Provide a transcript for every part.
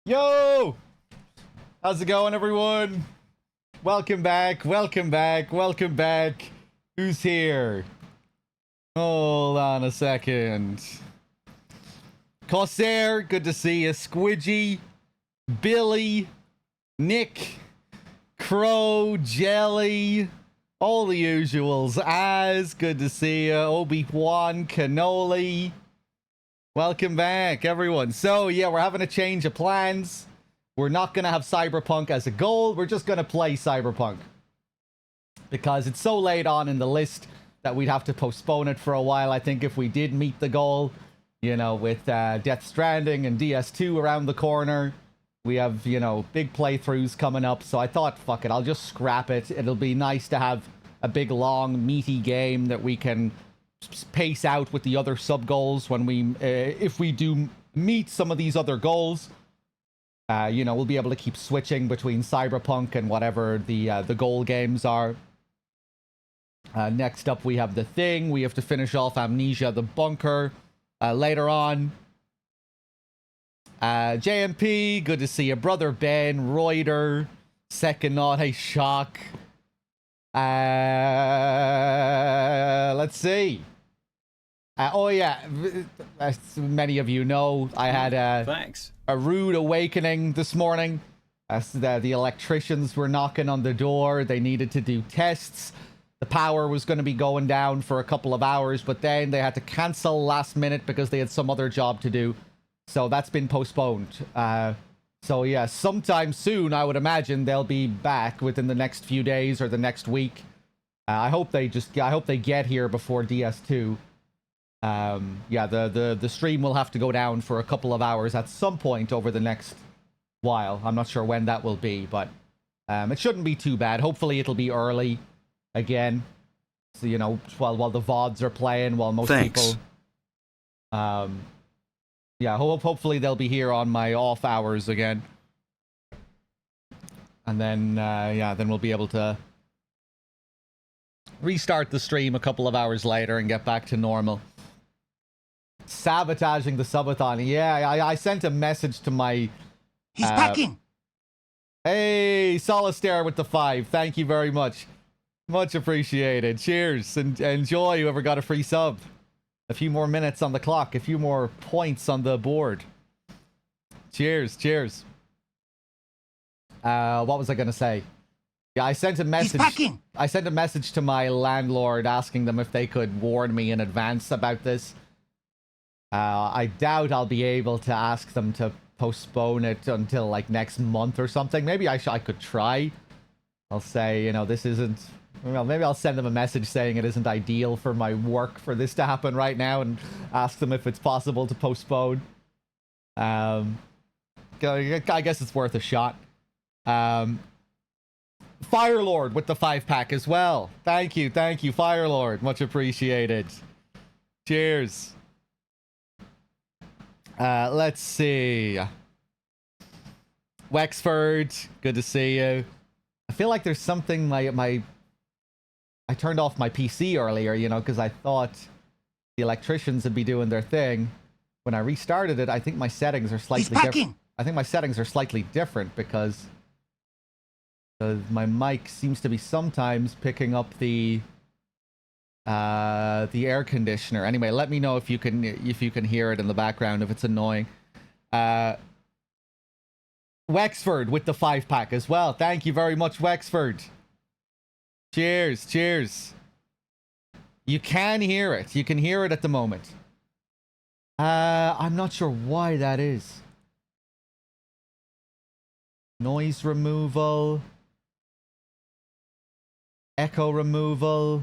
Yo! How's it going, everyone? Welcome back, welcome back, welcome back. Who's here? Hold on a second. Corsair, good to see you. Squidgy, Billy, Nick, Crow, Jelly, all the usuals. Az, good to see you. Obi-Wan, Cannoli. Welcome back, everyone. So, yeah, we're having a change of plans. We're not going to have Cyberpunk as a goal. We're just going to play Cyberpunk. Because it's so late on in the list that we'd have to postpone it for a while. I think if we did meet the goal, you know, with Death Stranding and DS2 around the corner, we have, you know, big playthroughs coming up. So I thought, fuck it, I'll just scrap it. It'll be nice to have a big, long, meaty game that we can pace out with the other sub goals when we if we do meet some of these other goals. You know, we'll be able to keep switching between Cyberpunk and whatever the goal games are. Next up, we have The Thing. We have to finish off Amnesia: The Bunker later on. JMP, good to see you. Brother Ben, Reuter, Second Not, hey, Shock. Let's see. Oh yeah, as many of you know, I had a rude awakening this morning. As the electricians were knocking on the door. They needed to do tests. The power was going to be going down for a couple of hours, but then they had to cancel last minute because they had some other job to do. So that's been postponed. So yeah, sometime soon, I would imagine they'll be back within the next few days or the next week. I hope they get here before DS2. Yeah, the stream will have to go down for a couple of hours at some point over the next while. I'm not sure when that will be, but it shouldn't be too bad. Hopefully it'll be early again. So, you know, while the VODs are playing, while most people... yeah, hopefully they'll be here on my off hours again. And then, yeah, then we'll be able to restart the stream a couple of hours later and get back to normal. Sabotaging the subathon. Yeah, I sent a message to my... He's packing! Hey, Solistaire with the 5. Thank you very much. Much appreciated. Cheers, and enjoy whoever got a free sub. A few more minutes on the clock, a few more points on the board. Cheers, cheers. What was I going to say? Yeah, I sent a message. I sent a message to my landlord asking them if they could warn me in advance about this. I doubt I'll be able to ask them to postpone it until like next month or something. Maybe I could try. I'll say, you know, this isn't... Well, maybe I'll send them a message saying it isn't ideal for my work for this to happen right now and ask them if it's possible to postpone. I guess it's worth a shot. Firelord with the 5-pack as well. Thank you, Firelord. Much appreciated. Cheers. Let's see. Wexford, good to see you. I feel like there's something I turned off my PC earlier, you know, because I thought the electricians would be doing their thing. When I restarted it, I think my settings are slightly different. I think my settings are slightly different because my mic seems to be sometimes picking up the air conditioner. Anyway, let me know if you can hear it in the background if it's annoying. Wexford with the 5-pack as well. Thank you very much, Wexford. Cheers, cheers. You can hear it. You can hear it at the moment. I'm not sure why that is. Noise removal. Echo removal.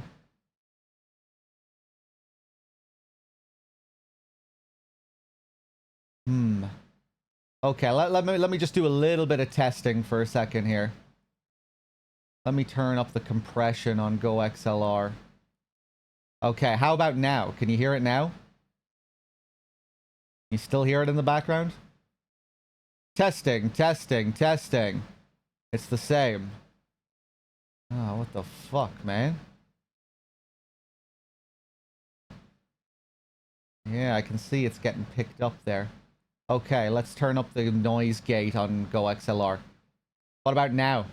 Okay, let me just do a little bit of testing for a second here. Let me turn up the compression on Go XLR. Okay, how about now? Can you hear it now? You still hear it in the background? Testing, testing, testing. It's the same. Oh, what the fuck, man? Yeah, I can see it's getting picked up there. Okay, let's turn up the noise gate on Go XLR. What about now?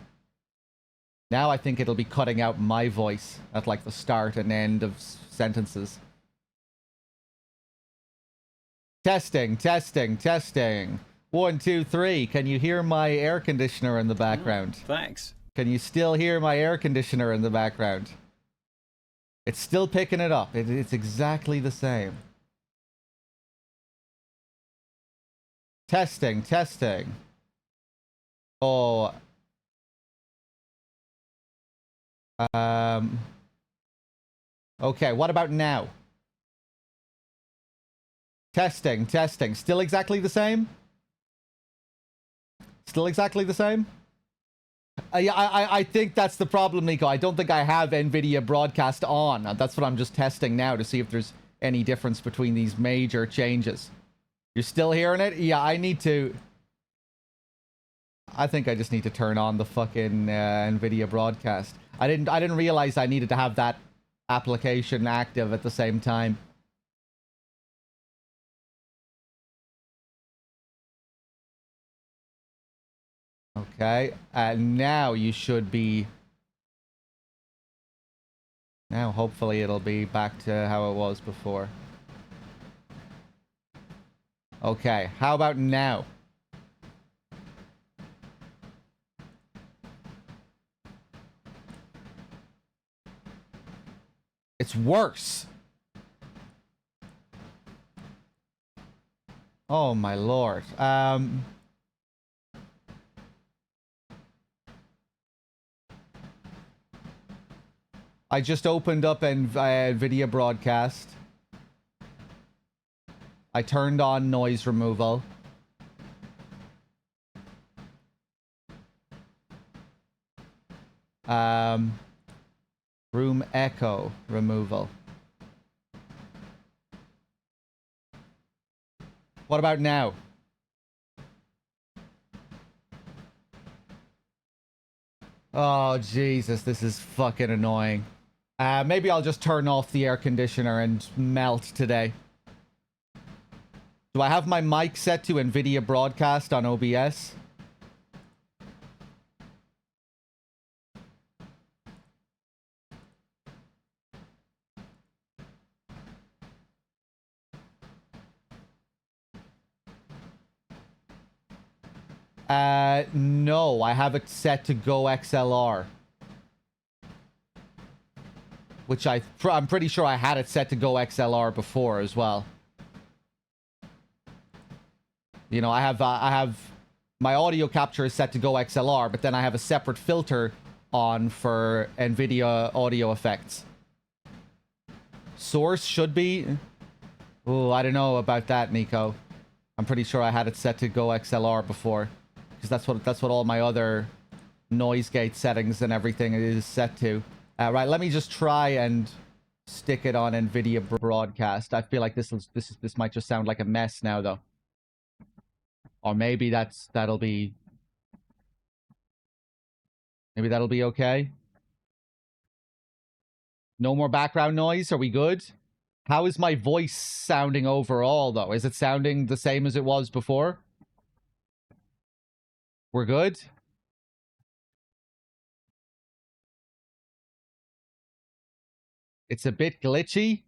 Now I think it'll be cutting out my voice at like the start and end of sentences. Testing, testing, testing. 1, 2, 3. Can you hear my air conditioner in the background? Thanks. Can you still hear my air conditioner in the background? It's still picking it up. It's exactly the same. Testing, testing. Oh. Okay, what about now? Testing, testing. Still exactly the same? Still exactly the same? I think that's the problem, Nico. I don't think I have NVIDIA broadcast on. That's what I'm just testing now to see if there's any difference between these major changes. You're still hearing it? Yeah, I need to... I think I just need to turn on the fucking NVIDIA broadcast. I didn't realize I needed to have that application active at the same time. Okay, now you should be... Now hopefully it'll be back to how it was before. Okay, how about now? It's worse. Oh my lord. I just opened up NVIDIA broadcast. I turned on noise removal. Room echo removal. What about now? Oh, Jesus, this is fucking annoying. Maybe I'll just turn off the air conditioner and melt today. Do I have my mic set to NVIDIA broadcast on OBS? No, I have it set to Go XLR. Which I'm pretty sure I had it set to Go XLR before as well. You know, I have my audio capture is set to Go XLR, but then I have a separate filter on for NVIDIA audio effects. Source should be... Oh, I don't know about that, Nico. I'm pretty sure I had it set to Go XLR before. Because that's what all my other noise gate settings and everything is set to. Right, let me just try and stick it on NVIDIA broadcast. I feel like this might just sound like a mess now, though. Or maybe that'll be... Maybe that'll be okay. No more background noise? Are we good? How is my voice sounding overall, though? Is it sounding the same as it was before? We're good? It's a bit glitchy.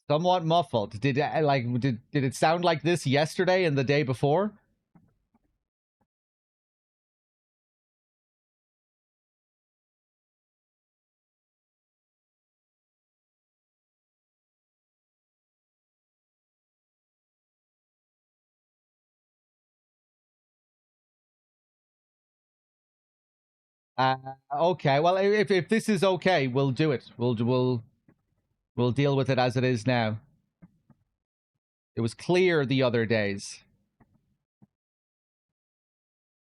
Somewhat muffled. Did it sound like this yesterday and the day before? Okay. Well, if this is okay, we'll do it. We'll deal with it as it is now. It was clear the other days.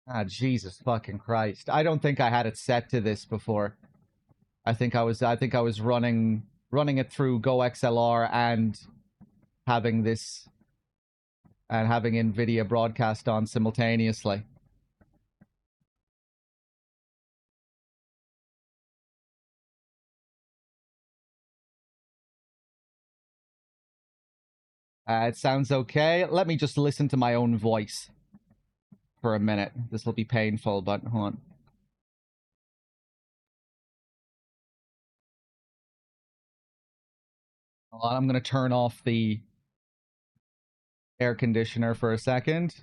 Ah, Jesus fucking Christ. I don't think I had it set to this before. I think I was running it through Go XLR and having NVIDIA broadcast on simultaneously. It sounds okay. Let me just listen to my own voice for a minute. This will be painful, but hold on. Hold on, I'm going to turn off the air conditioner for a second.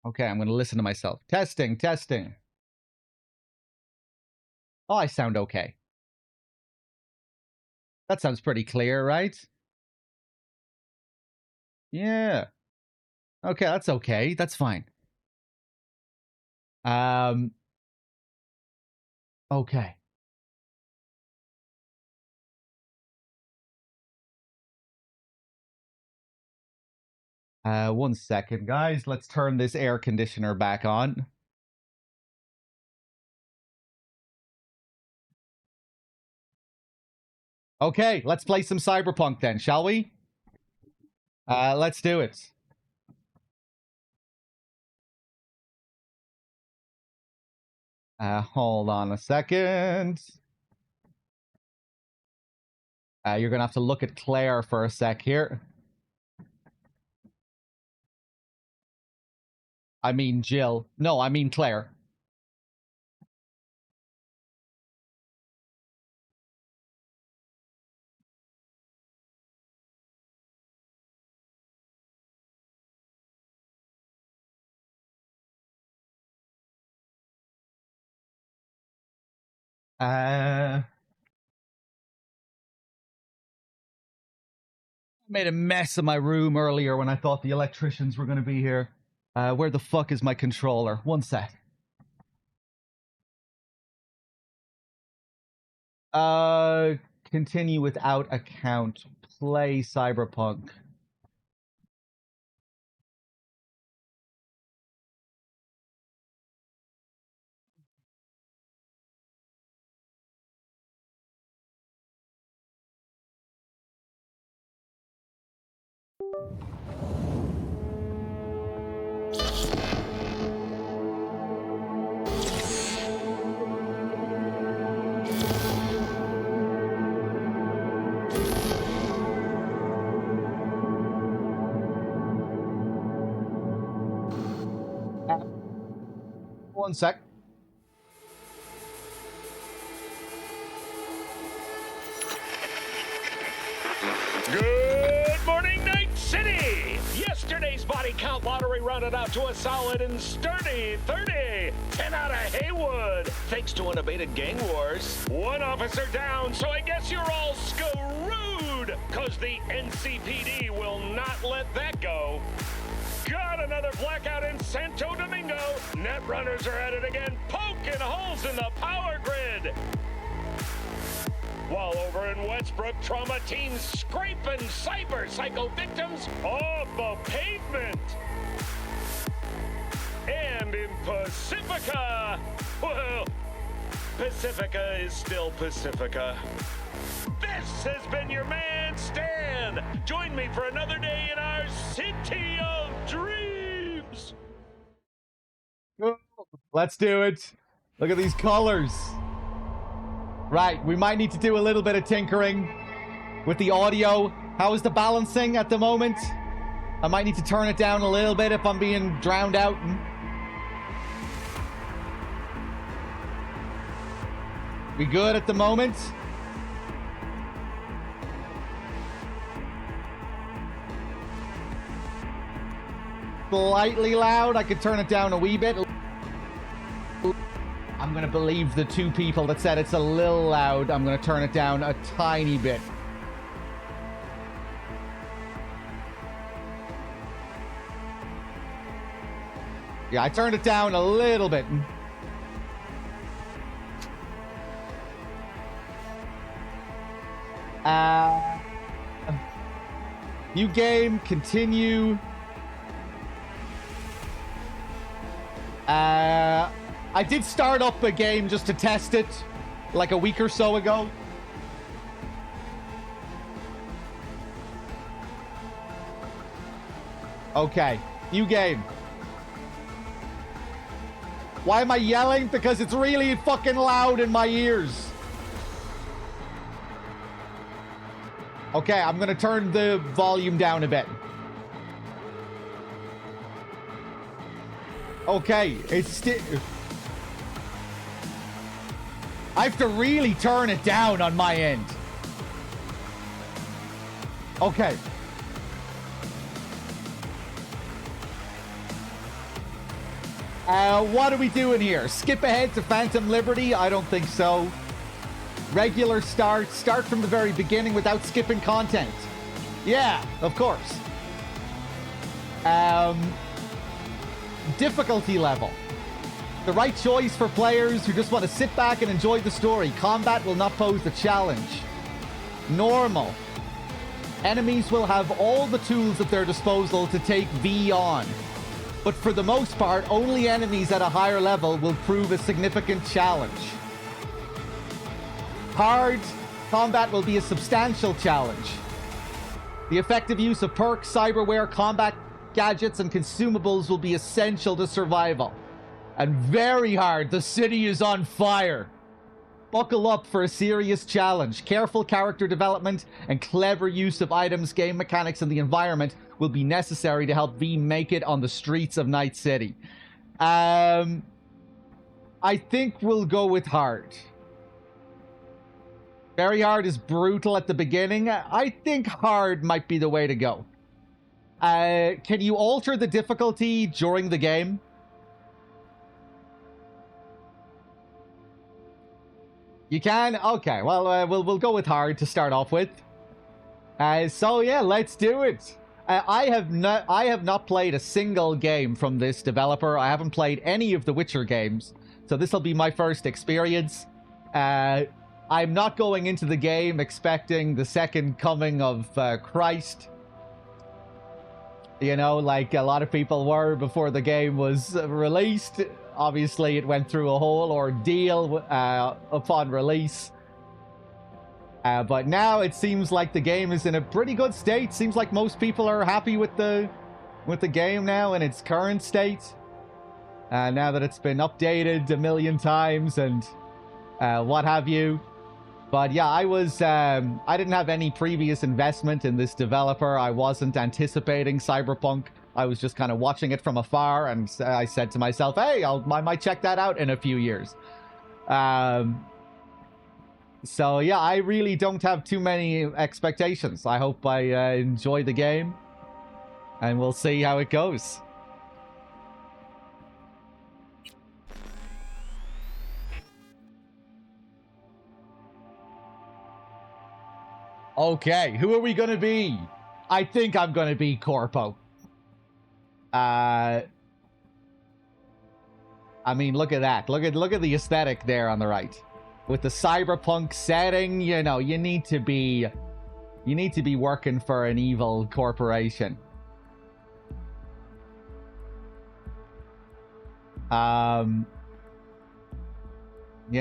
Okay, I'm going to listen to myself. Testing, testing. Oh, I sound okay. That sounds pretty clear, right? Yeah. Okay, that's okay. That's fine. Okay. One second, guys. Let's turn this air conditioner back on. Okay, let's play some Cyberpunk then, shall we? Let's do it. Hold on a second. You're gonna have to look at Claire for a sec here. I mean Jill. No, I mean Claire. Made a mess of my room earlier when I thought the electricians were gonna be here. Where the fuck is my controller? One sec. Continue without account. Play Cyberpunk. One sec. Good morning, Night City! Yesterday's body count lottery rounded out to a solid and sturdy 30. 10 out of Haywood, thanks to unabated gang wars. One officer down, so I guess you're all screwed, cause the NCPD will not let that go. Got another blackout in Santo Domingo. Net runners are at it again, poking holes in the power grid. While over in Westbrook, trauma teams scraping cyber psycho victims off the pavement. And in Pacifica, well, Pacifica is still Pacifica. This has been your man, Stan. Join me for another day in our city of dreams. Let's do it. Look at these colors. Right, we might need to do a little bit of tinkering with the audio. How is the balancing at the moment? I might need to turn it down a little bit if I'm being drowned out. We good at the moment? Slightly loud. I could turn it down a wee bit. I'm gonna believe the two people that said it's a little loud. I'm gonna turn it down a tiny bit. Yeah, I turned it down a little bit. New game, continue. I did start up a game just to test it, like a week or so ago. Okay, new game. Why am I yelling? Because it's really fucking loud in my ears. Okay, I'm gonna turn the volume down a bit. Okay, it's still... I have to really turn it down on my end. Okay. What are we doing here? Skip ahead to Phantom Liberty? I don't think so. Regular start from the very beginning without skipping content. Yeah, of course. Difficulty level. The right choice for players who just want to sit back and enjoy the story. Combat will not pose a challenge. Normal. Enemies will have all the tools at their disposal to take V on. But for the most part, only enemies at a higher level will prove a significant challenge. Hard, combat will be a substantial challenge. The effective use of perks, cyberware, combat gadgets, and consumables will be essential to survival. And very hard, the city is on fire. Buckle up for a serious challenge. Careful character development and clever use of items, game mechanics, and the environment will be necessary to help V make it on the streets of Night City. I think we'll go with hard. Very hard is brutal at the beginning. I think hard might be the way to go. Can you alter the difficulty during the game? You can? Okay, well, we'll go with hard to start off with. So yeah, let's do it. I have not played a single game from this developer. I haven't played any of the Witcher games, so this will be my first experience. I'm not going into the game expecting the second coming of Christ. You know, like a lot of people were before the game was released. Obviously, it went through a whole ordeal upon release. But now it seems like the game is in a pretty good state. Seems like most people are happy with the game now in its current state. Now that it's been updated a million times and what have you. But yeah, I didn't have any previous investment in this developer. I wasn't anticipating Cyberpunk. I was just kind of watching it from afar, and I said to myself, hey, I might check that out in a few years. So yeah, I really don't have too many expectations. I hope I enjoy the game, and we'll see how it goes. Okay, who are we gonna be? I think I'm gonna be Corpo. I mean, look at that. Look at the aesthetic there on the right. With the cyberpunk setting, you know, you need to be working for an evil corporation. You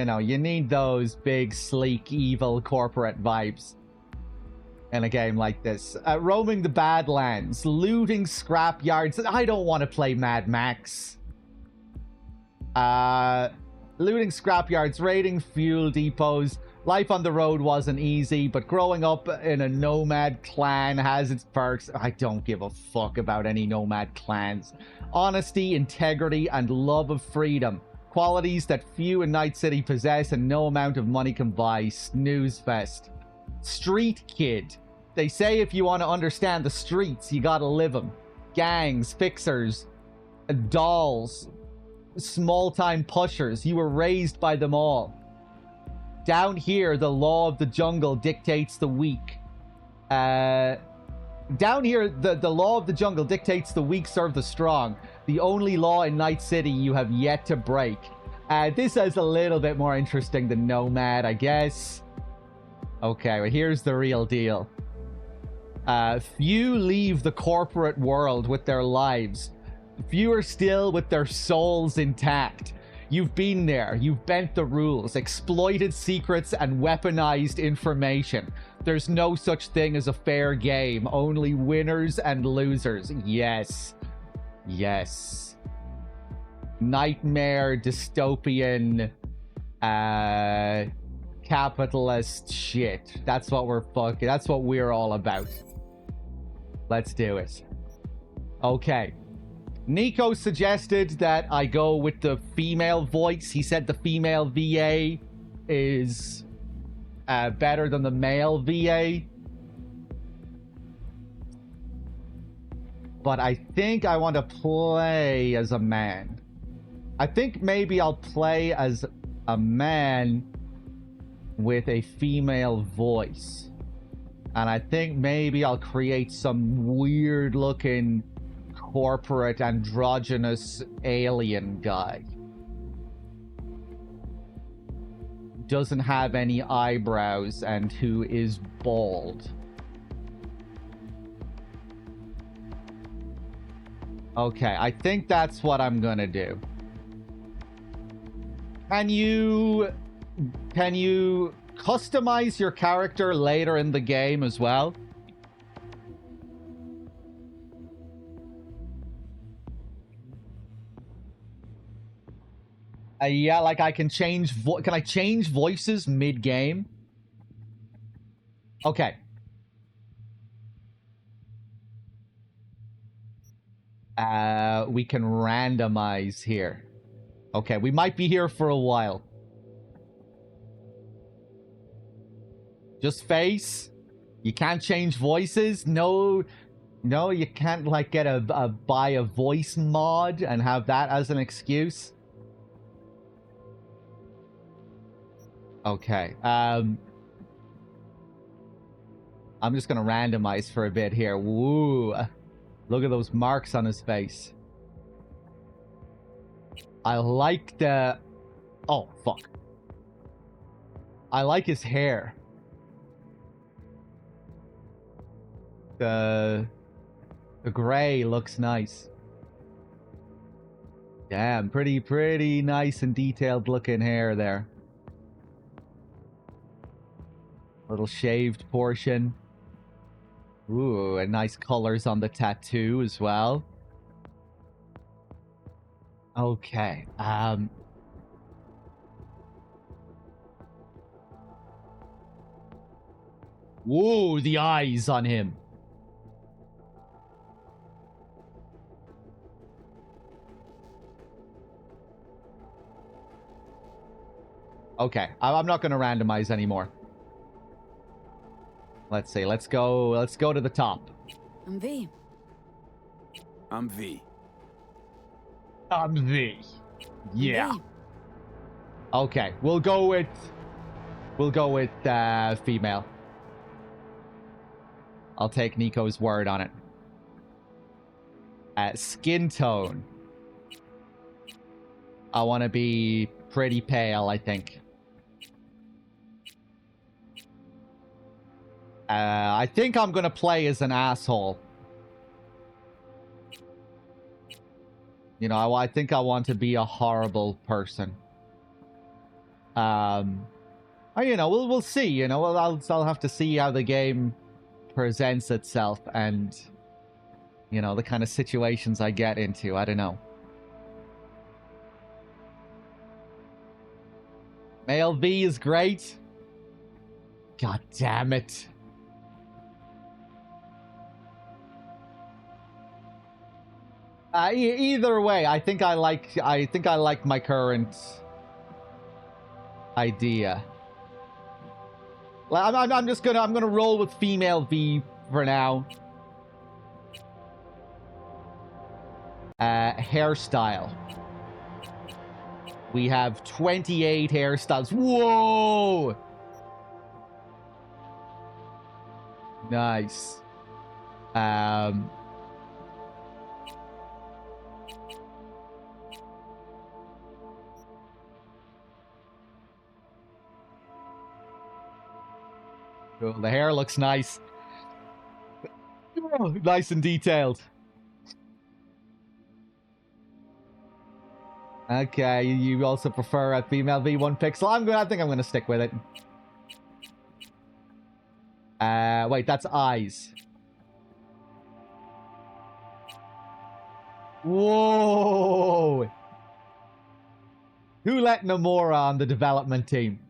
know, you need those big, sleek, evil corporate vibes in a game like this. Roaming the Badlands, looting scrap yards. I don't want to play Mad Max. Looting scrap yards, raiding fuel depots. Life on the road wasn't easy, but growing up in a nomad clan has its perks. I don't give a fuck about any nomad clans. Honesty, integrity, and love of freedom. Qualities that few in Night City possess and no amount of money can buy. Snooze fest. Street kid. They say if you want to understand the streets, you gotta live them. Gangs, fixers, dolls, small-time pushers. You were raised by them all. Down here, the law of the jungle dictates the weak. Down here, the law of the jungle dictates the weak serve the strong. The only law in Night City you have yet to break. This is a little bit more interesting than Nomad, I guess. Okay, well, here's the real deal. Few leave the corporate world with their lives. Few are still with their souls intact. You've been there. You've bent the rules, exploited secrets, and weaponized information. There's no such thing as a fair game. Only winners and losers. Yes. Yes. Nightmare, dystopian, capitalist shit. That's what we're all about. Let's do it. Okay. Nico suggested that I go with the female voice. He said the female VA is better than the male VA. But I think I want to play as a man. I think maybe I'll play as a man with a female voice. And I think maybe I'll create some weird looking corporate androgynous alien guy. Doesn't have any eyebrows and who is bald. Okay, I think that's what I'm gonna do. Can you customize your character later in the game as well? Yeah, like I can change can I change voices mid-game? Okay. We can randomize here. Okay, we might be here for a while. Just face. You can't change voices. No, you can't like get buy a voice mod and have that as an excuse. Okay. I'm just gonna randomize for a bit here. Woo! Look at those marks on his face. I like the... Oh, fuck. I like his hair. The gray looks nice. Damn, pretty nice and detailed looking hair there. Little shaved portion. Ooh, and nice colors on the tattoo as well. Okay. Whoa, the eyes on him. Okay, I'm not going to randomize anymore. Let's see. Let's go to the top. I'm V. I'm V. I'm V. Yeah. V. Okay, we'll go with female. I'll take Nico's word on it. Skin tone. I want to be pretty pale, I think. I think I'm gonna play as an asshole. You know, I think I want to be a horrible person. You know, we'll see. You know, I'll have to see how the game presents itself and, you know, the kind of situations I get into. I don't know. Male V is great. God damn it. Either way, I think I like my current idea. I'm gonna roll with female V for now. Hairstyle. We have 28 hairstyles. Whoa! Nice. Cool. The hair looks nice. Oh, nice and detailed. Okay, you also prefer a female V1 pixel. I think I'm gonna stick with it. Wait, that's eyes. Whoa! Who let Nomura on the development team?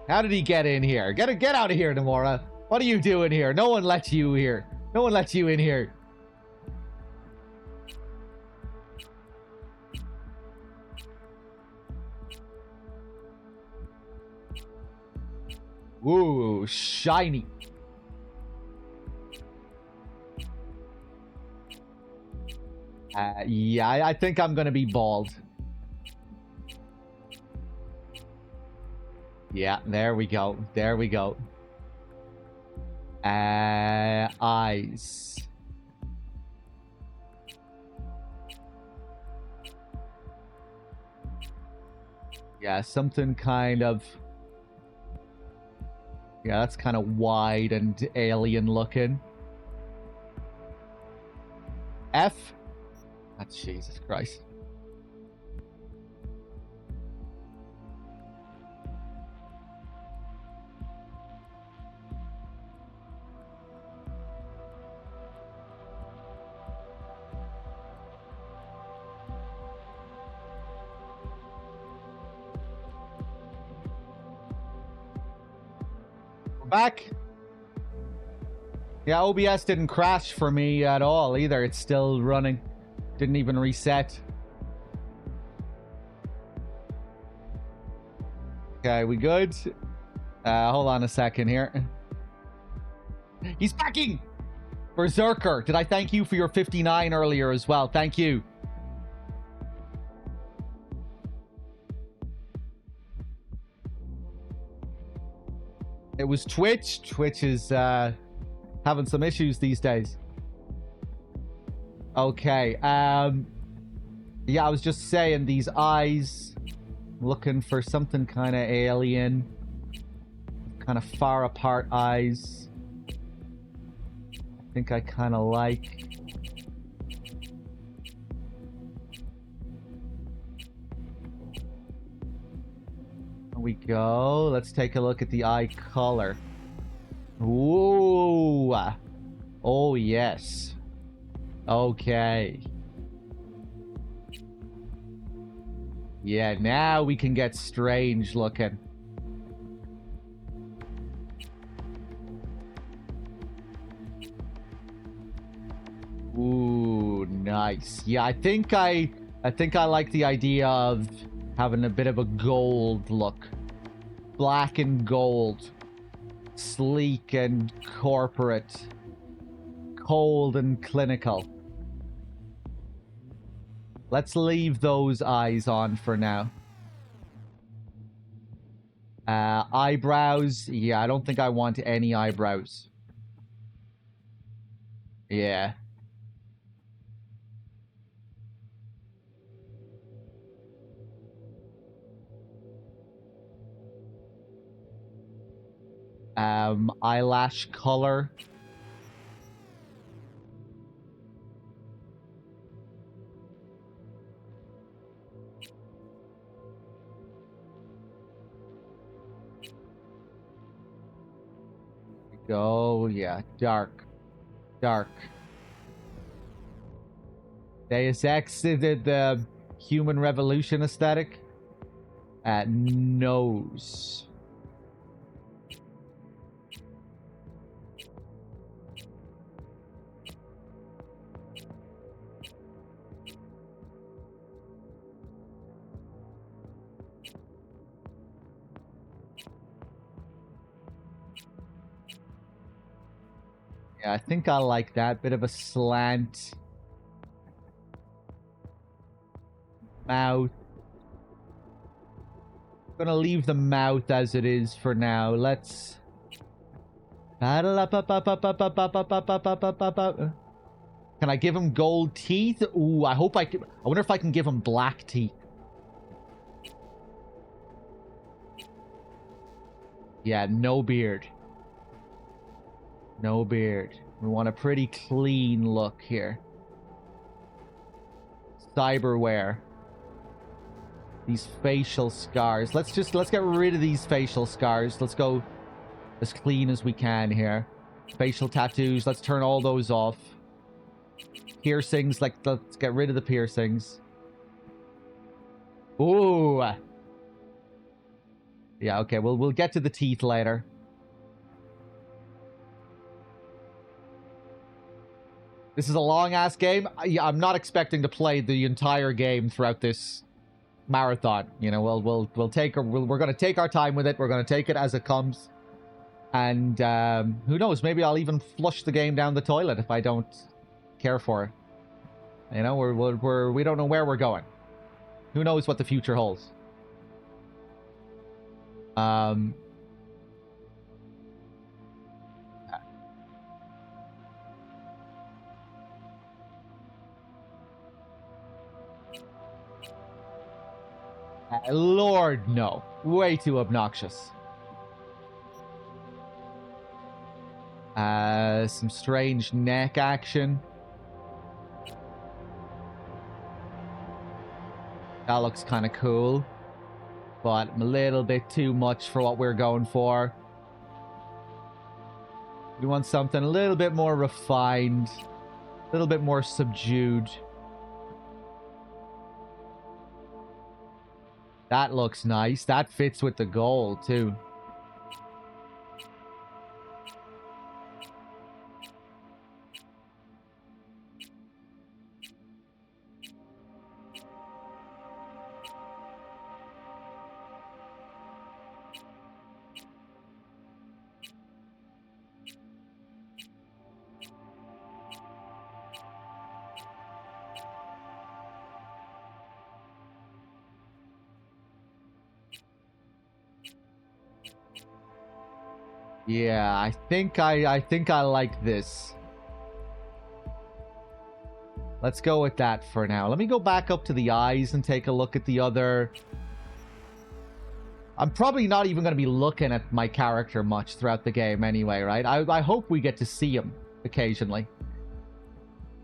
How did he get in here? Get out of here, Nomura. What are you doing here? No one lets you here. No one lets you in here. Ooh, shiny. Yeah, I think I'm gonna be bald. Yeah, there we go. There we go. Eyes. Yeah, something kind of... Yeah, that's kind of wide and alien looking. F? That's Jesus Christ. We're back. Yeah, OBS didn't crash for me at all either. It's still running. Didn't even reset. Okay, we good? Hold on a second here. He's backing! Berserker, did I thank you for your 59 earlier as well? Thank you. It was Twitch. Twitch is having some issues these days. Okay, yeah, I was just saying, these eyes, looking for something kind of alien, kind of far apart eyes. I think I kind of like. There we go. Let's take a look at the eye color. Ooh. Oh, yes. Okay. Yeah, now we can get strange looking. Ooh, nice. Yeah, I think I like the idea of having a bit of a gold look. Black and gold. Sleek and corporate. Cold and clinical. Let's leave those eyes on for now. Eyebrows. Yeah, I don't think I want any eyebrows. Yeah. Eyelash color. Go, yeah, dark. Dark. Deus Ex, the human revolution aesthetic. Nose. Yeah, I think I like that. Bit of a slant. Mouth. I'm gonna leave the mouth as it is for now. Let's... Can I give him gold teeth? Ooh, I hope I can... I wonder if I can give him black teeth. Yeah, no beard. No beard. We want a pretty clean look here. Cyberware. These facial scars. Let's get rid of these facial scars. Let's go as clean as we can here. Facial tattoos. Let's turn all those off. Piercings. Let's get rid of the piercings. Ooh. Yeah, okay, we'll get to the teeth later. This is a long-ass game. I'm not expecting to play the entire game throughout this marathon. You know, we're going to take our time with it. We're going to take it as it comes. And who knows? Maybe I'll even flush the game down the toilet if I don't care for it. You know, we don't know where we're going. Who knows what the future holds? Lord, no. Way too obnoxious. Some strange neck action. That looks kind of cool. But a little bit too much for what we're going for. We want something a little bit more refined. A little bit more subdued. That looks nice. That fits with the gold, too. Yeah, I think I like this. Let's go with that for now. Let me go back up to the eyes and take a look at the other. I'm probably not even going to be looking at my character much throughout the game anyway, right? I hope we get to see him occasionally.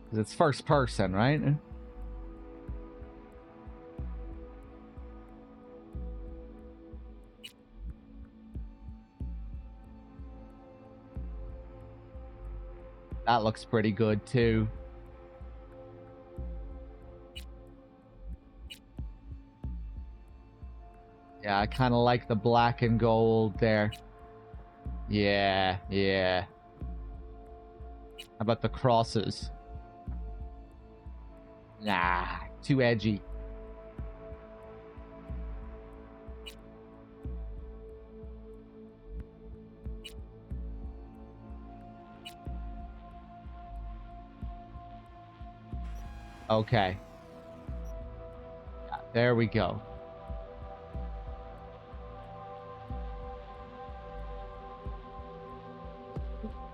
Because it's first person, right? That looks pretty good, too. Yeah, I kind of like the black and gold there. Yeah, yeah. How about the crosses? Nah, too edgy. Okay. Yeah, there we go.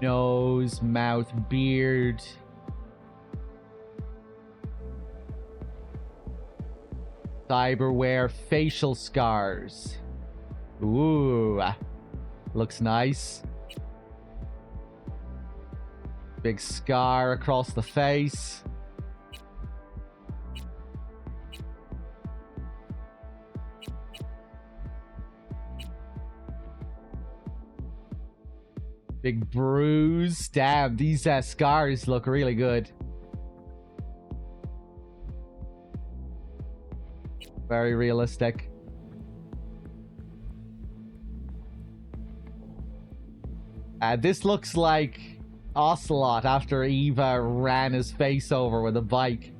Nose, mouth, beard. Cyberware, facial scars. Ooh. Looks nice. Big scar across the face. Big bruise. Damn, these scars look really good. Very realistic. This looks like Ocelot after Eva ran his face over with a bike.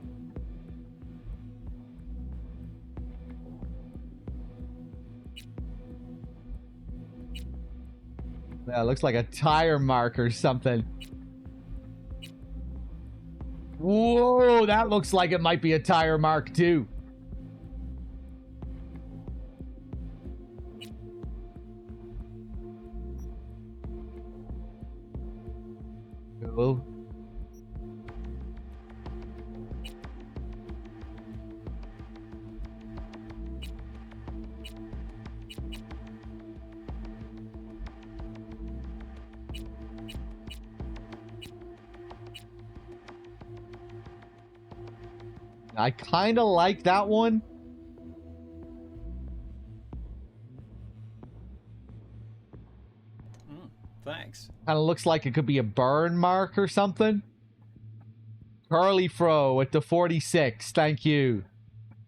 Yeah, it looks like a tire mark or something. Whoa, that looks like it might be a tire mark too. Cool. I kind of like that one. Thanks. Kind of looks like it could be a burn mark or something. Curly Fro at the 46. Thank you.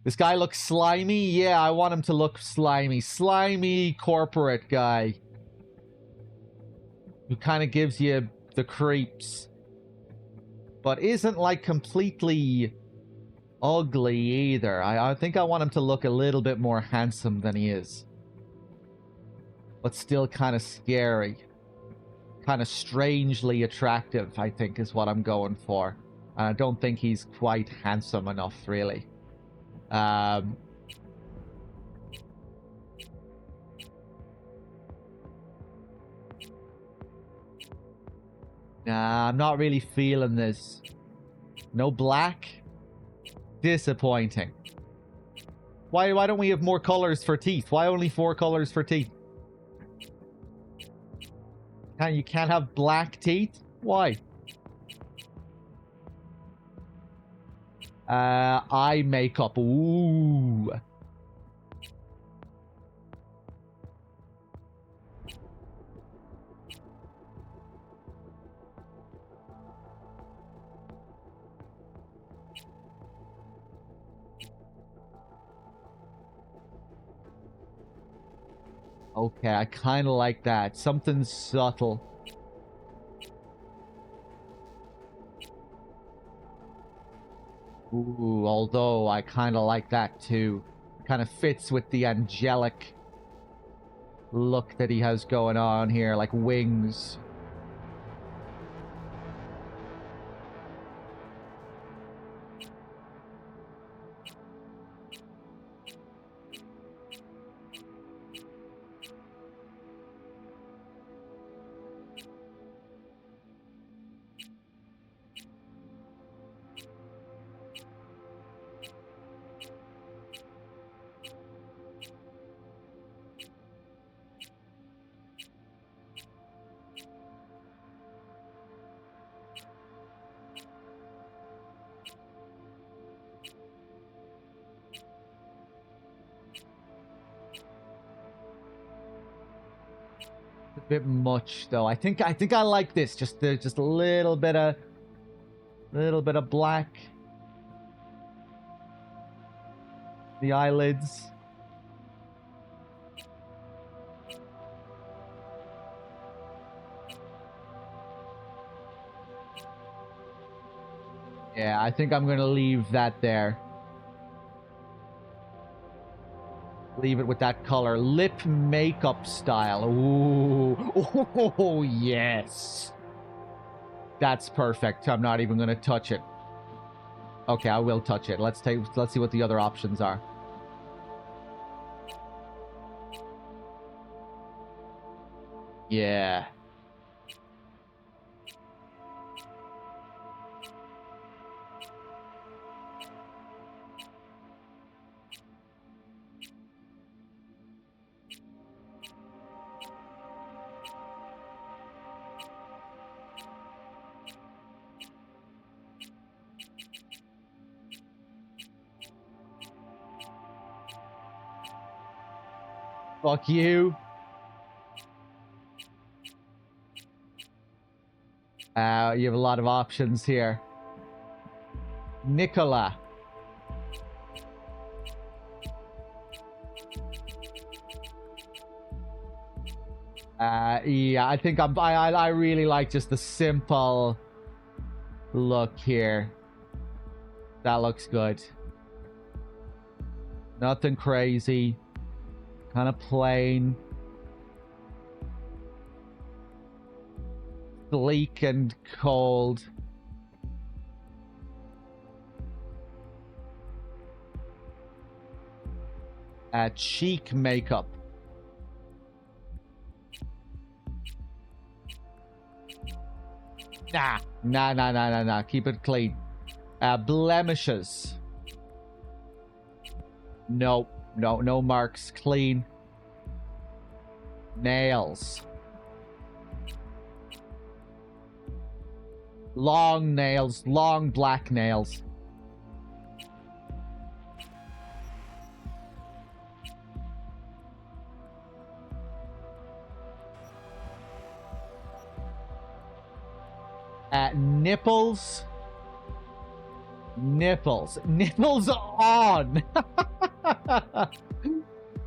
This guy looks slimy? Yeah, I want him to look slimy. Slimy corporate guy. Who kind of gives you the creeps. But isn't, like, completely ugly either. I think I want him to look a little bit more handsome than he is. But still kind of scary. Kind of strangely attractive, I think, is what I'm going for. I don't think he's quite handsome enough, really. Nah, I'm not really feeling this. No black? Disappointing. Why don't we have more colors for teeth? Why only 4 colors for teeth? You can't have black teeth? Why? Eye makeup. Ooh. Okay, I kind of like that. Something subtle. Ooh, although I kind of like that too. Kind of fits with the angelic look that he has going on here, like wings. A bit much though. I think I like this. Just a little bit of black. The eyelids. Yeah, I think I'm gonna leave that there. Leave it with that color. Lip makeup style. Ooh. Oh, yes. That's perfect. I'm not even going to touch it. Okay, I will touch it. Let's see what the other options are. Yeah. Fuck you. You have a lot of options here. Nicola. Yeah, I think I really like just the simple look here. That looks good. Nothing crazy. Kind of plain. Sleek and cold. Cheek makeup. Nah. Keep it clean. Blemishes. Nope. No marks. Clean. Nails. Long nails. Long black nails. Nipples. Nipples. Nipples on.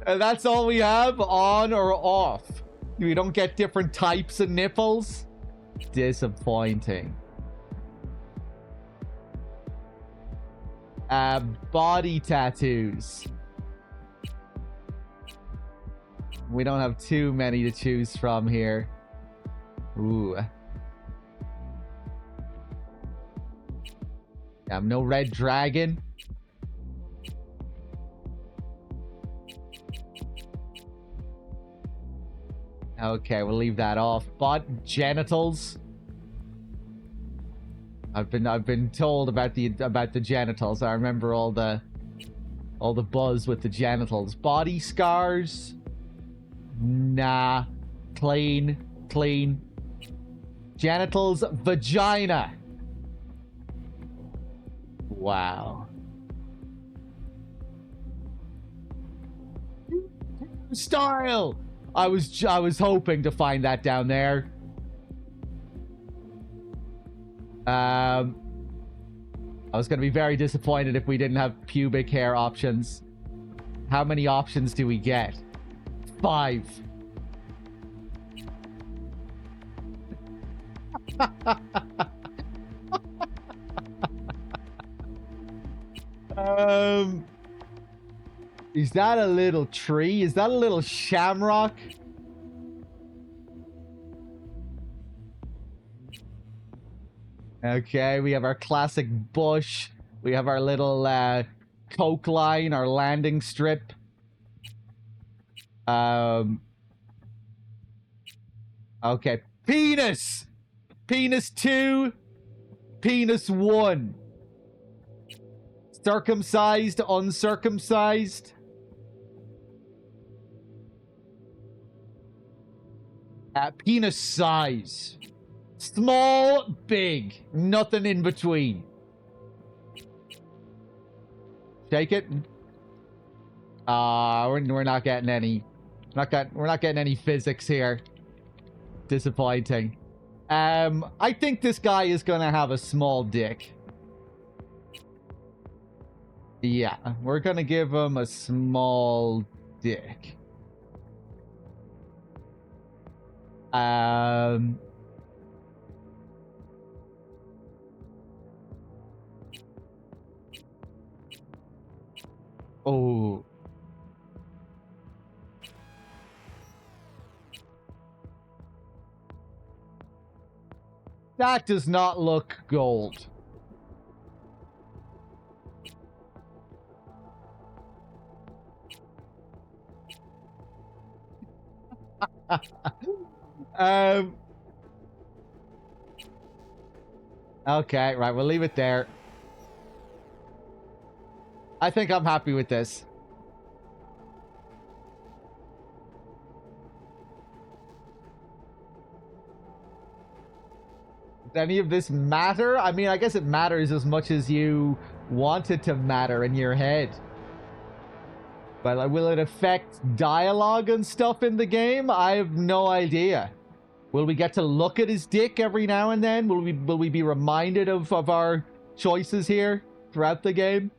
And that's all we have, on or off. We don't get different types of nipples. Disappointing. Body tattoos. We don't have too many to choose from here. Ooh. No red dragon. Okay, we'll leave that off. But genitals. I've been told about the genitals. I remember all the buzz with the genitals. Body scars. Nah. Clean. Genitals, vagina. Wow. Style. I was hoping to find that down there. I was going to be very disappointed if we didn't have pubic hair options. How many options do we get? 5. Is that a little tree? Is that a little shamrock? Okay, we have our classic bush. We have our little coke line, our landing strip. Okay, penis! Penis 2, penis 1. Circumcised, uncircumcised. Penis size. Small, big. Nothing in between. Shake it. We're not getting any. We're not getting any physics here. Disappointing. I think this guy is gonna have a small dick. Yeah, we're gonna give him a small dick. Oh. That does not look gold. Okay, right, we'll leave it there. I think I'm happy with this. Does any of this matter? I mean, I guess it matters as much as you want it to matter in your head. But like, will it affect dialogue and stuff in the game? I have no idea. Will we get to look at his dick every now and then? Will we be reminded of our choices here throughout the game?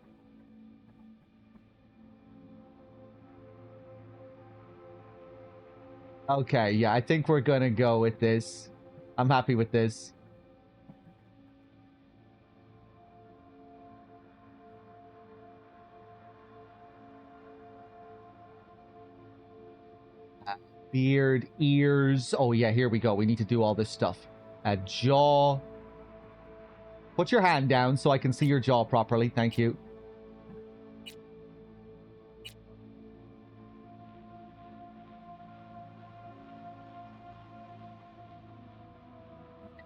Okay, yeah, I think we're gonna go with this. I'm happy with this. Beard, ears. Oh, yeah, here we go. We need to do all this stuff. Jaw. Put your hand down so I can see your jaw properly. Thank you.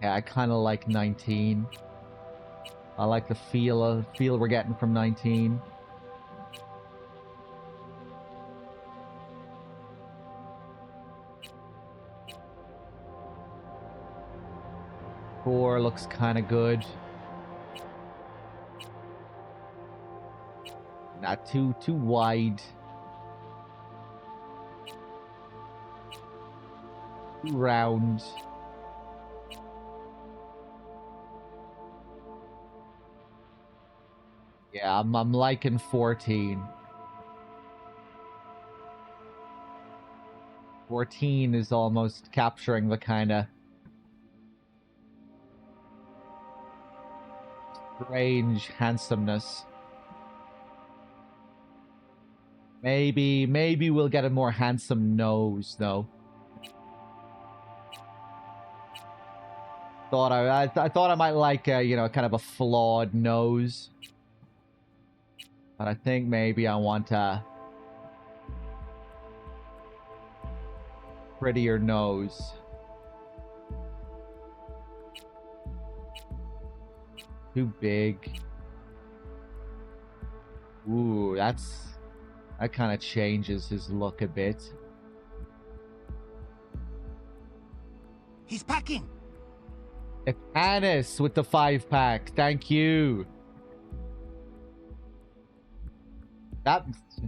Yeah, I kind of like 19. I like the feel we're getting from 19. Four looks kind of good. Not too wide. Too round. Yeah, I'm liking 14. 14 is almost capturing the kind of strange handsomeness. Maybe we'll get a more handsome nose, though. I thought I might like a, you know, kind of a flawed nose. But I think maybe I want a prettier nose. Too big. Ooh, that kind of changes his look a bit. He's packing. Anis with the 5-pack. Thank you. That's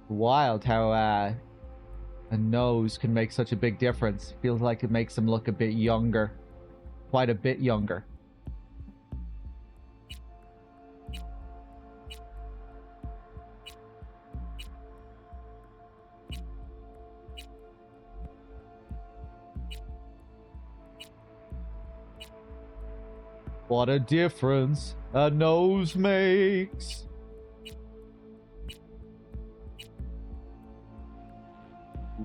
wild how a nose can make such a big difference. Feels like it makes him look a bit younger. Quite a bit younger. What a difference a nose makes.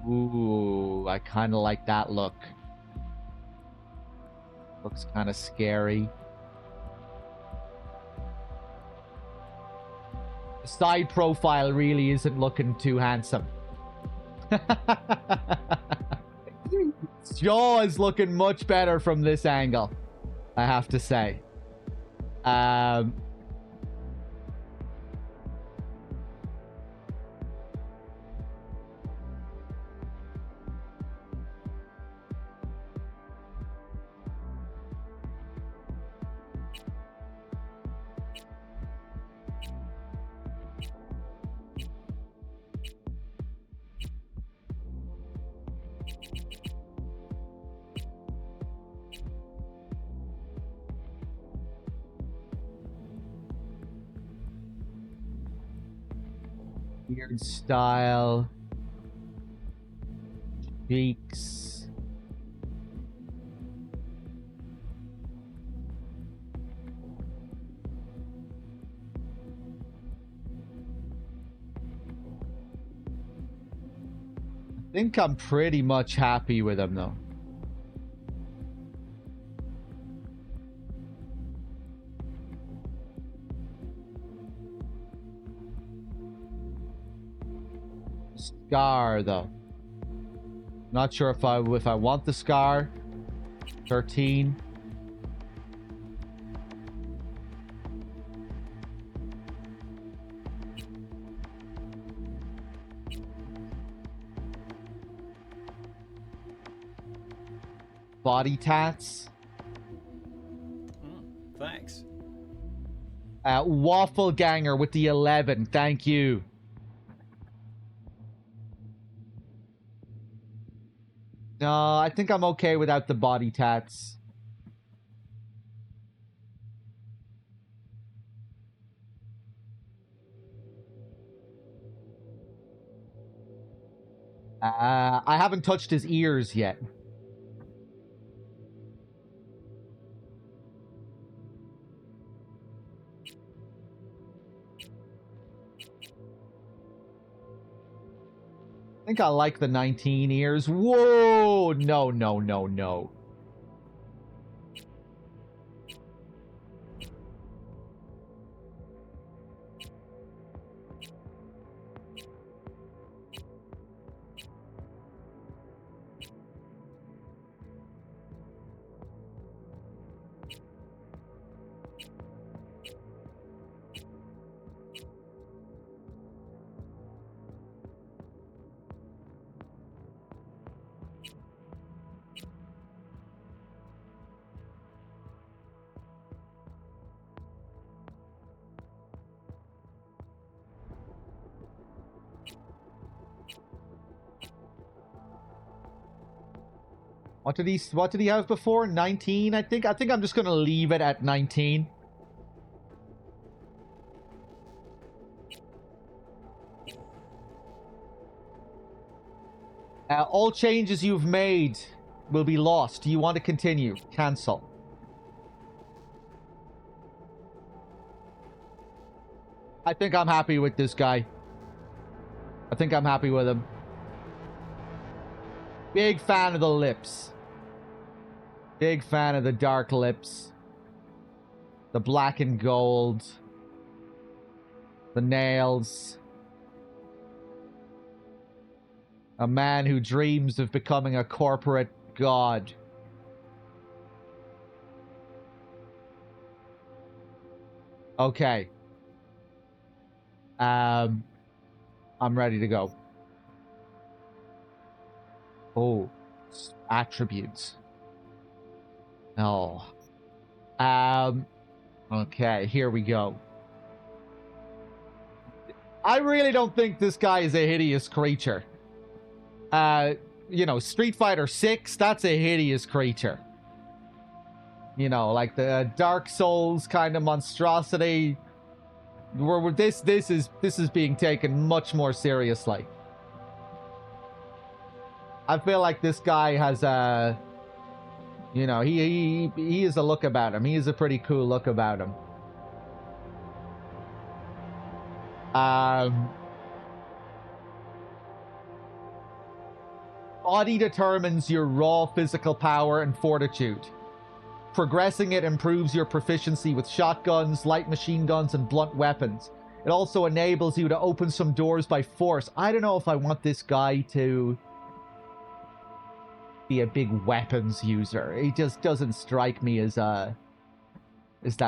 Ooh, I kind of like that look. Looks kind of scary. The side profile really isn't looking too handsome. Jaw is looking much better from this angle, I have to say. Weird style. Cheeks. I think I'm pretty much happy with him though. Scar though. Not sure if I want the scar. 13. Body tats. Thanks. Waffle Ganger with the 11. Thank you. No, I think I'm okay without the body tats. I haven't touched his ears yet. I think I like the 19 ears. Whoa! No, no, no, no. What did he have before? 19, I think. I think I'm just gonna leave it at 19. All changes you've made will be lost. Do you want to continue? Cancel. I think I'm happy with this guy. I think I'm happy with him. Big fan of the lips. Big fan of the dark lips. The black and gold. The nails. A man who dreams of becoming a corporate god. Okay. I'm ready to go. Oh, attributes. Oh. Okay, here we go. I really don't think this guy is a hideous creature. You know, Street Fighter 6, that's a hideous creature. You know, like the Dark Souls kind of monstrosity. Where this is being taken much more seriously. I feel like this guy has a, you know, he has a look about him. He has a pretty cool look about him. Body determines your raw physical power and fortitude. Progressing it improves your proficiency with shotguns, light machine guns, and blunt weapons. It also enables you to open some doors by force. I don't know if I want this guy to be a big weapons user. He just doesn't strike me as that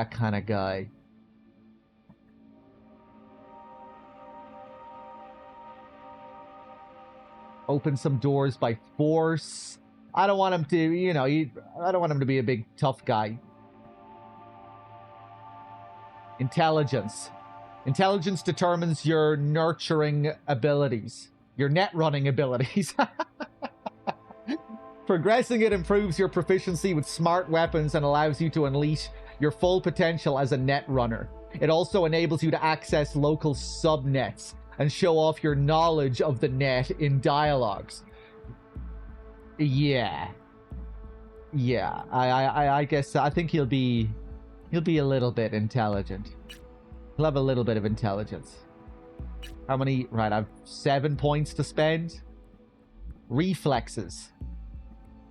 kind of guy. Open some doors by force. I don't want him to, you know, I don't want him to be a big tough guy. Intelligence. Intelligence determines your nurturing abilities. Your net running abilities. Progressing it improves your proficiency with smart weapons and allows you to unleash your full potential as a net runner. It also enables you to access local subnets and show off your knowledge of the net in dialogues. Yeah. Yeah, I guess I think he'll be a little bit intelligent. He'll have a little bit of intelligence. How many? Right, I have 7 points to spend. Reflexes.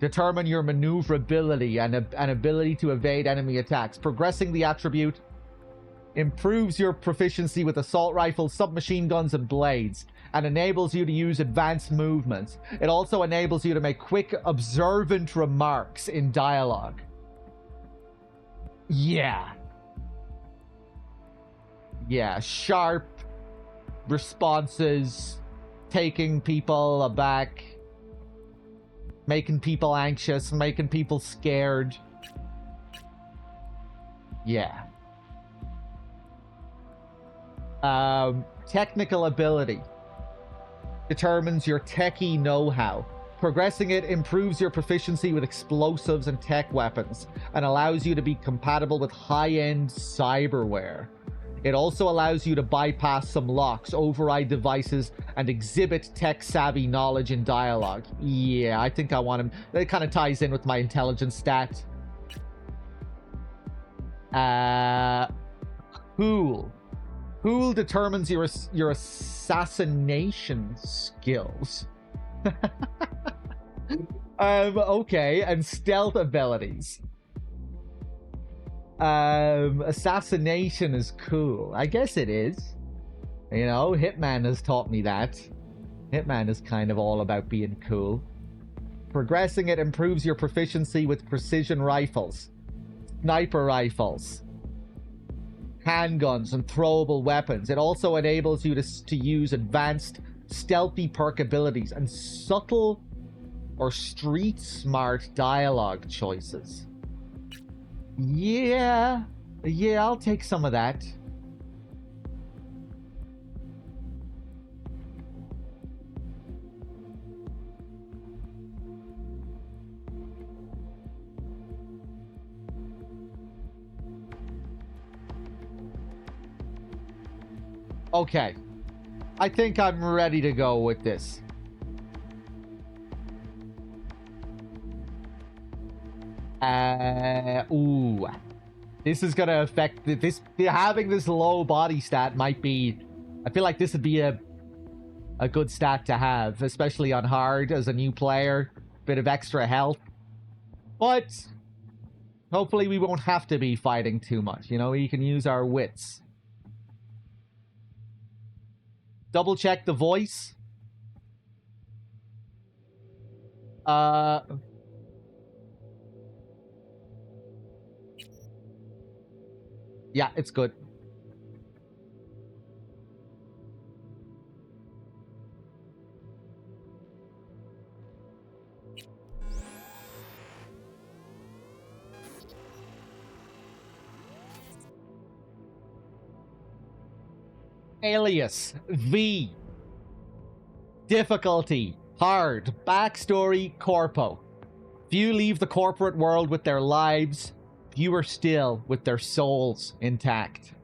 Determine your maneuverability and ability to evade enemy attacks. Progressing the attribute improves your proficiency with assault rifles, submachine guns, and blades, and enables you to use advanced movements. It also enables you to make quick, observant remarks in dialogue. Yeah. Yeah, sharp responses, taking people aback, making people anxious, making people scared. Yeah. Technical ability determines your techie know-how. Progressing it improves your proficiency with explosives and tech weapons and allows you to be compatible with high-end cyberware. It also allows you to bypass some locks, override devices, and exhibit tech-savvy knowledge in dialogue. Yeah, I think I want him. That kind of ties in with my intelligence stat. Cool. Cool determines your assassination skills. Okay, and stealth abilities. Assassination is cool. I guess it is. You know, Hitman has taught me that. Hitman is kind of all about being cool. Progressing it improves your proficiency with precision rifles, sniper rifles, handguns, and throwable weapons. It also enables you to use advanced stealthy perk abilities and subtle or street smart dialogue choices. Yeah, I'll take some of that. Okay. I think I'm ready to go with this. Ooh. This is gonna affect this. Having this low body stat might be. I feel like this would be a good stat to have, especially on hard as a new player. Bit of extra health, but hopefully we won't have to be fighting too much. You know, we can use our wits. Double check the voice. Yeah, it's good. Alias V. Difficulty hard. Backstory corpo. Few leave the corporate world with their lives. Fewer still with their souls intact.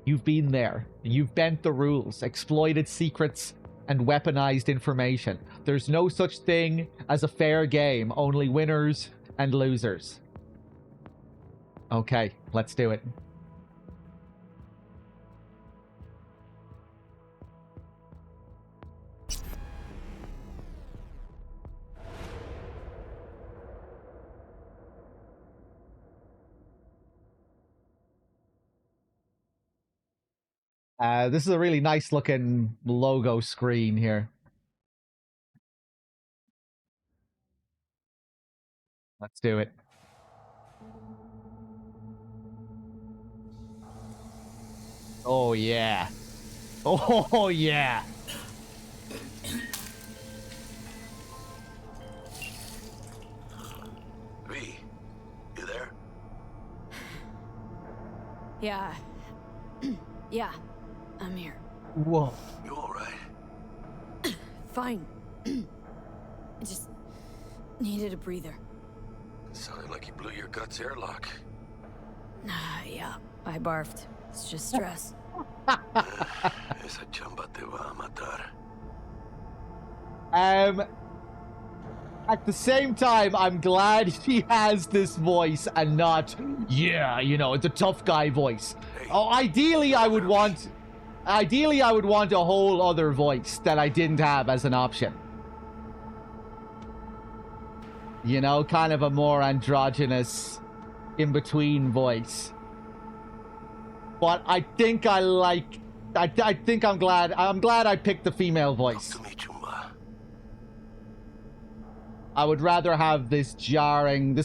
You've been there. You've bent the rules, exploited secrets, and weaponized information. There's no such thing as a fair game, only winners and losers. Okay, let's do it. This is a really nice looking logo screen here. Let's do it. Oh yeah. Oh yeah. V, you there? Yeah. Yeah, I'm here. Whoa. You alright? Fine. I just needed a breather. Sounded like you blew your guts airlock. Yeah, I barfed. It's just stress. Esa chamba te va a matar. At the same time, I'm glad he has this voice and not, yeah, you know, it's a tough guy voice. Hey. Oh, ideally I would want a whole other voice that I didn't have as an option. You know, kind of a more androgynous, in-between voice. But I think I like, I think I'm glad I picked the female voice. Talk to me, Chumba. I would rather have this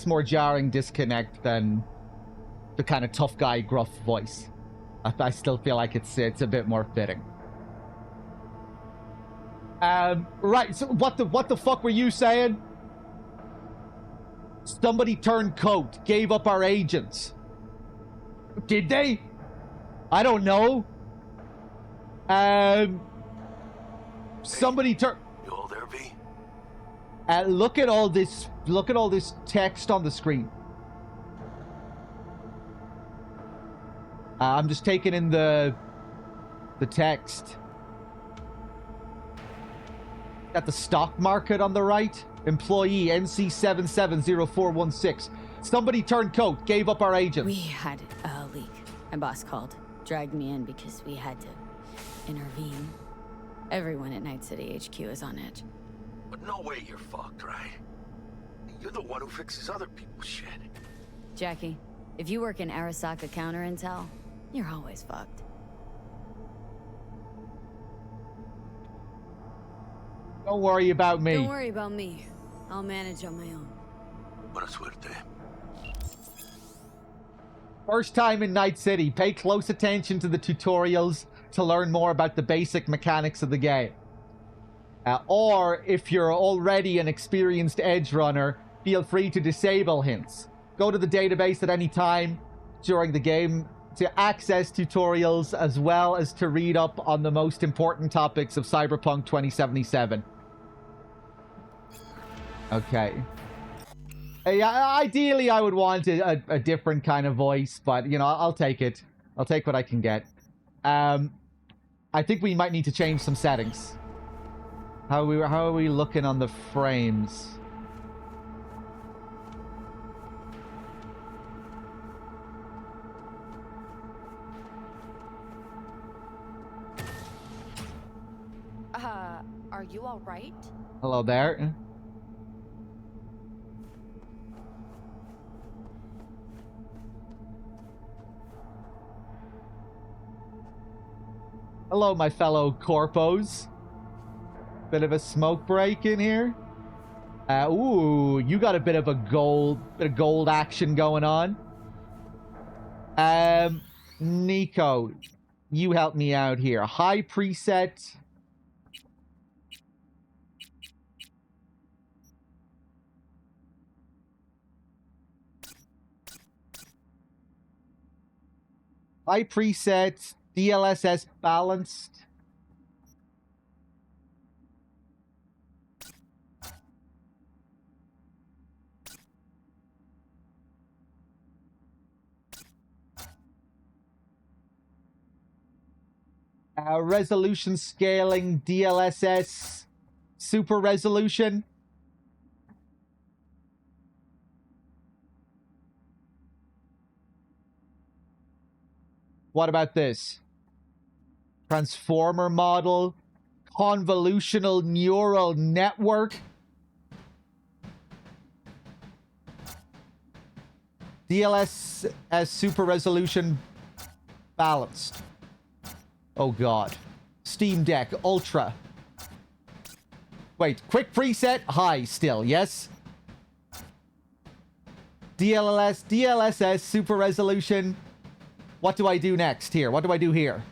more jarring disconnect than the kind of tough guy gruff voice. I still feel like it's a bit more fitting. Right, so what the fuck were you saying? Somebody turned coat, gave up our agents. Did they? I don't know. Somebody turned... You all there, V? Look at all this text on the screen. I'm just taking in the text. Got the stock market on the right. Employee NC770416. Somebody turned coat, gave up our agents. We had a leak. My boss called, dragged me in because we had to intervene. Everyone at Night City HQ is on edge. But no way you're fucked, right? You're the one who fixes other people's shit. Jackie, if you work in Arasaka counter intel, you're always fucked. Don't worry about me. Don't worry about me. I'll manage on my own. Buena suerte. First time in Night City, pay close attention to the tutorials to learn more about the basic mechanics of the game. Or, if you're already an experienced edge runner, feel free to disable hints. Go to the database at any time during the game to access tutorials as well as to read up on the most important topics of Cyberpunk 2077. Okay. Ideally, I would want a different kind of voice, but, you know, I'll take it. I'll take what I can get. I think we might need to change some settings. How are we looking on the frames? Are you all right? Hello there. Hello, my fellow corpos. Bit of a smoke break in here. Ooh, you got a bit of gold action going on. Nico, you help me out here. High preset. High preset, DLSS balanced. Resolution scaling, DLSS, super resolution. What about this? Transformer model, convolutional neural network. DLSS super resolution balanced. Oh god. Steam Deck Ultra. Wait, quick preset, high still, yes? DLSS super resolution. What do I do next here? What do I do here?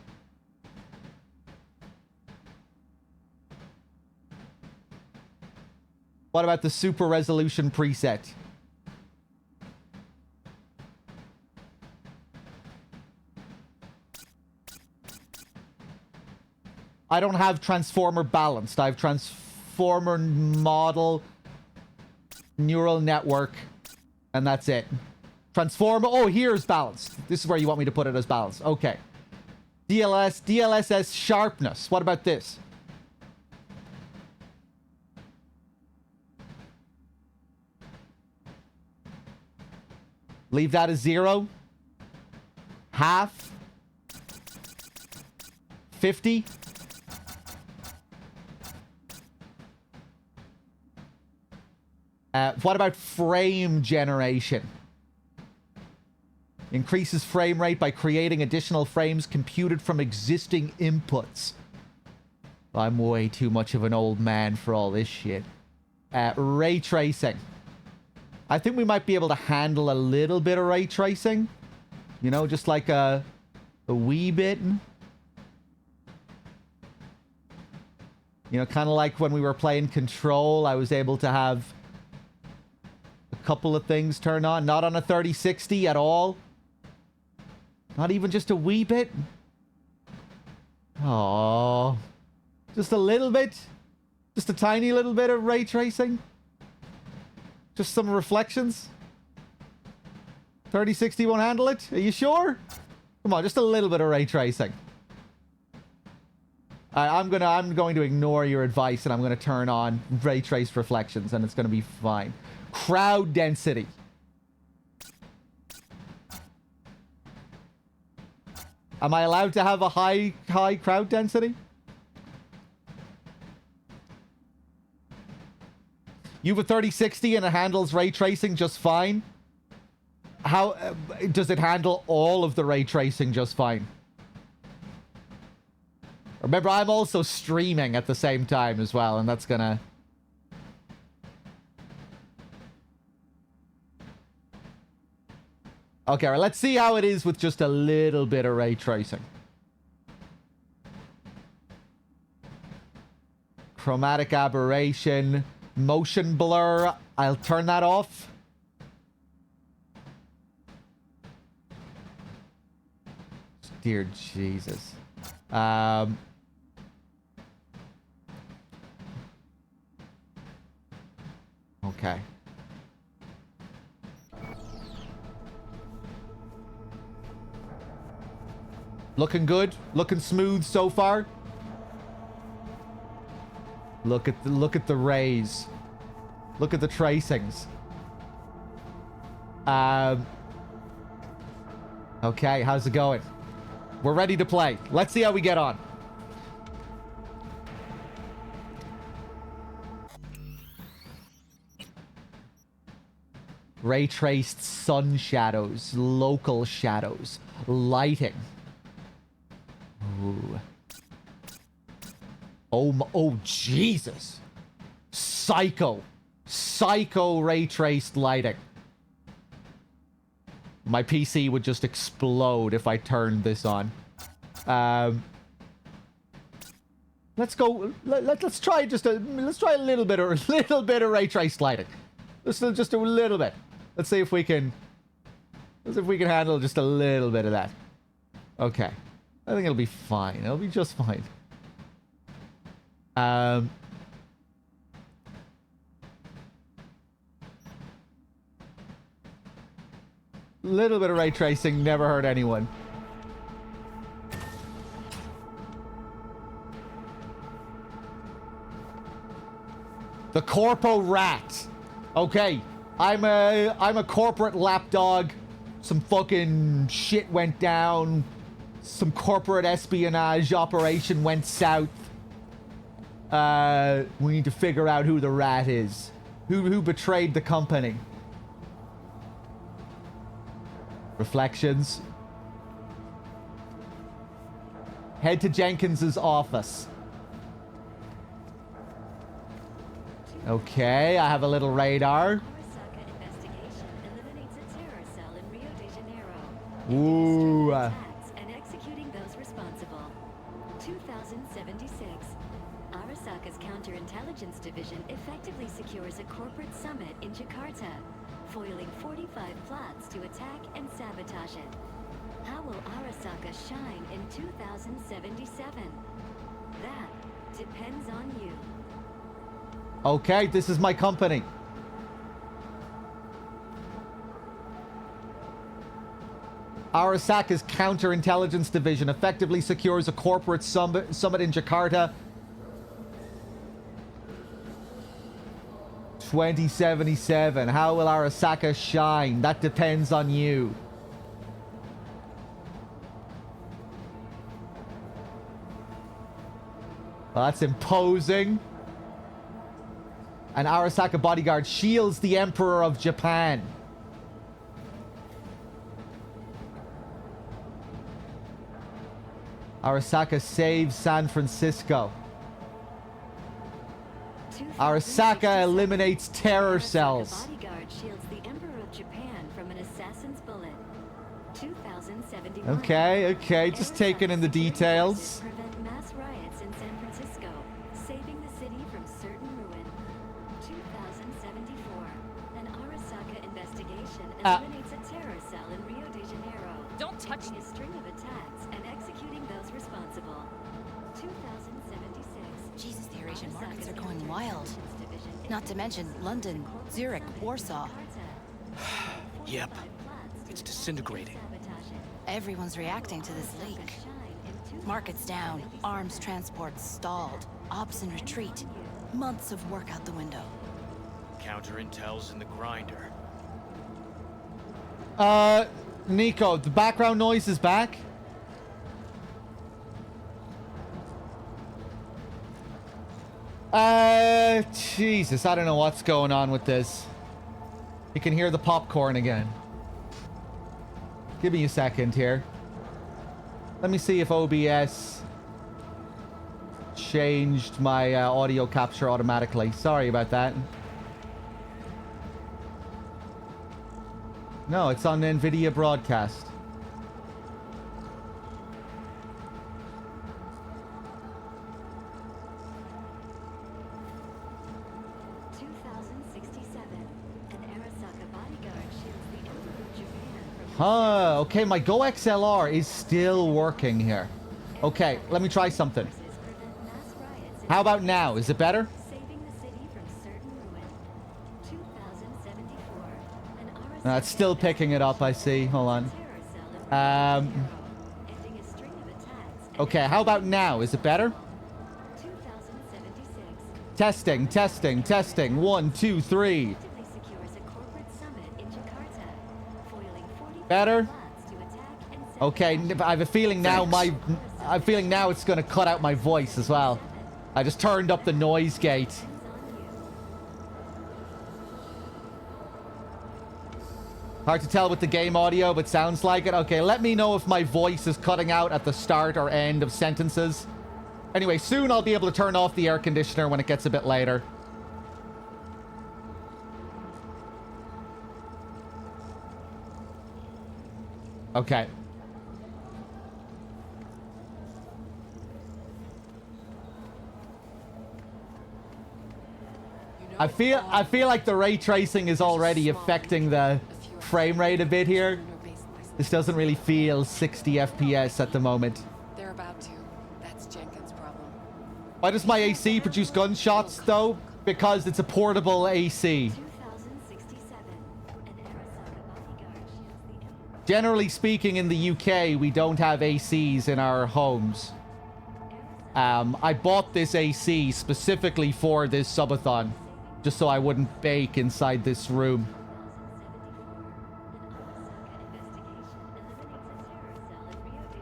What about the super resolution preset? I don't have transformer balanced. I have transformer model, neural network, and that's it. Transformer. Oh, here's balanced. This is where you want me to put it as balanced. Okay. DLSS sharpness. What about this? Leave that as 0. Half. 50. What about frame generation? Increases frame rate by creating additional frames computed from existing inputs. I'm way too much of an old man for all this shit. Ray tracing. I think we might be able to handle a little bit of ray tracing. You know, just like a wee bit. You know, kind of like when we were playing Control, I was able to have a couple of things turn on. Not on a 3060 at all. Not even just a wee bit. Oh, just a little bit. Just a tiny little bit of ray tracing. Just some reflections. 3060 won't handle it? Are you sure? Come on, just a little bit of ray tracing. I'm going to ignore your advice and I'm going to turn on ray trace reflections and it's going to be fine. Crowd density. Am I allowed to have a high crowd density? You have a 3060 and it handles ray tracing just fine. How does it handle all of the ray tracing just fine? Remember, I'm also streaming at the same time as well, and that's gonna... Okay, right, let's see how it is with just a little bit of ray tracing. Chromatic aberration, motion blur. I'll turn that off. Dear Jesus. Okay. Looking good, looking smooth so far. Look at the rays. Look at the tracings. Okay, how's it going? We're ready to play. Let's see how we get on. Ray traced sun shadows, local shadows, lighting. Ooh. Oh, Jesus. Psycho ray traced lighting. My PC would just explode if I turned this on. Let's go. Let's try a little bit of ray traced lighting. Just a little bit. Let's see if we can handle just a little bit of that. Okay. I think it'll be fine. It'll be just fine. Little bit of ray tracing never hurt anyone. The Corpo Rat. Okay, I'm a corporate lapdog. Some fucking shit went down. Some corporate espionage operation went south. We need to figure out who the rat is. Who betrayed the company. Reflections. Head to Jenkins's office. Okay, I have a little radar. Ooh. And executing those responsible. 2076. Arasaka's counterintelligence division effectively secures a corporate summit in Jakarta, foiling 45 plots to attack and sabotage it. How will Arasaka shine in 2077? That depends on you. Okay, this is my company. Arasaka's counterintelligence division effectively secures a corporate summit in Jakarta. 2077. How will Arasaka shine? That depends on you. Well, that's imposing. An Arasaka bodyguard shields the Emperor of Japan. Arasaka saves San Francisco. Arasaka eliminates terror cells. Bodyguard shields the Emperor of Japan from an assassin's bullet. 2071. Okay, just taking in the details. Prevent mass riots in San Francisco, saving the city from certain ruin. 2074. An Arasaka investigation eliminates a terror cell in Rio de Janeiro. Don't touch a string of attacks and executing those responsible. 2076. Jesus, the Eurasian markets are going wild. Not to mention London, Zurich, Warsaw. Yep. It's disintegrating. Everyone's reacting to this leak. Markets down, arms transports stalled, ops in retreat. Months of work out the window. Counterintel's in the grinder. Nico, the background noise is back. Jesus, I don't know what's going on with this. You can hear the popcorn again. Give me a second here. Let me see if OBS changed my audio capture automatically. Sorry about that. No, it's on NVIDIA broadcast. Huh, okay, my Go XLR is still working here. Okay, let me try something. How about now? Is it better? No, it's still picking it up, I see. Hold on. Okay, how about now? Is it better? Testing, testing, testing. 1, 2, 3. Better? Okay, I have a feeling now it's gonna cut out my voice as well. I just turned up the noise gate. Hard to tell with the game audio, but sounds like it. Okay, let me know if my voice is cutting out at the start or end of sentences. Anyway, soon I'll be able to turn off the air conditioner when it gets a bit later. Okay. I feel like the ray tracing is already affecting the frame rate a bit here. This doesn't really feel 60 FPS at the moment. They're about to. That's Jenkins' problem. Why does my AC produce gunshots though? Because it's a portable AC. Generally speaking, in the UK, we don't have ACs in our homes. I bought this AC specifically for this subathon, just so I wouldn't bake inside this room.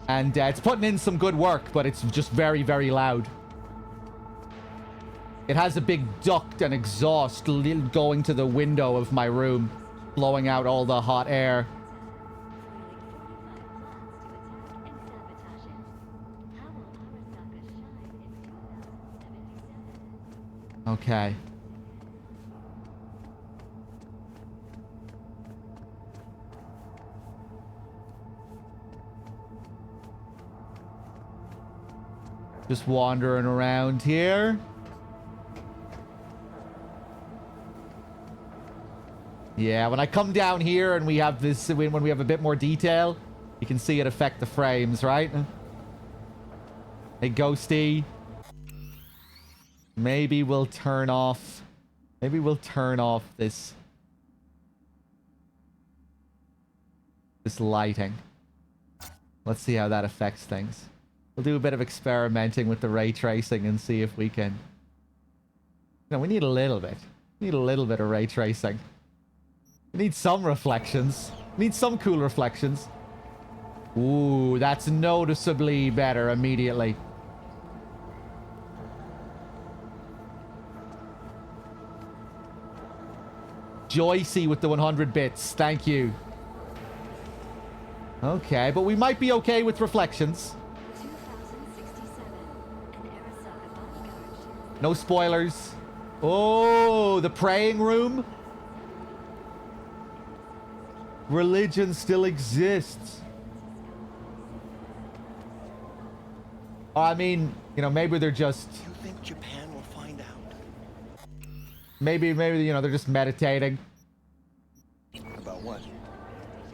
And it's putting in some good work, but it's just very, very loud. It has a big duct and exhaust going to the window of my room, blowing out all the hot air. Okay. Just wandering around here. Yeah, when I come down here and we have this, when we have a bit more detail, you can see it affect the frames, right? Hey, Ghosty. Maybe we'll turn off this lighting. Let's see how that affects things. We'll do a bit of experimenting with the ray tracing and see if we can... No, we need a little bit. We need a little bit of ray tracing. We need some reflections. We need some cool reflections. Ooh, that's noticeably better immediately. Joycey with the 100 bits. Thank you. Okay, but we might be okay with reflections. No spoilers. Oh, the praying room. Religion still exists. Oh, I mean, you know, maybe they're just... Do you think Japan will find out? Maybe, you know, they're just meditating. About what?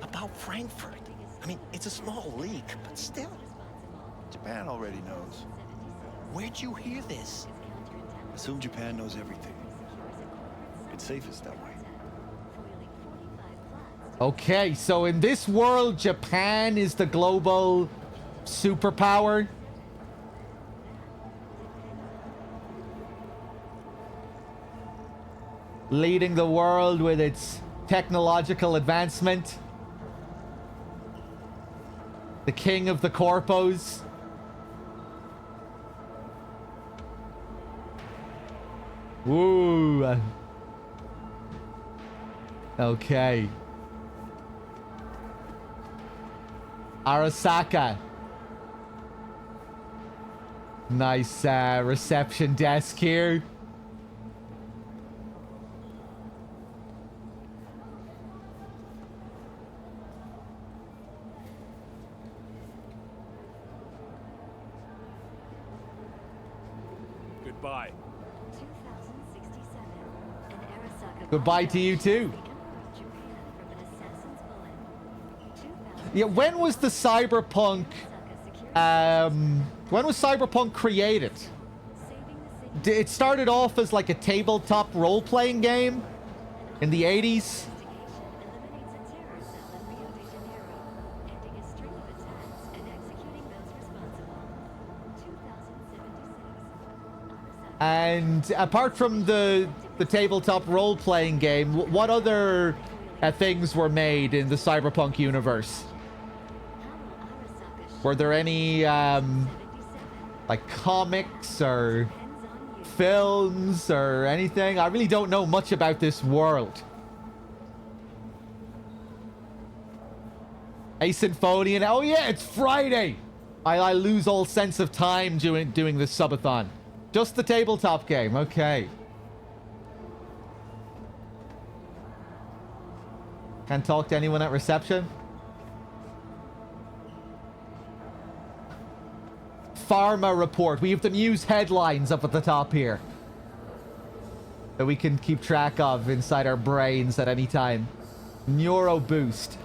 About Frankfurt. I mean, it's a small leak, but still. Japan already knows. Where'd you hear this? Assume Japan knows everything. It's safest that way. Okay, so in this world, Japan is the global superpower. Leading the world with its technological advancement. The king of the corpos. Woo. Okay. Arasaka. Nice reception desk here. Goodbye. Goodbye to you too. Yeah, when was the Cyberpunk when was Cyberpunk created? It started off as like a tabletop role-playing game in the 80s. And apart from the tabletop role-playing game, what other things were made in the Cyberpunk universe? Were there any like comics or films or anything? I really don't know much about this world. A Symphonian. Oh yeah, it's Friday. I lose all sense of time doing this subathon. Just the tabletop game. Okay. Can't talk to anyone at reception. Pharma report. We have the news headlines up at the top here that we can keep track of inside our brains at any time. Neuro boost.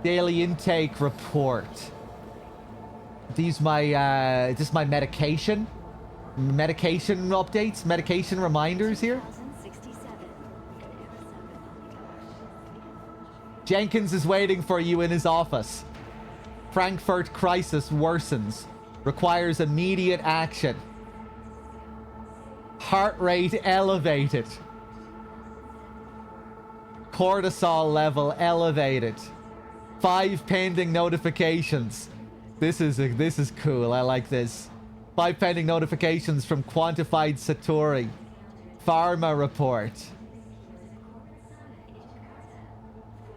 Daily intake report. These my is this my medication? Medication updates? Medication reminders here? Jenkins is waiting for you in his office. Frankfurt crisis worsens. Requires immediate action. Heart rate elevated. Cortisol level elevated. 5 pending notifications. This is cool. I like this. 5 pending notifications from Quantified Satori. Pharma report.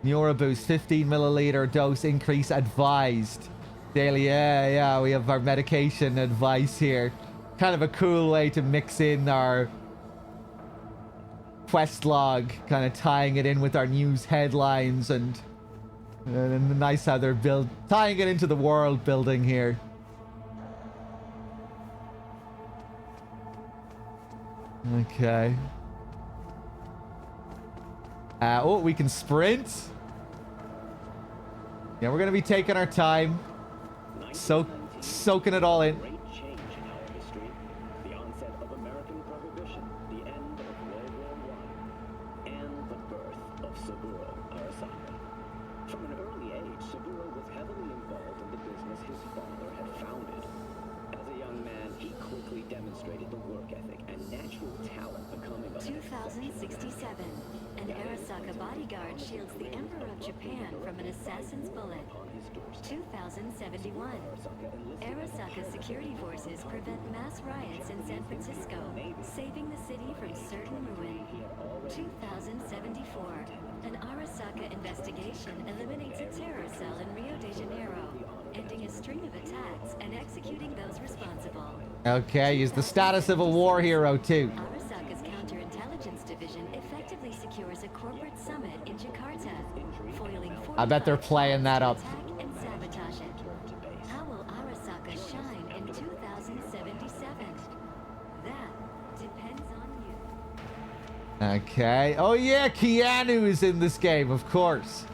Neuroboost 15 milliliter dose increase advised. Daily, yeah, we have our medication advice here. Kind of a cool way to mix in our quest log, kind of tying it in with our news headlines and nice how they're tying it into the world building here. Okay. Oh, we can sprint. Yeah, we're gonna be taking our time, soaking it all in. Arasaka security forces prevent mass riots in San Francisco, saving the city from certain ruin. 2074. An Arasaka investigation eliminates a terror cell in Rio de Janeiro, ending a string of attacks and executing those responsible. Okay, he's the status of a war hero too. Arasaka's counterintelligence division effectively secures a corporate summit in Jakarta, foiling I bet they're playing that up. and sabotage it. How will Arasaka shine in 2077? That depends on you. Okay. Oh yeah, Keanu is in this game, of course.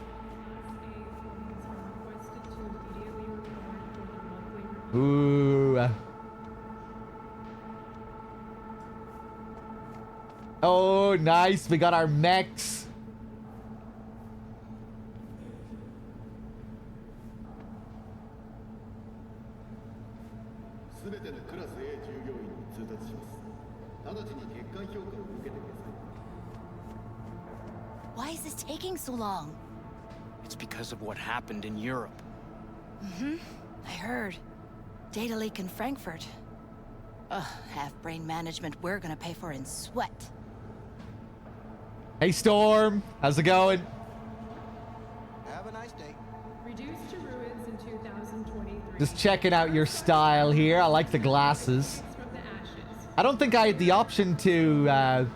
Ooh. Oh, nice. We got our mechs. Why is this taking so long? It's because of what happened in Europe. I heard. Data leak in Frankfurt. Ugh, half-brain management we're gonna pay for in sweat. Hey, Storm. How's it going? Have a nice day. Reduced to ruins in 2023. Just checking out your style here. I like the glasses. I don't think I had the option to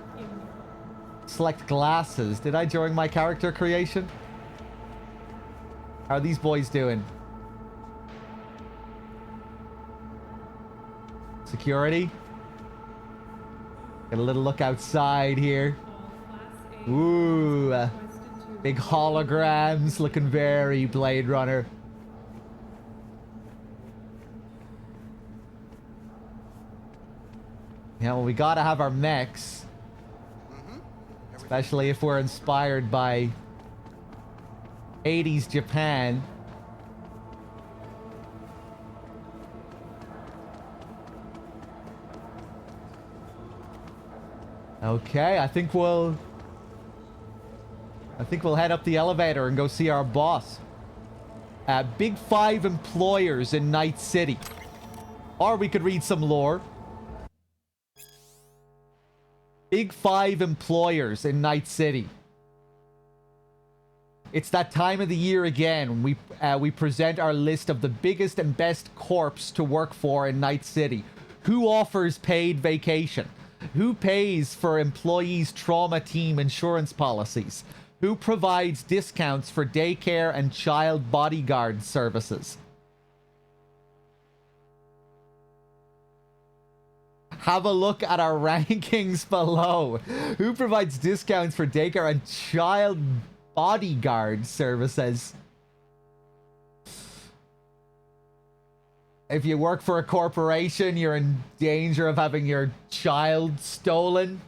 select glasses. Did I during my character creation? How are these boys doing? Security. Get a little look outside here. Ooh. Big holograms looking very Blade Runner. Yeah, well, we gotta have our mechs. Especially if we're inspired by 80s Japan. Okay, I think we'll head up the elevator and go see our boss. Big 5 employers in Night City. Or we could read some lore. Big 5 employers in Night City. It's that time of the year again when we present our list of the biggest and best corps to work for in Night City. Who offers paid vacation? Who pays for employees' trauma team insurance policies? Who provides discounts for daycare and child bodyguard services? Have a look at our rankings below. Who provides discounts for daycare and child bodyguard services? If you work for a corporation, you're in danger of having your child stolen.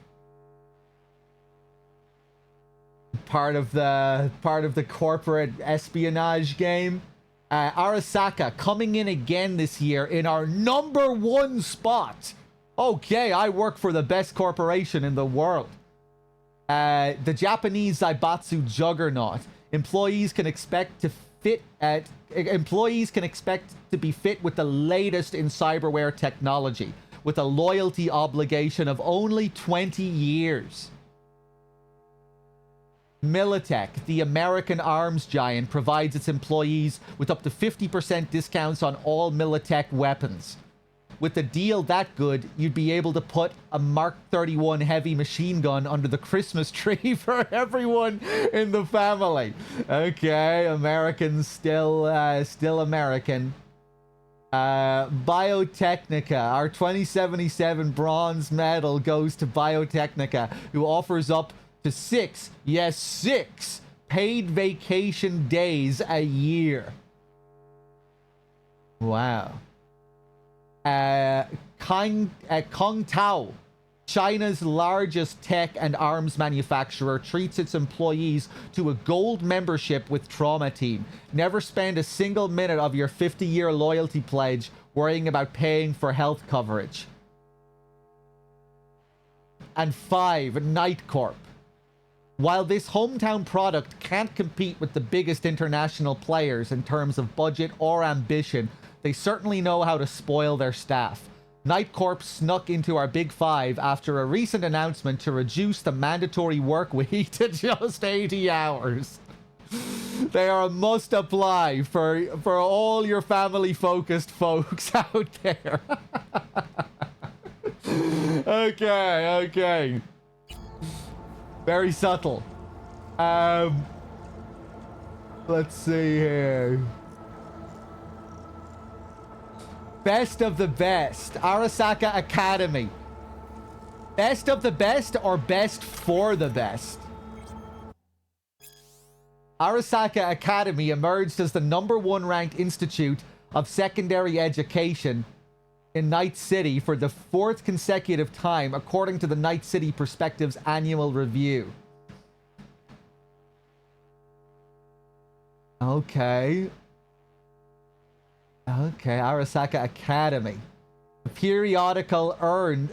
Part of the corporate espionage game. Arasaka coming in again this year in our #1 spot. Okay, I work for the best corporation in the world. The Japanese Zaibatsu juggernaut. Employees can expect to be fit with the latest in cyberware technology, with a loyalty obligation of only 20 years. Militech, the American arms giant, provides its employees with up to 50% discounts on all Militech weapons. With a deal that good, you'd be able to put a Mark 31 heavy machine gun under the Christmas tree for everyone in the family. Okay, Americans still American. Biotechnica, our 2077 bronze medal goes to Biotechnica, who offers up to 6 paid vacation days a year. Wow. Kongtao, China's largest tech and arms manufacturer, treats its employees to a gold membership with Trauma Team. Never spend a single minute of your 50-year loyalty pledge worrying about paying for health coverage. And 5, Night Corp. While this hometown product can't compete with the biggest international players in terms of budget or ambition, they certainly know how to spoil their staff. Night Corp snuck into our Big Five after a recent announcement to reduce the mandatory work week to just 80 hours. They are a must apply for all your family-focused folks out there. Okay. Very subtle. Let's see here. Best of the best. Arasaka Academy. Best of the best or best for the best? Arasaka Academy emerged as the #1 ranked institute of secondary education in Night City for the 4th consecutive time, according to the Night City Perspectives annual review. Okay, Arasaka Academy. The periodical earns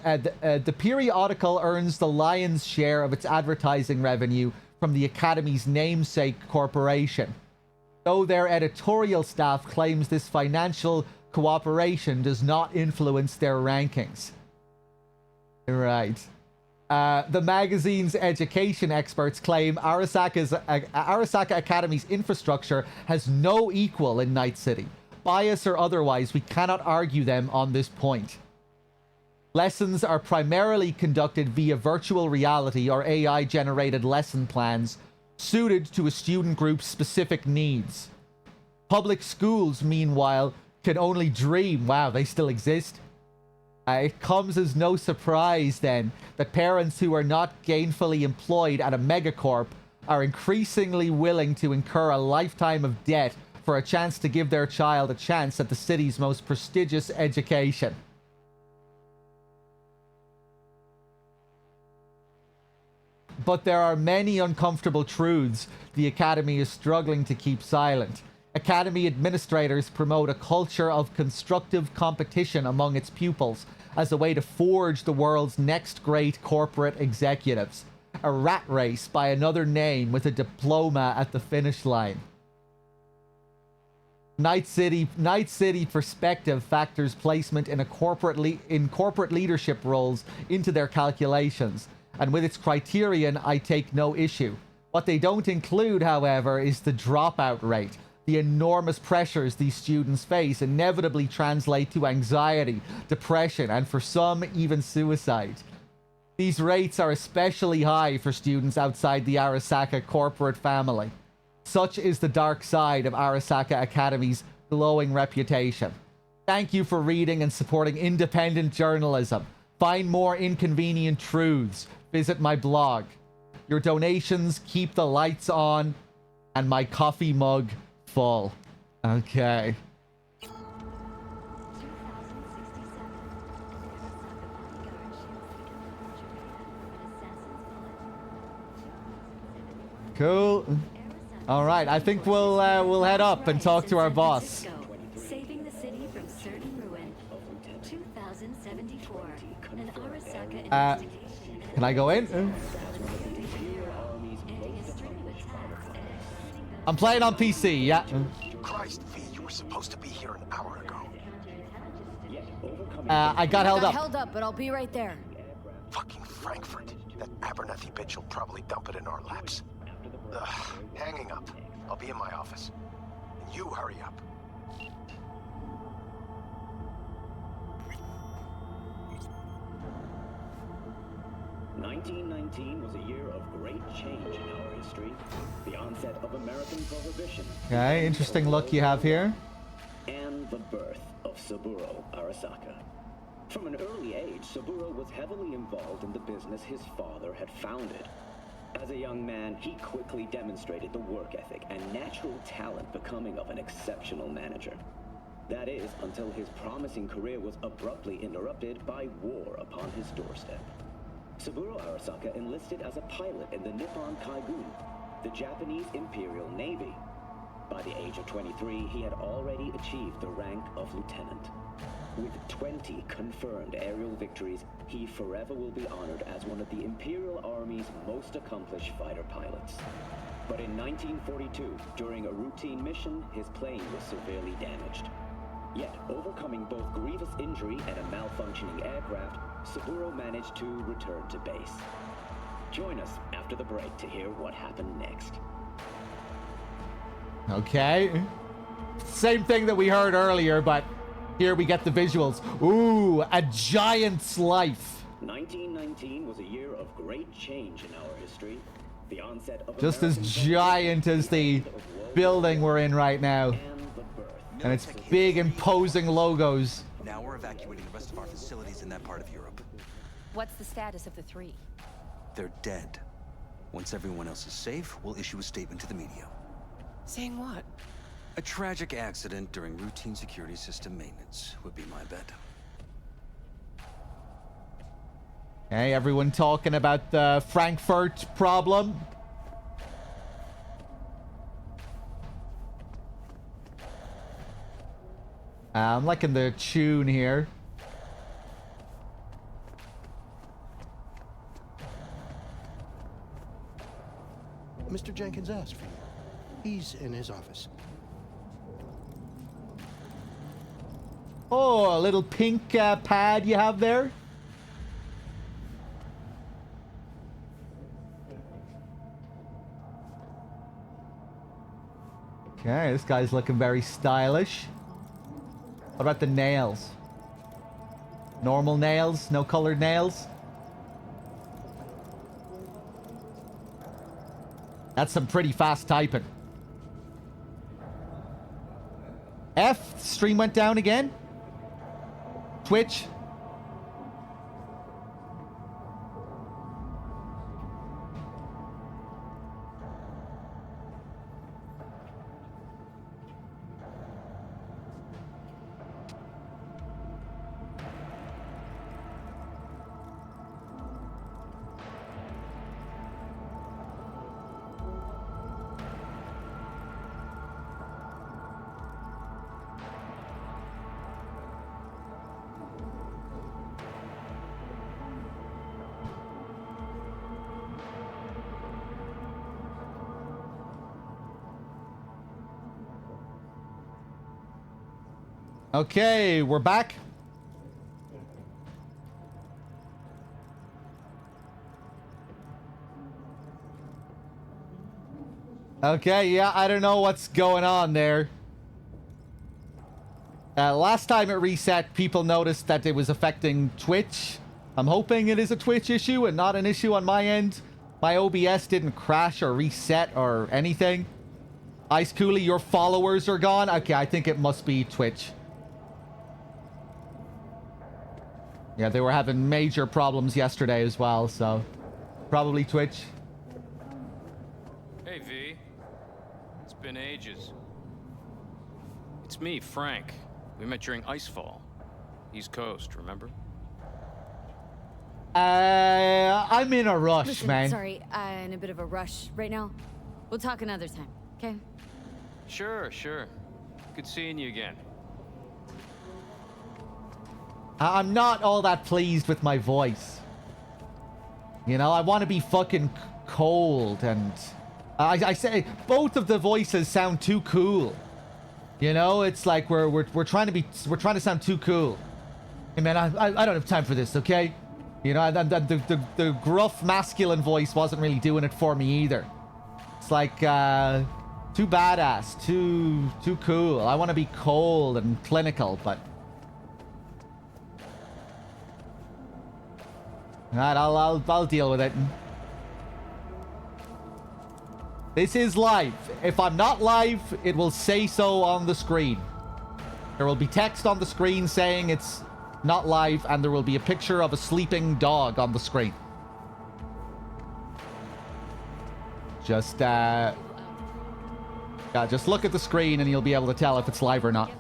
the lion's share of its advertising revenue from the Academy's namesake corporation, though their editorial staff claims this financial cooperation does not influence their rankings. Right. The magazine's education experts claim Arasaka Academy's infrastructure has no equal in Night City. Bias or otherwise, we cannot argue them on this point. Lessons are primarily conducted via virtual reality or AI-generated lesson plans suited to a student group's specific needs. Public schools, meanwhile, can only dream. Wow, they still exist. It comes as no surprise, then, that parents who are not gainfully employed at a megacorp are increasingly willing to incur a lifetime of debt for a chance to give their child a chance at the city's most prestigious education. But there are many uncomfortable truths the Academy is struggling to keep silent. Academy administrators promote a culture of constructive competition among its pupils as a way to forge the world's next great corporate executives. A rat race by another name with a diploma at the finish line. Night City Perspective factors placement in corporate leadership roles into their calculations, and with its criterion I take no issue. What they don't include, however, is the dropout rate. The enormous pressures these students face inevitably translate to anxiety, depression, and for some, even suicide. These rates are especially high for students outside the Arasaka corporate family. Such is the dark side of Arasaka Academy's glowing reputation. Thank you for reading and supporting independent journalism. Find more inconvenient truths. Visit my blog. Your donations keep the lights on and my coffee mug full. Okay. Cool. All right, I think we'll head up and talk to our boss. Saving the city from certain ruin. 2074. An Arasaka Can I go in? I'm playing on PC, yeah. Christ, V, you were supposed to be here an hour ago. I got held up. Held up, but I'll be right there. Fucking Frankfurt. That Abernathy bitch will probably dump it in our laps. Ugh, hanging up. I'll be in my office. And you hurry up. "1919 was a year of great change in our history. The onset of American Prohibition. Okay, interesting look you have here. And the birth of Saburo Arasaka. From an early age, Saburo was heavily involved in the business his father had founded. As a young man, he quickly demonstrated the work ethic and natural talent becoming of an exceptional manager. That is, until his promising career was abruptly interrupted by war upon his doorstep. Saburo Arasaka enlisted as a pilot in the Nippon Kaigun, the Japanese Imperial Navy. By the age of 23, he had already achieved the rank of lieutenant. With 20 confirmed aerial victories, he forever will be honored as one of the Imperial Army's most accomplished fighter pilots. But in 1942, during a routine mission, his plane was severely damaged. Yet, overcoming both grievous injury and a malfunctioning aircraft, Saburo managed to return to base. Join us after the break to hear what happened next. Okay. Same thing that we heard earlier, but here we get the visuals. Ooh, a giant's life. 1919 was a year of great change in our history. The onset of Just as giant as the building we're in right now. And it's big, imposing logos. Now we're evacuating the rest of our facilities in that part of Europe. What's the status of the 3? They're dead. Once everyone else is safe, we'll issue a statement to the media. Saying what? A tragic accident during routine security system maintenance would be my bet. Hey, everyone talking about the Frankfurt problem. I'm liking the tune here. Mr. Jenkins asked for you. He's in his office. Oh, a little pink pad you have there. Okay, this guy's looking very stylish. What about the nails? Normal nails? No colored nails? That's some pretty fast typing. F, stream went down again. Twitch. Okay, we're back. Okay, yeah, I don't know what's going on there. Last time it reset, people noticed that it was affecting Twitch. I'm hoping it is a Twitch issue and not an issue on my end. My OBS didn't crash or reset or anything. Ice Cooley, your followers are gone? Okay, I think it must be Twitch. Yeah, they were having major problems yesterday as well, so probably Twitch. Hey, V. It's been ages. It's me, Frank. We met during Icefall. East Coast, remember? I'm in a rush, Listen, man. Sorry, in a bit of a rush right now. We'll talk another time, okay? Sure, sure. Good seeing you again. I'm not all that pleased with my voice. You know, I want to be fucking cold, and I say both of the voices sound too cool. You know, it's like we're trying to sound too cool. Hey man, I don't have time for this, okay? You know, the gruff masculine voice wasn't really doing it for me either. It's like too badass, too cool. I want to be cold and clinical, but alright, I'll deal with it. This is live. If I'm not live, it will say so on the screen. There will be text on the screen saying it's not live, and there will be a picture of a sleeping dog on the screen. Just just look at the screen and you'll be able to tell if it's live or not.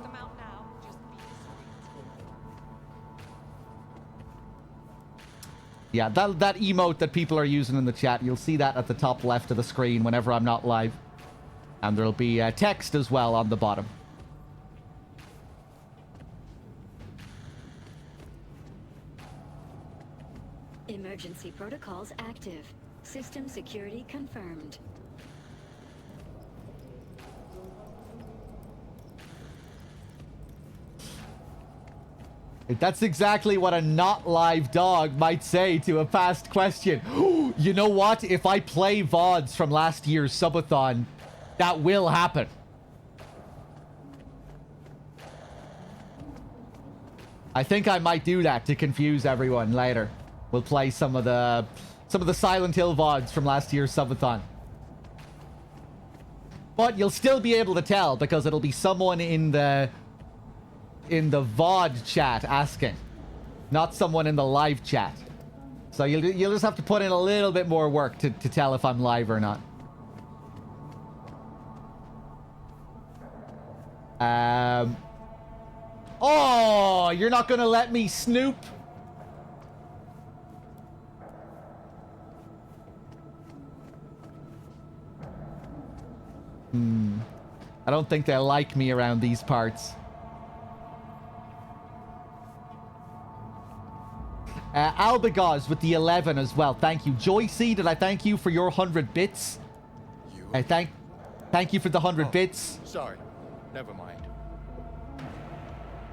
Yeah, that emote that people are using in the chat, you'll see that at the top left of the screen whenever I'm not live. And there'll be text as well on the bottom. Emergency protocols active. System security confirmed. That's exactly what a not live dog might say to a past question. You know what? If I play VODs from last year's subathon, that will happen. I think I might do that to confuse everyone later. We'll play some of the Silent Hill VODs from last year's subathon. But you'll still be able to tell because it'll be someone in the VOD chat asking, not someone in the live chat. So you'll just have to put in a little bit more work to tell if I'm live or not. Oh, you're not gonna let me snoop? I don't think they like me around these parts. Albagaz with the 11 as well. Thank you. Joycey, did I thank you for your 100 bits? Thank you for the 100 bits. Sorry. Never mind.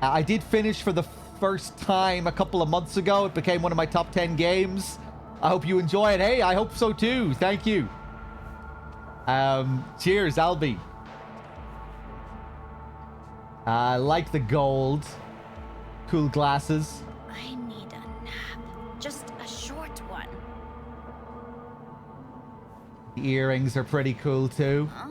I did finish for the first time a couple of months ago. It became one of my top 10 games. I hope you enjoy it. Hey, I hope so too. Thank you. Cheers, Albie. I like the gold. Cool glasses. I need a nap. Just a short one. The earrings are pretty cool too. Huh?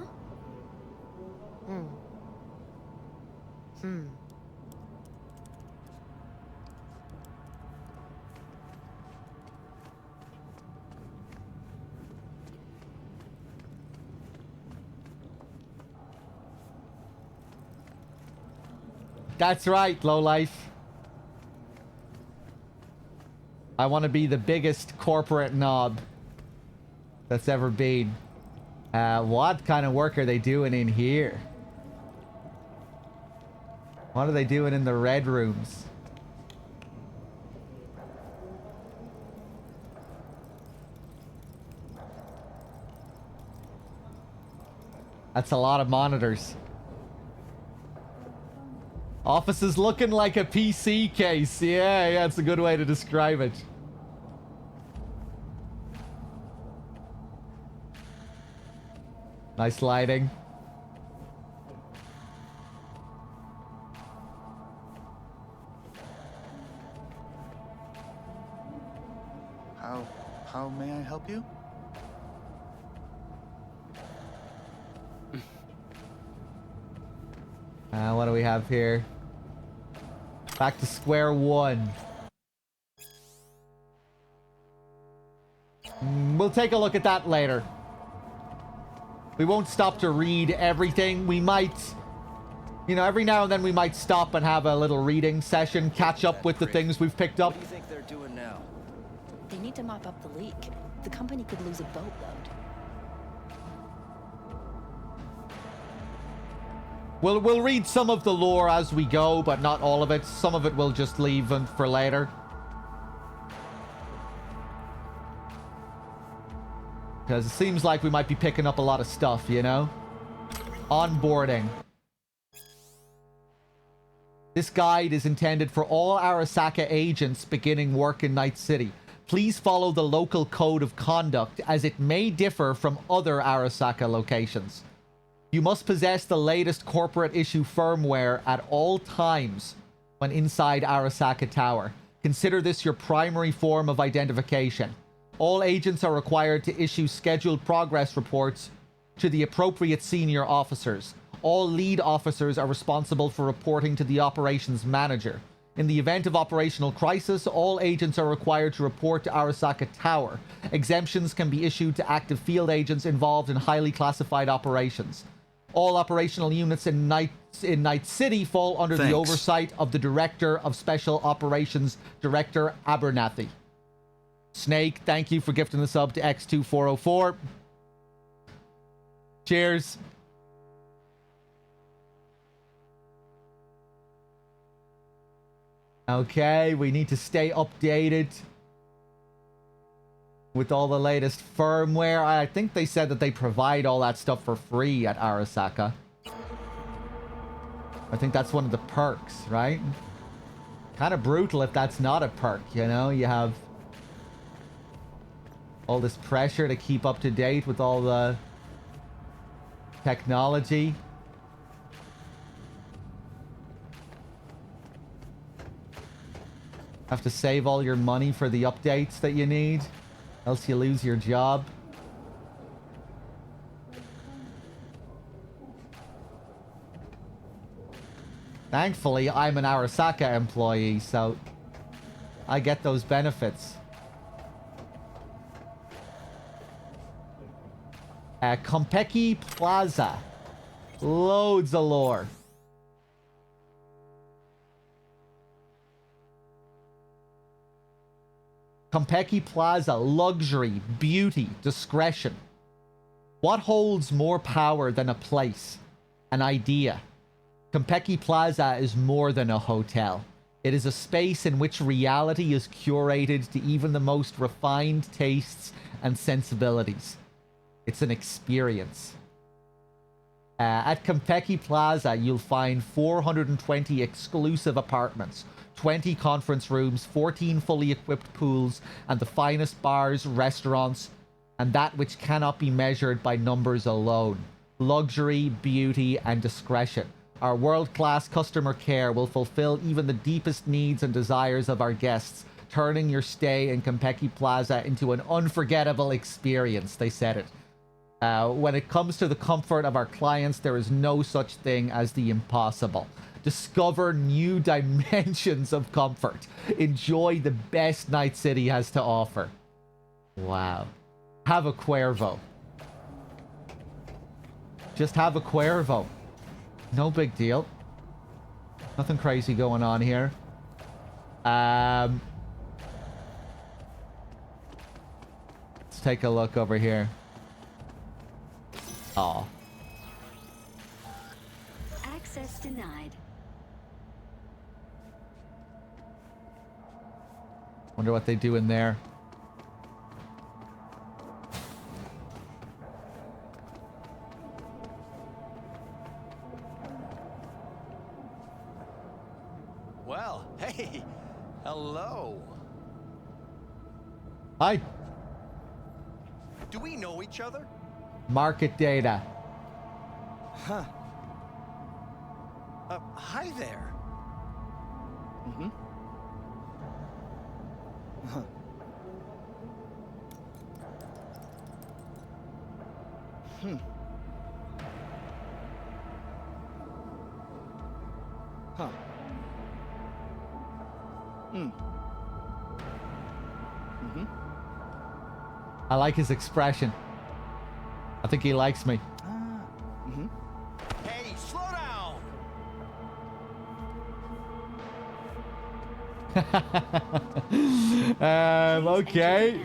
That's right, lowlife. I want to be the biggest corporate knob that's ever been. What kind of work are they doing in here? What are they doing in the red rooms? That's a lot of monitors. Office is looking like a PC case. Yeah, that's a good way to describe it. Nice lighting. How may I help you? What do we have here? Back to square one. We'll take a look at that later. We won't stop to read everything. We might, you know, every now and then we might stop and have a little reading session, catch up with the things we've picked up. What do you think they're doing now? They need to mop up the leak. The company could lose a boatload. We'll read some of the lore as we go, but not all of it. Some of it we'll just leave for later. Because it seems like we might be picking up a lot of stuff, you know? Onboarding. This guide is intended for all Arasaka agents beginning work in Night City. Please follow the local code of conduct as it may differ from other Arasaka locations. You must possess the latest corporate issue firmware at all times when inside Arasaka Tower. Consider this your primary form of identification. All agents are required to issue scheduled progress reports to the appropriate senior officers. All lead officers are responsible for reporting to the operations manager. In the event of operational crisis, all agents are required to report to Arasaka Tower. Exemptions can be issued to active field agents involved in highly classified operations. All operational units in Night City fall under the oversight of the Director of Special Operations, Director Abernathy. Snake, thank you for gifting the sub to X2404. Cheers. Okay, we need to stay updated with all the latest firmware. I think they said that they provide all that stuff for free at Arasaka. I think that's one of the perks, right? Kind of brutal if that's not a perk, you know? You have all this pressure to keep up to date with all the technology. Have to save all your money for the updates that you need, else you lose your job. Thankfully, I'm an Arasaka employee, so I get those benefits. Konpeki Plaza. Loads of lore. Konpeki Plaza. Luxury, beauty, discretion. What holds more power than a place? An idea. Konpeki Plaza is more than a hotel. It is a space in which reality is curated to even the most refined tastes and sensibilities. It's an experience. At Konpeki Plaza, you'll find 420 exclusive apartments, 20 conference rooms, 14 fully equipped pools, and the finest bars, restaurants, and that which cannot be measured by numbers alone. Luxury, beauty, and discretion. Our world-class customer care will fulfill even the deepest needs and desires of our guests, turning your stay in Konpeki Plaza into an unforgettable experience. They said it. When it comes to the comfort of our clients, there is no such thing as the impossible. Discover new dimensions of comfort. Enjoy the best Night City has to offer. Wow. Have a Cuervo. Just have a Cuervo. No big deal. Nothing crazy going on here. Let's take a look over here. Oh. Access denied. Wonder what they do in there. Well, hey, hello. Hi. Do we know each other? Market data. Huh. Hi there. Mm-hmm. Huh. Hmm. Huh. Hmm. Mm-hmm. I like his expression. I think he likes me. Mm-hmm. Hey, slow down! Okay.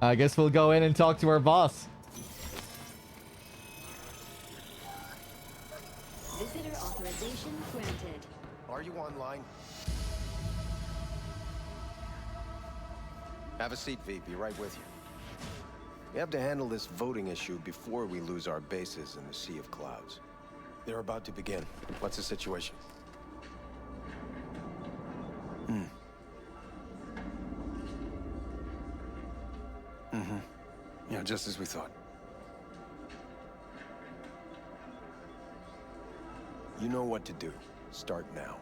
I guess we'll go in and talk to our boss. Visitor authorization granted. Are you online? Have a seat, V. Be right with you. We have to handle this voting issue before we lose our bases in the Sea of Clouds. They're about to begin. What's the situation? Yeah, just as we thought. You know what to do. Start now.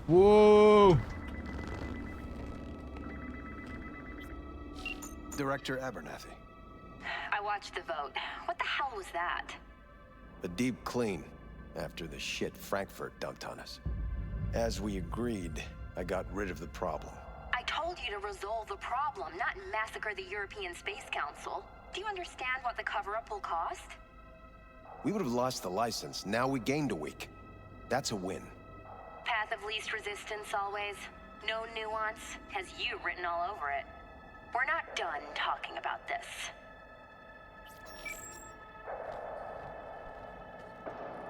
Whoa! Director Abernathy. I watched the vote. What the hell was that? A deep clean after the shit Frankfurt dumped on us. As we agreed, I got rid of the problem. I told you to resolve the problem, not massacre the European Space Council. Do you understand what the cover-up will cost? We would have lost the license. Now we gained a week. That's a win. Path of least resistance always. No nuance. Has you written all over it. We're not done talking about this.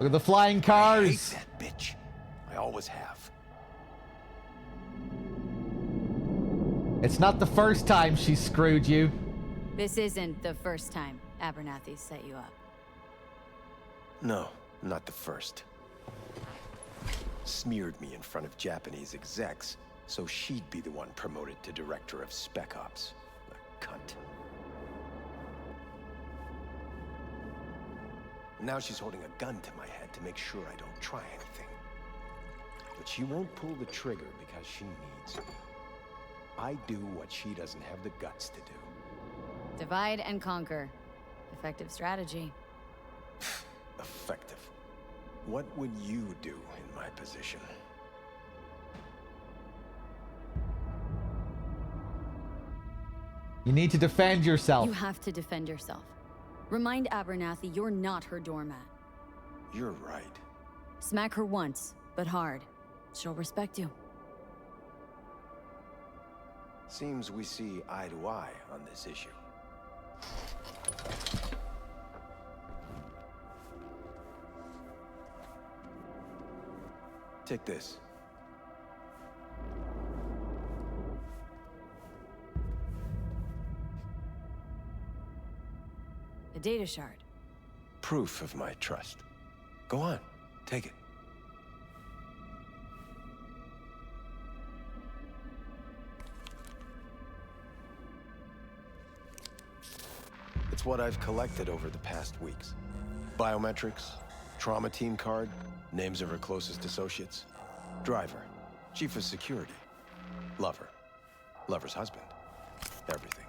Look at the flying cars. I hate that bitch. I always have. It's not the first time she screwed you. This isn't the first time Abernathy set you up. No, not the first. Smeared me in front of Japanese execs, so she'd be the one promoted to Director of Spec Ops. A cunt. Now she's holding a gun to my head to make sure I don't try anything. But she won't pull the trigger because she needs me. I do what she doesn't have the guts to do. Divide and conquer. Effective strategy. Effective. What would you do in my position? You need to defend yourself. You have to defend yourself. Remind Abernathy you're not her doormat. You're right. Smack her once, but hard. She'll respect you. Seems we see eye to eye on this issue. Take this. A data shard. Proof of my trust. Go on, take it. It's what I've collected over the past weeks. Biometrics, trauma team card, names of her closest associates. Driver, chief of security, lover, lover's husband, everything.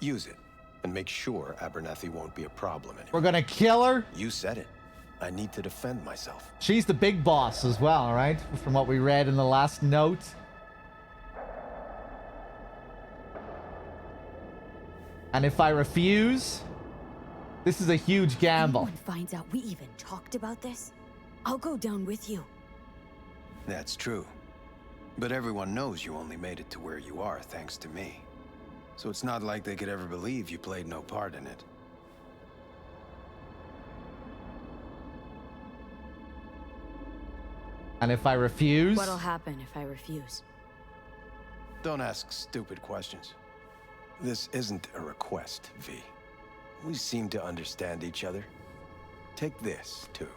Use it, and make sure Abernathy won't be a problem anymore. We're gonna kill her? You said it. I need to defend myself. She's the big boss as well, right? From what we read in the last note. And if I refuse, this is a huge gamble. If anyone finds out we even talked about this, I'll go down with you. That's true. But everyone knows you only made it to where you are thanks to me. So it's not like they could ever believe you played no part in it. And if I refuse? What'll happen if I refuse? Don't ask stupid questions. This isn't a request, V. We seem to understand each other. Take this, too.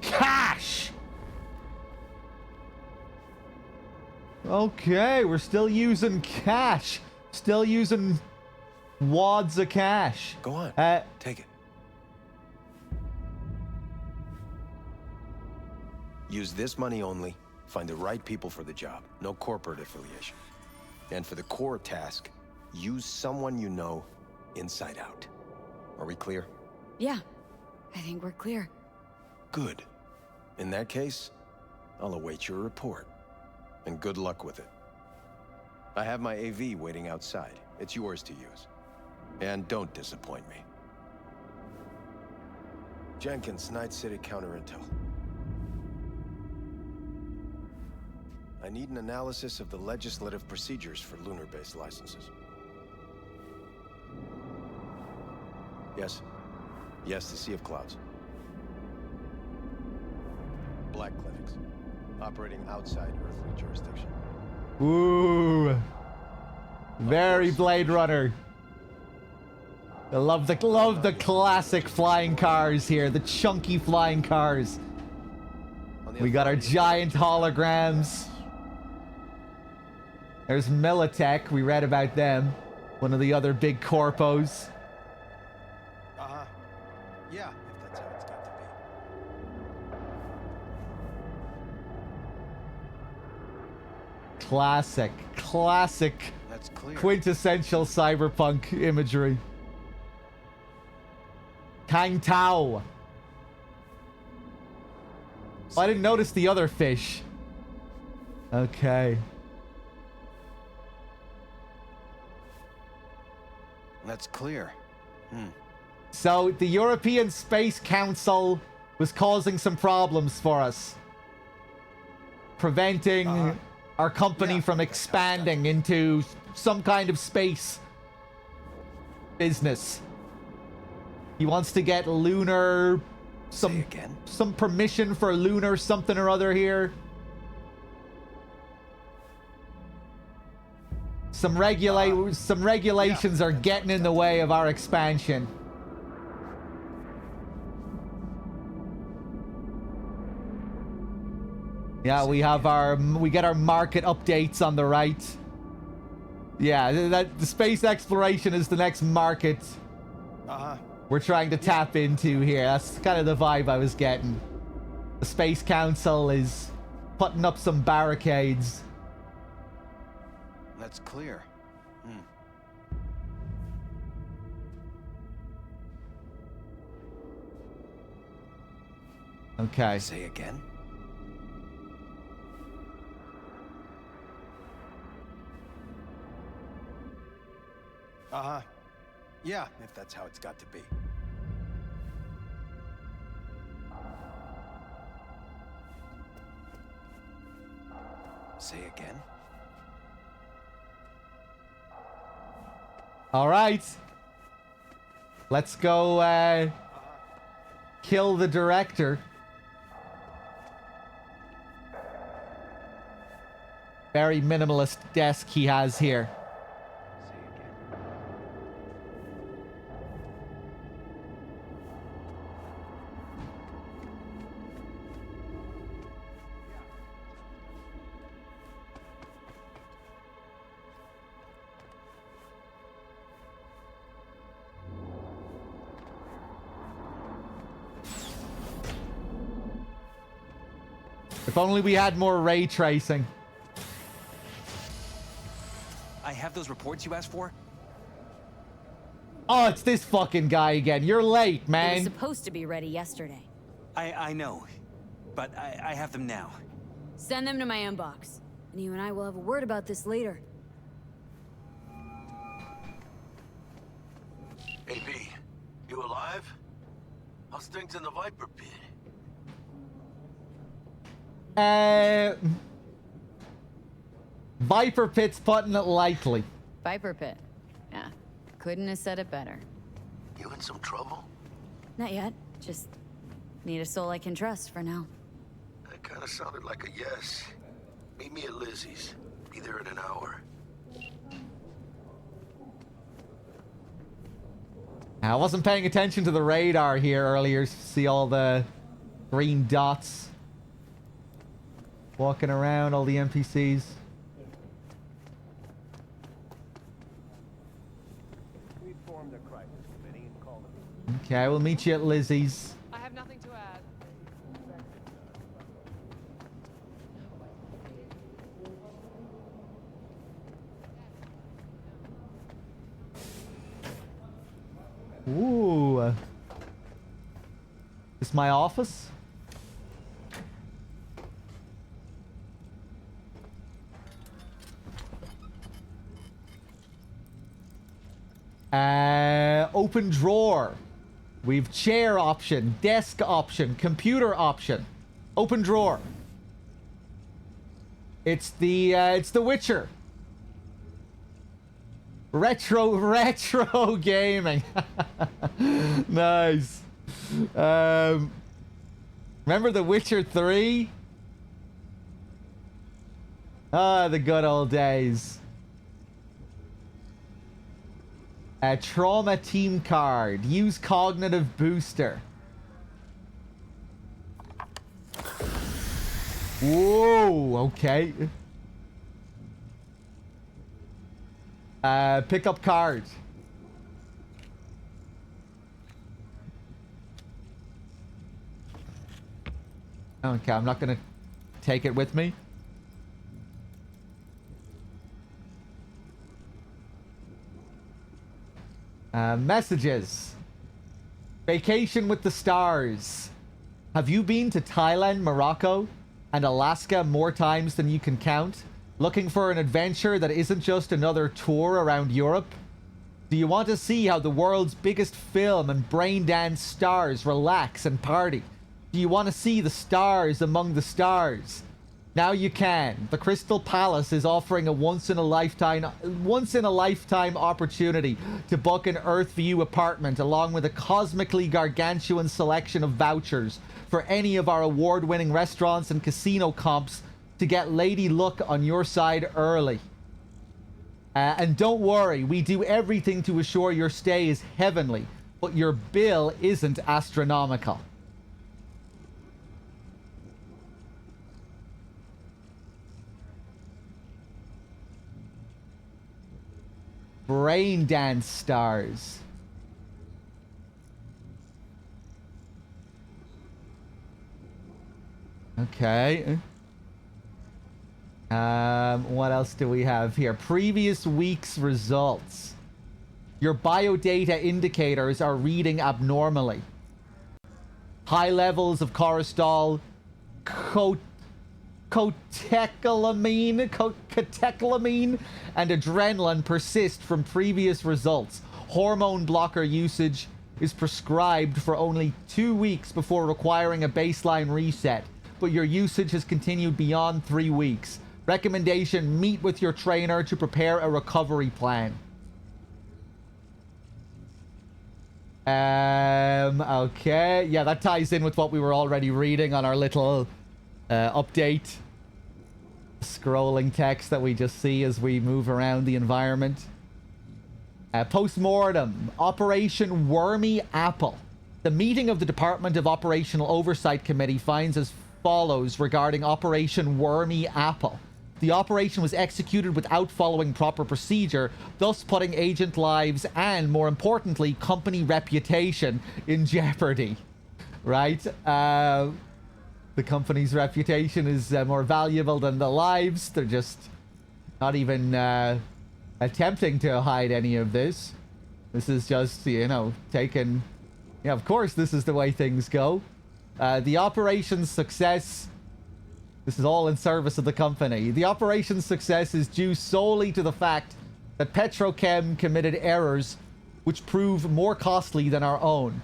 Cash! Okay, we're still using cash. Still using wads of cash. Go on. Take it. Use this money only. Find the right people for the job. No corporate affiliation. And for the core task, use someone you know inside out. Are we clear? Yeah, I think we're clear. Good. In that case, I'll await your report. And good luck with it. I have my AV waiting outside. It's yours to use. And don't disappoint me. Jenkins, Night City Counter Intel. I need an analysis of the legislative procedures for lunar-based licenses. Yes. Yes, the Sea of Clouds. Black clinics. Operating outside Earthly jurisdiction. Ooh. Very Blade Runner. I love the classic flying cars here. The chunky flying cars. We got our giant holograms. There's Militech. We read about them. One of the other big corpos. Uh-huh. Yeah, if that's how it's got to be. Classic. That's clear. Quintessential cyberpunk imagery. Kang Tao. Oh, I didn't notice the other fish. Okay. That's clear. So the European Space Council was causing some problems for us. Preventing our company from expanding into some kind of space business. He wants to get lunar... Some permission for lunar something or other here. Some regulations are getting in the way of our expansion. Yeah, we get our market updates on the right. Yeah, the space exploration is the next market we're trying to tap into here. That's kind of the vibe I was getting. The Space Council is putting up some barricades. That's clear. Okay. Say again? Yeah, if that's how it's got to be. Say again? All right. Let's go kill the director. Very minimalist desk he has here. If only we had more ray tracing. I have those reports you asked for? Oh, it's this fucking guy again. You're late, It man. was supposed to be ready yesterday. I know, but I have them now. Send them to my inbox. And you and I will have a word about this later. Hey, V, you alive? How's things in the Viper pit? Viper Pit's putting it lightly. Viper Pit. Yeah, couldn't have said it better. You in some trouble? Not yet. Just need a soul I can trust for now. That kind of sounded like a yes. Meet me at Lizzie's. Be there in an hour. I wasn't paying attention to the radar here earlier. See all the green dots walking around, all the NPCs. Okay, we'll meet you at Lizzie's. I have nothing to add. Ooh. Is my office? Open drawer. We've chair option, desk option, computer option. Open drawer. It's the Witcher. Retro gaming. Nice. Remember The Witcher 3? Ah, the good old days. A trauma team card. Use cognitive booster. Whoa, okay. Pick up card. Okay, I'm not gonna take it with me. Messages. Vacation with the stars. Have you been to Thailand, Morocco, and Alaska more times than you can count? Looking for an adventure that isn't just another tour around Europe? Do you want to see how the world's biggest film and brain dance stars relax and party? Do you want to see the stars among the stars? Now you can. The Crystal Palace is offering a once in a lifetime opportunity to book an Earthview apartment along with a cosmically gargantuan selection of vouchers for any of our award-winning restaurants and casino comps to get Lady Luck on your side early. And don't worry, we do everything to assure your stay is heavenly, but your bill isn't astronomical. Brain dance stars. Okay. What else do we have here? Previous week's results. Your biodata indicators are reading abnormally. High levels of cortisol, catecholamine, and adrenaline persist from previous results. Hormone blocker usage is prescribed for only 2 weeks before requiring a baseline reset, but your usage has continued beyond 3 weeks. Recommendation: meet with your trainer to prepare a recovery plan. Okay. Yeah, that ties in with what we were already reading on our little update. Scrolling text that we just see as we move around the environment. Post-mortem. Operation Wormy Apple. The meeting of the Department of Operational Oversight Committee finds as follows regarding Operation Wormy Apple. The operation was executed without following proper procedure, thus putting agent lives and, more importantly, company reputation in jeopardy. Right? The company's reputation is more valuable than the lives. They're just not even attempting to hide any of this. This is just, you know, taken... Yeah, of course this is the way things go. The operation's success... This is all in service of the company. The operation's success is due solely to the fact that Petrochem committed errors which prove more costly than our own.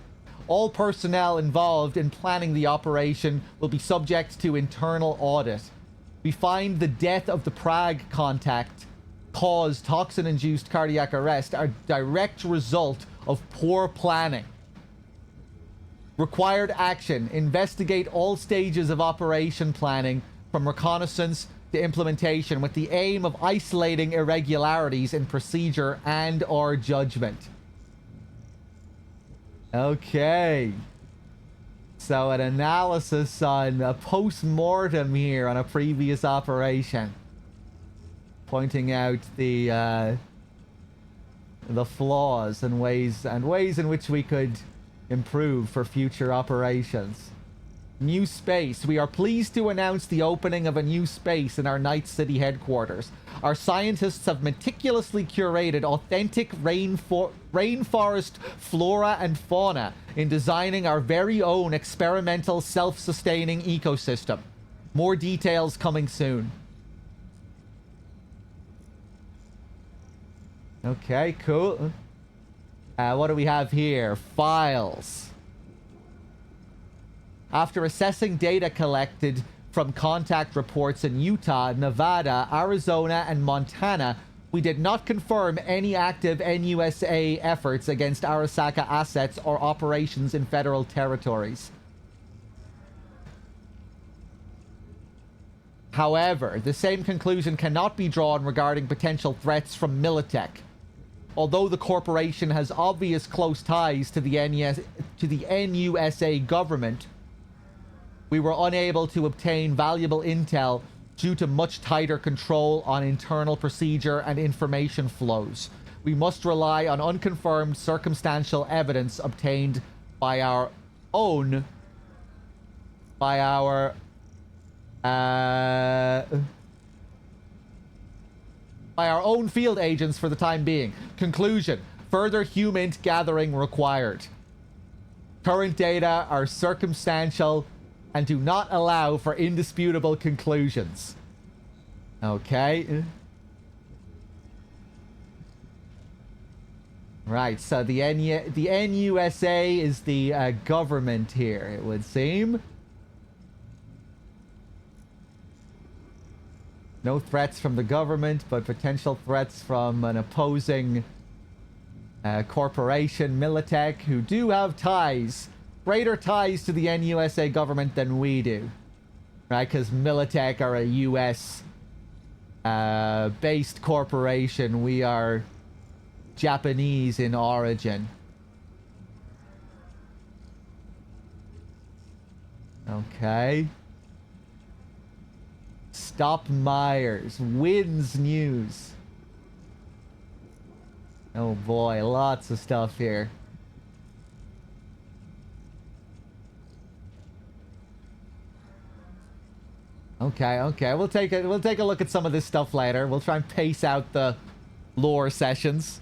All personnel involved in planning the operation will be subject to internal audit. We find the death of the Prague contact caused toxin-induced cardiac arrest a direct result of poor planning. Required action: investigate all stages of operation planning from reconnaissance to implementation with the aim of isolating irregularities in procedure and or judgment. Okay. So an analysis on a post-mortem here on a previous operation. Pointing out the flaws and ways in which we could improve for future operations. New space. We are pleased to announce the opening of a new space in our Night City headquarters. Our scientists have meticulously curated authentic rainforest flora and fauna in designing our very own experimental self-sustaining ecosystem. More details coming soon. Okay, cool. What do we have here? Files. After assessing data collected from contact reports in Utah, Nevada, Arizona, and Montana, we did not confirm any active NUSA efforts against Arasaka assets or operations in federal territories. However, the same conclusion cannot be drawn regarding potential threats from Militech. Although the corporation has obvious close ties to the NUSA government, we were unable to obtain valuable intel due to much tighter control on internal procedure and information flows. We must rely on unconfirmed circumstantial evidence obtained by our own field agents for the time being. Conclusion: further human gathering required. Current data are circumstantial and do not allow for indisputable conclusions. Okay. Right, so the NUSA is the government here, it would seem. No threats from the government, but potential threats from an opposing corporation, Militech, who do have ties. Greater ties to the NUSA government than we do. Right, because Militech are a US based corporation. We are Japanese in origin. Okay. Stop Myers. Wins news. Oh boy, lots of stuff here. Okay. We'll take a look at some of this stuff later. We'll try and pace out the lore sessions.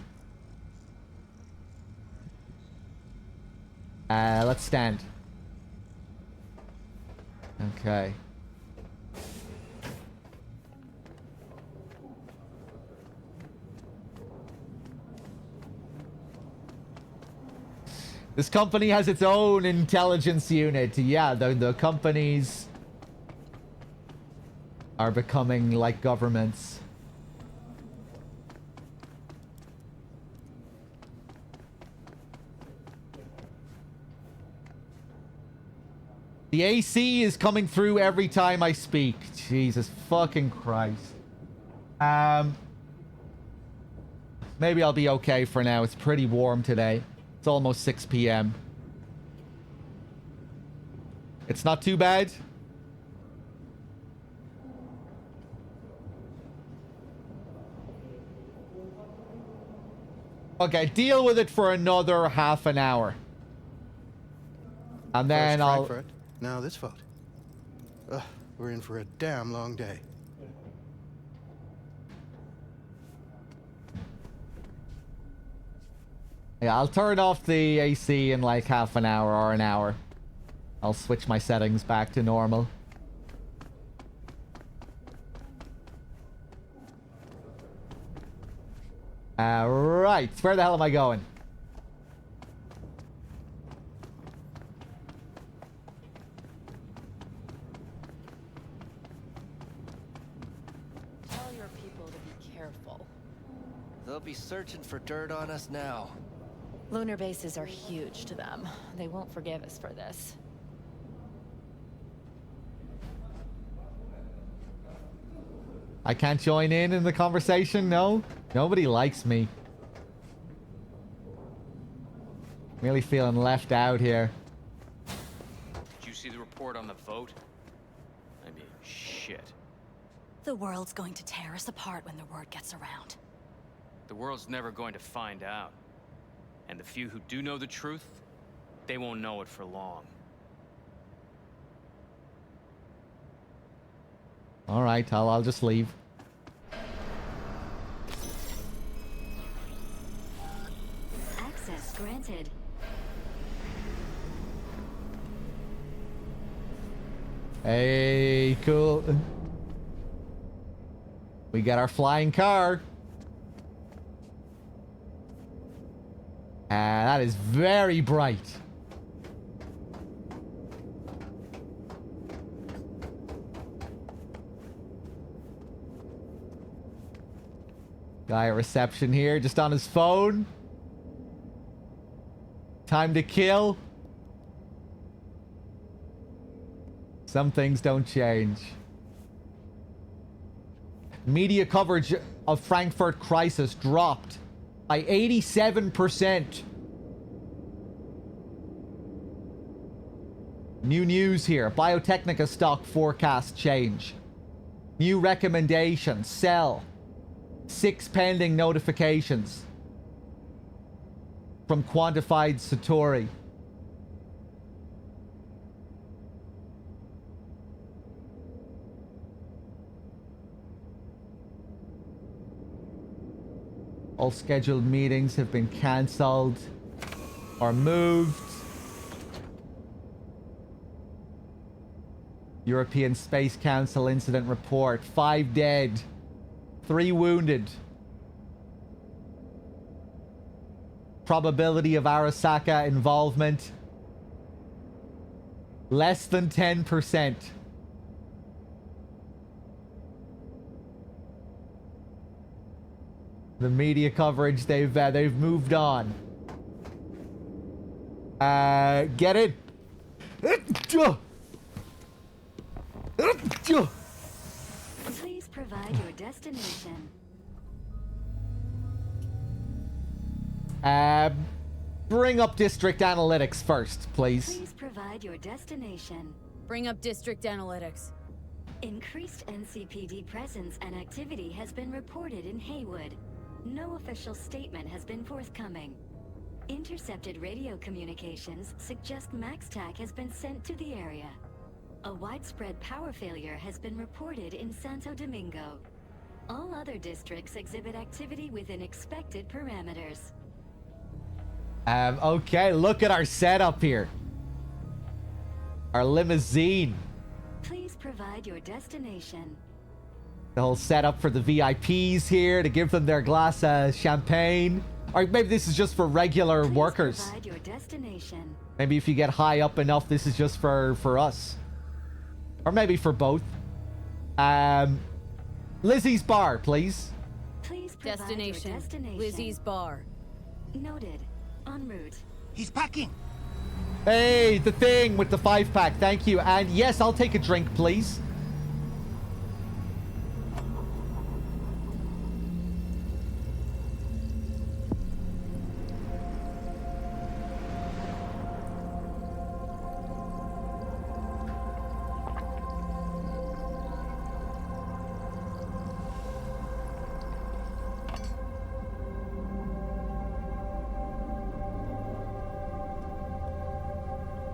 Let's stand. Okay. This company has its own intelligence unit. Yeah, the companies are becoming like governments. The AC is coming through every time I speak. Jesus fucking Christ. Maybe I'll be okay for now. It's pretty warm today. It's almost 6 p.m. It's not too bad. Okay, deal with it for another half an hour. And then First I'll... Frankfurt, now this vote. Ugh, we're in for a damn long day. Yeah, I'll turn off the AC in like half an hour or an hour. I'll switch my settings back to normal. Right, where the hell am I going? Tell your people to be careful. They'll be searching for dirt on us now. Lunar bases are huge to them. They won't forgive us for this. I can't join in the conversation, no? Nobody likes me. Really feeling left out here. Did you see the report on the vote? I mean, shit. The world's going to tear us apart when the word gets around. The world's never going to find out. And the few who do know the truth, they won't know it for long. All right, I'll just leave. Access granted. Hey, cool. We got our flying car. That is very bright. Guy at reception here, just on his phone. Time to kill. Some things don't change. Media coverage of Frankfurt crisis dropped by 87%. New news here. Biotechnica stock forecast change. New recommendations. Sell. 6 pending notifications from quantified Satori. All scheduled meetings have been cancelled or moved. European Space Council incident report. 5 dead. 3 wounded. Probability of Arasaka involvement. Less than 10%. The media coverage, they've moved on. Get it? Please provide your destination. Bring up district analytics first, please. Please provide your destination. Bring up district analytics. Increased NCPD presence and activity has been reported in Haywood. No official statement has been forthcoming. Intercepted radio communications suggest MaxTac has been sent to the area. A widespread power failure has been reported in Santo Domingo. All other districts exhibit activity within expected parameters. Okay, look at our setup here. Our limousine. Please provide your destination. The whole setup for the VIPs here to give them their glass of champagne. Or maybe this is just for regular workers. Provide your destination. Maybe if you get high up enough, this is just for us. Or maybe for both. Lizzie's bar, please. Please provide your destination. Lizzie's bar. Noted. En route. He's packing. Hey, the thing with the 5-pack. Thank you. And yes, I'll take a drink, please.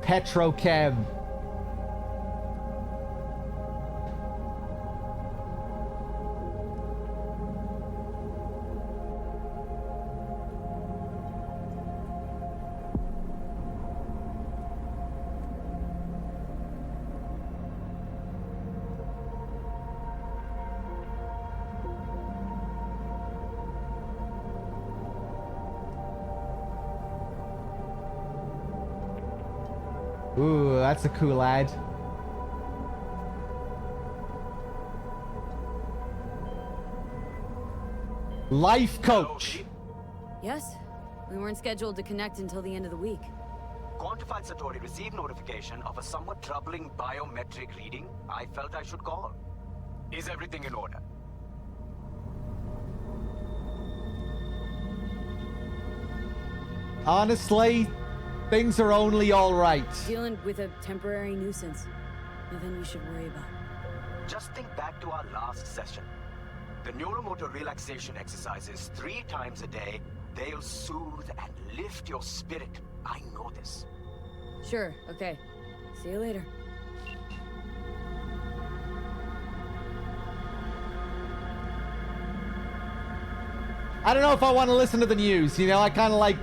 Petrochem. Ooh, that's a cool ad. Life coach. Yes? We weren't scheduled to connect until the end of the week. Quantified Satori received notification of a somewhat troubling biometric reading. I felt I should call. Is everything in order? Honestly, things are only all right. Dealing with a temporary nuisance. Nothing you should worry about. Just think back to our last session. The neuromotor relaxation exercises 3 times a day, they'll soothe and lift your spirit. I know this. Sure, okay. See you later. I don't know if I want to listen to the news, you know? I kind of like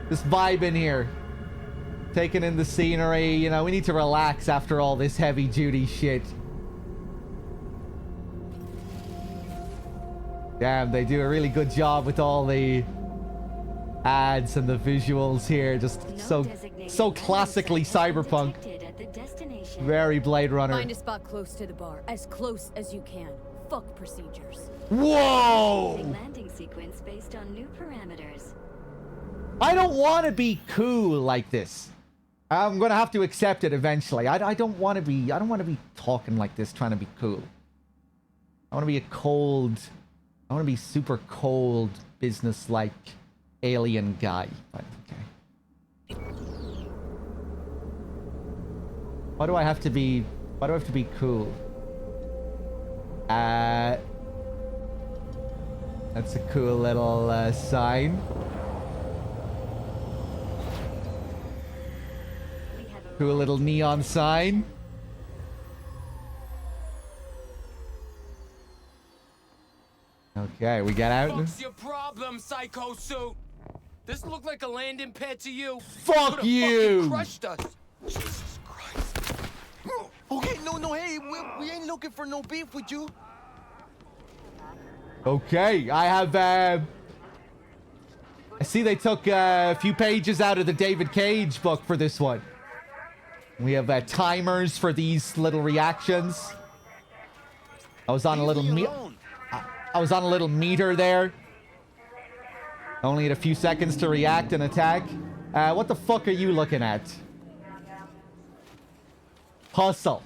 this vibe in here. Taking in the scenery, you know, we need to relax after all this heavy-duty shit. Damn, they do a really good job with all the ads and the visuals here. Just so classically Cyberpunk. Very Blade Runner. Find a spot close to the bar. As close as you can. Fuck procedures. Whoa! Landing sequence based on new parameters. I don't want to be cool like this. I'm gonna have to accept it eventually. I don't want to be talking like this, trying to be cool. I want to be I want to be super cold, business-like alien guy. But, okay. Why do I have to be cool? That's a cool little sign. Cool little neon sign. Okay, we get out. What's your problem, psycho suit? This look like a landing pad to you? Fuck Could've you! fucking crushed us. Jesus Christ. Okay, no, hey, we ain't looking for no beef with you. Okay, I have, I see they took a few pages out of the David Cage book for this one. We have timers for these little reactions. I was on a little meter there. Only had a few seconds to react and attack. What the fuck are you looking at? Hustle.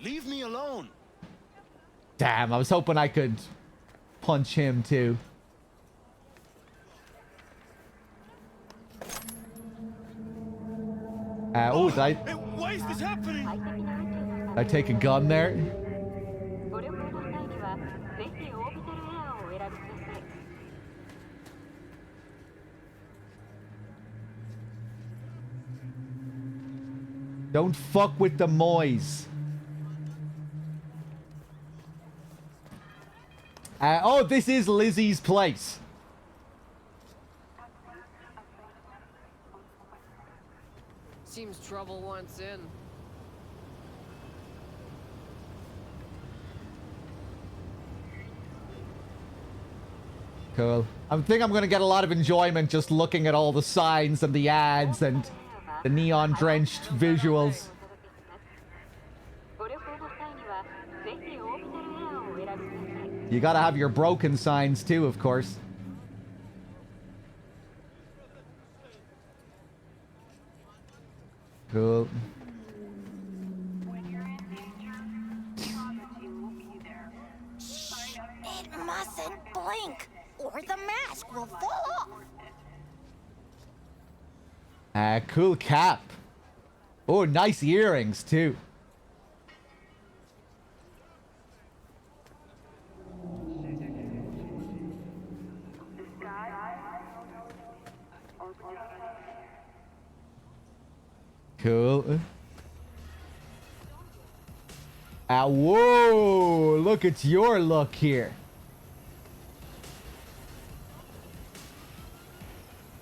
Leave me alone. Damn, I was hoping I could punch him too. Oh, Hey, why is this happening? did I take a gun there? Don't fuck with the Moys. Oh, this is Lizzie's place. Seems trouble wants in. Cool. I think I'm gonna get a lot of enjoyment just looking at all the signs and the ads and the neon-drenched visuals. You gotta have your broken signs too, of course. Cool. It mustn't blink, or the mask will fall off. Cool cap. Oh, nice earrings too. Cool. Whoa! Look at your look here.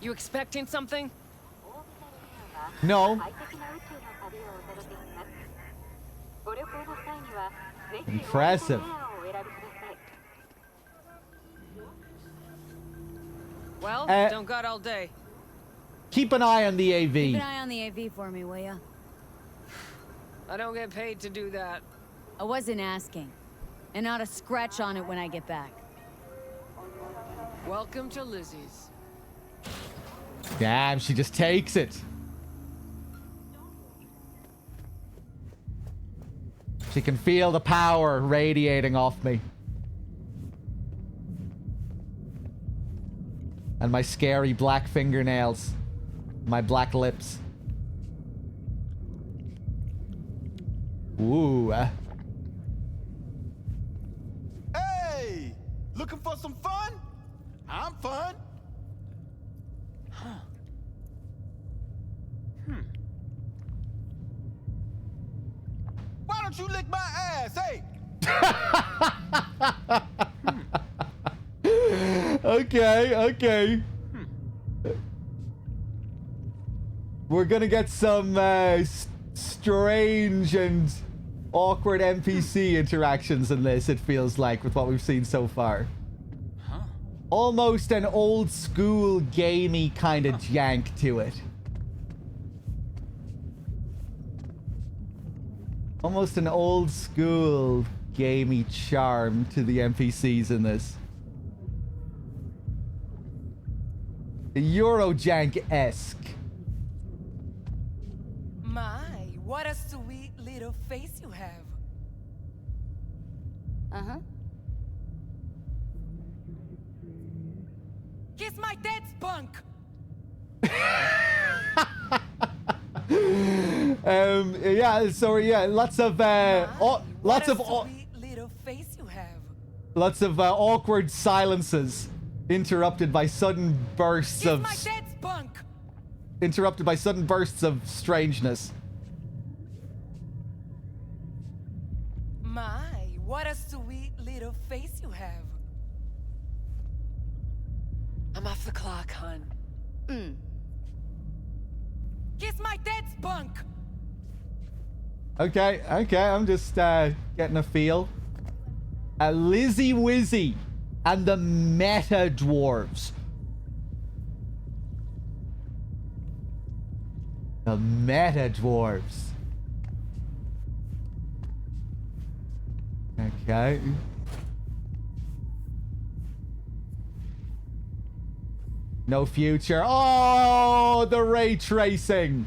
You expecting something? No. Impressive. Well, don't got all day. Keep an eye on the AV. Keep an eye on the AV for me, will ya? I don't get paid to do that. I wasn't asking. And not a scratch on it when I get back. Welcome to Lizzie's. Damn, she just takes it. She can feel the power radiating off me. And my scary black fingernails. My black lips. Ooh. Hey! Looking for some fun? I'm fun. Huh. don't you lick my ass, hey? Okay. We're gonna get some strange and awkward NPC interactions in this, it feels like, with what we've seen so far. Almost an old school gamey kind of jank to it. Almost an old school gamey charm to the NPCs in this. Eurojank-esque. My, what a sweet little face you have. Uh-huh. Kiss my dead spunk! Yeah, so yeah, lots of Little face you have. lots of awkward silences interrupted by sudden bursts of My dead spunk! interrupted by sudden bursts of strangeness. My, what a sweet little face you have. I'm off the clock, hun. Kiss my dead spunk! Okay, I'm just getting a feel. Lizzie Wizzy and the Meta Dwarves. The Meta Dwarves. Okay. No future. Oh, the ray tracing.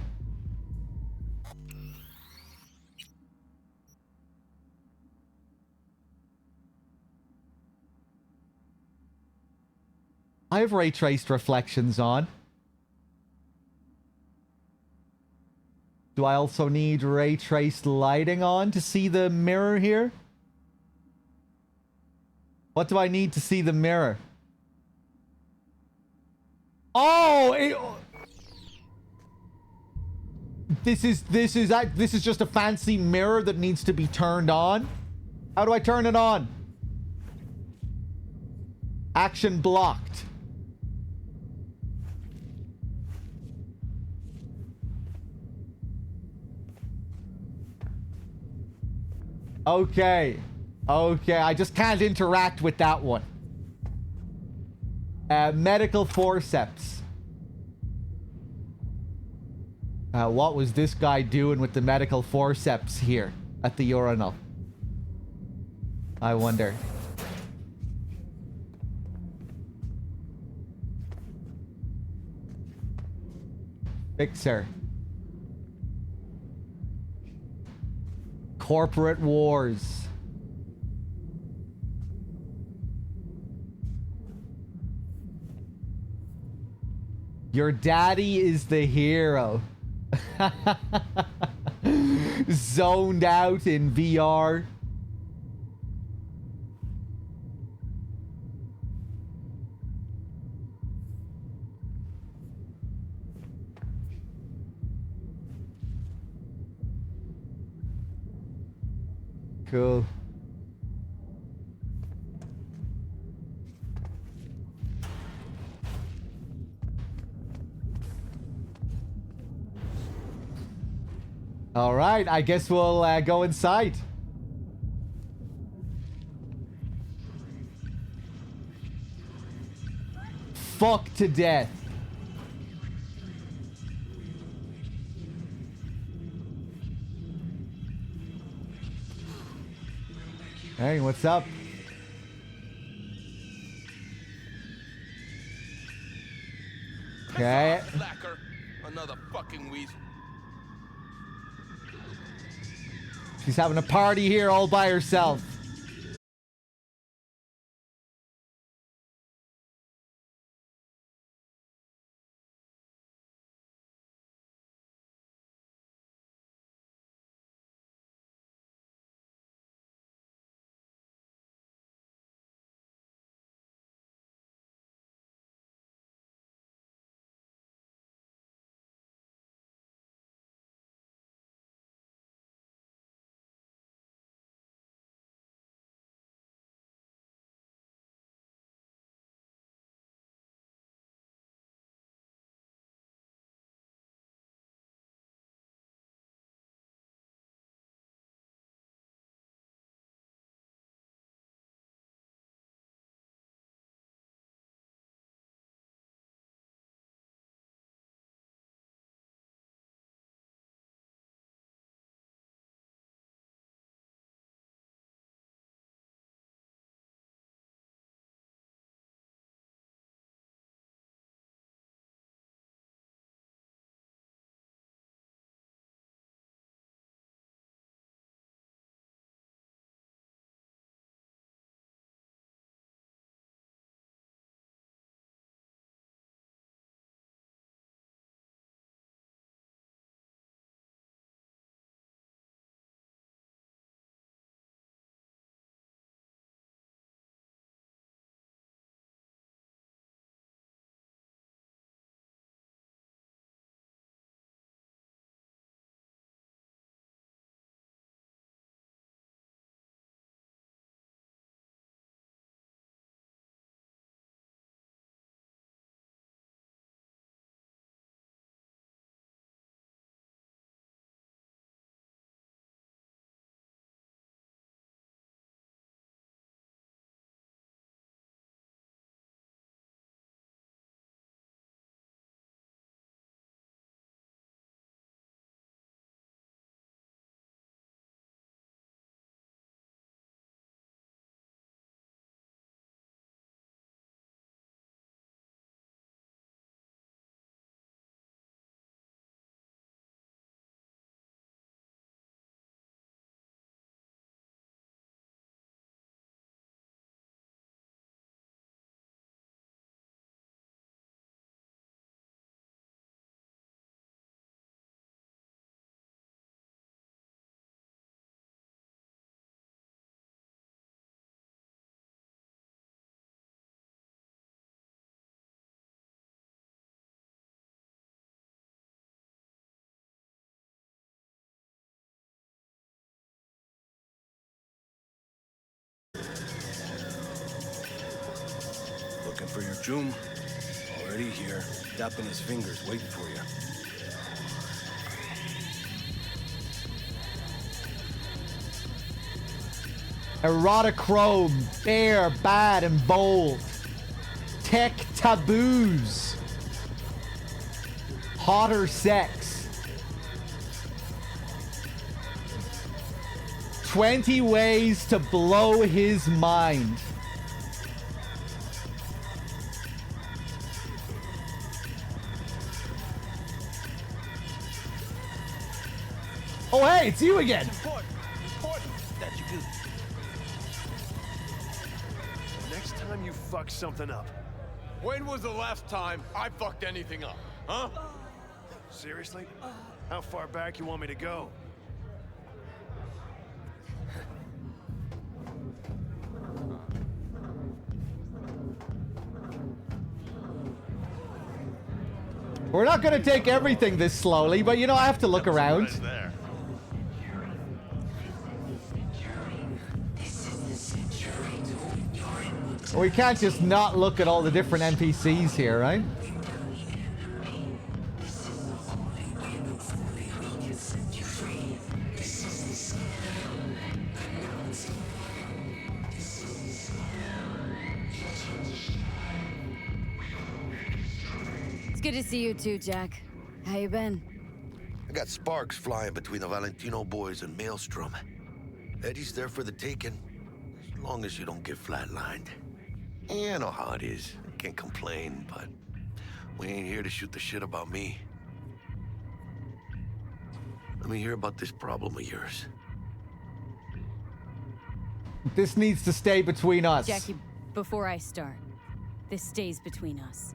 I have ray traced reflections on. Do I also need ray traced lighting on to see the mirror here? What do I need to see the mirror? Oh, this is just a fancy mirror that needs to be turned on. How do I turn it on? Action blocked. Okay, I just can't interact with that one. Medical forceps. What was this guy doing with the medical forceps here at the urinal? I wonder. Fixer. Corporate wars. Your daddy is the hero. Zoned out in VR. Cool. All right, I guess we'll go inside. Fuck to death. Hey, what's up? Okay. Slacker. Another fucking weasel. She's having a party here all by herself. Joom, already here, dapping his fingers, waiting for you. Erotichrome, bare, bad, and bold. Tech taboos. Hotter sex. 20 ways to blow his mind. Oh, hey, it's you again. That you do. Next time you fuck something up. When was the last time I fucked anything up? Huh? Seriously? How far back you want me to go? We're not going to take everything this slowly, but you know, I have to look around. We can't just not look at all the different NPCs here, right? It's good to see you too, Jack. How you been? I got sparks flying between the Valentino boys and Maelstrom. Eddie's there for the taking, as long as you don't get flatlined. Yeah, I know how it is. I can't complain, but we ain't here to shoot the shit about me. Let me hear about this problem of yours. This needs to stay between us. Jackie, before I start, this stays between us.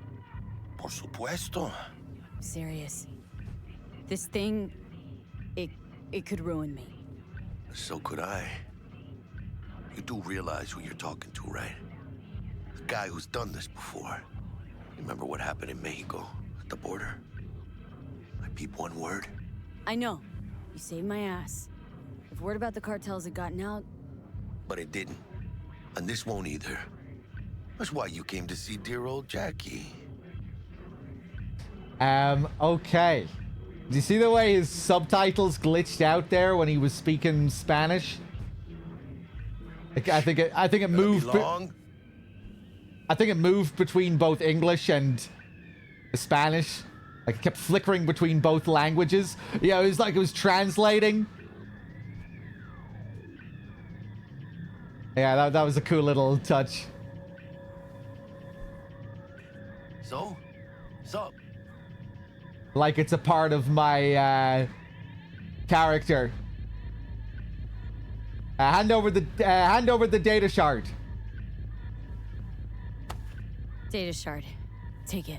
Por supuesto. I'm serious. This thing, it could ruin me. So could I. You do realize who you're talking to, right? The guy who's done this before. Remember what happened in Mexico, at the border? I peep one word. I know. You saved my ass. If word about the cartels had gotten out... But it didn't. And this won't either. That's why you came to see dear old Jackie. Okay. Do you see the way his subtitles glitched out there when he was speaking Spanish? I think it moved. I think it moved between both English and Spanish. Like it kept flickering between both languages. Yeah, it was like it was translating. Yeah, that was a cool little touch. So? Sup? Like it's a part of my character. Hand over the data shard. Data shard. Take it.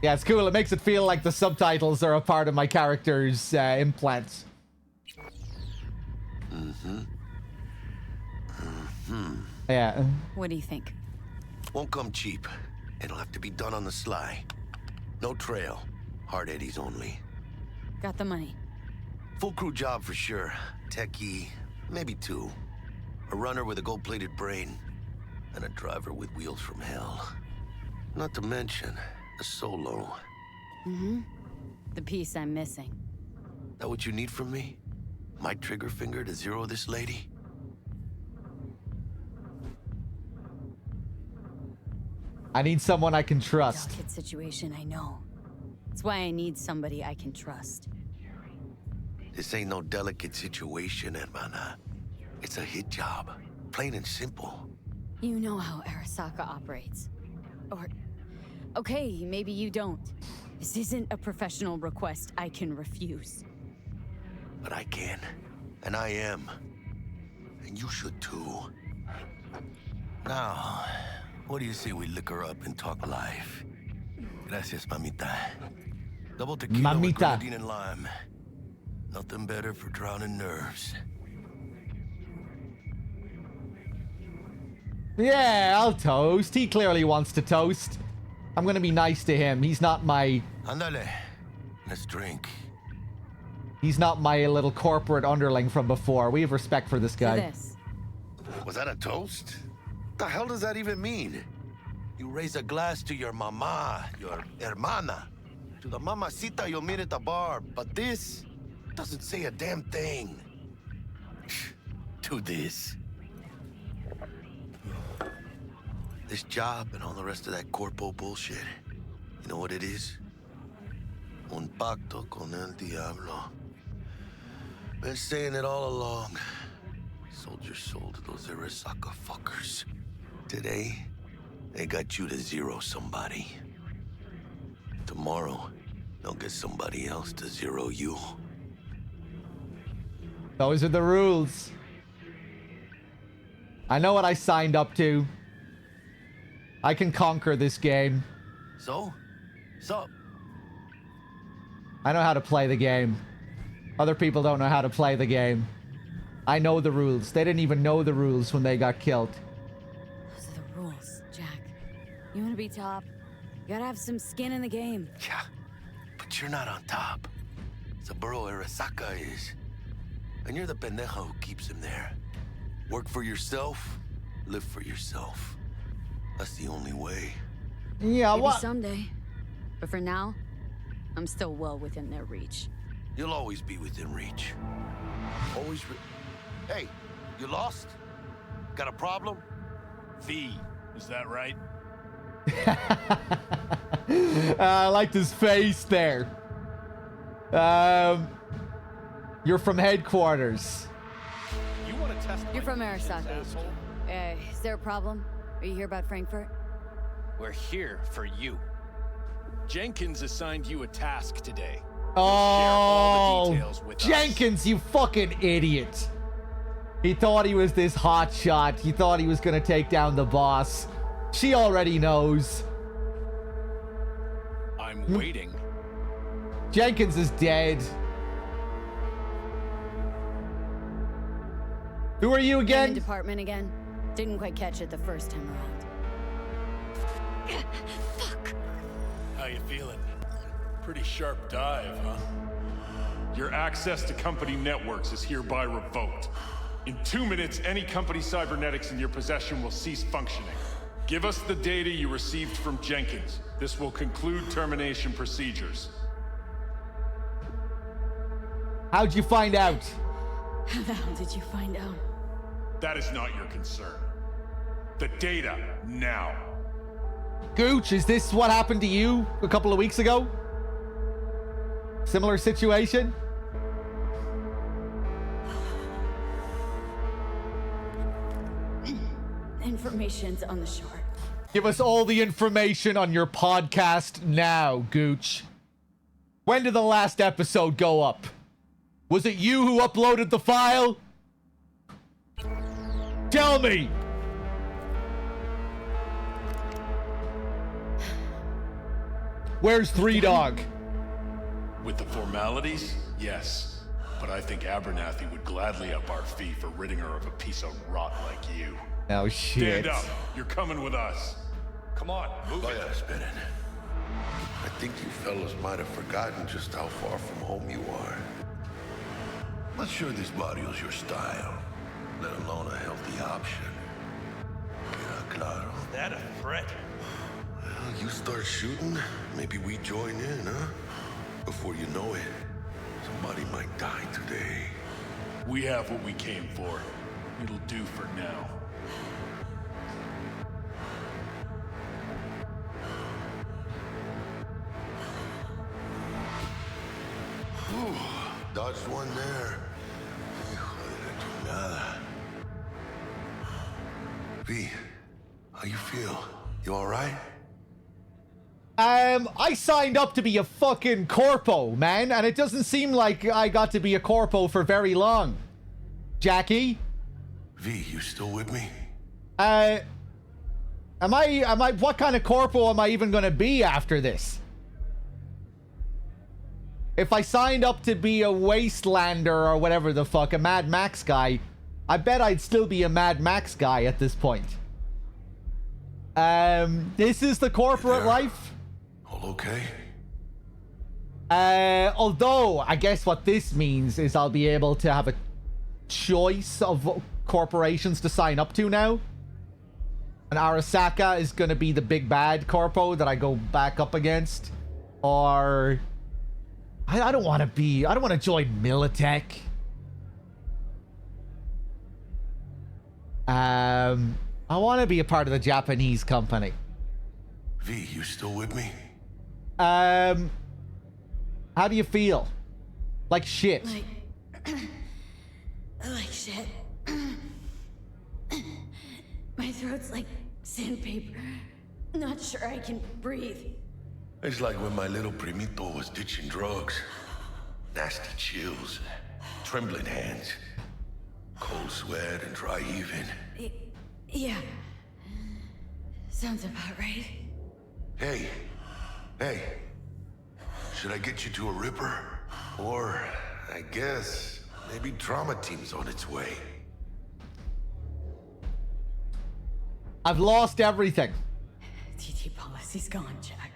Yeah, it's cool. It makes it feel like the subtitles are a part of my character's implants. Yeah. What do you think? Won't come cheap. It'll have to be done on the sly. No trail. Hard eddies only. Got the money. Full crew job for sure. Techie, maybe two. A runner with a gold-plated brain. And a driver with wheels from hell. Not to mention, a solo. The piece I'm missing. That what you need from me? My trigger finger to zero this lady? I need someone I can trust. Delicate situation, I know. That's why I need somebody I can trust. This ain't no delicate situation, hermana. It's a hit job. Plain and simple. You know how Arasaka operates. Or... okay, maybe you don't. This isn't a professional request I can refuse. But I can. And I am. And you should too. Now, what do you say we liquor up and talk life? Gracias, mamita. Double tequila with grenadine and lime. Nothing better for drowning nerves. Yeah, I'll toast. He clearly wants to toast. I'm gonna be nice to him. He's not my... Andale. Let's drink. He's not my little corporate underling from before. We have respect for this guy. Was that a toast? The hell does that even mean? You raise a glass to your mama, your hermana, to the mamacita you'll meet at the bar, but this doesn't say a damn thing. To this. This job and all the rest of that corpo bullshit, you know what it is? Un pacto con el diablo. Been saying it all along. Sold your soul to those Arasaka fuckers. Today, they got you to zero somebody. Tomorrow, they'll get somebody else to zero you. Those are the rules. I know what I signed up to. I can conquer this game. So? I know how to play the game. Other people don't know how to play the game. I know the rules. They didn't even know the rules when they got killed. Those are the rules, Jack. You want to be top? You gotta have some skin in the game. Yeah, but you're not on top. Saburo Arasaka is. And you're the pendejo who keeps him there. Work for yourself, live for yourself. That's the only way. Yeah, maybe someday. But for now, I'm still well within their reach. You'll always be within reach. Always Hey, you lost? Got a problem? V, is that right? I liked his face there. You're from headquarters. You want to test You're from Arasaka. Is there a problem? Are you here about Frankfurt? We're here for you. Jenkins assigned you a task today. Oh, with Jenkins, you fucking idiot. He thought he was this hot shot. He thought he was gonna take down the boss. She already knows. I'm waiting. Jenkins is dead. Who are you again? Department again. Didn't quite catch it the first time around. Fuck. How you feeling? Pretty sharp dive, huh? Your access to company networks is hereby revoked. In 2 minutes, any company cybernetics in your possession will cease functioning. Give us the data you received from Jenkins. This will conclude termination procedures. How'd you find out? How the hell did you find out? That is not your concern. The data, now. Gooch, is this what happened to you a couple of weeks ago? Similar situation? Information's on the shore. Give us all the information on your podcast now, Gooch. When did the last episode go up? Was it you who uploaded the file? Tell me! Where's Threedogg? With the formalities, yes. But I think Abernathy would gladly up our fee for ridding her of a piece of rot like you. Oh, shit. Stand up. You're coming with us. Come on, move it. Spinning. I think you fellas might have forgotten just how far from home you are. Not sure this barrio's your style, let alone a healthy option. Yeah, claro. Is that a threat? Well, you start shooting, maybe we join in, huh? Before you know it, somebody might die today. We have what we came for. It'll do for now. Whew, dodged one there. Hijo de la chingada. V, how you feel? You all right? I signed up to be a fucking corpo, man, and it doesn't seem like I got to be a corpo for very long. Jackie? V, you still with me? Am I, what kind of corpo am I even gonna be after this? If I signed up to be a Wastelander or whatever the fuck, a Mad Max guy, I bet I'd still be a Mad Max guy at this point. This is the corporate life? All okay? Although, I guess what this means is I'll be able to have a choice of corporations to sign up to now. And Arasaka is going to be the big bad corpo that I go back up against. Or... I don't want to join Militech. I want to be a part of the Japanese company. V, you still with me? How do you feel? Like shit. Like shit. My throat's like sandpaper. Not sure I can breathe. It's like when my little primito was ditching drugs. Nasty chills, trembling hands, cold sweat and dry heaving. Yeah. Sounds about right. Hey. Should I get you to a Ripper? Or, I guess, maybe Trauma Team's on its way. I've lost everything. TT policy's gone, Jack.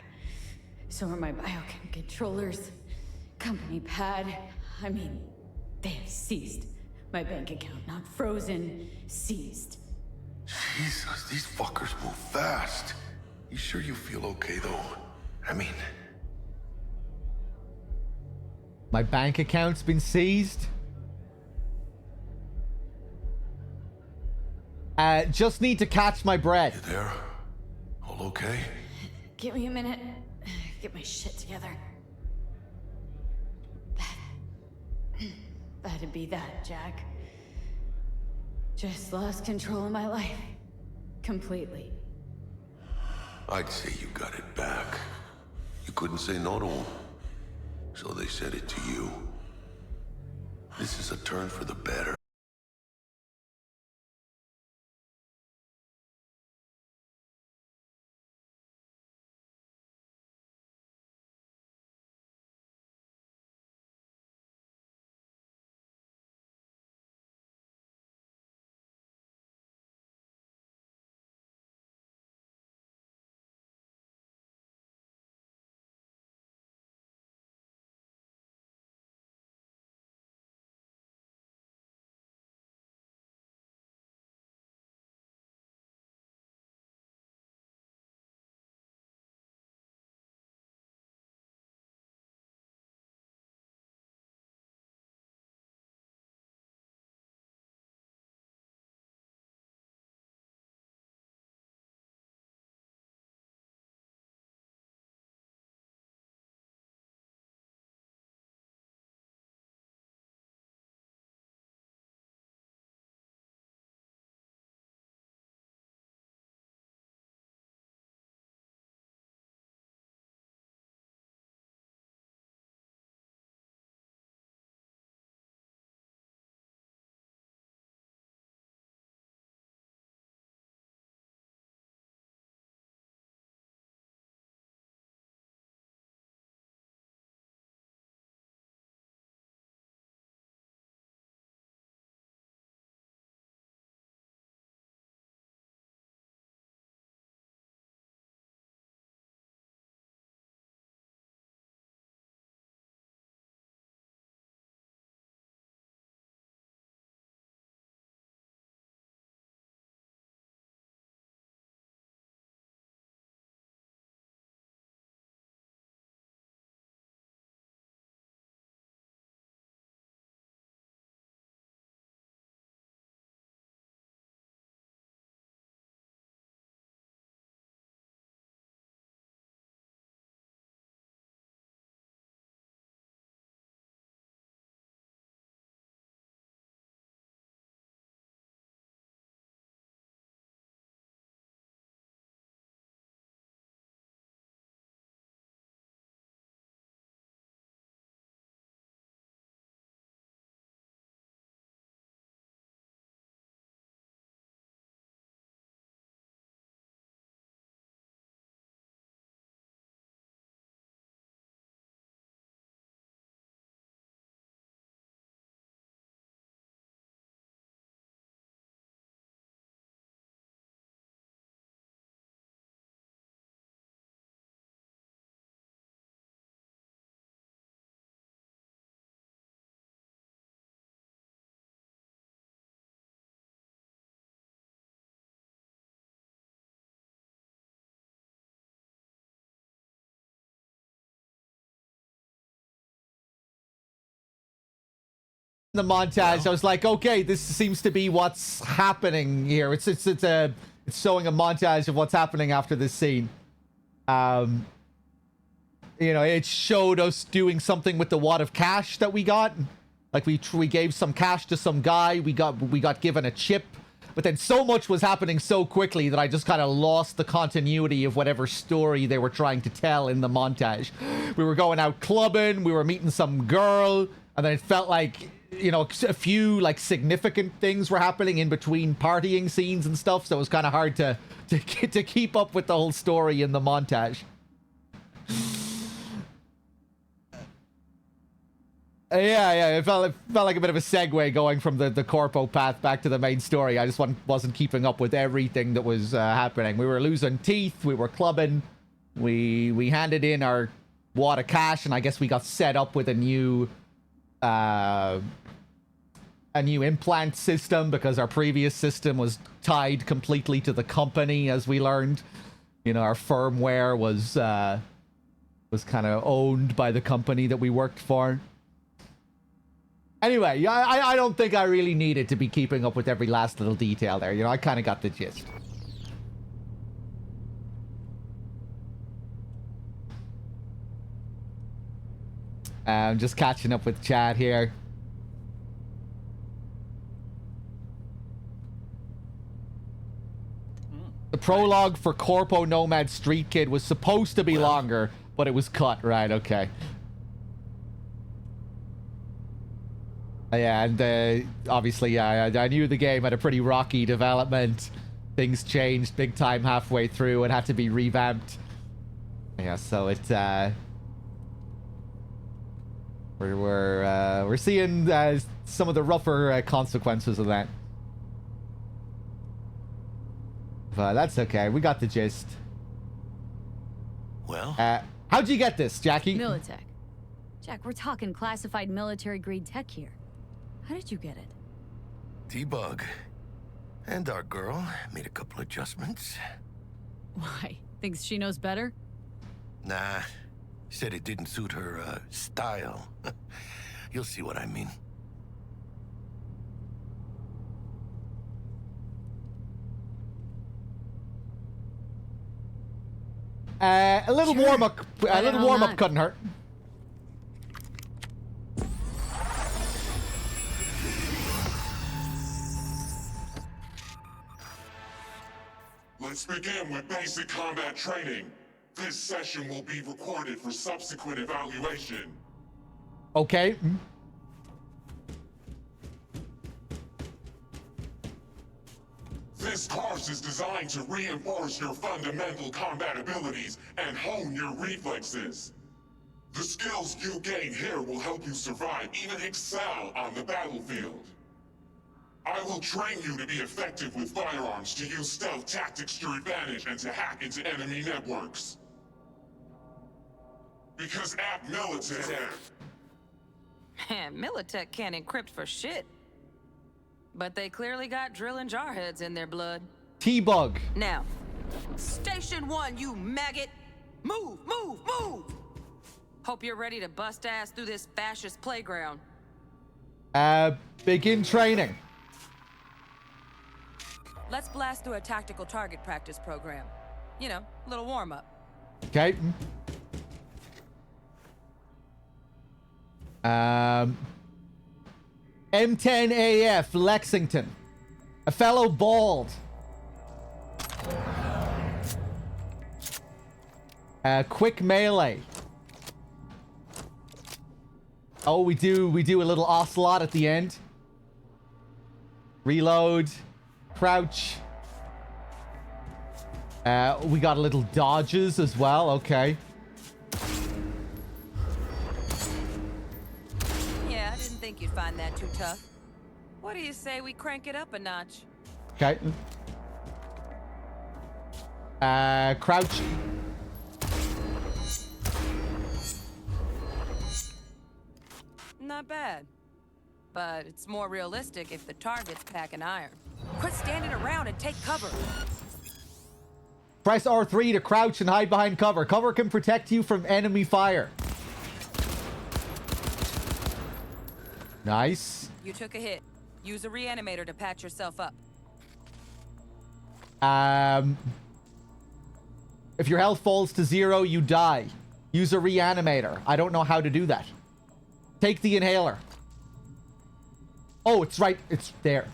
So are my biochem controllers. Company pad. I mean, they have seized. My bank account not frozen, seized. Jesus, these fuckers move fast. You sure you feel okay, though? I mean... My bank account's been seized. Just need to catch my breath. You there? All okay? Give me a minute. Get my shit together. That'd be that, Jack. Just lost control of my life. Completely. I'd say you got it back. You couldn't say no to them. So they said it to you. This is a turn for the better. the montage, I was like, okay, this seems to be what's happening here. It's showing a montage of what's happening after this scene. You know, it showed us doing something with the wad of cash that we got. Like we gave some cash to some guy. We got given a chip. But then so much was happening so quickly that I just kind of lost the continuity of whatever story they were trying to tell in the montage. We were going out clubbing. We were meeting some girl. And then it felt like, you know, a few like significant things were happening in between partying scenes and stuff. So it was kind of hard to keep up with the whole story in the montage. Yeah, it felt like a bit of a segue going from the corpo path back to the main story. I just wasn't keeping up with everything that was happening. We were losing teeth, we were clubbing, we handed in our wad of cash, and I guess we got set up with a new implant system because our previous system was tied completely to the company, as we learned. You know, our firmware was kind of owned by the company that we worked for. Anyway, I don't think I really needed to be keeping up with every last little detail there. You know, I kind of got the gist. I'm just catching up with chat here. The prologue for Corpo Nomad Street Kid was supposed to be longer, but it was cut. Right, okay. Yeah, and obviously, I knew the game had a pretty rocky development. Things changed big time halfway through and had to be revamped. Yeah, so it we're seeing some of the rougher consequences of that. But that's okay. We got the gist. Well, how'd you get this, Jackie? Militech. Jack, we're talking classified military-grade tech here. How did you get it? T-Bug and our girl made a couple adjustments. Why? Thinks she knows better? Nah, said it didn't suit her style. You'll see what I mean. A little warm-up couldn't hurt. Let's begin with basic combat training. This session will be recorded for subsequent evaluation. Okay. This course is designed to reinforce your fundamental combat abilities and hone your reflexes. The skills you gain here will help you survive, even excel on the battlefield. I will train you to be effective with firearms, to use stealth tactics to your advantage, and to hack into enemy networks. Because at Militech... Man, Militech can't encrypt for shit. But they clearly got drill and jarheads in their blood. T-Bug. Now, Station 1, you maggot! Move, move, move! Hope you're ready to bust ass through this fascist playground. Begin training. Let's blast through a tactical target practice program. You know, a little warm-up. Okay. M10AF, Lexington. A fellow bald. Quick melee. Oh, we do a little ocelot at the end. Reload. Crouch. We got a little dodges as well. Okay. Yeah, I didn't think you'd find that too tough. What do you say we crank it up a notch? Okay. Crouch. Not bad. But it's more realistic if the target's packing iron. Quit standing around and take cover. Press R3 to crouch and hide behind cover. Cover can protect you from enemy fire. Nice. You took a hit. Use a reanimator to patch yourself up. If your health falls to 0, you die. Use a reanimator. I don't know how to do that. Take the inhaler. Oh, it's right. It's there.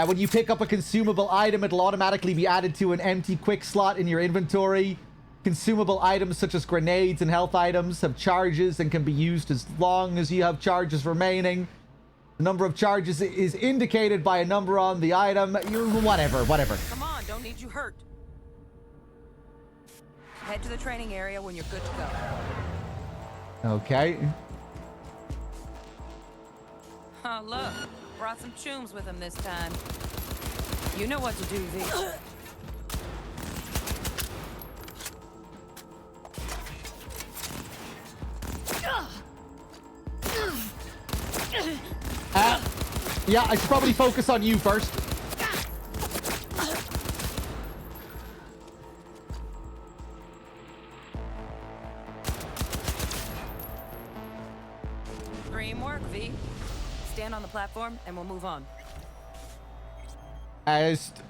When you pick up a consumable item, it'll automatically be added to an empty quick slot in your inventory. Consumable items such as grenades and health items have charges and can be used as long as you have charges remaining. The number of charges is indicated by a number on the item. Whatever. Come on, don't need you hurt. Head to the training area when you're good to go. Okay. Oh, look. Brought some chooms with him this time. You know what to do, V. Yeah, I should probably focus on you first. Dream work, V. Stand on the platform and we'll move on.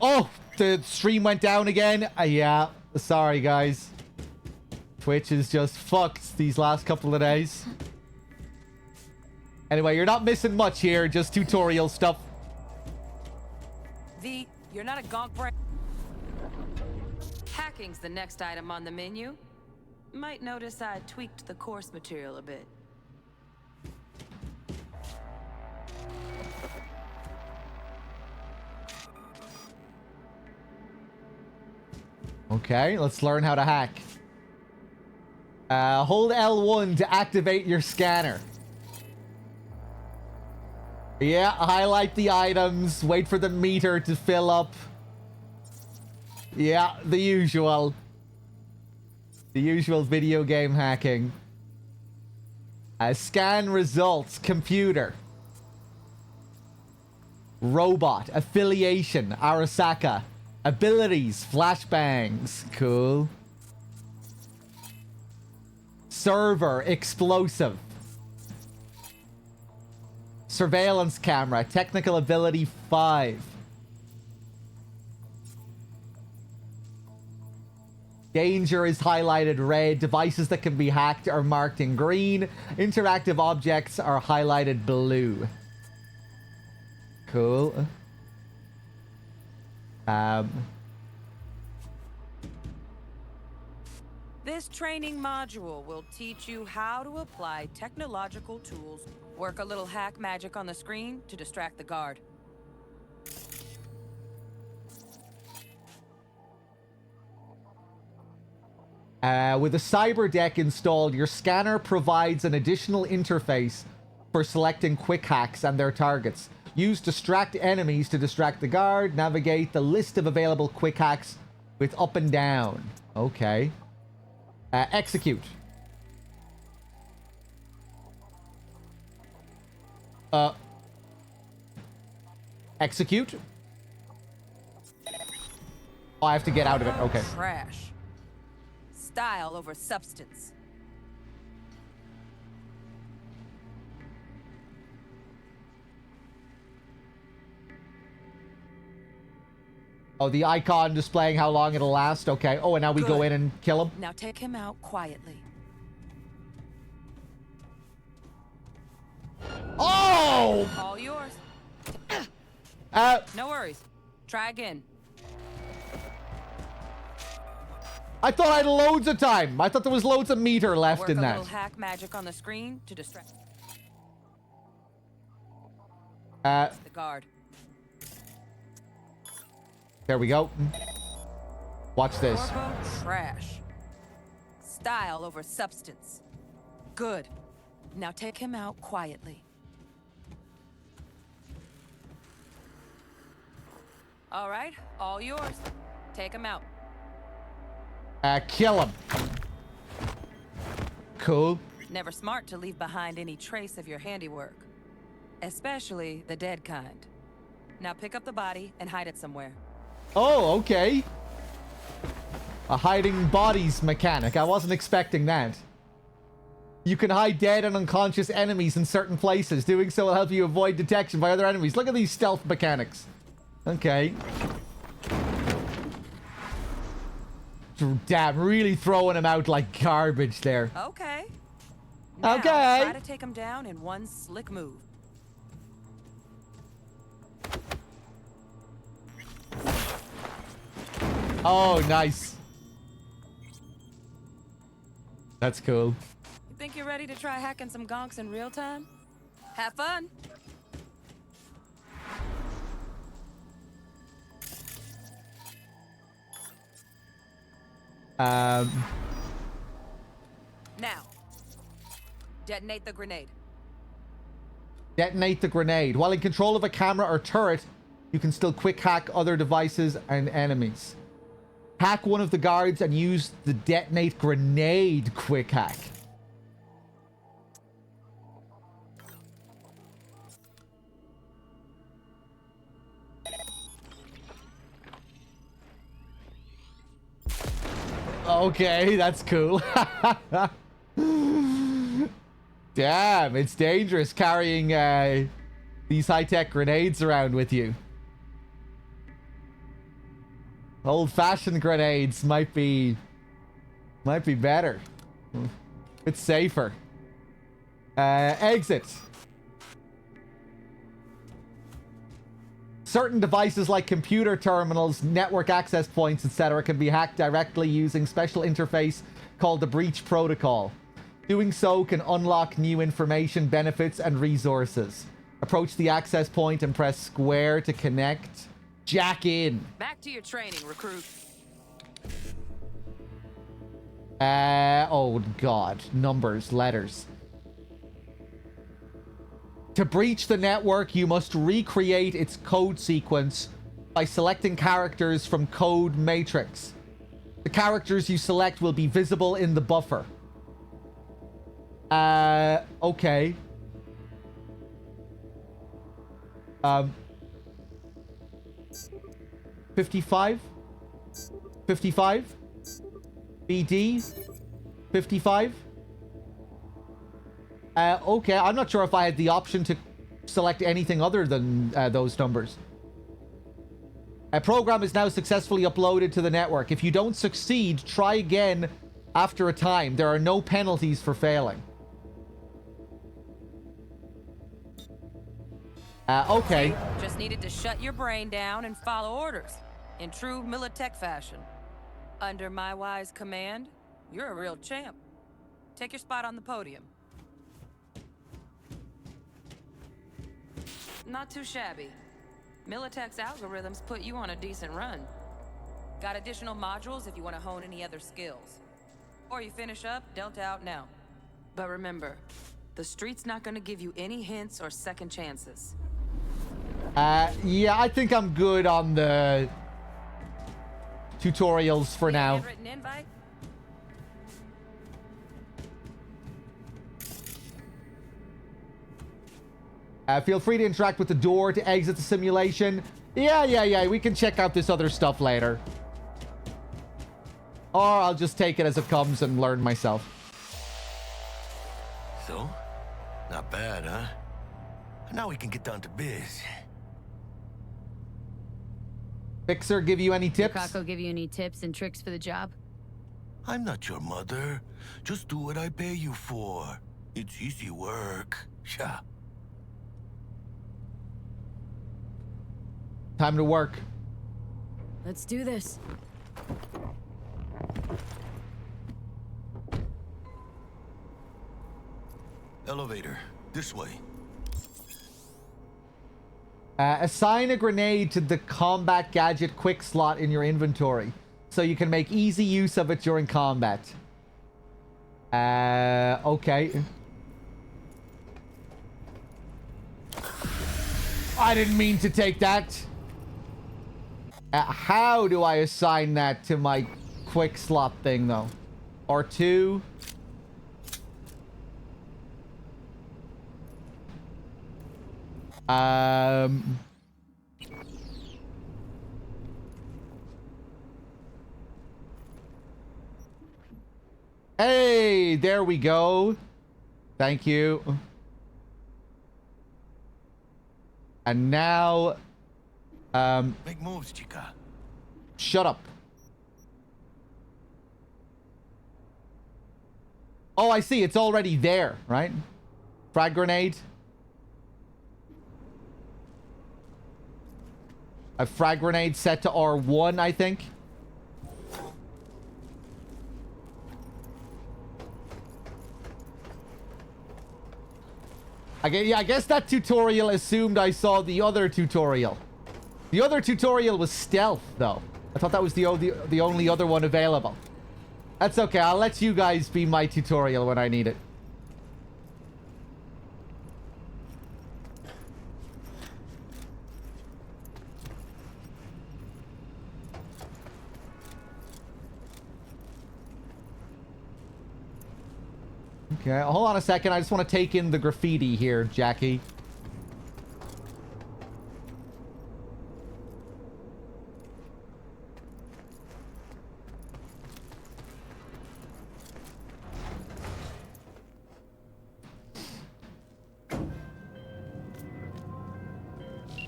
Oh, the stream went down again. Yeah, sorry guys. Twitch is just fucked these last couple of days. Anyway, you're not missing much here, just tutorial stuff. V, you're not a gonk brain. Hacking's the next item on the menu. Might notice I tweaked the course material a bit. Okay, let's learn how to hack. Hold L1 to activate your scanner. Yeah, highlight the items. Wait for the meter to fill up. Yeah, the usual. The usual video game hacking. Scan results. Computer. Robot. Affiliation. Arasaka. Abilities. Flashbangs. Cool. Server. Explosive. Surveillance camera. Technical ability 5. Danger is highlighted red. Devices that can be hacked are marked in green. Interactive objects are highlighted blue. Cool. This training module will teach you how to apply technological tools. Work a little hack magic on the screen to distract the guard. With the cyber deck installed, your scanner provides an additional interface for selecting quick hacks and their targets. Use distract enemies to distract the guard. Navigate the list of available quick hacks with up and down. Okay. Execute. Execute. Oh, I have to get out of it. Okay. Trash. Style over substance. Oh, the icon displaying how long it'll last. Okay. Oh, and now we go in and kill him. Now take him out quietly. Oh! All yours. No worries. Try again. I thought I had loads of time. I thought there was loads of meter left Work in a that. little hack magic on the screen to distract the guard. There we go. Watch this. Corpo trash. Style over substance. Good. Now take him out quietly. All right, all yours. Take him out. Kill him. Cool. Never smart to leave behind any trace of your handiwork. Especially the dead kind. Now pick up the body and hide it somewhere. Oh, okay. A hiding bodies mechanic. I wasn't expecting that. You can hide dead and unconscious enemies in certain places. Doing so will help you avoid detection by other enemies. Look at these stealth mechanics. Okay. Damn, really throwing him out like garbage there. Okay. Now, okay. Try to take him down in one slick move. Oh, nice. That's cool. You think you're ready to try hacking some gonks in real time? Have fun. Now, detonate the grenade. Detonate the grenade. While in control of a camera or turret, you can still quick hack other devices and enemies. Hack one of the guards and use the detonate grenade quick hack. Okay, that's cool. Damn, it's dangerous carrying these high-tech grenades around with you. Old-fashioned grenades might be better. It's safer. Exit. Certain devices like computer terminals, network access points, etc. can be hacked directly using special interface called the Breach Protocol. Doing so can unlock new information, benefits, and resources. Approach the access point and press square to connect. Jack in. Back to your training, recruit. Oh god. Numbers, letters. To breach the network, you must recreate its code sequence by selecting characters from Code Matrix. The characters you select will be visible in the buffer. Okay. 55? 55? BD? 55? Okay, I'm not sure if I had the option to select anything other than those numbers. A program is now successfully uploaded to the network. If you don't succeed, try again after a time. There are no penalties for failing. Okay. Just needed to shut your brain down and follow orders in true Militech fashion. Under my wise command, you're a real champ. Take your spot on the podium. Not too shabby. Militech's algorithms put you on a decent run. Got additional modules if you want to hone any other skills. Or you finish up, Delta out now. But remember, the street's not going to give you any hints or second chances. Yeah, I think I'm good on the tutorials for now. Handwritten invite? Feel free to interact with the door to exit the simulation. Yeah, we can check out this other stuff later. Or I'll just take it as it comes and learn myself. So, not bad, huh? Now we can get down to biz. Fixer give you any tips? Kako give you any tips and tricks for the job? I'm not your mother. Just do what I pay you for. It's easy work. Yeah. Time to work. Let's do this. Elevator. This way. Assign a grenade to the combat gadget quick slot in your inventory, so you can make easy use of it during combat. Okay. I didn't mean to take that. How do I assign that to my quick slot thing, though? R2? Hey, there we go. Thank you. And now... Make moves, chica. Shut up. Oh, I see. It's already there, right? Frag grenade. A frag grenade set to R1, I think. I guess that tutorial assumed I saw the other tutorial. The other tutorial was stealth, though. I thought that was the only other one available. That's okay. I'll let you guys be my tutorial when I need it. Okay, hold on a second. I just want to take in the graffiti here, Jackie.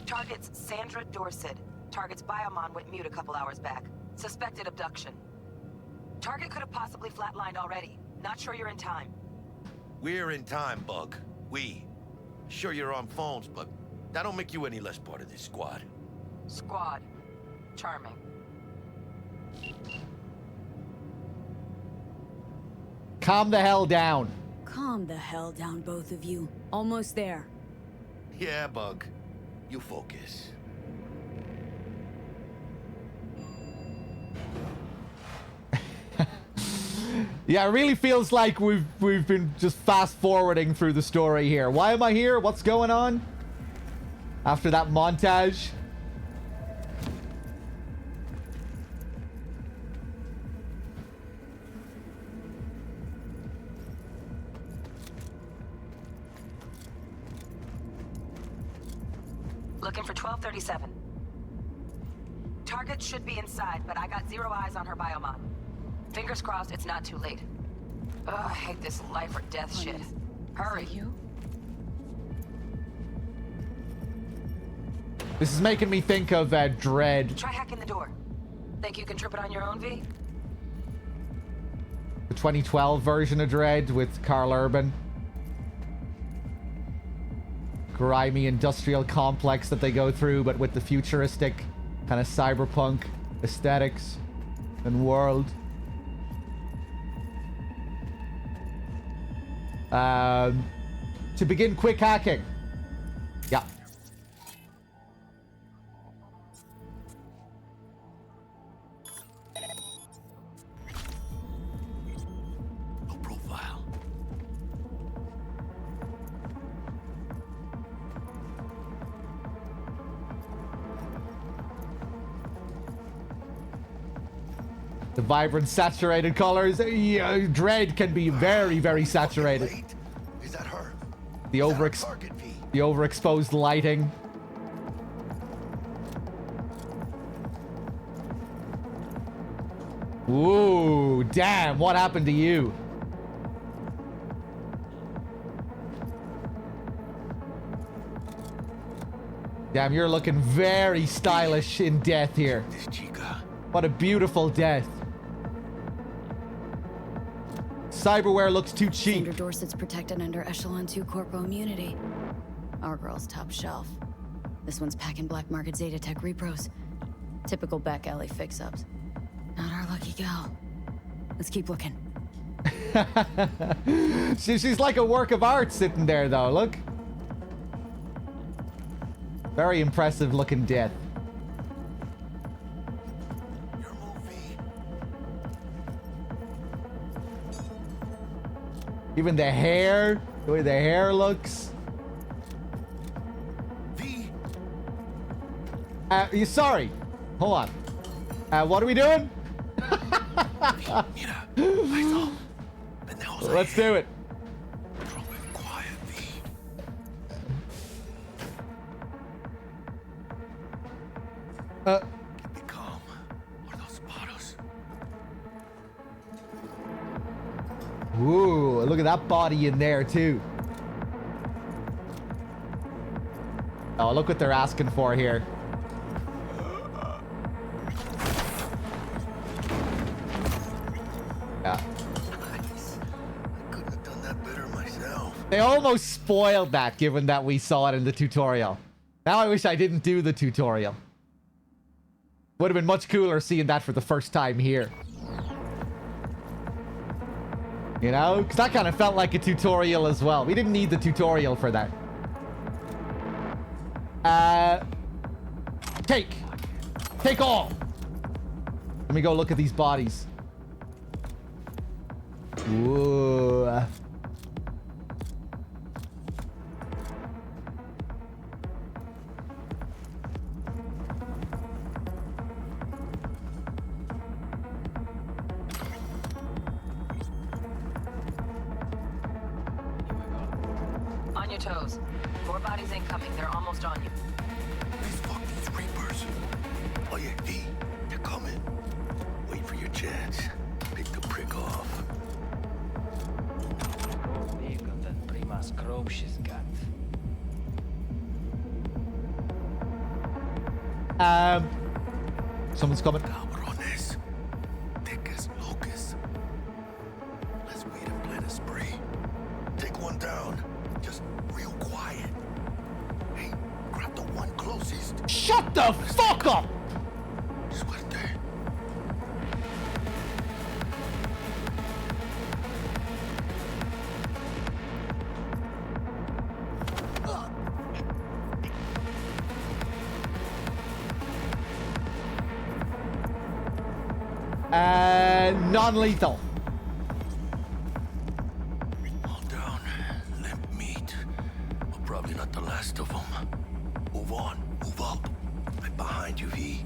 Target's Sandra Dorset. Target's biomon went mute a couple hours back. Suspected abduction. Target could have possibly flatlined already. Not sure you're in time. We're in time, Bug. We. Sure you're on phones, but that don't make you any less part of this squad. Squad. Charming. Calm the hell down. Calm the hell down, both of you. Almost there. Yeah, Bug. You focus. Yeah, it really feels like we've been just fast forwarding through the story here. Why am I here? What's going on? After that montage. Looking for 1237. Target should be inside, but I got zero eyes on her biomon. Fingers crossed it's not too late. Ugh, I hate this life or death shit. Hurry. You? This is making me think of Dread. Try hacking the door. Think you can trip it on your own, V? The 2012 version of Dread with Carl Urban. Grimy industrial complex that they go through, but with the futuristic kind of cyberpunk aesthetics and world. To begin quick hacking. Yeah. No profile. The vibrant, saturated colors. Yeah, Dread can be very, very saturated. Is that her? The overexposed lighting. Ooh, damn, what happened to you? Damn, you're looking very stylish in death here. What a beautiful death. Cyberware looks too cheap. Sandra Dorset's protected under Echelon 2 Corpo immunity. Our girl's top shelf. This one's packing black market Zeta Tech repros. Typical back alley fix-ups. Not our lucky gal. Let's keep looking. She's like a work of art sitting there, though. Look. Very impressive looking death. Even the hair, the way the hair looks. Sorry. Hold on. What are we doing? Let's do it. Be calm. Are those spotters? Ooh, look at that body in there too. Oh, look what they're asking for here. Yeah. I couldn't have done that better myself. They almost spoiled that, given that we saw it in the tutorial. Now I wish I didn't do the tutorial. Would have been much cooler seeing that for the first time here. You know? Because that kind of felt like a tutorial as well. We didn't need the tutorial for that. Take. Take all. Let me go look at these bodies. Ooh. On your toes. More bodies incoming. They're almost on you. Please fuck these Reapers. Oh yeah, V, they're coming. Wait for your chance. Pick the prick off. Someone's coming. Cabrones. Thick as locusts. Let's wait and plan a spree. Take one down. Just real quiet. Hey, grab the one closest. Shut the fuck up! Suerte. Non-lethal. All down. Limp meat. But probably not the last of them. Move on. Move up. Right behind you, V.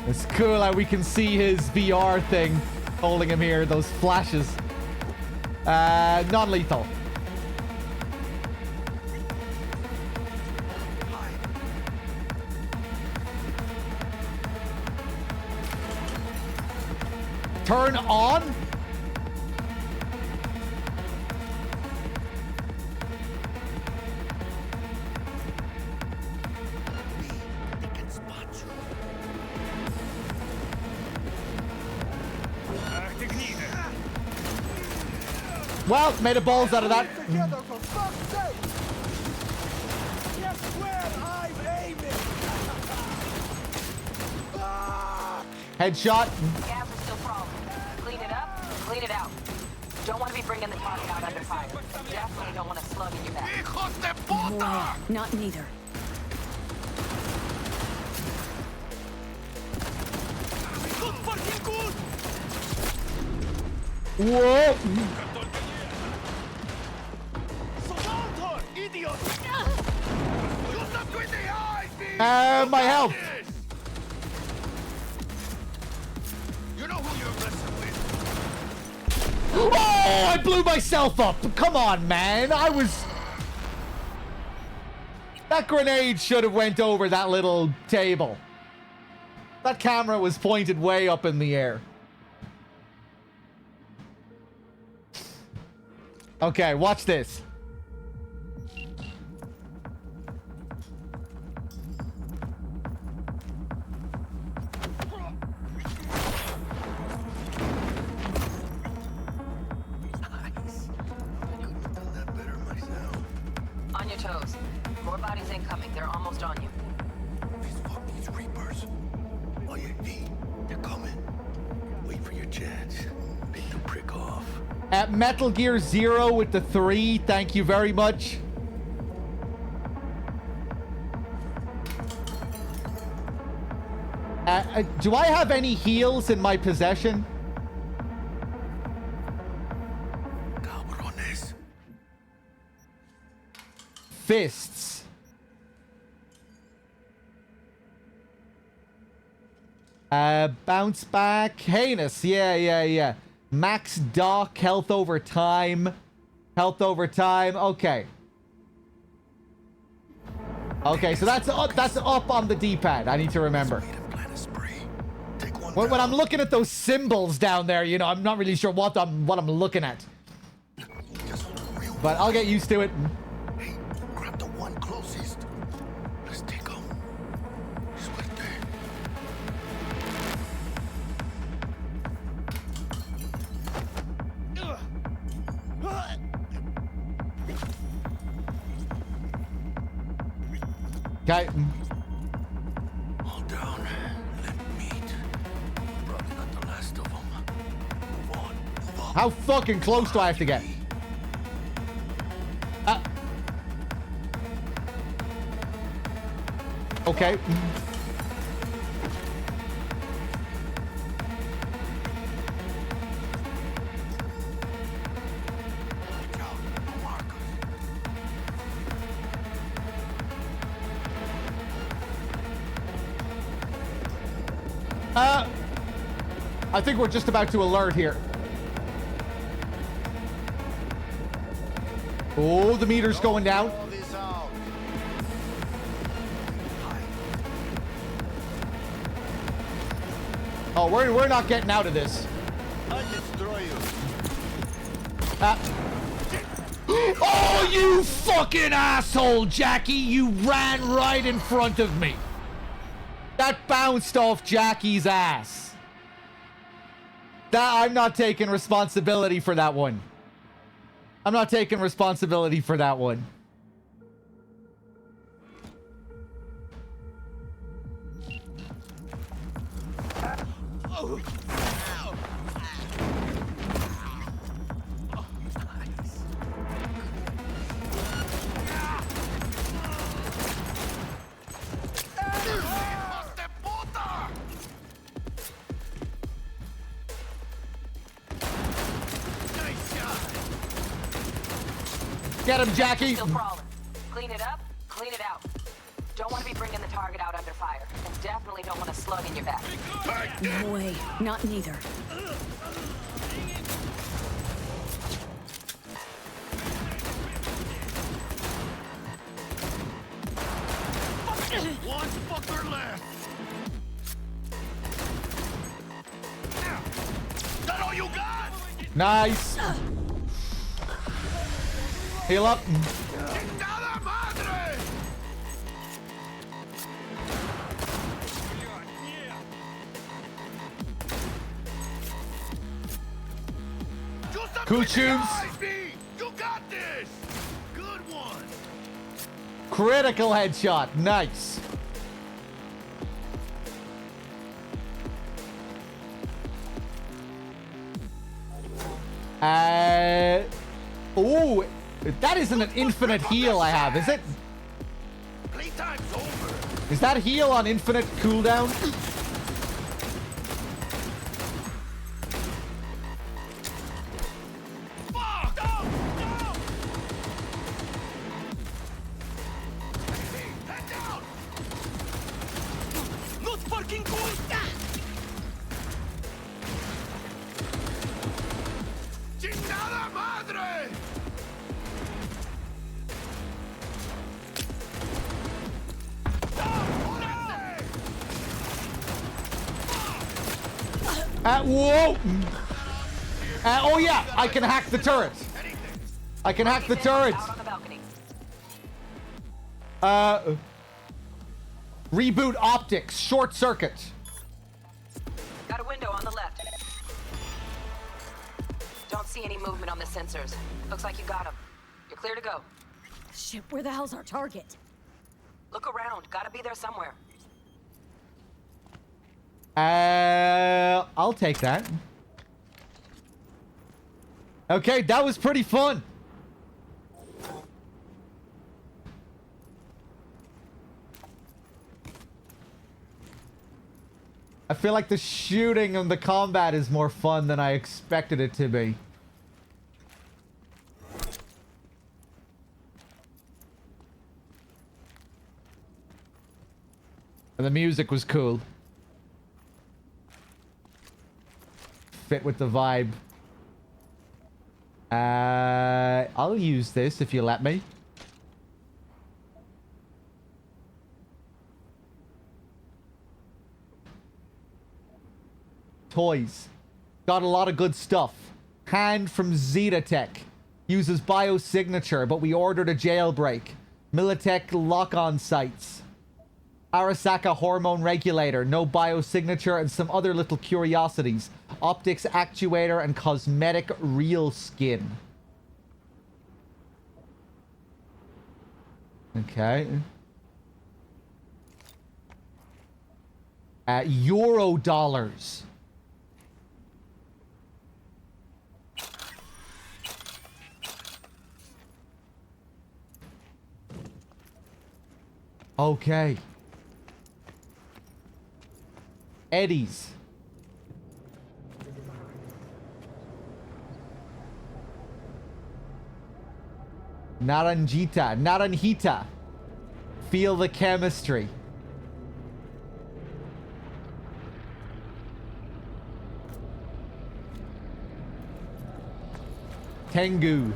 It's cool how we can see his VR thing holding him here, those flashes. Non-lethal. Turn on? Well, made a balls out of that. Together, for fuck's sake! Guess where I'm aiming? Headshot. Gas is still crawling. Clean it up, clean it out. Don't want to be bringing the target out under fire. Definitely don't want to slug in your back. ¡Hijos de puta! Not neither. Good fucking good! Whoa! Surround her, idiot! Shoot them between the eyes, B! My health. You know who you're messing with. Oh, I blew myself up. Come on, man. I was... That grenade should have went over that little table. That camera was pointed way up in the air. Okay, watch this. On your toes. More bodies incoming. They're almost on you. Please fuck these Reapers. Oh yeah, V, they're coming. Wait for your chance. Pick the prick off. At Metal Gear Zero with the 3, thank you very much. Do I have any heals in my possession? Cabrones. Fists. Bounce back. Heinous. Yeah. Max Doc. Health over time. Health over time. Okay. Okay, so that's up on the D-pad. I need to remember. When I'm looking at those symbols down there, you know, I'm not really sure what I'm looking at. But I'll get used to it. Hey, grab the one closest. Let's take him. Okay. All down. Let meet. Probably not the last of them. Move on. Move on. How fucking close do I have to get? Okay. I think we're just about to alert here. Oh, the meter's going down. Oh, we're not getting out of this. I'll destroy you. Oh, you fucking asshole, Jackie! You ran right in front of me. That bounced off Jackie's ass. I'm not taking responsibility for that one. I'm not taking responsibility for that one. Get him, Jackie. Still crawling. Clean it up, clean it out. Don't want to be bringing the target out under fire. And definitely don't want a slug in your back. No way. Not neither. One fucker left. That all you got? Nice. Heal up. Cool tunes. You got this. Good one. Critical headshot. Nice. Oh, that isn't an infinite heal I have, is it? Playtime's over. Is that heal on infinite cooldown? Whoa! Oh yeah, I can hack the turret. I can hack the turret. Reboot optics, short circuit. Got a window on the left. Don't see any movement on the sensors. Looks like you got them. You're clear to go. Shit, where the hell's our target? Look around. Gotta be there somewhere. I'll take that. Okay, that was pretty fun. I feel like the shooting and the combat is more fun than I expected it to be. And the music was cool. Fit with the vibe. I'll use this if you let me. Toys. Got a lot of good stuff. Hand from Zetatech. Uses biosignature, but we ordered a jailbreak. Militech lock-on sights. Arasaka hormone regulator, no biosignature, and some other little curiosities. Optics actuator and cosmetic real skin. Okay. Euro dollars. Okay. Eddies. Naranjita. Feel the chemistry. Tengu.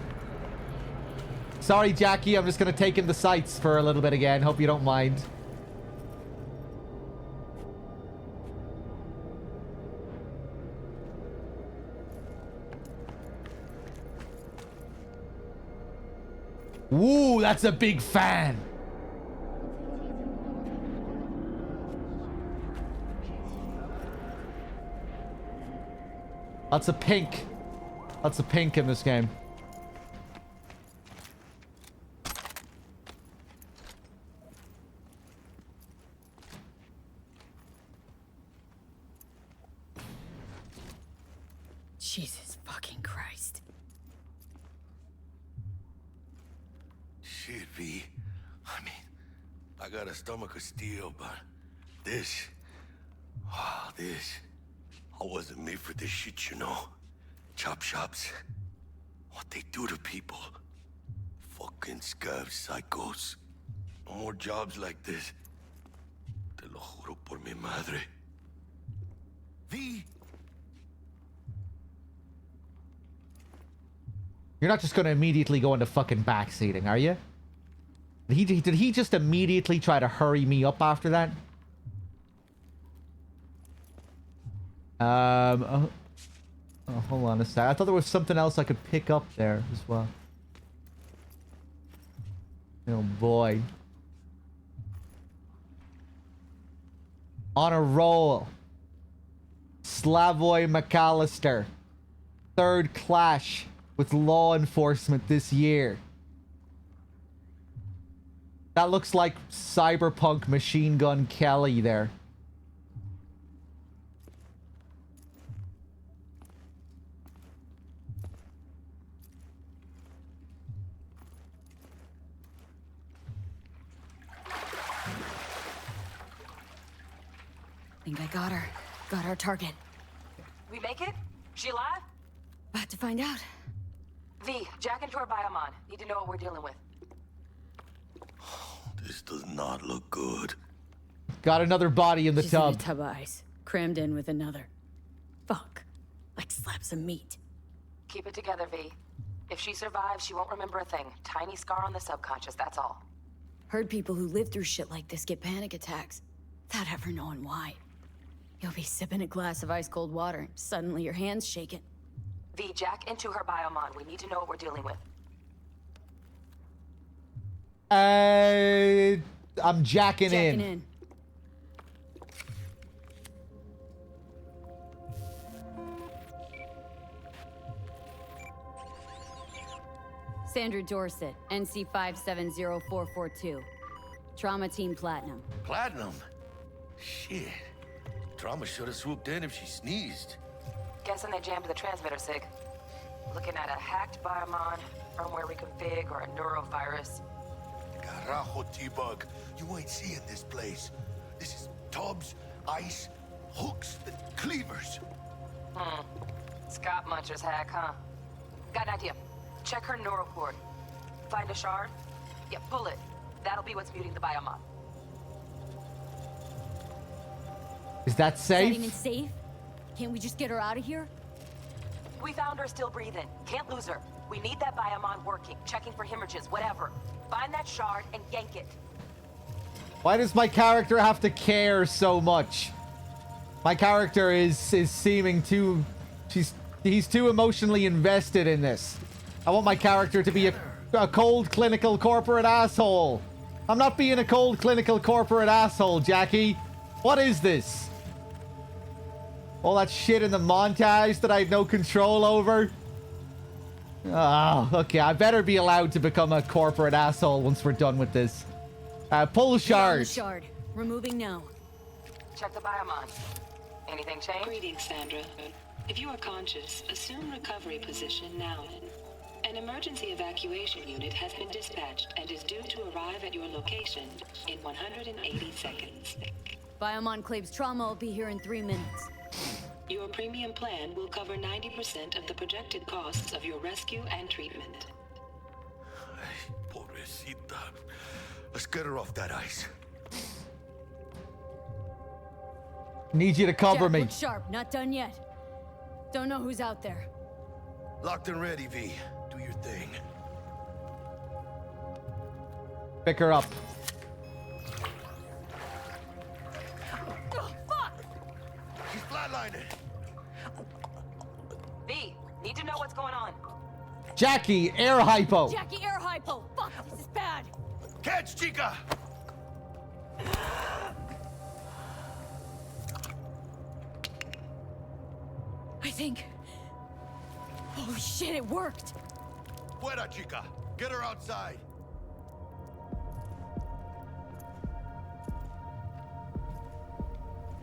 Sorry, Jackie, I'm just gonna take in the sights for a little bit again. Hope you don't mind. Woo, that's a big fan. Lots of pink. Lots of pink in this game. Jesus fucking Christ. Shit, V. I mean, I got a stomach of steel, but this... Oh, this... I wasn't made for this shit, you know? Chop shops. What they do to people. Fucking scav psychos. No more jobs like this. Te lo juro por mi madre. V! You're not just gonna immediately go into fucking backseating, are you? Did he just immediately try to hurry me up after that? Oh, hold on a sec. I thought there was something else I could pick up there as well. Oh boy. On a roll. Slavoj McAllister. Third clash with law enforcement this year. That looks like Cyberpunk Machine Gun Kelly there. Think I got her. Got our target. We make it? She alive? About to find out. V, jack into her biomon. Need to know what we're dealing with. This does not look good. Got another body in the She's tub. in a tub of ice. Crammed in with another. Fuck. Like slabs of meat. Keep it together, V. If she survives, she won't remember a thing. Tiny scar on the subconscious, that's all. Heard people who live through shit like this get panic attacks. Without ever knowing why. You'll be sipping a glass of ice-cold water, and suddenly your hand's shaking. V, jack into her biomon. We need to know what we're dealing with. I'm jacking in. Sandra Dorset, NC 570442. Trauma Team Platinum. Platinum? Shit. Trauma should have swooped in if she sneezed. Guessing they jammed the transmitter, Sig. Looking at a hacked biomon, firmware reconfig, or a neurovirus. Carajo, T-Bug. You ain't seeing this place. This is tubs, ice, hooks, and cleavers. Scott Muncher's hack, huh? Got an idea. Check her neural cord. Find a shard? Yeah, pull it. That'll be what's muting the biomon. Is that safe? Is that even safe? Can't we just get her out of here? We found her still breathing. Can't lose her. We need that biomon working, checking for hemorrhages, whatever. Find that shard and yank it. Why does my character have to care so much? My character is seeming too... He's too emotionally invested in this. I want my character to be a cold, clinical, corporate asshole. I'm not being a cold, clinical, corporate asshole, Jackie. What is this? All that shit in the montage that I had no control over? Oh, okay. I better be allowed to become a corporate asshole once we're done with this. Pull shard. Shard. Removing now. Check the biomon. Anything change? Greetings, Sandra. If you are conscious, assume recovery position now. An emergency evacuation unit has been dispatched and is due to arrive at your location in 180 seconds. Biomon claims trauma will be here in 3 minutes. Your premium plan will cover 90% of the projected costs of your rescue and treatment. Pobrecita. Let's get her off that ice. Need you to cover Jack, me. Look sharp. Not done yet. Don't know who's out there. Locked and ready, V. Do your thing. Pick her up. Oh, fuck! She's flatlining. V, need to know what's going on. Jackie, air hypo. Jackie, air hypo. Fuck, this is bad. Catch, chica! I think... Holy shit, it worked! Fuera, chica! Get her outside!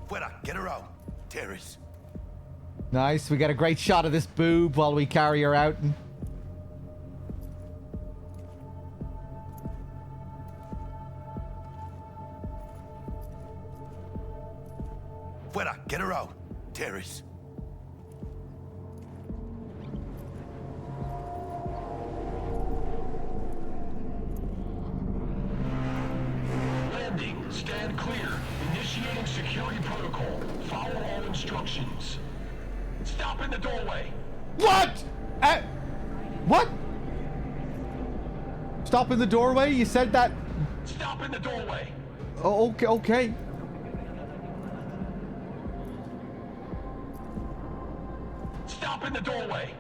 Fuera, get her out! Terrace. Nice, we got a great shot of this boob while we carry her out. Fuera, get her out! Terrace. Landing. Stand clear. Initiating security protocol. Follow all instructions. Stop in the doorway. What? What? Stop in the doorway? You said that? Stop in the doorway. Oh, okay, okay. Stop in the doorway.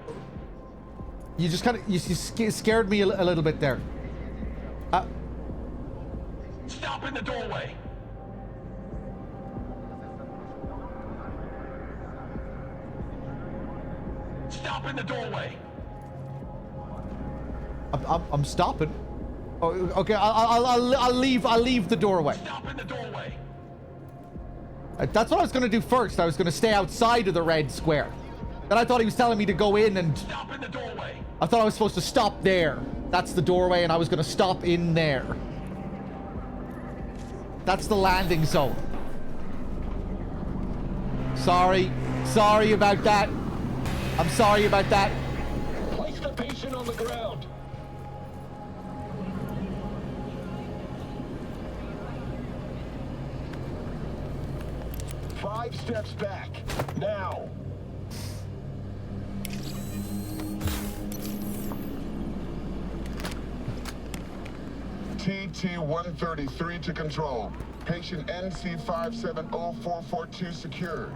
You just kind of... You scared me a little bit there. Stop in the doorway. Stop in the doorway. I'm stopping. Oh, okay, I'll leave the doorway. Stop in the doorway. That's what I was gonna do first. I was gonna stay outside of the red square. Then I thought he was telling me to go in and... Stop in the doorway. I thought I was supposed to stop there. That's the doorway, and I was gonna stop in there. That's the landing zone. Sorry about that. I'm sorry about that. Place the patient on the ground. Five steps back. Now. TT-133 to control. Patient NC570442 secured.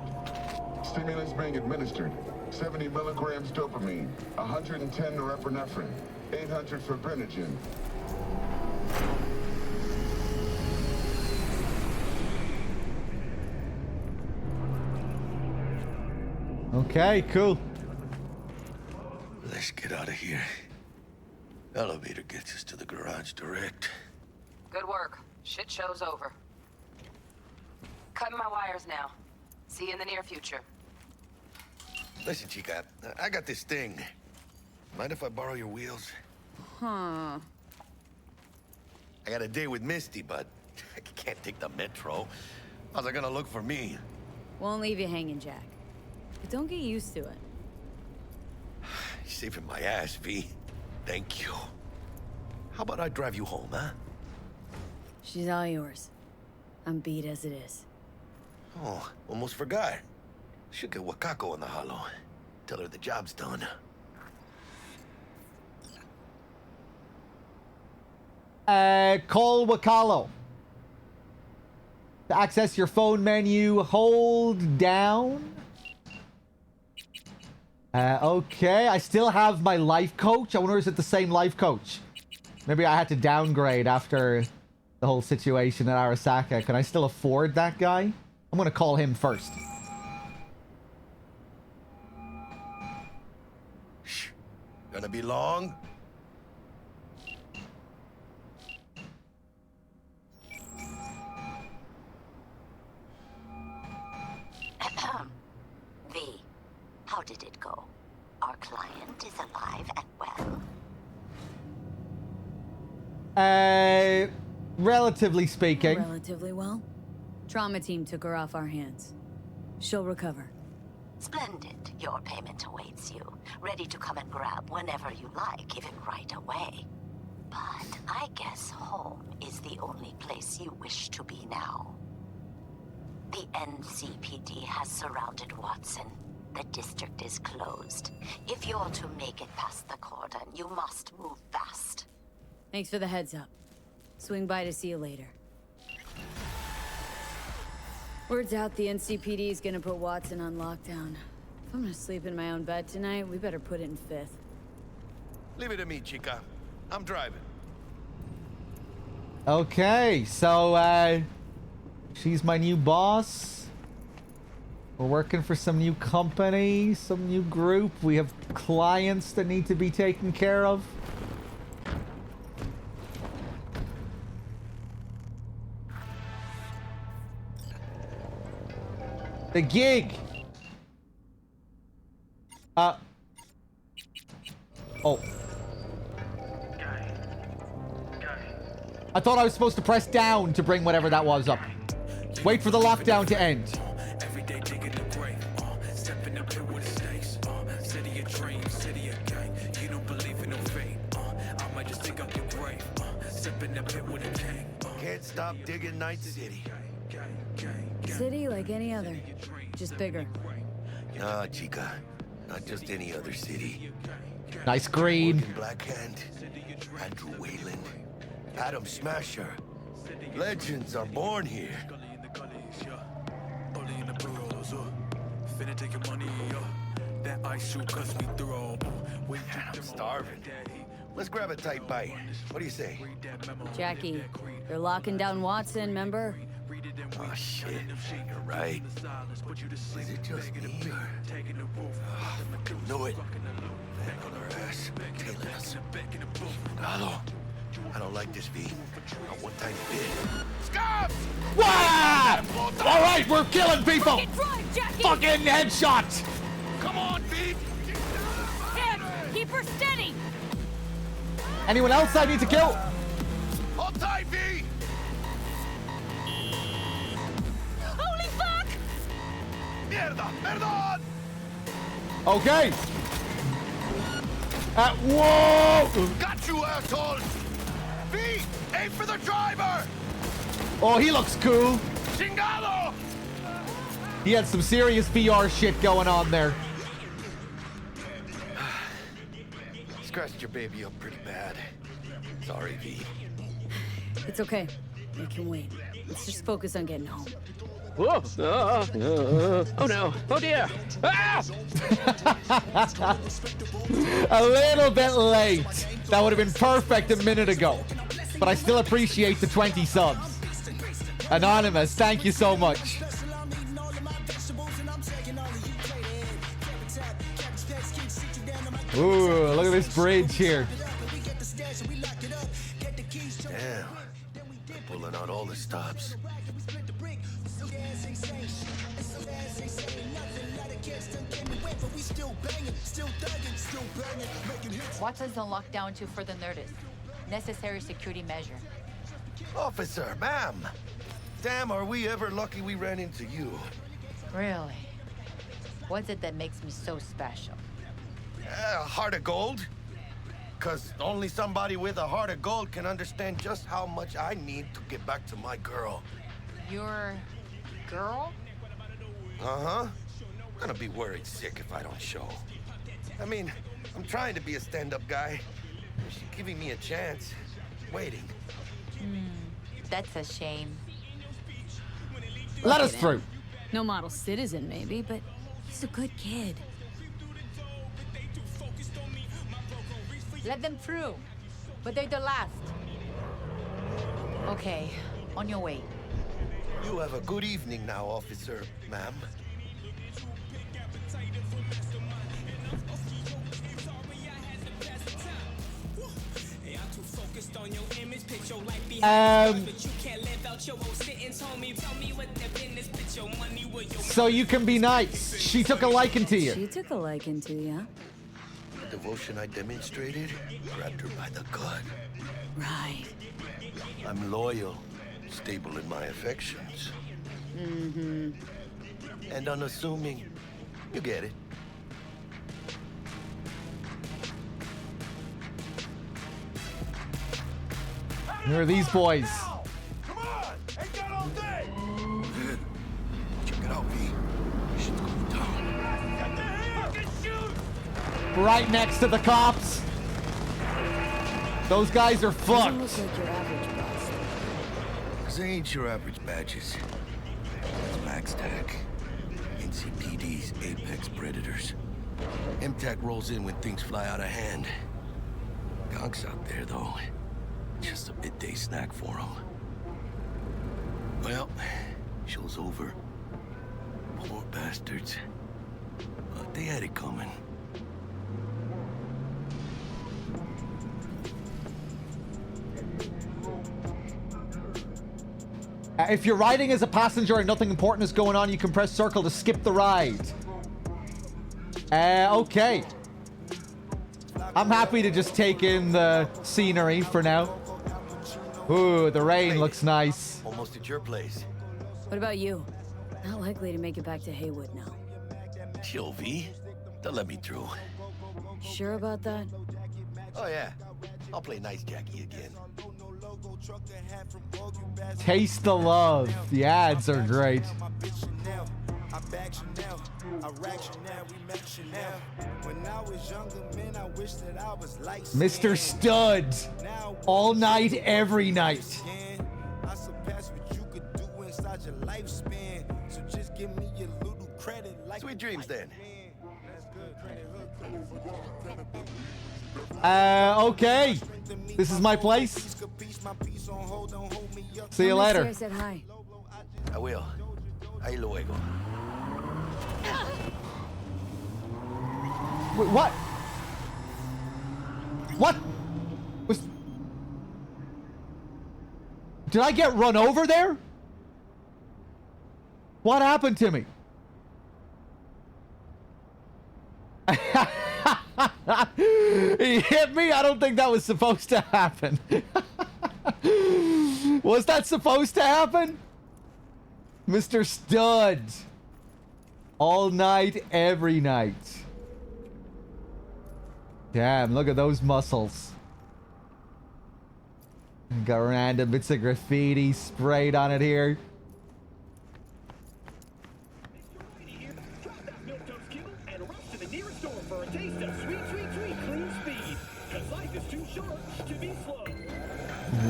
Stimulants being administered. 70 milligrams dopamine, 110 norepinephrine, 800 fibrinogen. Okay, cool. Let's get out of here. Elevator gets us to the garage direct. Good work. Shit show's over. Cutting my wires now. See you in the near future. Listen, chica, I got this thing. Mind if I borrow your wheels? Huh. I got a date with Misty, but I can't take the metro. How's it gonna look for me? Won't leave you hanging, Jack. But don't get used to it. You're saving my ass, V. Thank you. How about I drive you home, huh? She's all yours. I'm beat as it is. Oh, almost forgot. Should get Wakako in the hollow. Tell her the job's done. Call Wakalo. To access your phone menu, hold down. Okay, I still have my life coach. I wonder, is it the same life coach? Maybe I had to downgrade after the whole situation at Arasaka. Can I still afford that guy? I'm gonna call him first. Shh. Gonna be long? V, how did it go? Our client is alive and well? Relatively speaking. Relatively well. Trauma team took her off our hands. She'll recover. Splendid. Your payment awaits you. Ready to come and grab whenever you like, even right away. But I guess home is the only place you wish to be now. The NCPD has surrounded Watson. The district is closed. If you're to make it past the cordon, you must move fast. Thanks for the heads up. Swing by to see you later. Word's out the NCPD is gonna put Watson on lockdown. If I'm gonna sleep in my own bed tonight, we better put it in 5th. Leave it to me, chica. I'm driving. Okay, so, she's my new boss. We're working for some new company, some new group. We have clients that need to be taken care of. The gig. Oh. I thought I was supposed to press down to bring whatever that was up. Wait for the lockdown to end. Can't stop digging Night City. City like any other, just bigger. Nah, chica. Not just any other city. Nice green. Black Hand, Andrew Wayland, Adam Smasher. Legends are born here. I'm starving. Let's grab a tight bite. What do you say? Jackie, they're locking down Watson, remember? Oh shit, you're right. Is it just me or... Oh, knew it. Man on our ass, tailing us. Hello. I don't like this, V. Not one time bit. Scum! Wah! All right, we're killing people. Fucking headshot. Come on, V. Dad, keep her steady. Anyone else I need to kill? Hold tight, V. Holy fuck! Mierda, perdón. Okay. Whoa! Got you, assholes! V, aim for the driver! Oh, he looks cool. Chingado! He had some serious VR shit going on there. Scratched your baby up pretty bad. Sorry, V. It's okay. We can wait. Let's just focus on getting home. Whoa! Oh no! Oh dear! Ah! A little bit late. That would have been perfect a minute ago. But I still appreciate the 20 subs. Anonymous, thank you so much. Ooh, look at this bridge here. Damn. They're pulling out all the stops. Watson's on lockdown to further notice. Necessary security measure. Officer, ma'am. Damn, are we ever lucky we ran into you. Really? What's it that makes me so special? Heart of gold? Because only somebody with a heart of gold can understand just how much I need to get back to my girl. Your girl? Uh-huh. I'm gonna be worried sick if I don't show. I mean, I'm trying to be a stand-up guy. She's giving me a chance. waiting. That's a shame. Let us Okay, through. No model citizen, maybe, but he's a good kid. Let them through. But they're the last. Okay, on your way. You have a good evening now, officer, ma'am. So you can be nice. She took a liking to you. She took a liking to you. The devotion I demonstrated grabbed her by the gut. Right. I'm loyal, stable in my affections, Mm-hmm. and unassuming. You get it. Who are these boys? Come on! Ain't got all day! Check it out, V. Shit's going down. Get the hell! Fucking shoot! Right next to the cops. Those guys are Doesn't fucked. look like your average boss. Cause they ain't your average badges. It's Max Tac. NCPD's apex predators. MTAC rolls in when things fly out of hand. Gonk's out there, though. Just a midday snack for him. Well, show's over. Poor bastards. But they had it coming. If you're riding as a passenger and nothing important is going on, you can press circle to skip the ride. Okay. I'm happy to just take in the scenery for now. Ooh, the rain looks nice. Almost at your place. What about you? Not likely to make it back to Haywood now. Chill, V. They'll let me through. Sure about that? Oh, yeah. I'll play nice Jackie again. Taste the love. The ads are great. Mr. Studs. All night, every night. Sweet dreams, then. Okay. This is my place. See you later. I said hi. I will. Ahí luego. Wait, what? What? Was... Did I get run over there? What happened to me? He hit me? I don't think that was supposed to happen. Was that supposed to happen? Mr. Studs. All night, every night. Damn, look at those muscles. Got random bits of graffiti sprayed on it here.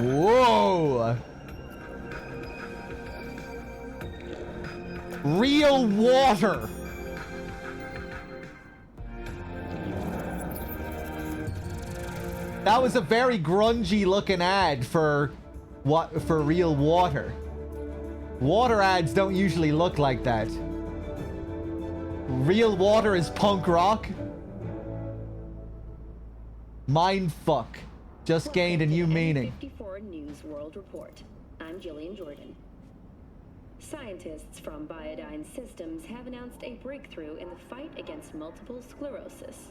Whoa! Real water. That was a very grungy looking ad for real water. Water ads don't usually look like that. Real water is punk rock. Mindfuck. Just gained a new meaning. 54 News World Report. I'm Jillian Jordan. Scientists from Biodyne Systems have announced a breakthrough in the fight against multiple sclerosis.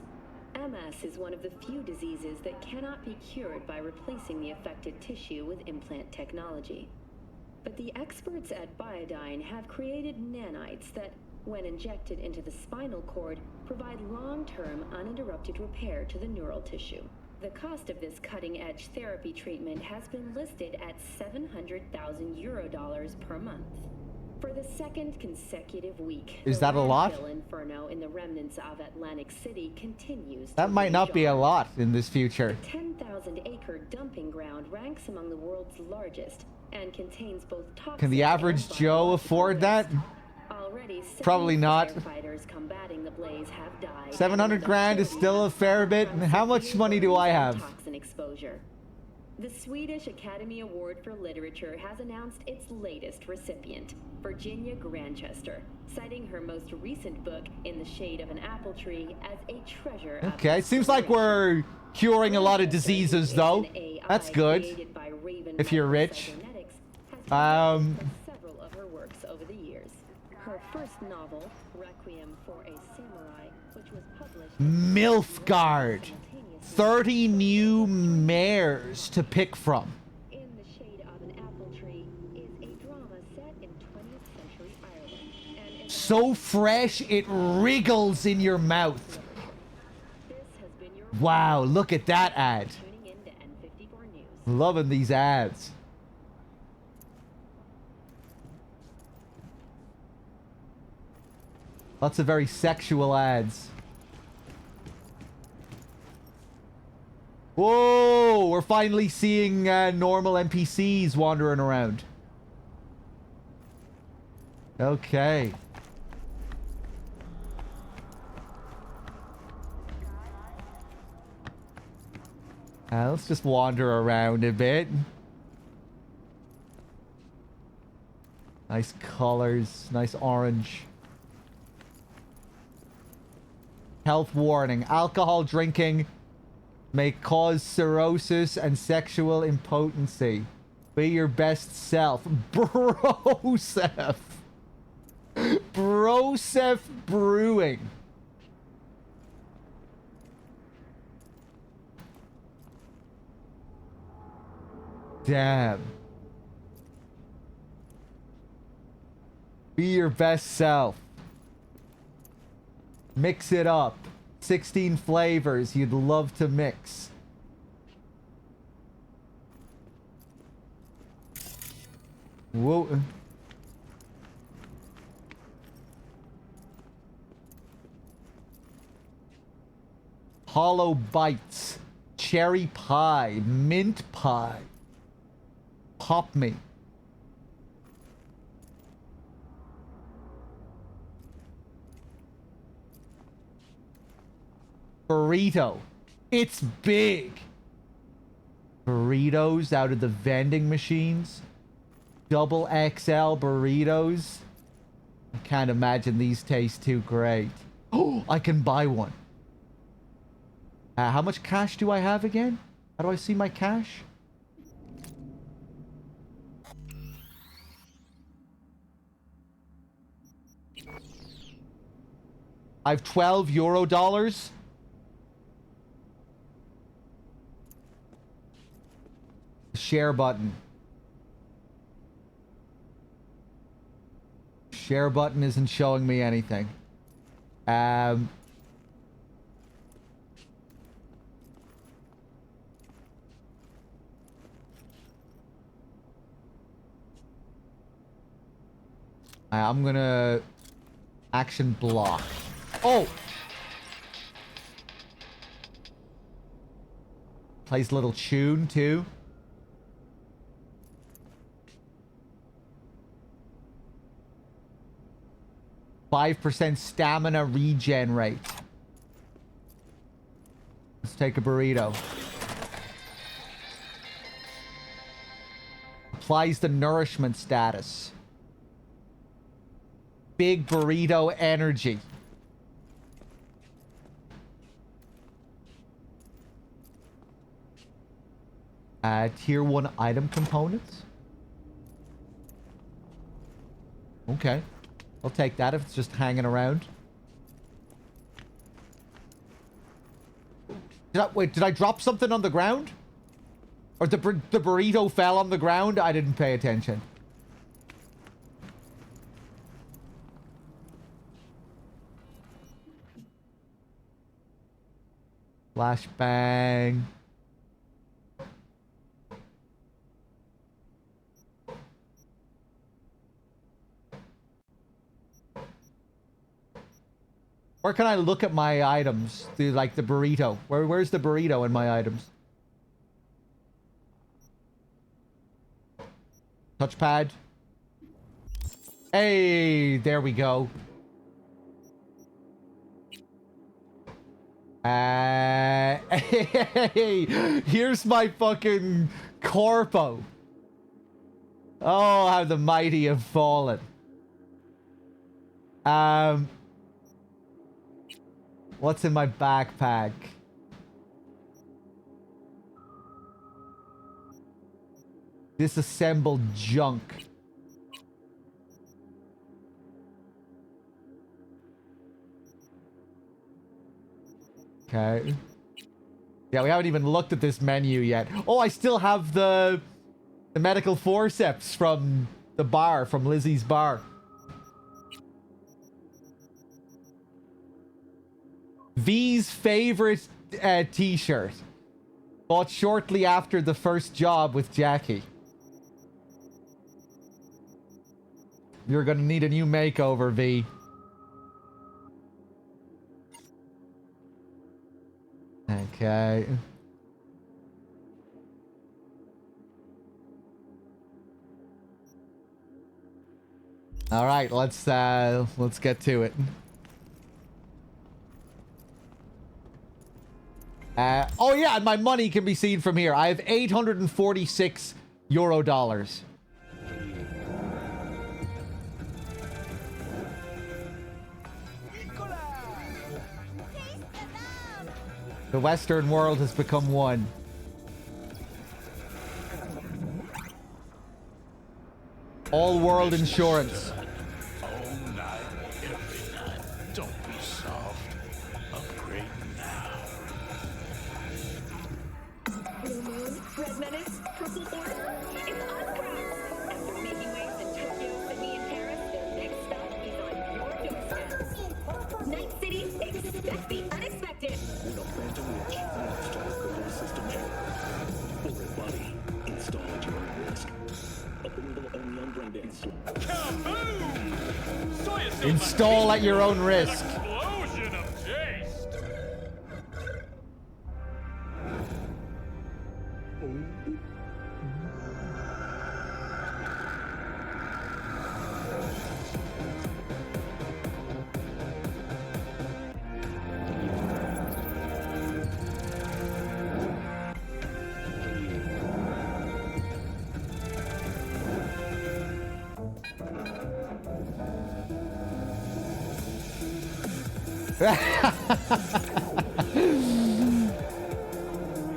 MS is one of the few diseases that cannot be cured by replacing the affected tissue with implant technology. But the experts at Biodyne have created nanites that, when injected into the spinal cord, provide long-term uninterrupted repair to the neural tissue. The cost of this cutting-edge therapy treatment has been listed at €700,000 per month. For the second consecutive week, Is the that a lot? landfill inferno in the remnants of Atlantic City continues That to might not rage be a on. lot in this future. The 10,000-acre dumping ground ranks among the world's largest and contains both toxic Can the average and Joe biological afford that? waste. Already, Probably not. firefighters combating the blaze have died. 700 grand is still a fair bit. And how much money do I have? Toxin exposure. The Swedish Academy Award for Literature has announced its latest recipient, Virginia Grantchester, citing her most recent book, In the Shade of an Apple Tree, as a treasure of Okay, it seems like we're curing a lot of diseases, though. That's good. If you're rich. several of her works over the years. Her first novel, Requiem for a Samurai, which was published Milfgard. 30 new mares to pick from. In the Shade of an Apple Tree is a drama set in 20th century Ireland. And So fresh, it wriggles in your mouth. Wow, look at that ad. tuning in to N54 News. Loving these ads. Lots of very sexual ads. Whoa, we're finally seeing normal NPCs wandering around. Okay. Let's just wander around a bit. Nice colors, nice orange. Health warning. Alcohol drinking may cause cirrhosis and sexual impotency. Be your best self. Broseph. Broseph Brewing. Damn. Be your best self. Mix it up. 16 flavors you'd love to mix. Whoa. Hollow bites. Cherry pie. Mint pie. Pop me. Burrito. It's big. Burritos out of the vending machines. Double XL burritos. I can't imagine these taste too great. Oh, I can buy one. How much cash do I have again? How do I see my cash? I have 12 euro dollars. Share button. Share button isn't showing me anything. I'm gonna action block. Oh! Plays a little tune too. %5 stamina regen rate. Let's take a burrito. Applies the nourishment status. Big burrito energy. Tier 1 item components. Okay. I'll take that if it's just hanging around. Wait, did I drop something on the ground? Or the burrito fell on the ground? I didn't pay attention. Flashbang. Where can I look at my items? Do like the burrito. Where's the burrito in my items? Touchpad. Hey, there we go. Hey, here's my fucking corpo. Oh, how the mighty have fallen. What's in my backpack? Disassembled junk. Okay. Yeah, we haven't even looked at this menu yet. Oh, I still have the medical forceps from the bar, from Lizzie's bar. V's favorite t-shirt. Bought shortly after the first job with Jackie. You're gonna need a new makeover, V. Okay. All right, let's get to it. Oh yeah, and my money can be seen from here. I have 846 euro dollars. The Western world has become one. All world insurance. All night, every night. Don't be soft. Upgrade now. Blue Moon, Red Menace, Purple Thorn. It's Oscroft. After making waves in Tokyo, Sydney, and Paris, their next stop is on your doorstep. Night City, expect the unexpected. With a Phantom Watch, install control system error. Everybody, install at your own risk. Openable only on brand Install at your own risk. Explosion of taste.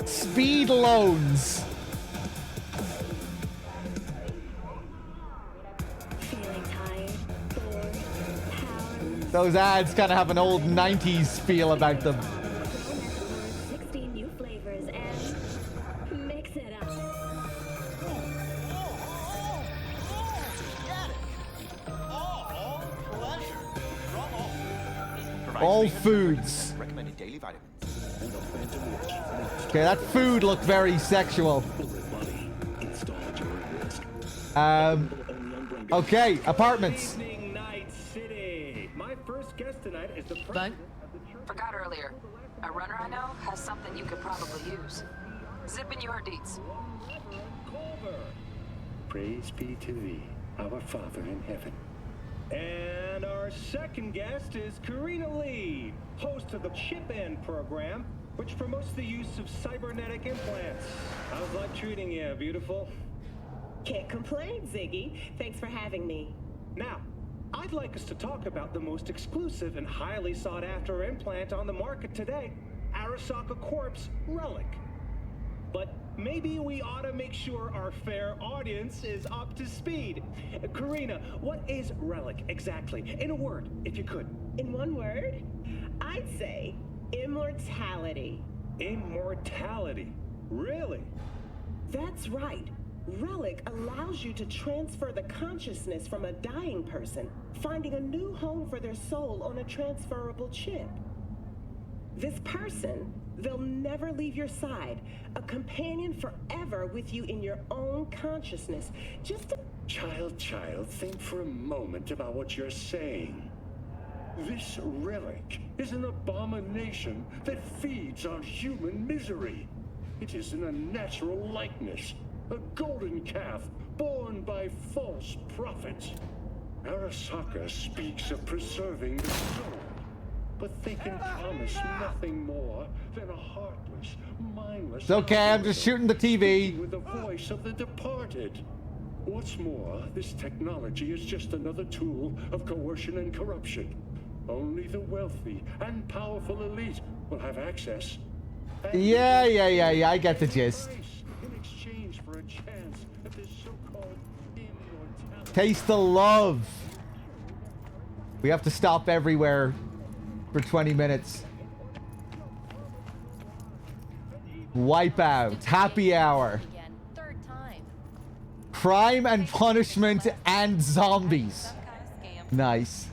Speed loans. Those ads kind of have an old 90s feel about them. 16 new flavors and mix it up. All foods. Recommended daily vitamins. Okay, that food looked very sexual. Okay, apartments. Night City. My first guest tonight is the Forgot earlier. A runner I know has something you could probably use. Zip in your deets. Praise be to thee, our Father in heaven. And our second guest is Karina Lee, host of the Chip In program, which promotes the use of cybernetic implants. How's life treating you, beautiful? Can't complain, Ziggy. Thanks for having me. Now, I'd like us to talk about the most exclusive and highly sought-after implant on the market today, Arasaka Corp's Relic. But maybe we ought to make sure our fair audience is up to speed. Karina, what is Relic exactly? In a word, if you could. In one word, I'd say immortality. Immortality? Really? That's right. Relic allows you to transfer the consciousness from a dying person, finding a new home for their soul on a transferable chip. This person, they'll never leave your side, a companion forever with you in your own consciousness. Just a... Child, think for a moment about what you're saying. This relic is an abomination that feeds on human misery. It is an unnatural likeness, a golden calf born by false prophets. Arasaka speaks of preserving the soul, but they can promise nothing more than a heartless, mindless... It's okay, I'm just shooting the TV. ...with the voice of the departed. What's more, this technology is just another tool of coercion and corruption. Only the wealthy and powerful elite will have access. Yeah, I get the gist. In exchange for a chance at this so-called immortality. Taste the love. We have to stop everywhere for 20 minutes. Wipeout. Happy hour. Crime and punishment and zombies. Nice.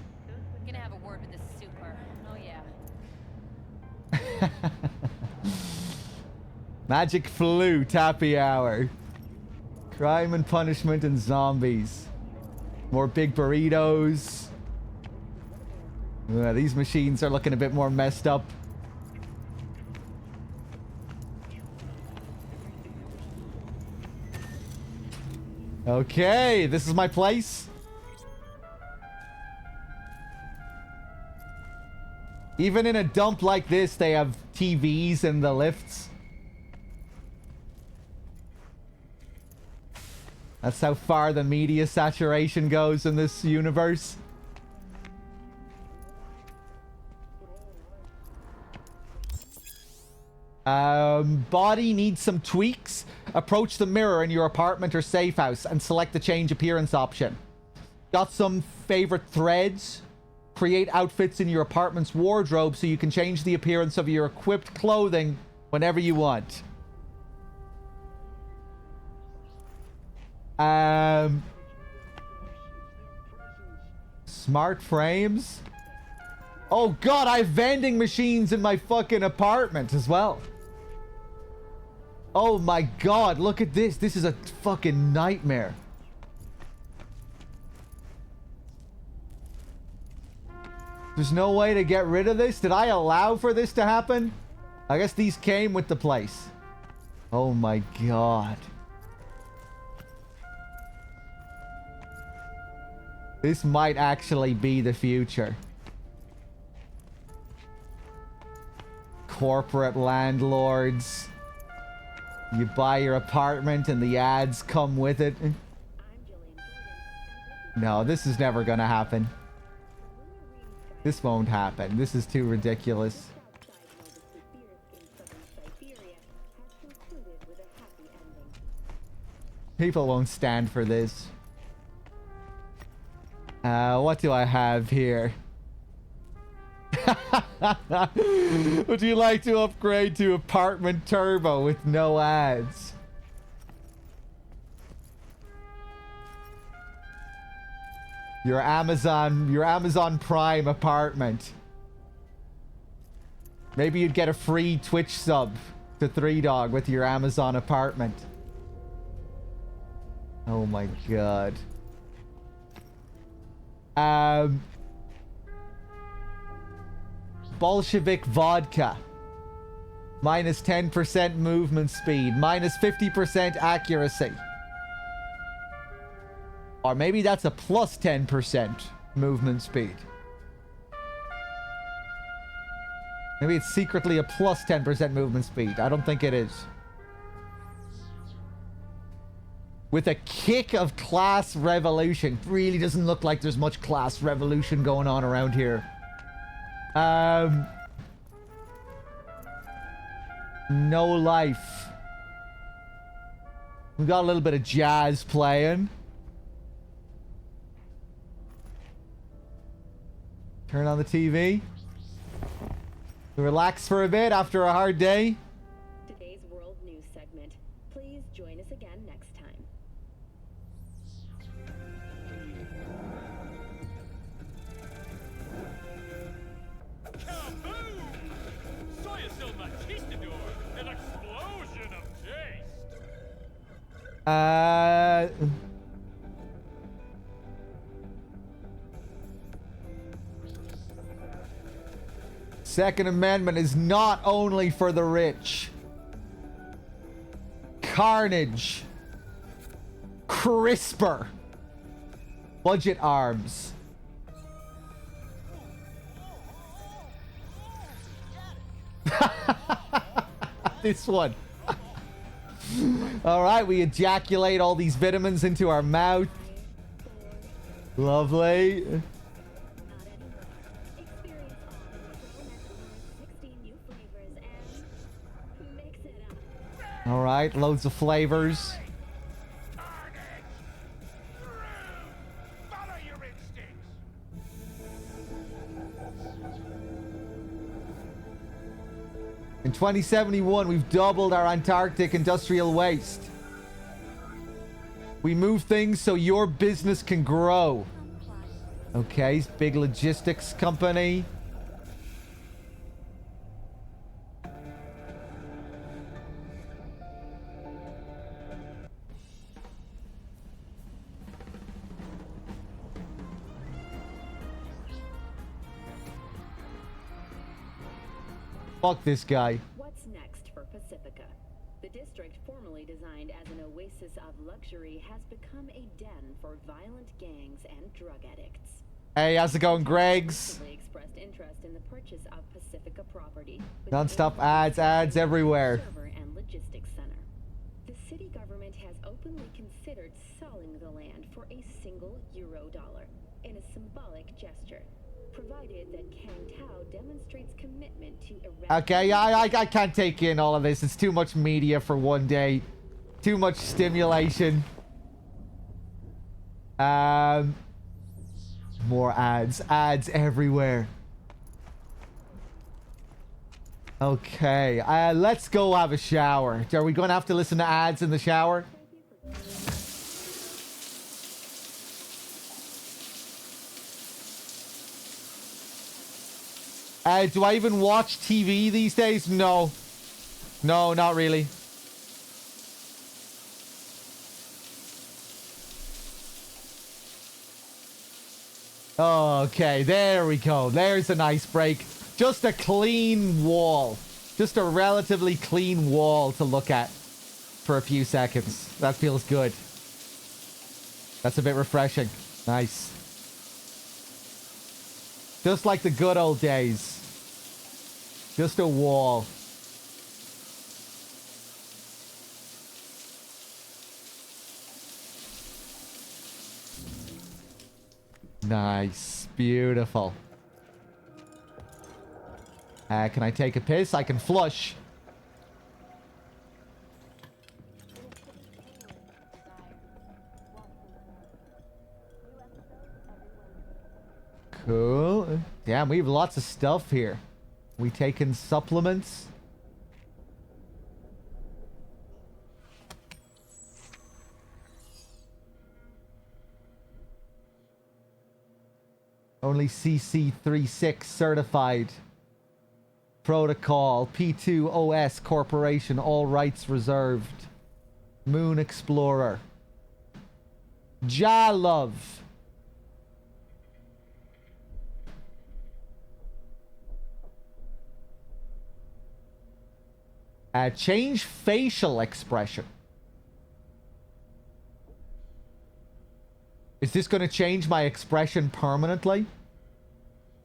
Gonna have a word with the super. Oh yeah. Magic flute. Happy hour. Crime and punishment and zombies. More big burritos. These machines are looking a bit more messed up. Okay, this is my place. Even in a dump like this, they have TVs in the lifts. That's how far the media saturation goes in this universe. Body needs some tweaks. Approach the mirror in your apartment or safe house and select the change appearance option. Got some favorite threads? Create outfits in your apartment's wardrobe so you can change the appearance of your equipped clothing whenever you want. Smart frames? Oh god, I have vending machines in my fucking apartment as well. Oh my god, look at this. This is a fucking nightmare. There's no way to get rid of this? Did I allow for this to happen? I guess these came with the place. Oh my god. This might actually be the future. Corporate landlords. You buy your apartment and the ads come with it. No, this is never gonna happen. This won't happen. This is too ridiculous. People won't stand for this. What do I have here? Would you like to upgrade to apartment turbo with no ads? Your Amazon Prime apartment. Maybe you'd get a free Twitch sub to Threedogg with your Amazon apartment. Oh my god. Bolshevik vodka. Minus 10% movement speed. Minus 50% accuracy. Or maybe that's a plus 10% movement speed. Maybe it's secretly a plus 10% movement speed. I don't think it is. With a kick of class revolution. Really doesn't look like there's much class revolution going on around here. No life. We got a little bit of jazz playing. Turn on the TV. Relax for a bit after a hard day. Today's World News segment. Please join us again next time. Kaboom! Soya still Conquistador! An explosion of taste! Second Amendment is not only for the rich. Carnage. CRISPR. Budget arms. This one. All right, we ejaculate all these vitamins into our mouth. Lovely. All right, loads of flavors. In 2071, we've doubled our Antarctic industrial waste. We move things so your business can grow. Okay, big logistics company. Fuck this guy. What's next for Pacifica? The district, formerly designed as an oasis of luxury, has become a den for violent gangs and drug addicts. Hey, how's it going, Greg's? Expressed interest in the purchase of Pacifica property. Non-stop ads everywhere. Server and logistics center. The city government has openly considered selling the land for a single $1 in a symbolic gesture, provided that Kang Tao demonstrates commitment to Okay, I can't take in all of this. It's too much media for one day. Too much stimulation. More ads. Ads everywhere. Okay, let's go have a shower. Are we going to have to listen to ads in the shower? Do I even watch TV these days? No. No, not really. Okay, there we go. There's a nice break. Just a clean wall. Just a relatively clean wall to look at for a few seconds. That feels good. That's a bit refreshing. Nice. Just like the good old days. Just a wall. Nice. Beautiful. Can I take a piss? I can flush. Cool. Damn, we have lots of stuff here. We taking supplements? Only CC36 certified. Protocol. P2OS Corporation. All rights reserved. Moon Explorer. Jalove. Change facial expression. Is this going to change my expression permanently?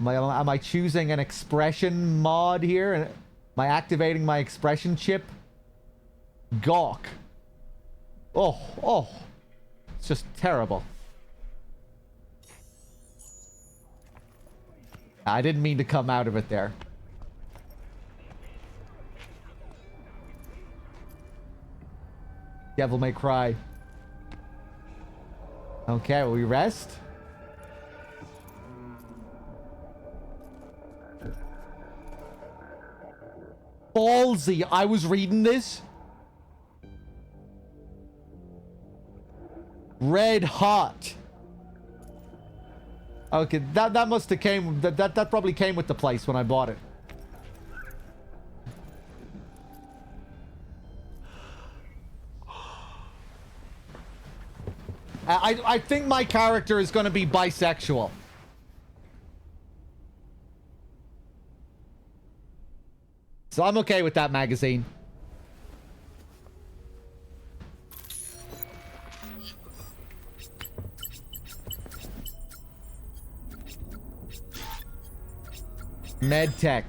Am I choosing an expression mod here? Am I activating my expression chip? Gawk. Oh. It's just terrible. I didn't mean to come out of it there. Devil May Cry. Okay, will we rest? Ballsy, I was reading this. Red hot. Okay, that must have came that probably came with the place when I bought it. I think my character is going to be bisexual. So I'm okay with that magazine. Medtech.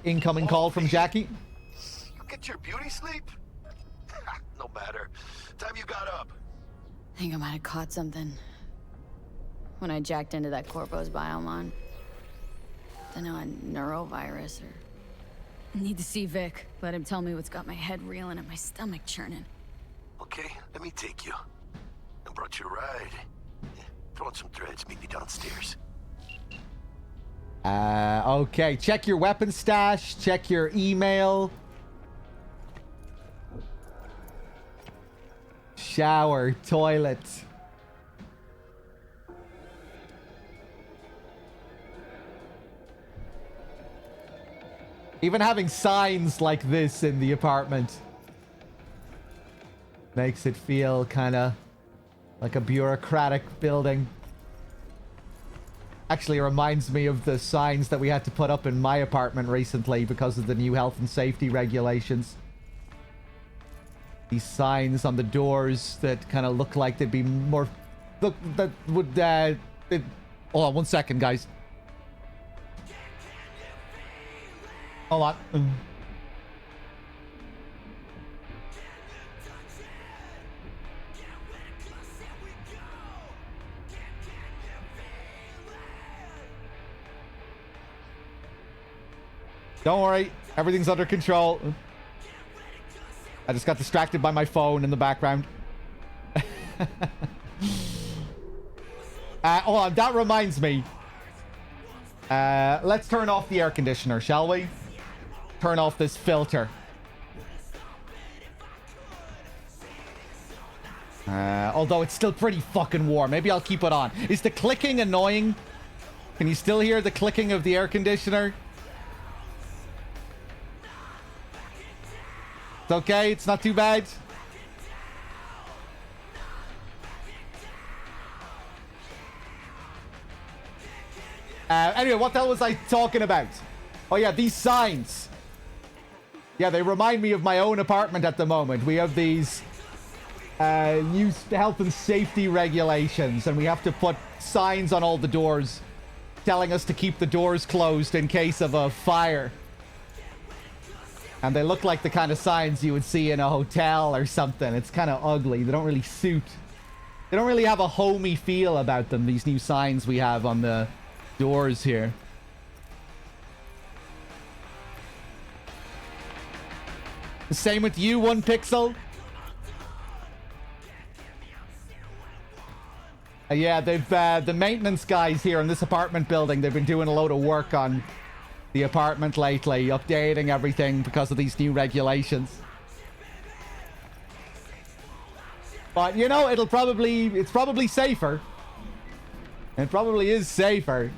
Incoming call from Jackie. You get your beauty sleep? No matter. Time you got up. I think I might have caught something when I jacked into that Corpo's biomon. Don't know, a neurovirus or... Need to see Vic. Let him tell me what's got my head reeling and my stomach churning. Okay, let me take you. I brought you a ride. Throw on some threads, meet me downstairs. Okay. Check your weapon stash. Check your email. Shower. Toilet. Even having signs like this in the apartment makes it feel kind of like a bureaucratic building. Actually, it reminds me of the signs that we had to put up in my apartment recently because of the new health and safety regulations. These signs on the doors that kind of look like they'd be more... Look, that would... Hold on 1 second, guys. Hold on. Don't worry. Everything's under control. I just got distracted by my phone in the background. Hold on. That reminds me. Let's turn off the air conditioner, shall we? Turn off this filter. Although it's still pretty fucking warm. Maybe I'll keep it on. Is the clicking annoying? Can you still hear the clicking of the air conditioner? It's okay. It's not too bad. Anyway, what the hell was I talking about? Oh yeah, these signs. Yeah, they remind me of my own apartment at the moment. We have these new health and safety regulations, and we have to put signs on all the doors telling us to keep the doors closed in case of a fire. And they look like the kind of signs you would see in a hotel or something. It's kind of ugly. They don't really suit. They don't really have a homey feel about them, these new signs we have on the doors here. The same with you, 1Pixel. Yeah, they've the maintenance guys here in this apartment building, they've been doing a load of work on the apartment lately, updating everything because of these new regulations. But you know, it's probably safer. It probably is safer.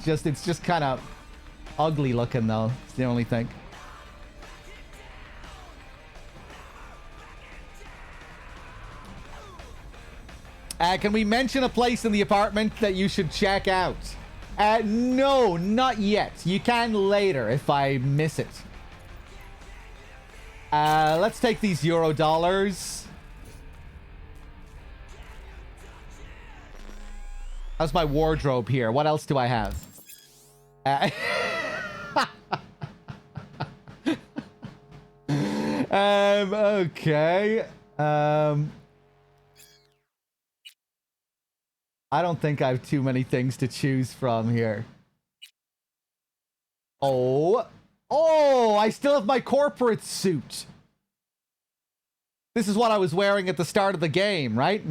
It's just kind of ugly looking though. It's the only thing. Can we mention a place in the apartment that you should check out? No, not yet. You can later if I miss it. Let's take these euro dollars. How's my wardrobe here? What else do I have? Okay. I don't think I have too many things to choose from here. Oh, I still have my corporate suit. This is what I was wearing at the start of the game, right?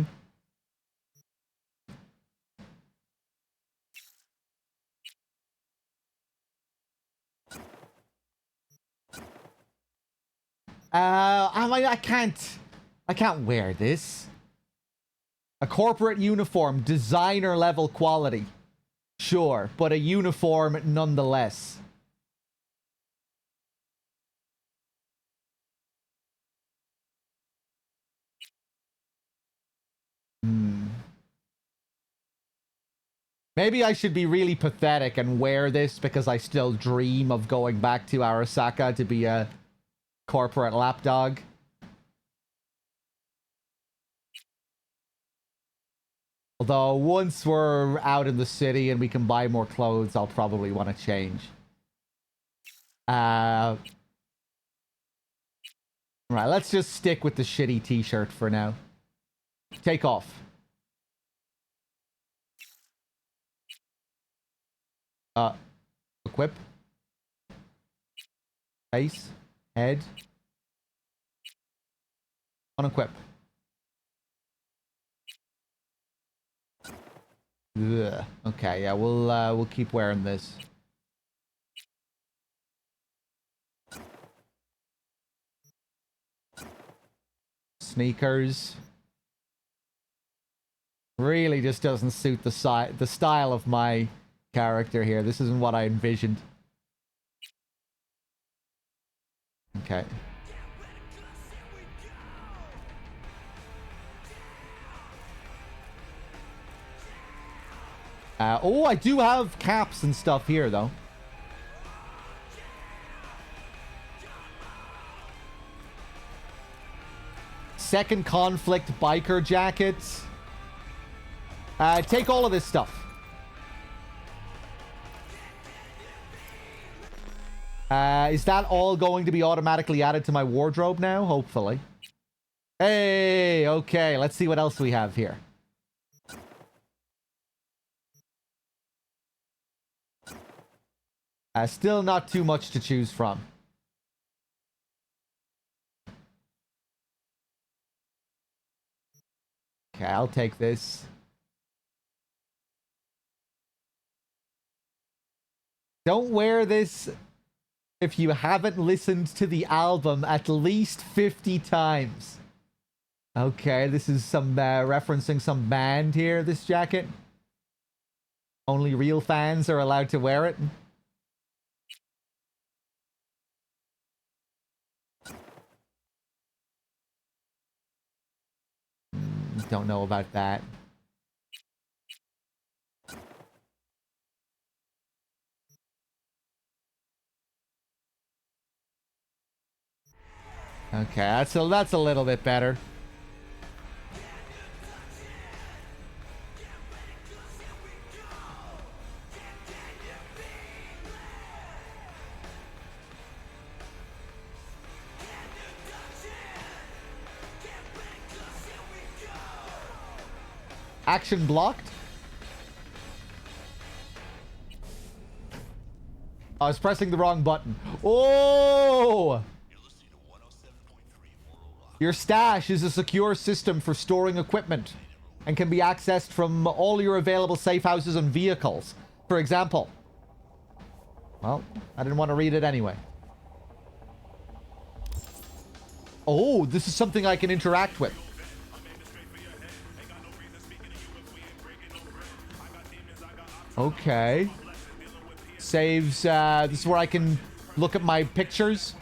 I can't wear this. A corporate uniform, designer level quality. Sure, but a uniform nonetheless. Maybe I should be really pathetic and wear this because I still dream of going back to Arasaka to be a corporate lapdog. Although, once we're out in the city and we can buy more clothes, I'll probably want to change. Right, let's just stick with the shitty t-shirt for now. Take off. Equip. Face. Head. Unequip. Ugh. Okay, yeah, we'll keep wearing this. Sneakers. Really just doesn't suit the style of my character here. This isn't what I envisioned. Okay. Oh, I do have caps and stuff here, though. Second conflict biker jackets. Take all of this stuff. Is that all going to be automatically added to my wardrobe now? Hopefully. Hey, okay. Let's see what else we have here. Still not too much to choose from. Okay, I'll take this. Don't wear this if you haven't listened to the album at least 50 times. Okay, this is some referencing some band here, this jacket. Only real fans are allowed to wear it. Don't know about that. Okay, that's a little bit better. Action blocked. I was pressing the wrong button. Oh! Your stash is a secure system for storing equipment and can be accessed from all your available safe houses and vehicles. For example. Well, I didn't want to read it anyway. Oh, this is something I can interact with. Okay. Saves, this is where I can look at my pictures.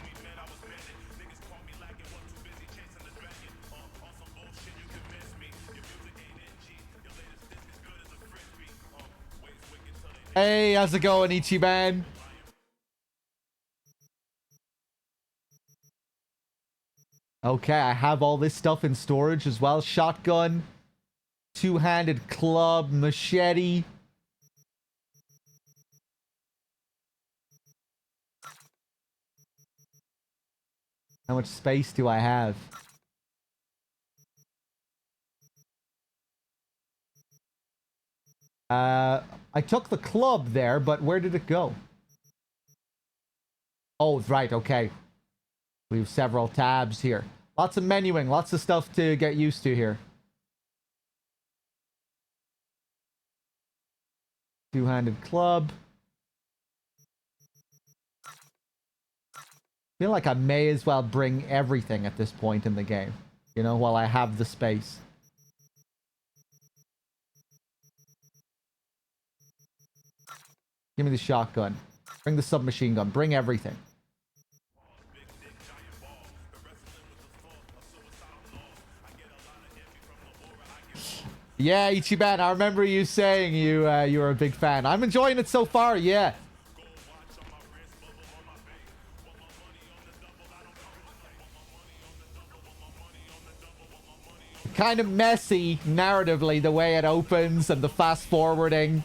Hey, how's it going, Ichiban? Okay, I have all this stuff in storage as well. Shotgun, two-handed club, machete. How much space do I have? I took the club there, but where did it go? Oh, right, okay. We have several tabs here. Lots of menuing, lots of stuff to get used to here. Two-handed club. I feel like I may as well bring everything at this point in the game. You know, while I have the space. Give me the shotgun. Bring the submachine gun. Bring everything. Yeah, Ichiban, I remember you saying you were a big fan. I'm enjoying it so far, yeah. Kind of messy narratively, the way it opens and the fast forwarding.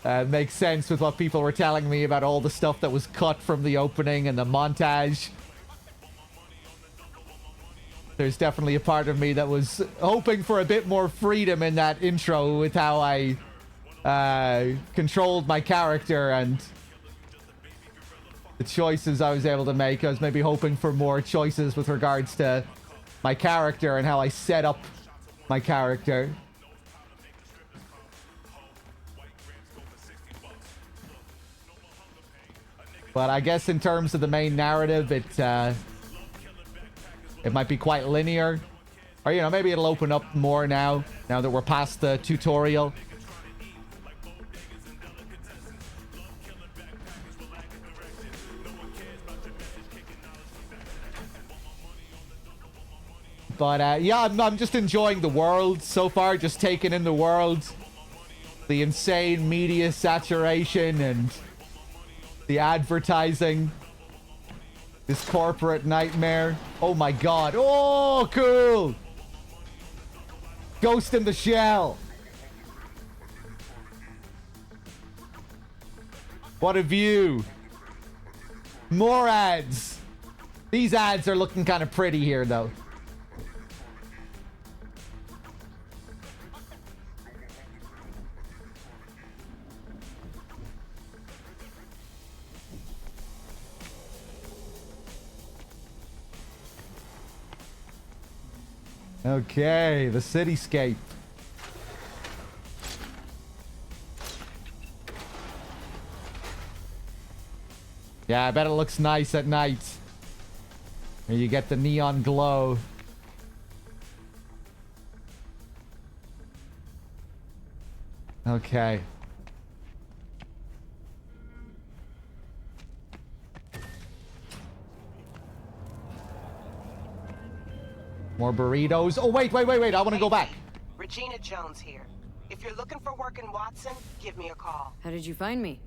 Makes sense with what people were telling me about all the stuff that was cut from the opening and the montage. There's definitely a part of me that was hoping for a bit more freedom in that intro with how I controlled my character and the choices I was able to make. I was maybe hoping for more choices with regards to my character and how I set up my character. But I guess in terms of the main narrative, it might be quite linear. Or, you know, maybe it'll open up more now that we're past the tutorial. But yeah, I'm just enjoying the world so far, just taking in the world. The insane media saturation and the advertising. This corporate nightmare. Oh my god. Oh, cool! Ghost in the Shell. What a view. More ads. These ads are looking kind of pretty here, though. Okay, the cityscape. Yeah, I bet it looks nice at night. And you get the neon glow. Okay. More burritos. Oh, wait. I want to go back. Regina Jones here. If you're looking for work in Watson, give me a call. How did you find me?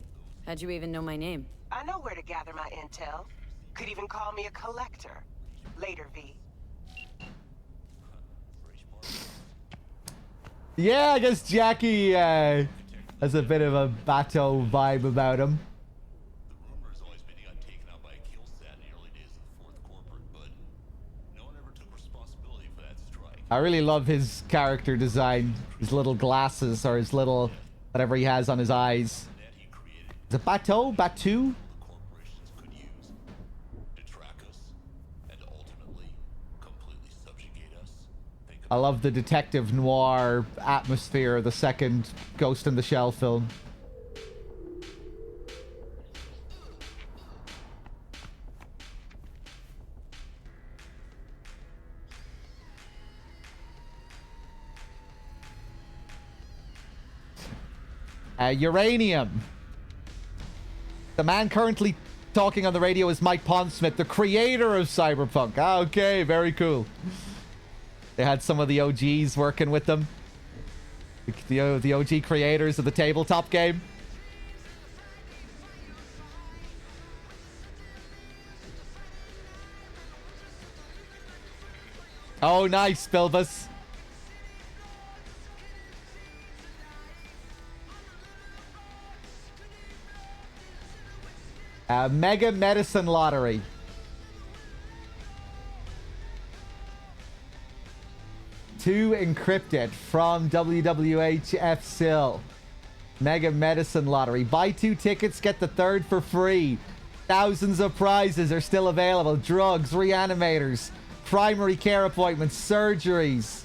How'd you even know my name? I know where to gather my intel. Could even call me a collector. Later, V. Yeah, I guess Jackie has a bit of a Bato vibe about him. I really love his character design. His little glasses or his little whatever he has on his eyes. Is it Bato? Batu? I love the detective noir atmosphere of the second Ghost in the Shell film. Uranium. The man currently talking on the radio is Mike Pondsmith, the creator of Cyberpunk. Ah, okay, very cool. They had some of the OGs working with them. The OG creators of the tabletop game. Oh, nice, Bilbus. Mega Medicine Lottery. Two encrypted from WWHF SIL. Mega Medicine Lottery. Buy 2 tickets, get the 3rd for free. Thousands of prizes are still available. Drugs, reanimators, primary care appointments, surgeries,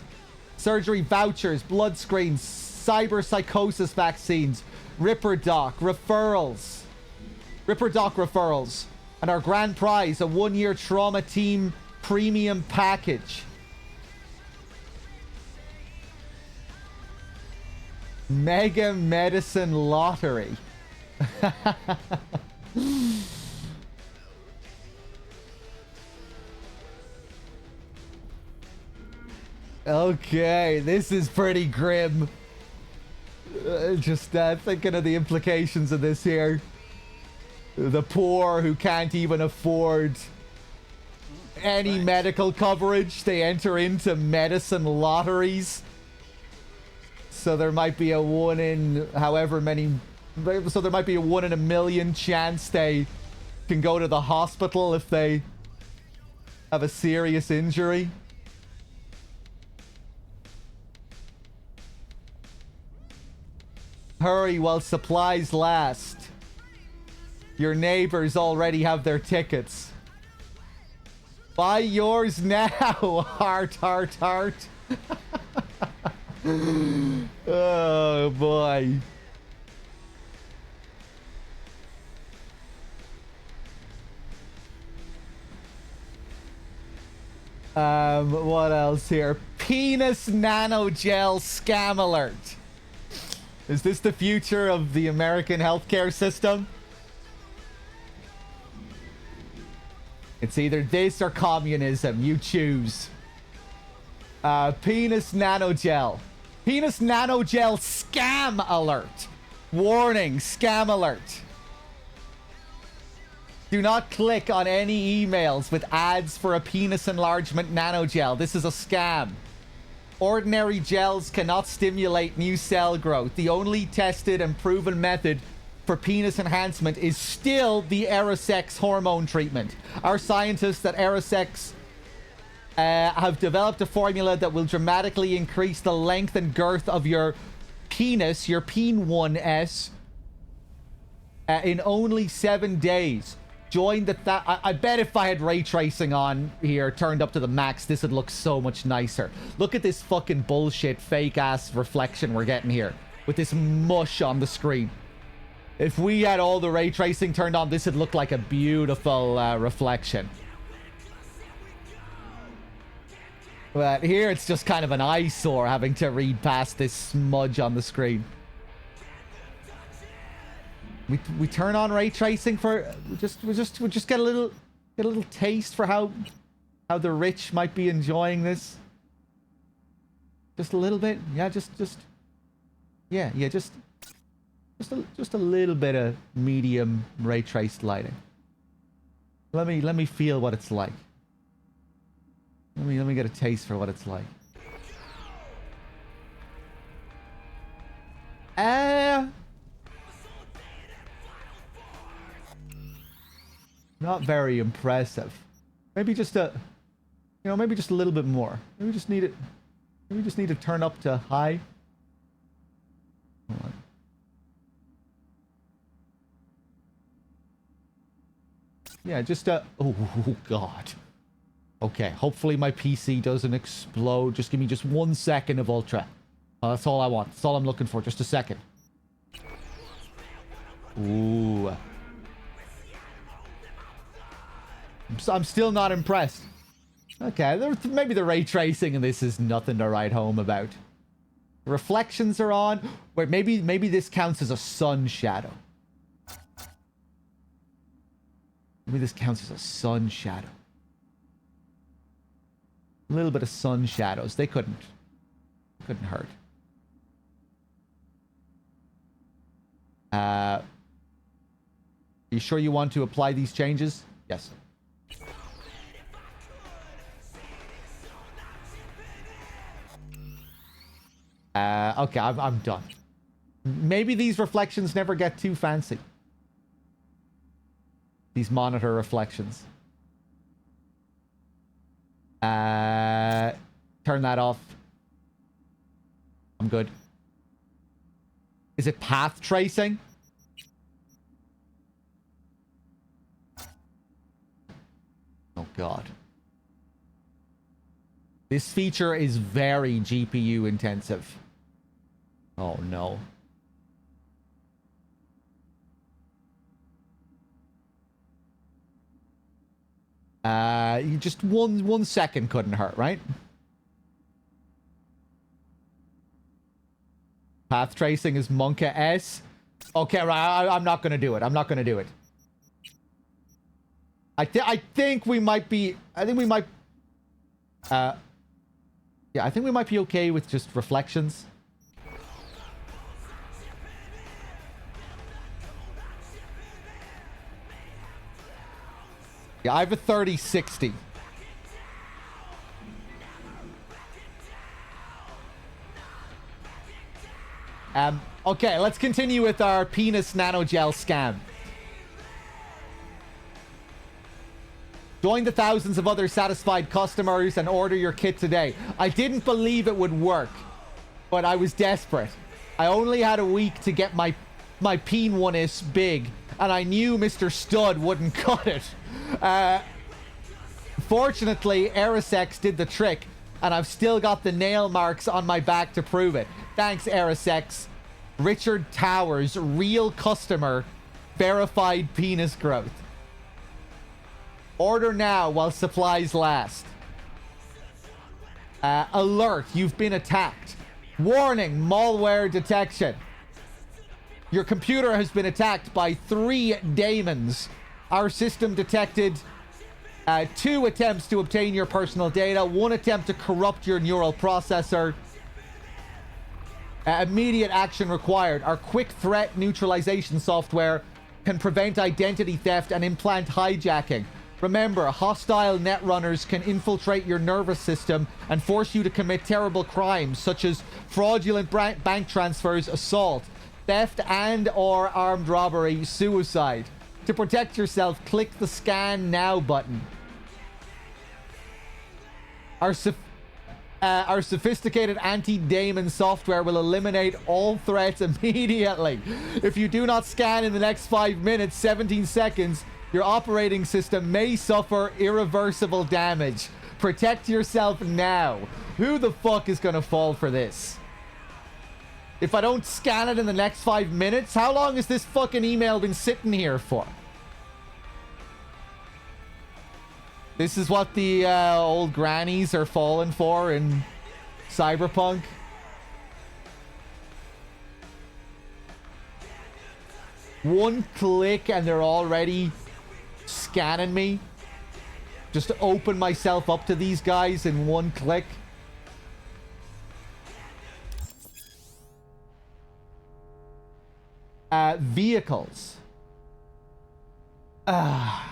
surgery vouchers, blood screens, cyber psychosis vaccines, Ripperdoc referrals. Ripperdoc referrals. And our grand prize, a 1-year trauma team premium package. Mega Medicine Lottery. Okay, this is pretty grim. Just thinking of the implications of this here. The poor who can't even afford any medical coverage, they enter into medicine lotteries. So there might be a 1 in however many... So there might be a 1 in a million chance they can go to the hospital if they have a serious injury. Hurry while supplies last. Your neighbors already have their tickets. Buy yours now. Heart, heart, heart. Oh boy. What else here? Penis nanogel scam alert. Is this the future of the American healthcare system? It's either this or communism. You choose. Penis nanogel. Penis nanogel scam alert. Warning, scam alert. Do not click on any emails with ads for a penis enlargement nanogel. This is a scam. Ordinary gels cannot stimulate new cell growth. The only tested and proven method for penis enhancement is still the Aerosex hormone treatment. Our scientists at Aerosex have developed a formula that will dramatically increase the length and girth of your penis, your Peen1S, in only 7 days. Join the... I bet if I had ray tracing on here turned up to the max, this would look so much nicer. Look at this fucking bullshit, fake-ass reflection we're getting here with this mush on the screen. If we had all the ray tracing turned on, this would look like a beautiful reflection. But here it's just kind of an eyesore having to read past this smudge on the screen. We turn on ray tracing for we just get a little taste for how the rich might be enjoying this. Just a little bit, yeah. Just a little bit of medium ray traced lighting. Let me feel what it's like. Let me get a taste for what it's like. Not very impressive. Maybe just maybe just a little bit more. Maybe we just need to turn up to high. Hold on. Yeah, just oh god. Okay, hopefully my PC doesn't explode. Just give me just 1 second of ultra. That's all I want. That's all I'm looking for. Just a second. Ooh. I'm still not impressed. Okay, maybe the ray tracing in this is nothing to write home about. The reflections are on. Wait, maybe this counts as a sun shadow. Maybe this counts as a sun shadow. A little bit of sun shadows. They couldn't hurt. You sure you want to apply these changes? Yes. Okay, I'm done. Maybe these reflections never get too fancy. These monitor reflections. Turn that off. I'm good. Is it path tracing? Oh god. This feature is very GPU intensive. Oh no. You just one second couldn't hurt, right? Path tracing is Monka S. Okay, right. I'm not gonna do it. I'm not gonna do it. I think we might be. I think we might. Yeah, Yeah, I think we might be okay with just reflections. Yeah, I have a 3060. Okay, let's continue with our penis nanogel scam. Join the thousands of other satisfied customers and order your kit today. I didn't believe it would work, but I was desperate. I only had a week to get my peen one-ish big, and I knew Mr. Stud wouldn't cut it. Fortunately, Erisex did the trick, and I've still got the nail marks on my back to prove it. Thanks, Erisex. Richard Towers, real customer, verified penis growth. Order now while supplies last. Alert, you've been attacked. Warning, malware detection. Your computer has been attacked by 3 daemons. Our system detected 2 attempts to obtain your personal data, 1 attempt to corrupt your neural processor. Immediate action required. Our quick threat neutralization software can prevent identity theft and implant hijacking. Remember, hostile netrunners can infiltrate your nervous system and force you to commit terrible crimes such as fraudulent bank transfers, assault, theft and/or armed robbery, suicide. To protect yourself, click the Scan Now button. Our sophisticated anti-daemon software will eliminate all threats immediately. If you do not scan in the next 5 minutes, 17 seconds, your operating system may suffer irreversible damage. Protect yourself now. Who the fuck is gonna fall for this? If I don't scan it in the next 5 minutes, how long has this fucking email been sitting here for? This is what the old grannies are falling for in Cyberpunk. One click and they're already scanning me. Just to open myself up to these guys in one click. Vehicles. On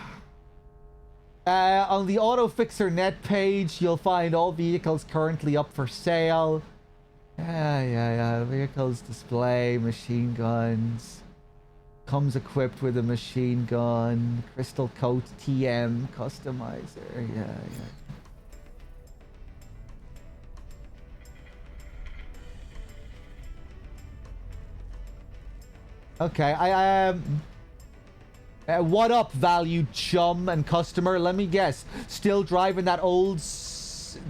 the AutoFixer net page, you'll find all vehicles currently up for sale. Yeah. Vehicles display, machine guns. Comes equipped with a machine gun, crystal coat, TM, customizer. Yeah. Okay, what up, valued chum and customer? Let me guess. Still driving that old set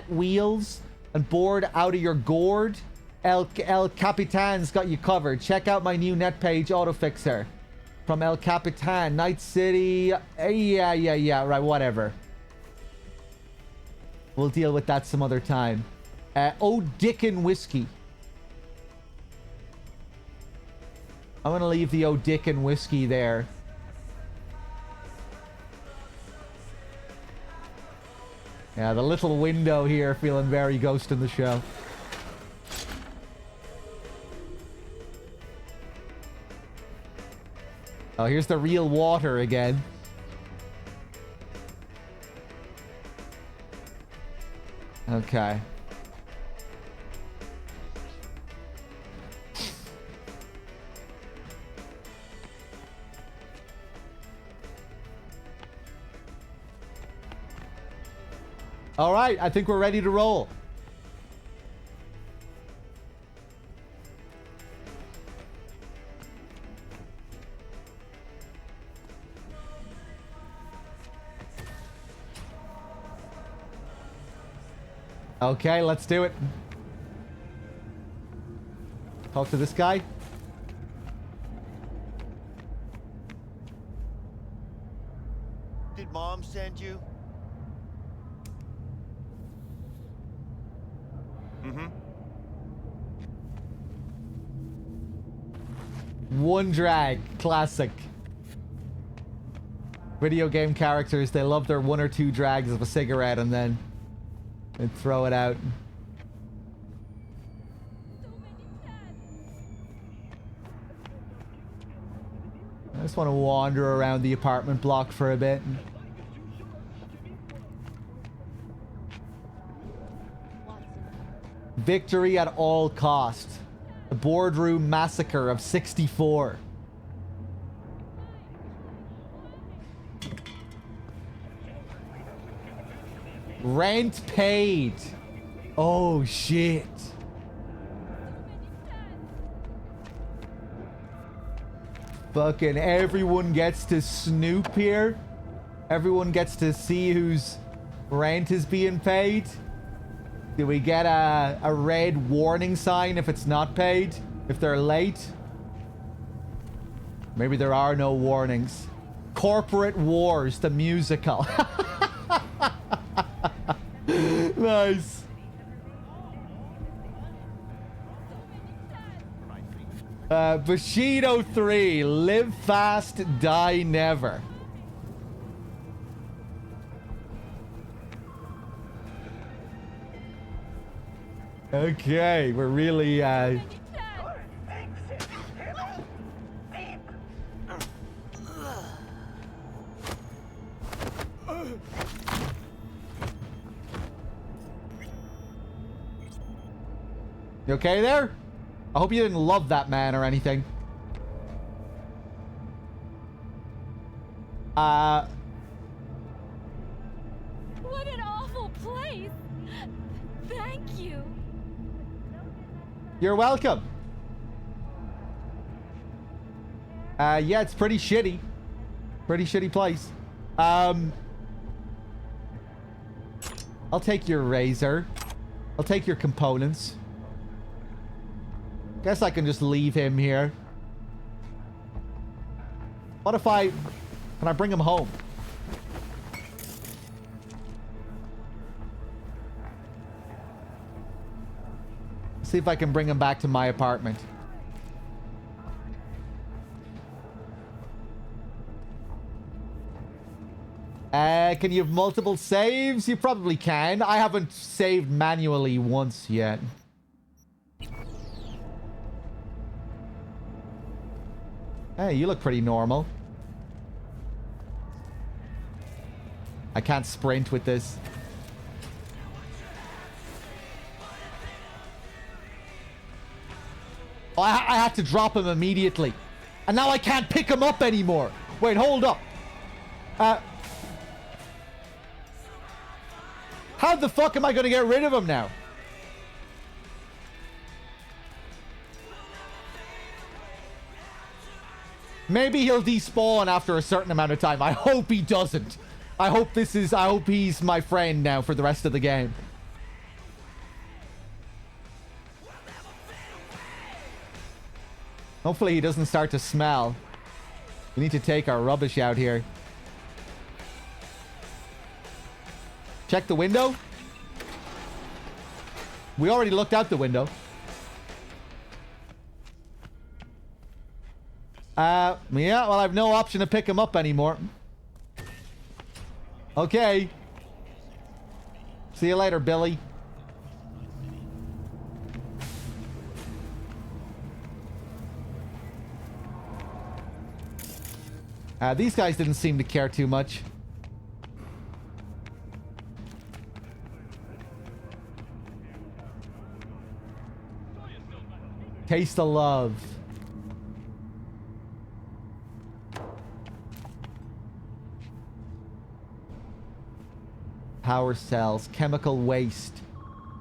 wheels and bored out of your gourd? El Capitan's got you covered. Check out my new net page, AutoFixer. From El Capitan, Night City. Yeah, right, whatever. We'll deal with that some other time. O'Dickin Whiskey. I'm gonna leave the O'Dickin Whiskey there. Yeah, the little window here feeling very Ghost in the Shell. Oh, here's the real water again. Okay. All right, I think we're ready to roll. Okay, let's do it. Talk to this guy. Did Mom send you? One drag. Classic. Video game characters, they love their 1 or 2 drags of a cigarette and then And throw it out. I just want to wander around the apartment block for a bit. Victory at all cost. The boardroom massacre of 64. Rent paid. Oh shit. Fucking everyone gets to snoop here. Everyone gets to see whose rent is being paid. Do we get a red warning sign if it's not paid? If they're late? Maybe there are no warnings. Corporate Wars, the musical. Nice. Bushido 3, live fast, die never. Okay, we're really, You okay there? I hope you didn't love that man or anything. What an awful place. Thank you. You're welcome. Yeah, it's pretty shitty. Pretty shitty place. I'll take your razor. I'll take your components. Guess I can just leave him here. What if can I bring him home? See if I can bring him back to my apartment. Can you have multiple saves? You probably can. I haven't saved manually once yet. Hey, you look pretty normal. I can't sprint with this. Oh, I had to drop him immediately. And now I can't pick him up anymore. Wait, hold up. How the fuck am I going to get rid of him now? Maybe he'll despawn after a certain amount of time. I hope he doesn't. I hope he's my friend now for the rest of the game. Hopefully he doesn't start to smell. We need to take our rubbish out here. Check the window. We already looked out the window. Yeah, well, I have no option to pick him up anymore. Okay. See you later, Billy. These guys didn't seem to care too much. Taste of love. Power cells, chemical waste,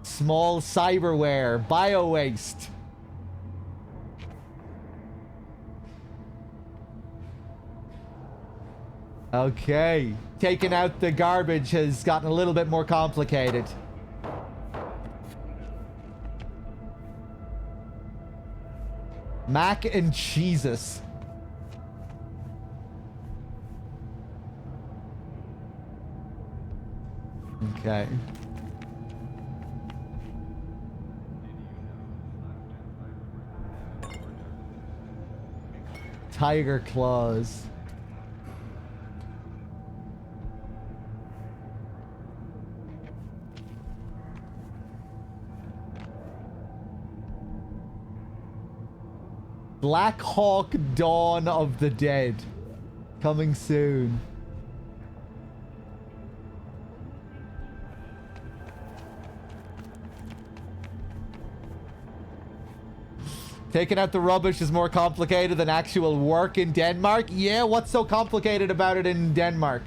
small cyberware, bio waste. Okay, taking out the garbage has gotten a little bit more complicated. Mac and cheeses. Okay. Tiger claws. Black Hawk Dawn of the Dead. Coming soon. Taking out the rubbish is more complicated than actual work in Denmark? Yeah, what's so complicated about it in Denmark?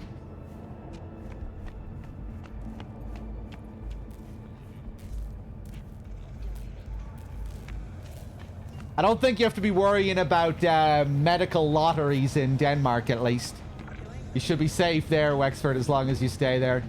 I don't think you have to be worrying about medical lotteries in Denmark, at least. You should be safe there, Wexford, as long as you stay there.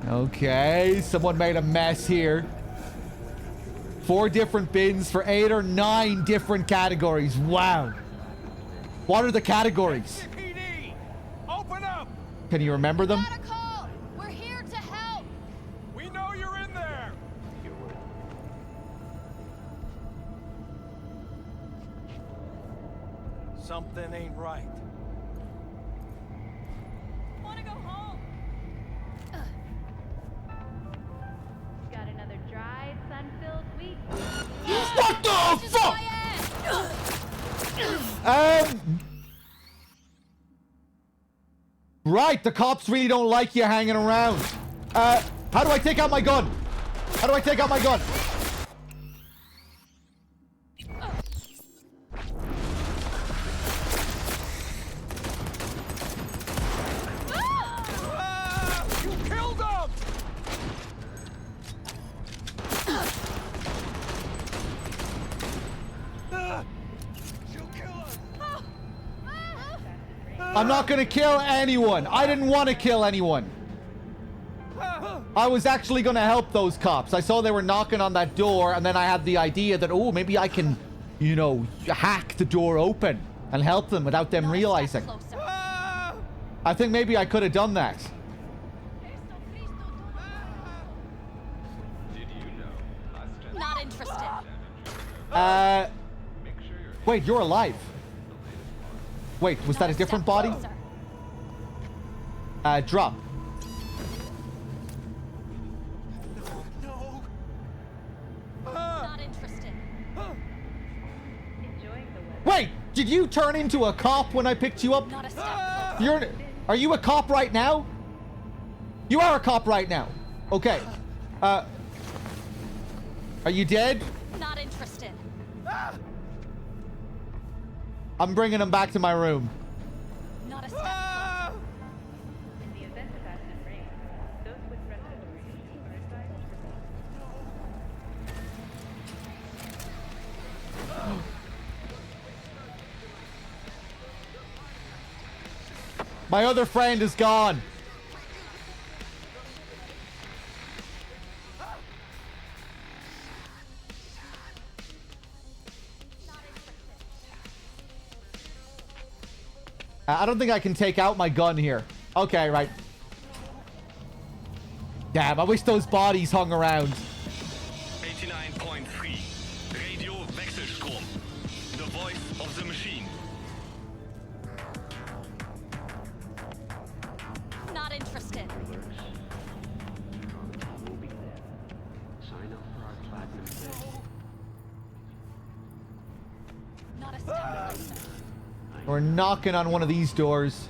Okay, someone made a mess here. 4 different bins for 8 or 9 different categories. Wow. What are the categories? NCPD! Open up! Can you remember them? We're here to help. We know you're in there. Something ain't right. Want to go home? Got another dry, sun-filled week. What the fuck? Right, the cops really don't like you hanging around. How do I take out my gun? How do I take out my gun? You killed him! I'm not gonna kill anyone. I didn't want to kill anyone. I was actually gonna help those cops. I saw they were knocking on that door, and then I had the idea that, oh, maybe I can, you know, hack the door open and help them without them realizing. I think maybe I could have done that. Not interested. Wait, you're alive. Wait, was that a different body? Drop. Not interested. Wait, did you turn into a cop when I picked you up? Not a step. Are you a cop right now? You are a cop right now. Okay. Are you dead? Not interested. I'm bringing him back to my room. Not a step. In the event of acid rain, those with respiratory issues are advised to My other friend is gone. I don't think I can take out my gun here. Okay, right. Damn, I wish those bodies hung around. 89.3 Radio Wechselstrom. The voice of the machine. Not interested. Sign up for our platinum plan. Not a step. We're knocking on one of these doors.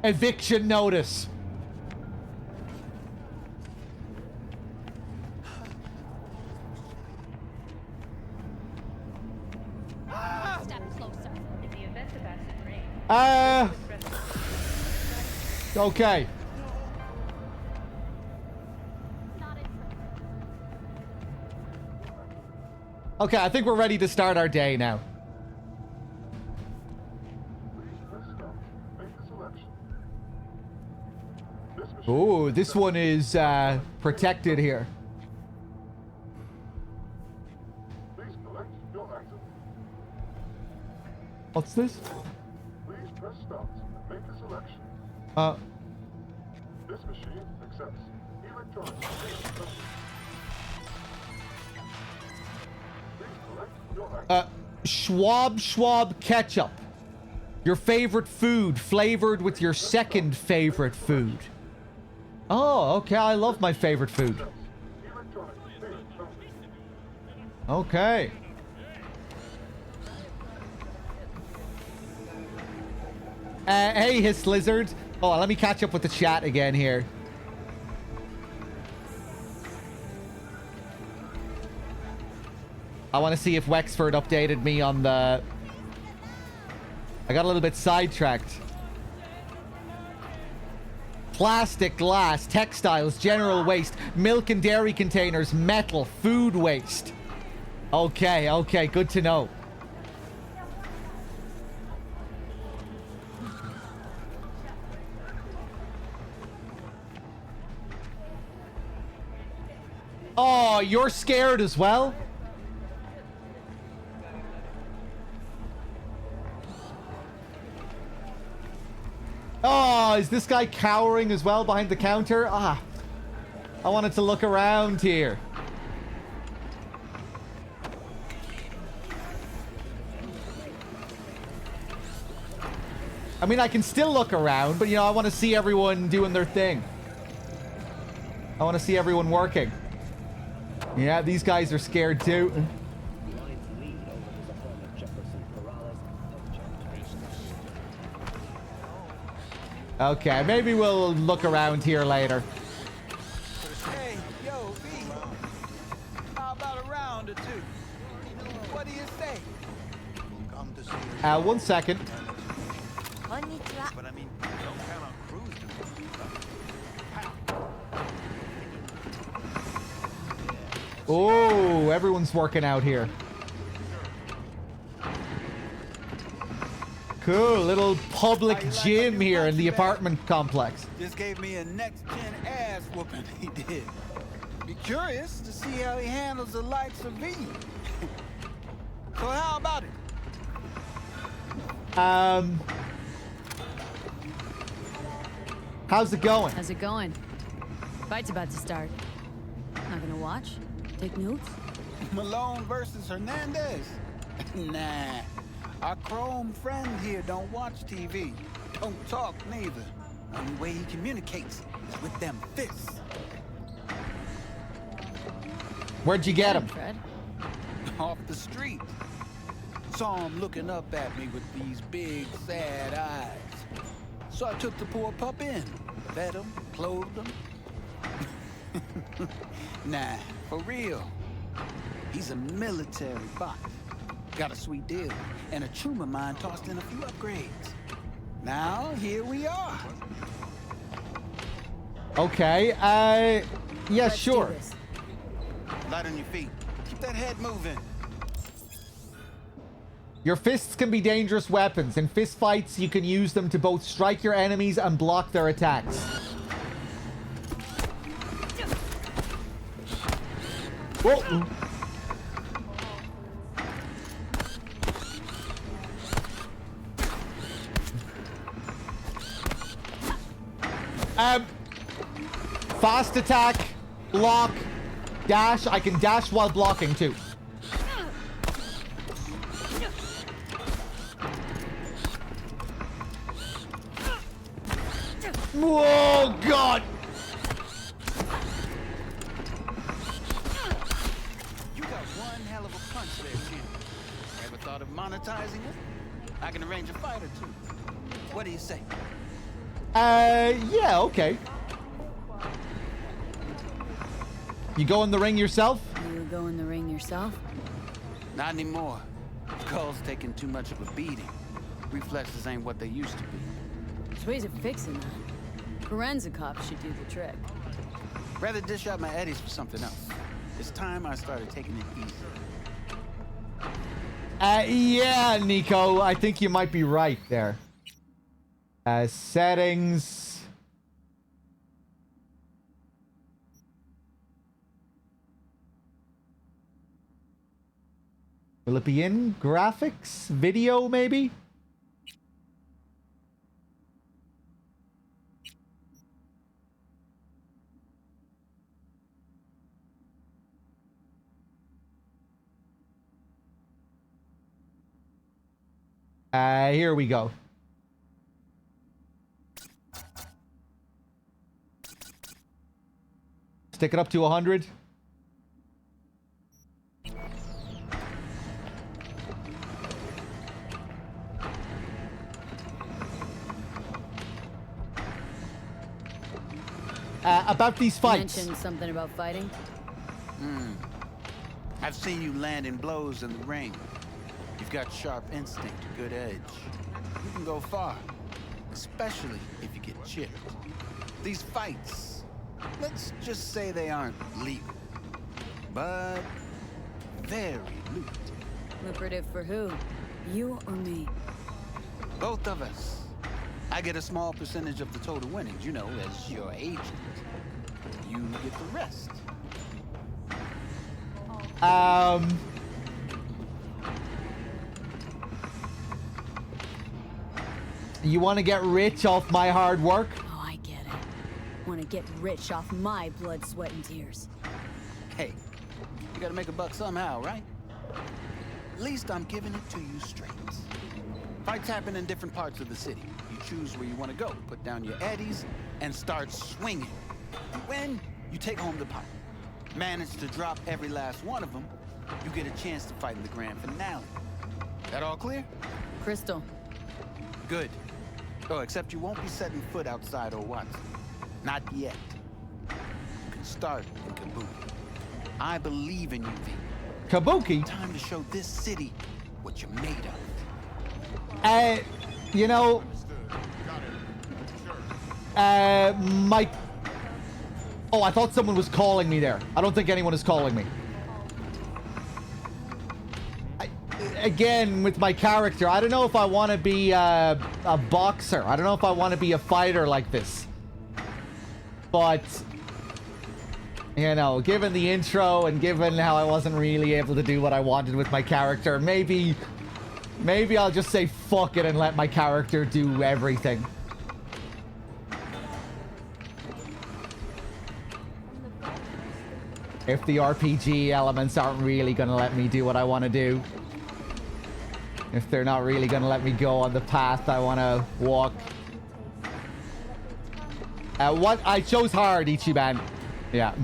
Eviction notice. Step closer. In the event of acid rain, okay. Okay, I think we're ready to start our day now. Oh, this one is protected here. What's this? Please press start. Make a selection. This machine accepts electronic. Schwab ketchup. Your favorite food flavored with your second favorite food. Oh, okay. I love my favorite food. Okay. Hey, Hiss Lizard. Oh, let me catch up with the chat again here. I want to see if Wexford updated me on the... I got a little bit sidetracked. Plastic, glass, textiles, general waste, milk and dairy containers, metal, food waste. Okay, okay, good to know. Oh, you're scared as well? Oh, is this guy cowering as well behind the counter? Ah, I wanted to look around here. I mean, I can still look around, but, you know, I want to see everyone doing their thing. I want to see everyone working. Yeah, these guys are scared too. Okay, maybe we'll look around here later. Hey, yo, V. How about a round or two? What do you say? One second. But I mean, don't count on crews to Oh, everyone's working out here. Cool, little public gym here in the apartment complex. Just gave me a next-gen ass whooping, he did. Be curious to see how he handles the likes of V. So how about it? How's it going? How's it going? Fight's about to start. Not gonna watch? Take notes? Malone versus Hernandez? Nah. Our Chrome friend here don't watch TV. Don't talk neither. Only way he communicates is with them fists. Where'd you get him? Fred? Off the street. Saw him looking up at me with these big, sad eyes. So I took the poor pup in. Fed him, clothed him. Nah, for real. He's a military bot. Got a sweet deal, and a tumor mine tossed in a few upgrades. Now, here we are. Okay, yeah, sure. Light on your feet. Keep that head moving. Your fists can be dangerous weapons. In fist fights, you can use them to both strike your enemies and block their attacks. Whoa. Fast attack, block, dash. I can dash while blocking too. Whoa, God! You got one hell of a punch there, kid. Ever thought of monetizing it? I can arrange a fight or two. What do you say? Yeah, okay. You go in the ring yourself? You go in the ring yourself? Not anymore. Skull's taking too much of a beating. Reflexes ain't what they used to be. There's ways of fixing that. Forensic cops should do the trick. Rather dish out my eddies for something else. It's time I started taking it easy. Yeah, Nico, I think you might be right there. Settings. Will it be in graphics? Video, maybe? Here we go. Stick it up to 100. About these fights. You mentioned something about fighting. I've seen you landing blows in the ring. You've got sharp instinct, good edge. You can go far, especially if you get chipped. These fights, let's just say they aren't legal, but very lucrative. Lucrative for who? You or me? Both of us. I get a small percentage of the total winnings, you know, as your agent. You get the rest. You want to get rich off my hard work? Oh, I get it. Want to get rich off my blood, sweat, and tears. Hey, you gotta make a buck somehow, right? At least I'm giving it to you straight. Fights happen in different parts of the city. You choose where you want to go, put down your eddies, and start swinging. You win, you take home the pot. Manage to drop every last one of them, you get a chance to fight in the grand finale. That all clear? Crystal. Good. Oh, except you won't be setting foot outside or what? Not yet. You can start in Kabuki. I believe in you, V. Kabuki? Time to show this city what you're made of. You know, Mike. Oh, I thought someone was calling me there. I don't think anyone is calling me. Again, with my character, I don't know if I want to be a boxer. I don't know if I want to be a fighter like this. But, you know, given the intro and given how I wasn't really able to do what I wanted with my character, maybe I'll just say fuck it and let my character do everything. If the RPG elements aren't really going to let me do what I want to do. If they're not really going to let me go on the path I want to walk. What? I chose hard, Ichiban. Yeah.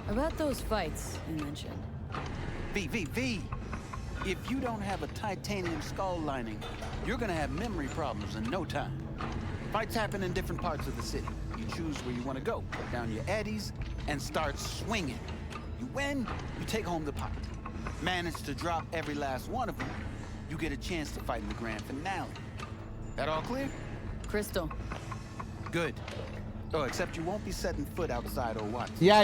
About those fights you mentioned. V. If you don't have a titanium skull lining, you're gonna have memory problems in no time. Fights happen in different parts of the city. You choose where you want to go, put down your eddies, and start swinging. You win, you take home the pot. Manage to drop every last one of them, you get a chance to fight in the grand finale. That all clear? Crystal. Good. Oh, except you won't be setting foot outside or what? Yeah.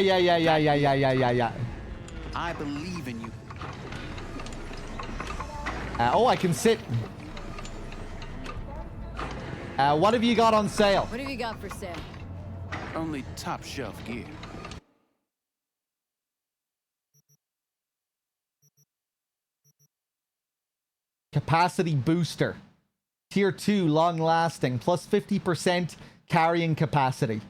I believe in you. Oh, I can sit. What have you got on sale? What have you got for sale? Only top shelf gear. Capacity booster. Tier 2, long lasting, plus 50% carrying capacity.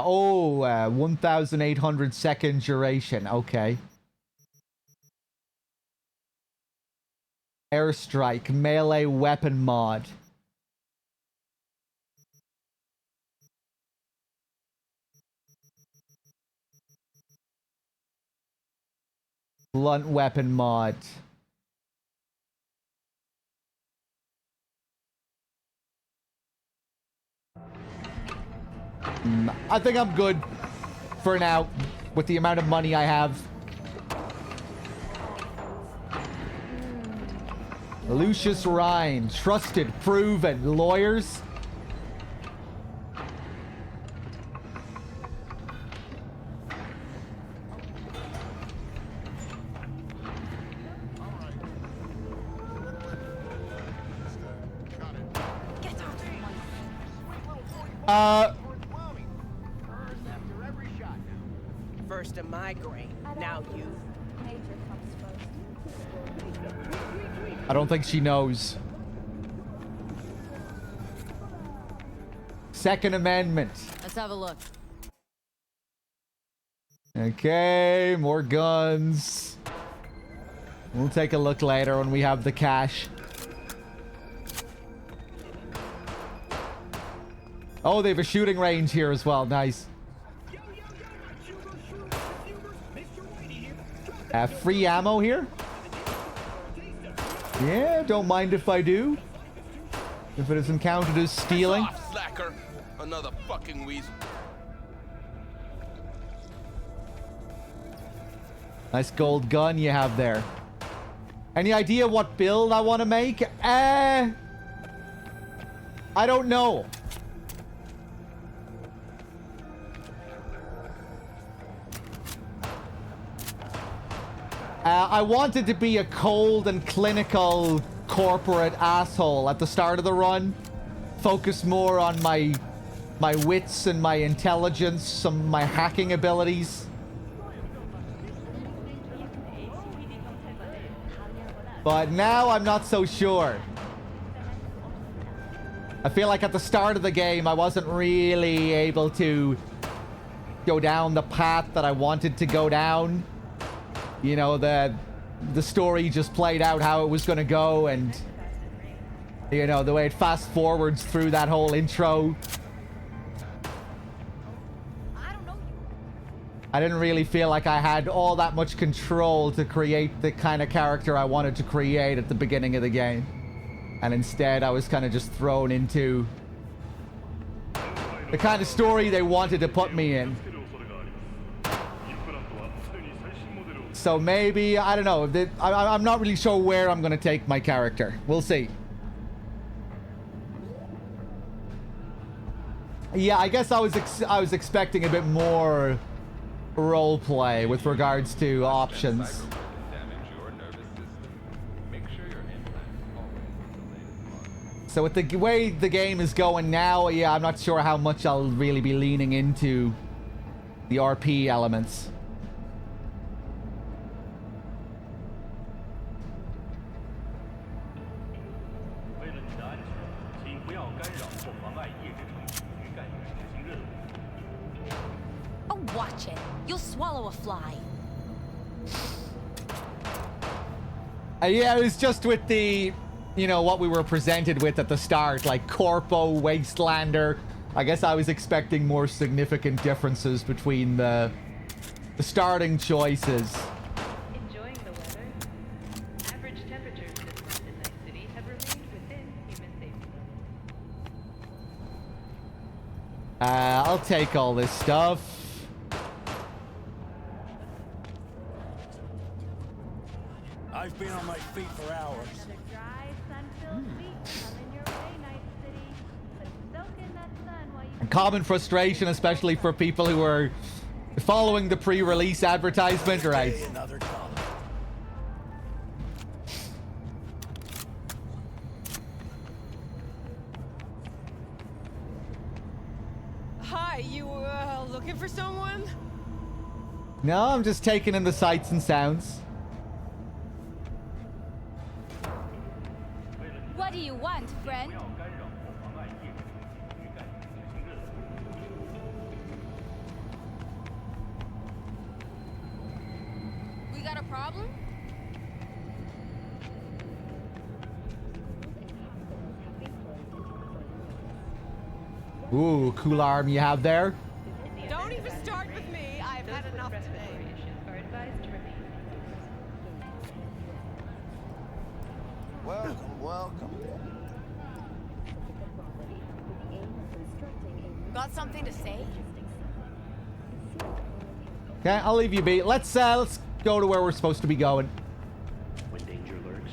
Oh, 1,800 second duration. Okay. Airstrike, melee weapon mod. Blunt weapon mod. I think I'm good for now with the amount of money I have. Lucius Rhine, trusted, proven, lawyers. First a migraine, now you. I don't think she knows. Second Amendment. Let's have a look. Okay, more guns. We'll take a look later when we have the cash. Oh, they have a shooting range here as well. Nice. Free ammo here? Yeah, don't mind if I do. If it isn't counted as stealing. Off, slacker. Another fucking weasel. Nice gold gun you have there. Any idea what build I want to make? I don't know. I wanted to be a cold and clinical corporate asshole at the start of the run. Focus more on my wits and my intelligence, some of my hacking abilities. But now I'm not so sure. I feel like at the start of the game, I wasn't really able to go down the path that I wanted to go down. You know, the story just played out how it was going to go, and you know, the way it fast forwards through that whole intro. I didn't really feel like I had all that much control to create the kind of character I wanted to create at the beginning of the game. And instead, I was kind of just thrown into the kind of story they wanted to put me in. So maybe, I don't know, I'm not really sure where I'm going to take my character. We'll see. Yeah, I guess I was expecting a bit more role play with regards to options. So with the way the game is going now, yeah, I'm not sure how much I'll really be leaning into the RP elements. Oh, watch it. You'll swallow a fly. Yeah, it was just with the, you know, what we were presented with at the start, like Corpo, Wastelander. I guess I was expecting more significant differences between the starting choices. Enjoying the weather? Average temperatures this month in Night City have remained within human safety. I'll take all this stuff. I've been on my feet for hours. Another dry, sun-filled week coming your way, Night City. But soak in that sun while you... Common frustration, especially for people who are following the pre-release advertisement, right? Another color. Hi, you looking for someone? No, I'm just taking in the sights and sounds. What do you want, friend? We got a problem? Ooh, cool arm you have there. Don't even start with me. I've had enough today. Are advised to remain. Welcome, welcome. Got something to say? Okay, I'll leave you be. Let's go to where we're supposed to be going. When danger lurks.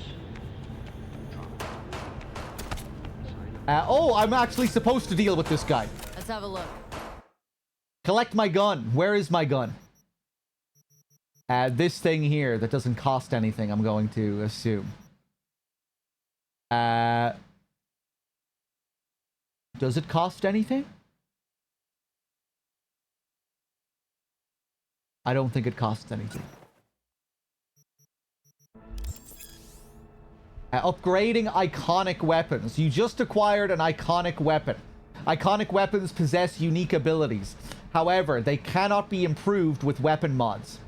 Oh, I'm actually supposed to deal with this guy. Let's have a look. Collect my gun. Where is my gun? This thing here that doesn't cost anything, I'm going to assume. Does it cost anything? I don't think it costs anything. Upgrading iconic weapons. You just acquired an iconic weapon. Iconic weapons possess unique abilities. However, they cannot be improved with weapon mods.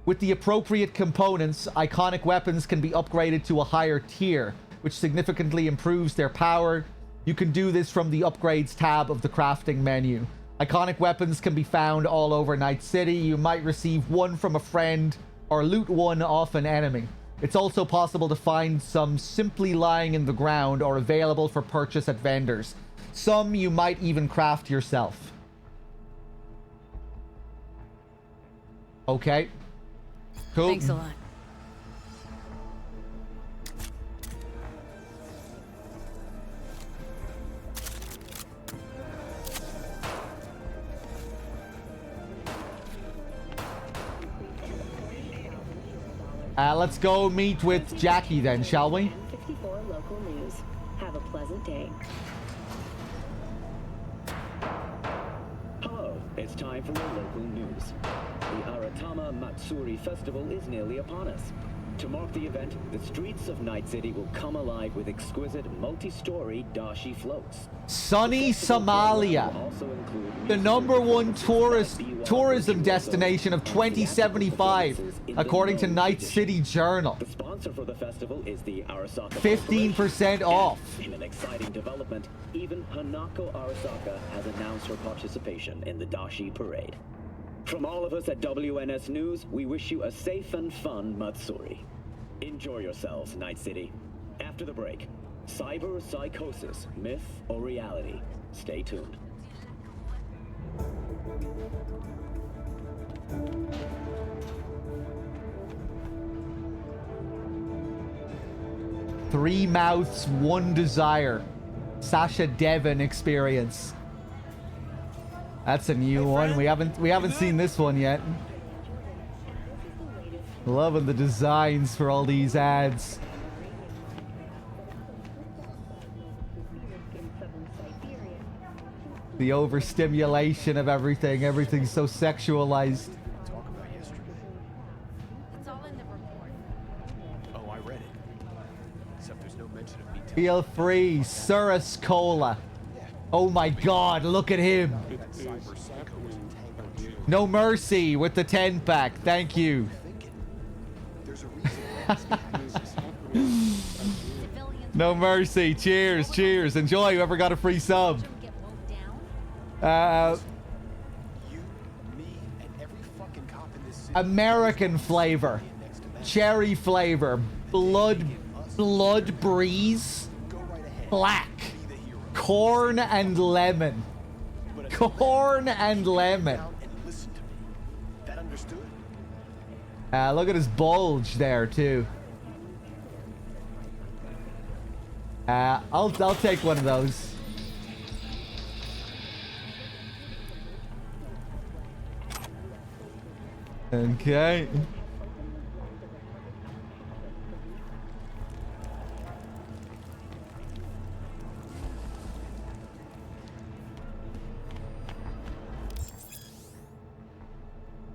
With the appropriate components, iconic weapons can be upgraded to a higher tier, which significantly improves their power. You can do this from the Upgrades tab of the crafting menu. Iconic weapons can be found all over Night City. You might receive one from a friend or loot one off an enemy. It's also possible to find some simply lying in the ground or available for purchase at vendors. Some you might even craft yourself. Okay. Cool. Thanks a lot. Let's go meet with Jackie then, shall we? 54 local news. Have a pleasant day. Hello, it's time for your local news. The Aratama Matsuri Festival is nearly upon us. To mark the event, the streets of Night City will come alive with exquisite multi-story dashi floats. Sunny Somalia, the #1 tourism destination of 2075, according to Night City Journal. The sponsor for the festival is the Arasaka 15% off. In an exciting development, even Hanako Arasaka has announced her participation in the Dashi Parade. From all of us at WNS News, we wish you a safe and fun Matsuri. Enjoy yourselves, Night City. After the break, cyber psychosis, myth or reality? Stay tuned. Three Mouths, One Desire. Sasha Devon experience. That's a new one. We haven't seen this one yet. Loving the designs for all these ads. The overstimulation of everything. Everything's so sexualized. It's all in the report. Oh, I read it. Except there's no mention of me. Feel free, Surus Cola. Oh my god, look at him. No Mercy with the 10-pack. Thank you. No Mercy. Cheers, cheers. Enjoy whoever got a free sub. American flavor. Cherry flavor. Blood breeze. Black. Corn and lemon. Corn and lemon. Look at his bulge there too. I'll take one of those. Okay.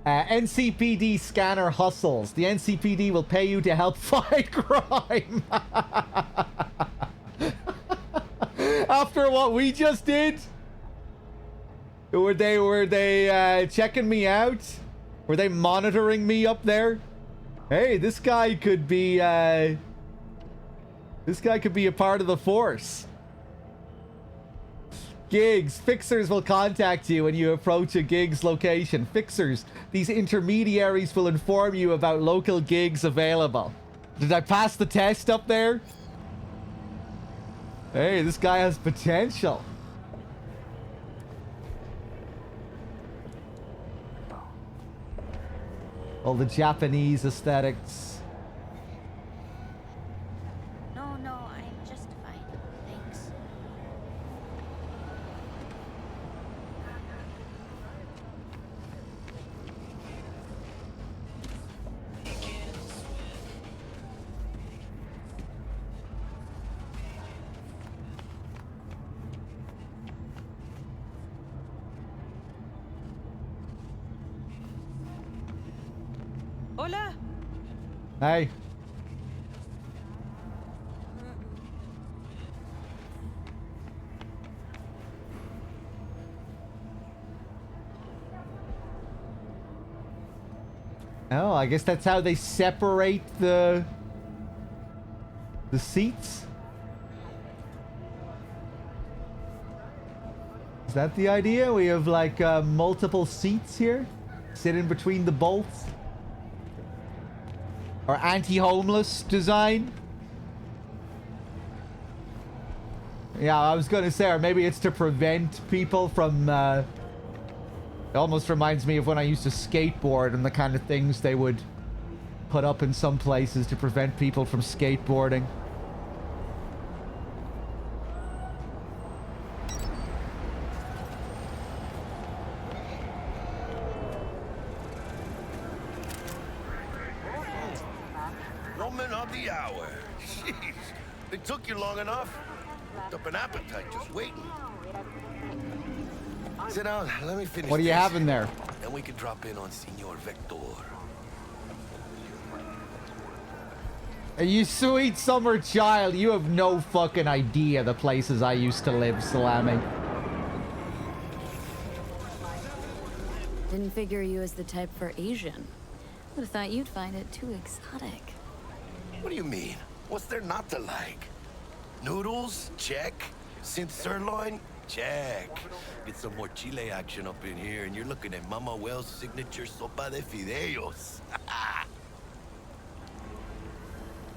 NCPD scanner hustles. The NCPD will pay you to help fight crime. After what we just did? Were they checking me out? Were they monitoring me up there? Hey, this guy could be a part of the force. Gigs. Fixers will contact you when you approach a gig's location. Fixers. These intermediaries will inform you about local gigs available. Did I pass the test up there? Hey, this guy has potential. All the Japanese aesthetics. No, I'm just fine. Thanks. Hola. Hey. Oh, I guess that's how they separate the seats. Is that the idea? We have like multiple seats here, sit in between the bolts. Or anti-homeless design. Yeah, I was gonna say, or maybe it's to prevent people from, it almost reminds me of when I used to skateboard and the kind of things they would put up in some places to prevent people from skateboarding. Woman of the hour. Jeez, it took you long enough. Worked up an appetite just waiting. Sit down, let me finish. What do you this, have in there? and we can drop in on Senor Vector. You sweet summer child, you have no fucking idea the places I used to live, Salami. Didn't figure you as the type for Asian. Would have thought you'd find it too exotic. What do you mean? What's there not to like? Noodles? Check. Synth sirloin? Check. Get some more chile action up in here, and you're looking at Mama Wells' signature sopa de fideos.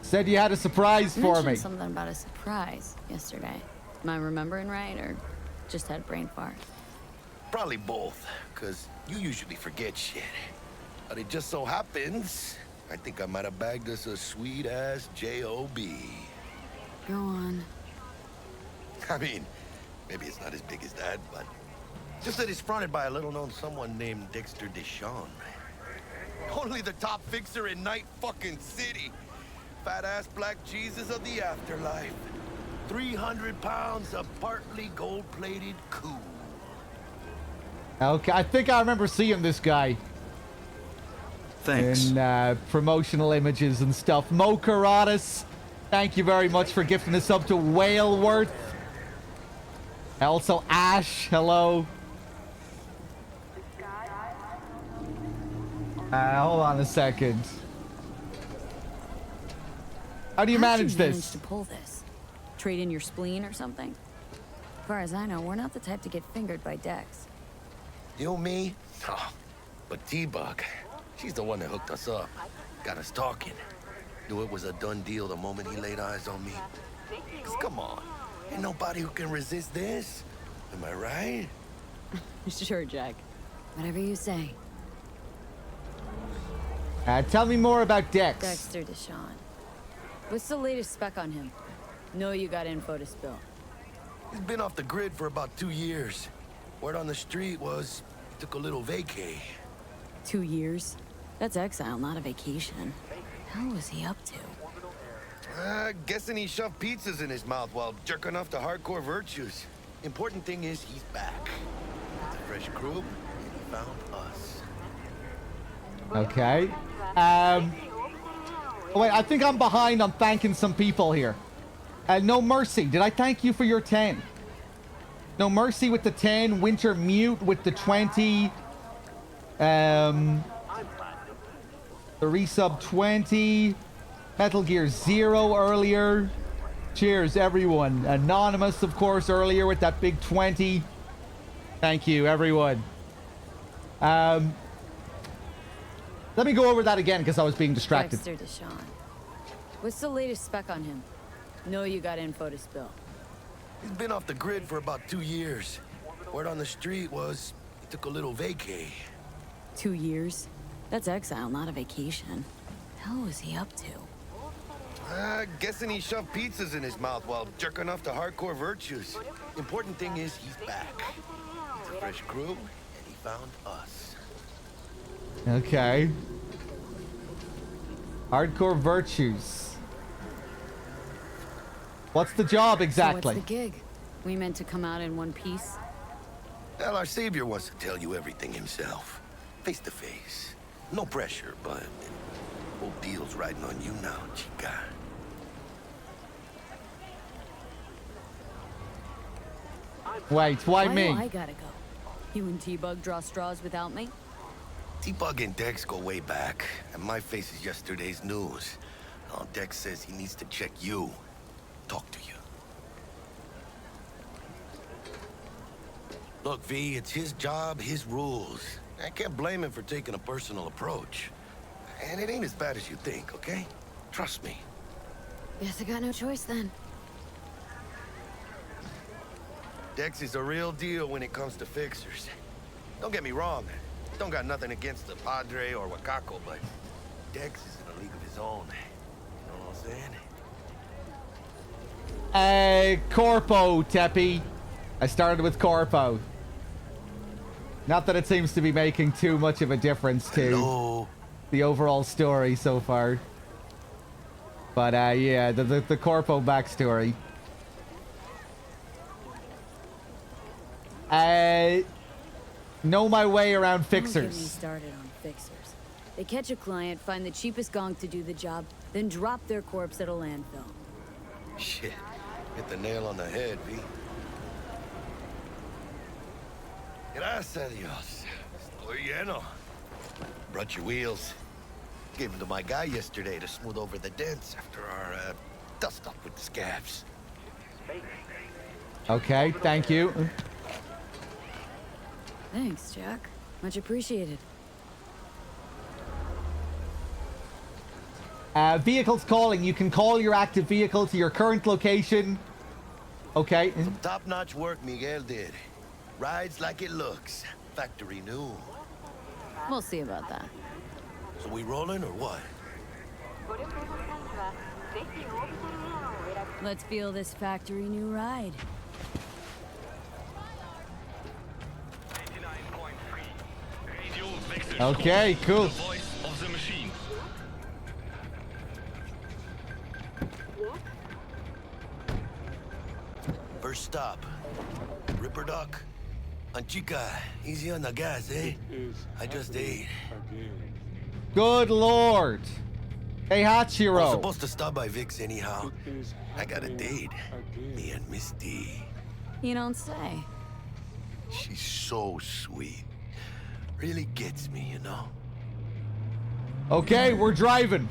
Said you had a surprise for Mentioned me. something about a surprise yesterday. Am I remembering right, or just had brain fart? Probably both, because you usually forget shit. But it just so happens, I think I might have bagged us a sweet-ass J.O.B. Go on. I mean, maybe it's not as big as that, but just that it's fronted by a little-known someone named Dexter Deshawn. Only the top fixer in Night fucking City. Fat-ass black Jesus of the afterlife. 300 pounds of partly gold-plated cool. Okay, I think I remember seeing this guy. Thanks. In promotional images and stuff. Mo Karatis, thank you very much for gifting us up to Whaleworth. Also, Ash, hello. Hold on a second. How do you manage How'd you this? manage to pull this? Trade in your spleen or something? As far as I know, we're not the type to get fingered by Dex. You, me? Oh, but T-Bug, she's the one that hooked us up. Got us talking. Knew it was a done deal the moment he laid eyes on me. 'Cause come on, ain't nobody who can resist this. Am I right? Sure, Jack. Whatever you say. Tell me more about Dex. Dexter Deshawn. What's the latest spec on him? Know you got info to spill. He's been off the grid for about 2 years. Word on the street was he took a little vacay. 2 years? That's exile, not a vacation. Hell was he up to? Guessing he shoved pizzas in his mouth while jerking off to hardcore virtues. Important thing is he's back. It's a fresh crew, and he found us. Okay. Wait, I think I'm behind on thanking some people here. No Mercy, did I thank you for your 10? No Mercy with the 10, Winter Mute with the 20. The resub 20. Metal Gear Zero earlier. Cheers, everyone. Anonymous, of course, earlier with that big 20. Thank you, everyone. Let me go over that again because I was being distracted. Dexter Deshawn. What's the latest spec on him? Know you got info to spill. He's been off the grid for about 2 years. Word on the street was he took a little vacay. 2 years? That's exile, not a vacation. Hell was he up to? Guessing he shoved pizzas in his mouth while jerking off to hardcore virtues. Important thing is he's back. It's a fresh crew, and he found us. Okay. Hardcore virtues. What's the job exactly? So what's the gig? We meant to come out in one piece? Well, our savior wants to tell you everything himself. Face to face. No pressure, but whole deal's riding on you now, chica. Wait, why me? Do I gotta go? You and T-Bug draw straws without me? T-Bug and Dex go way back, and my face is yesterday's news. Now Dex says he needs to check you. Talk to you. Look, V, it's his job, his rules. I can't blame him for taking a personal approach. And it ain't as bad as you think, okay? Trust me. Guess I got no choice then. Dex is a real deal when it comes to fixers. Don't get me wrong. Don't got nothing against the Padre or Wakako, but Dex is in a league of his own. You know what I'm saying? Corpo, Teppy. I started with Corpo. Not that it seems to be making too much of a difference to the overall story so far. But yeah, the Corpo backstory. Know my way around Don't get me fixers. started on fixers. They catch a client, find the cheapest gonk to do the job, then drop their corpse at a landfill. Shit. Hit the nail on the head, V. Gracias a Dios. Estoy lleno. Brought your wheels. Gave them to my guy yesterday to smooth over the dents after our dust-up with the scabs. Okay, thank you. Thanks, Jack. Much appreciated. Vehicles calling. You can call your active vehicle to your current location. Okay. Some top-notch work Miguel did. Rides like it looks. Factory new. We'll see about that. So we rolling or what? Let's feel this factory new ride. 99.3. Okay, cool. The voice of the machine. First stop. Ripper Duck. Anchica, easy on the gas, eh? I just ate. Good lord. Hey, I was Hachiro. supposed to stop by Vic's anyhow. I got a date. Me and Miss D. You don't say. She's so sweet. Really gets me, you know? Okay, we're driving.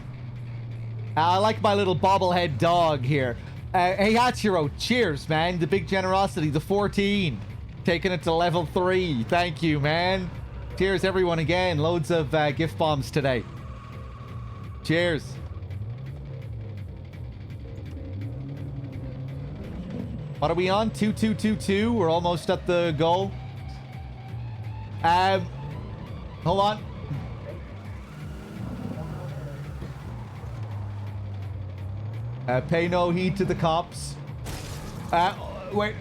I like my little bobblehead dog here. Hey, Hachiro, cheers, man. The big generosity, the 14. Taking it to level 3. Thank you, man. Cheers, everyone, again. Loads of gift bombs today. Cheers. What are we on? 2222. We're almost at the goal. Hold on. Pay no heed to the cops. Wait.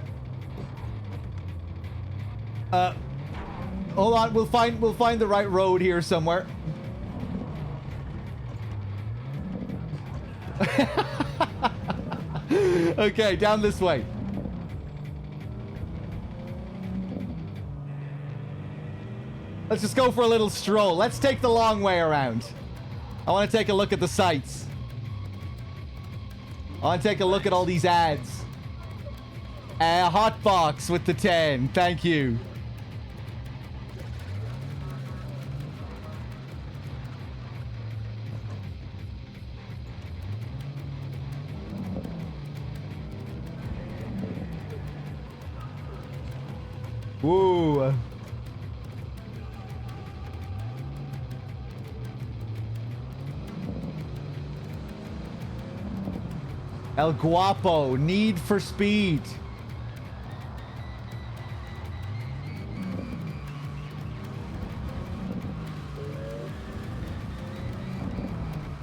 Hold on. We'll find the right road here somewhere. Okay, down this way. Let's just go for a little stroll. Let's take the long way around. I want to take a look at the sights. I want to take a look at all these ads. Hotbox with the 10. Thank you. Woo. El Guapo, Need for Speed.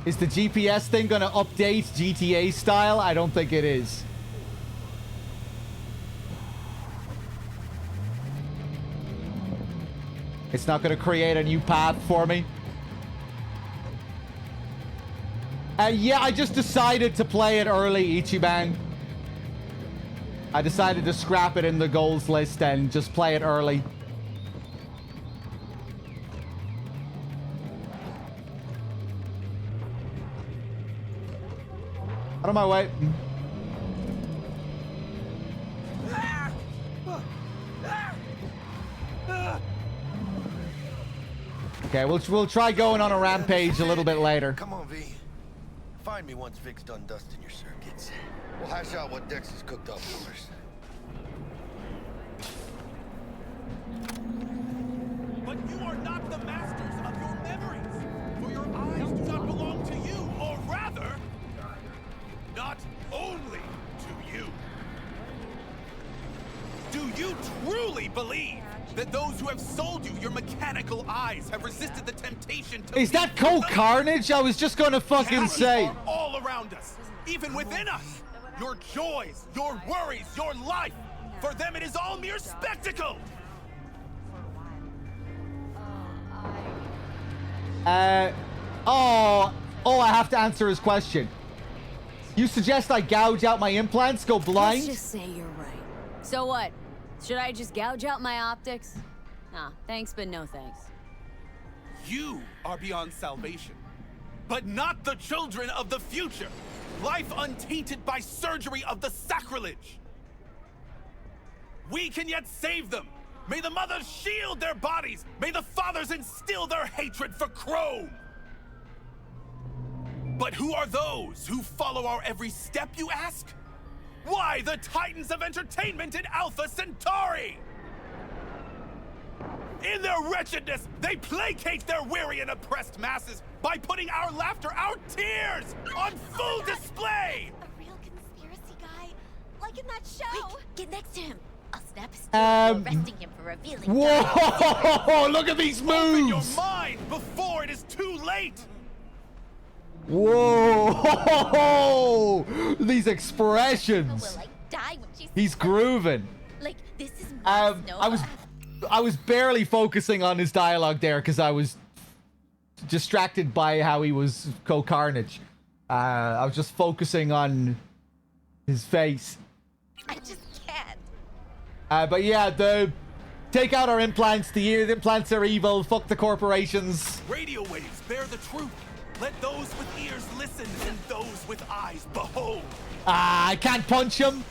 Is the GPS thing gonna update GTA style? I don't think it is. It's not gonna create a new path for me. Yeah, I just decided to play it early, Ichiban. I decided to scrap it in the goals list and just play it early. Out of my way. Okay, we'll try going on a rampage a little bit later. Come on, V. Find me once Vic's done dusting your circuits. We'll hash out what Dex has cooked up for us. But you are not the masters of your memories, for your eyes do not belong to you, or rather, not only to you. Do you truly believe that those who have sold you your mechanical eyes have resisted the temptation to... Is that Carnage? I was just gonna fucking say. Are all around us, even within us. Your joys, your worries, your life. For them, it is all mere spectacle. I have to answer his question. You suggest I gouge out my implants, go blind? Let's just say you're right. So what? Should I just gouge out my optics? Nah, thanks, but no thanks. You are beyond salvation, but not the children of the future. Life untainted by surgery of the sacrilege. We can yet save them. May the mothers shield their bodies. May the fathers instill their hatred for Chrome. But who are those who follow our every step, you ask? Why, the titans of entertainment in Alpha Centauri! In their wretchedness, they placate their weary and oppressed masses by putting our laughter, our tears, on full display! A real conspiracy guy, like in that show. Quick, get next to him. I'll snap his arresting him for revealing. Whoa! Look at these moves! Open your mind before it is too late! Whoa! These expressions. Will I die when she's... He's grooving. Like, this is I was barely focusing on his dialogue there because I was distracted by how he was Carnage. I was just focusing on his face. I just can't. But yeah, take out our implants. The implants are evil. Fuck the corporations. Radio waves bear the truth. Let those with ears listen and those with eyes behold. I can't punch him.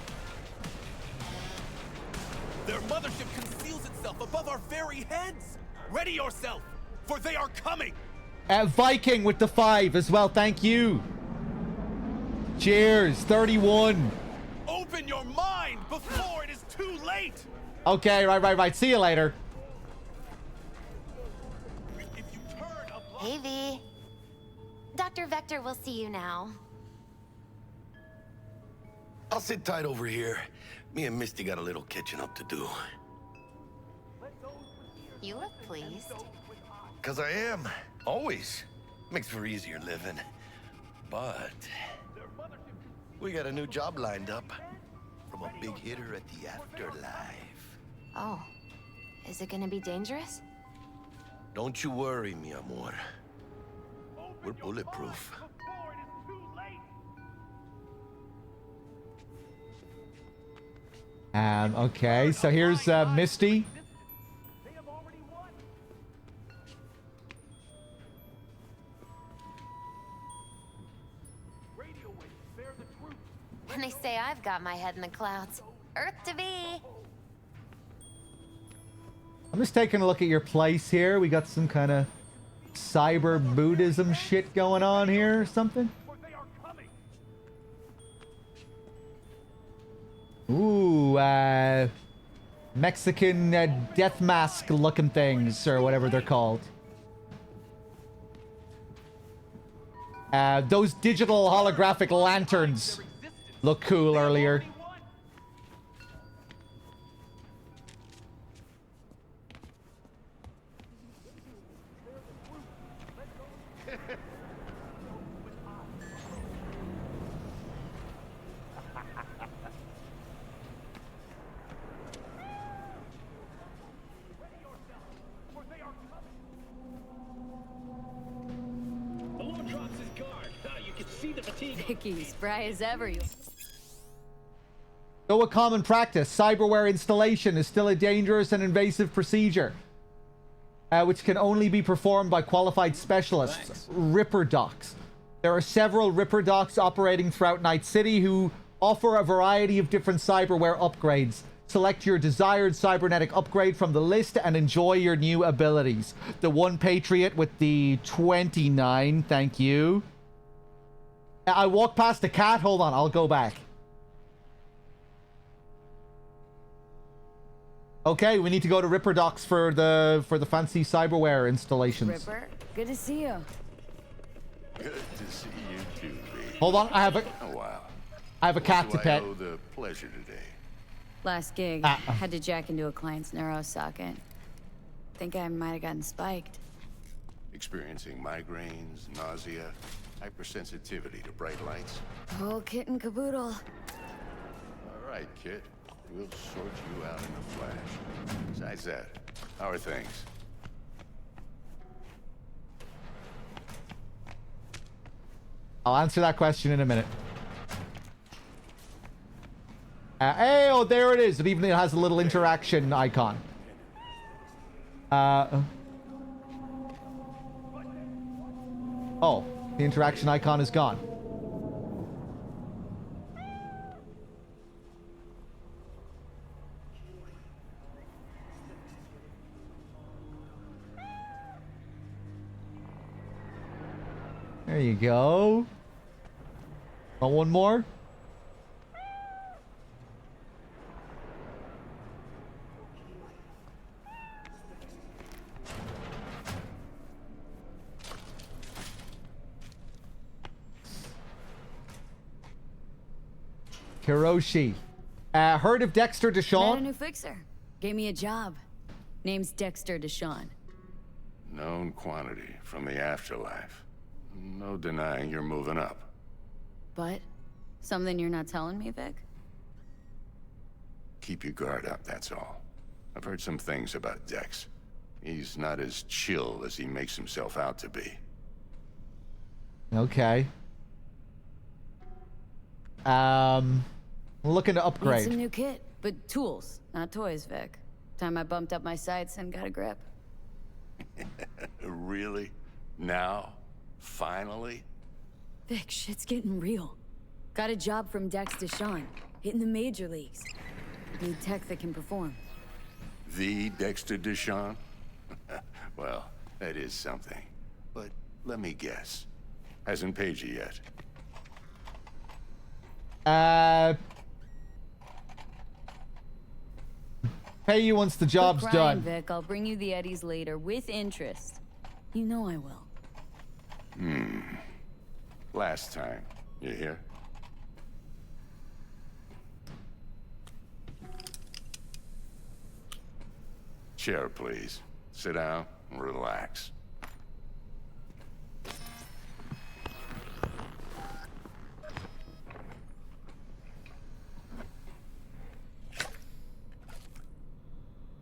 Their mothership conceals itself above our very heads. Ready yourself, for they are coming. Viking with the 5 as well. Thank you. Cheers. 31. Open your mind before it is too late. Okay, right. See you later. Hey, V. Dr. Vector will see you now. I'll sit tight over here. Me and Misty got a little catching up to do. You look pleased. 'Cause I am. Always. Makes for easier living. But we got a new job lined up from a big hitter at the afterlife. Oh. Is it gonna be dangerous? Don't you worry, mi amor. We're bulletproof. Okay, so here's Misty. And they say I've got my head in the clouds. Earth to be. I'm just taking a look at your place here. We got some kind of cyber Buddhism shit going on here or something. Ooh, Mexican death mask looking things or whatever they're called. Those digital holographic lanterns look cool earlier. Vicky, spry as ever. You. Though a common practice, cyberware installation is still a dangerous and invasive procedure, which can only be performed by qualified specialists. Ripper Docs. There are several Ripper Docs operating throughout Night City who offer a variety of different cyberware upgrades. Select your desired cybernetic upgrade from the list and enjoy your new abilities. The one Patriot with the 29. Thank you. I walked past the cat. Hold on. I'll go back. Okay, we need to go to Ripper Docks for the fancy cyberware installations. Ripper, good to see you. Good to see you too, baby. Hold on, I have a... Oh, wow. I have a cat to pet. I owe the pleasure today. Last gig, had to jack into a client's neuro socket. Think I might have gotten spiked. Experiencing migraines, nausea, hypersensitivity to bright lights. Whole kit and caboodle. All right, kid. We'll sort you out in a flash. Besides that, how are things? I'll answer that question in a minute. Hey, oh, there it is. It even has a little interaction icon. Oh, the interaction icon is gone. There you go. Want one more? Hiroshi. Heard of Dexter Deshawn? Met a new fixer. Gave me a job. Name's Dexter Deshawn. Known quantity from the afterlife. No denying you're moving up. But? Something you're not telling me, Vic? Keep your guard up, that's all. I've heard some things about Dex. He's not as chill as he makes himself out to be. Okay. Looking to upgrade. Need some new kit, but tools, not toys, Vic. Time I bumped up my sights and got a grip. Really? Now? Finally? Vic, shit's getting real. Got a job from Dex Deshawn, hitting the major leagues. Need tech that can perform. The Dexter Deshawn? Well, that is something. But let me guess. Hasn't paid you yet. Pay you once the job's Quit crying, done. Vic, I'll bring you the eddies later with interest. You know I will. Last time. You hear? Chair, please. Sit down and relax.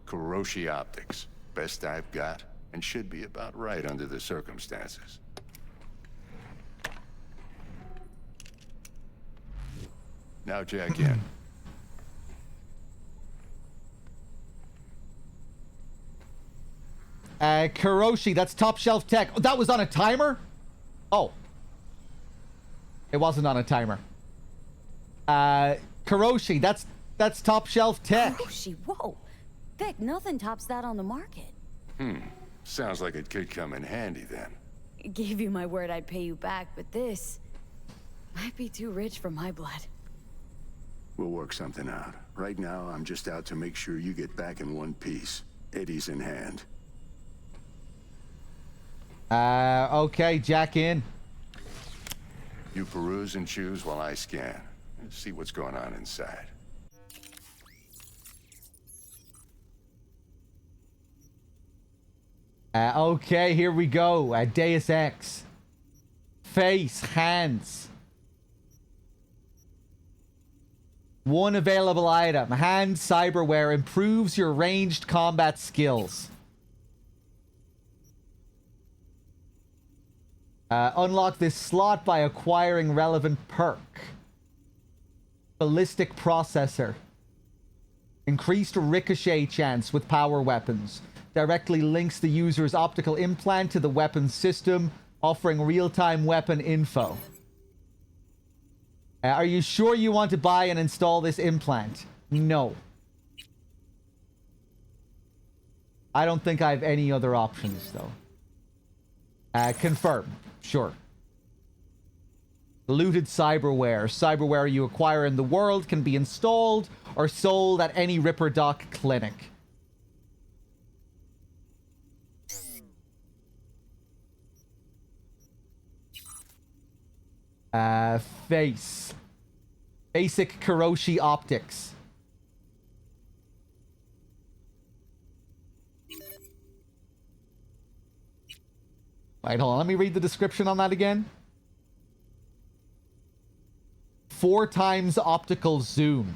Kuroshi Optics. Best I've got, and should be about right under the circumstances. Now jack in. Kuroshi, that's top shelf tech. Oh, that was on a timer? Oh. It wasn't on a timer. Kuroshi, that's top shelf tech. Kuroshi, whoa. Vic, nothing tops that on the market. Sounds like it could come in handy then. Gave you my word I'd pay you back, but this might be too rich for my blood. We'll work something out. Right now, I'm just out to make sure you get back in one piece. Eddie's in hand. Okay, jack in. You peruse and choose while I scan. See what's going on inside. Okay, here we go. Deus Ex. Face, hands. One available item. Hand cyberware improves your ranged combat skills. Unlock this slot by acquiring relevant perk. Ballistic processor. Increased ricochet chance with power weapons. Directly links the user's optical implant to the weapon system, offering real-time weapon info. Are you sure you want to buy and install this implant? No. I don't think I have any other options, though. Confirm. Sure. Looted cyberware. Cyberware you acquire in the world can be installed or sold at any Ripper Doc clinic. Face. Basic Kiroshi optics. Right, hold on. Let me read the description on that again. 4 times optical zoom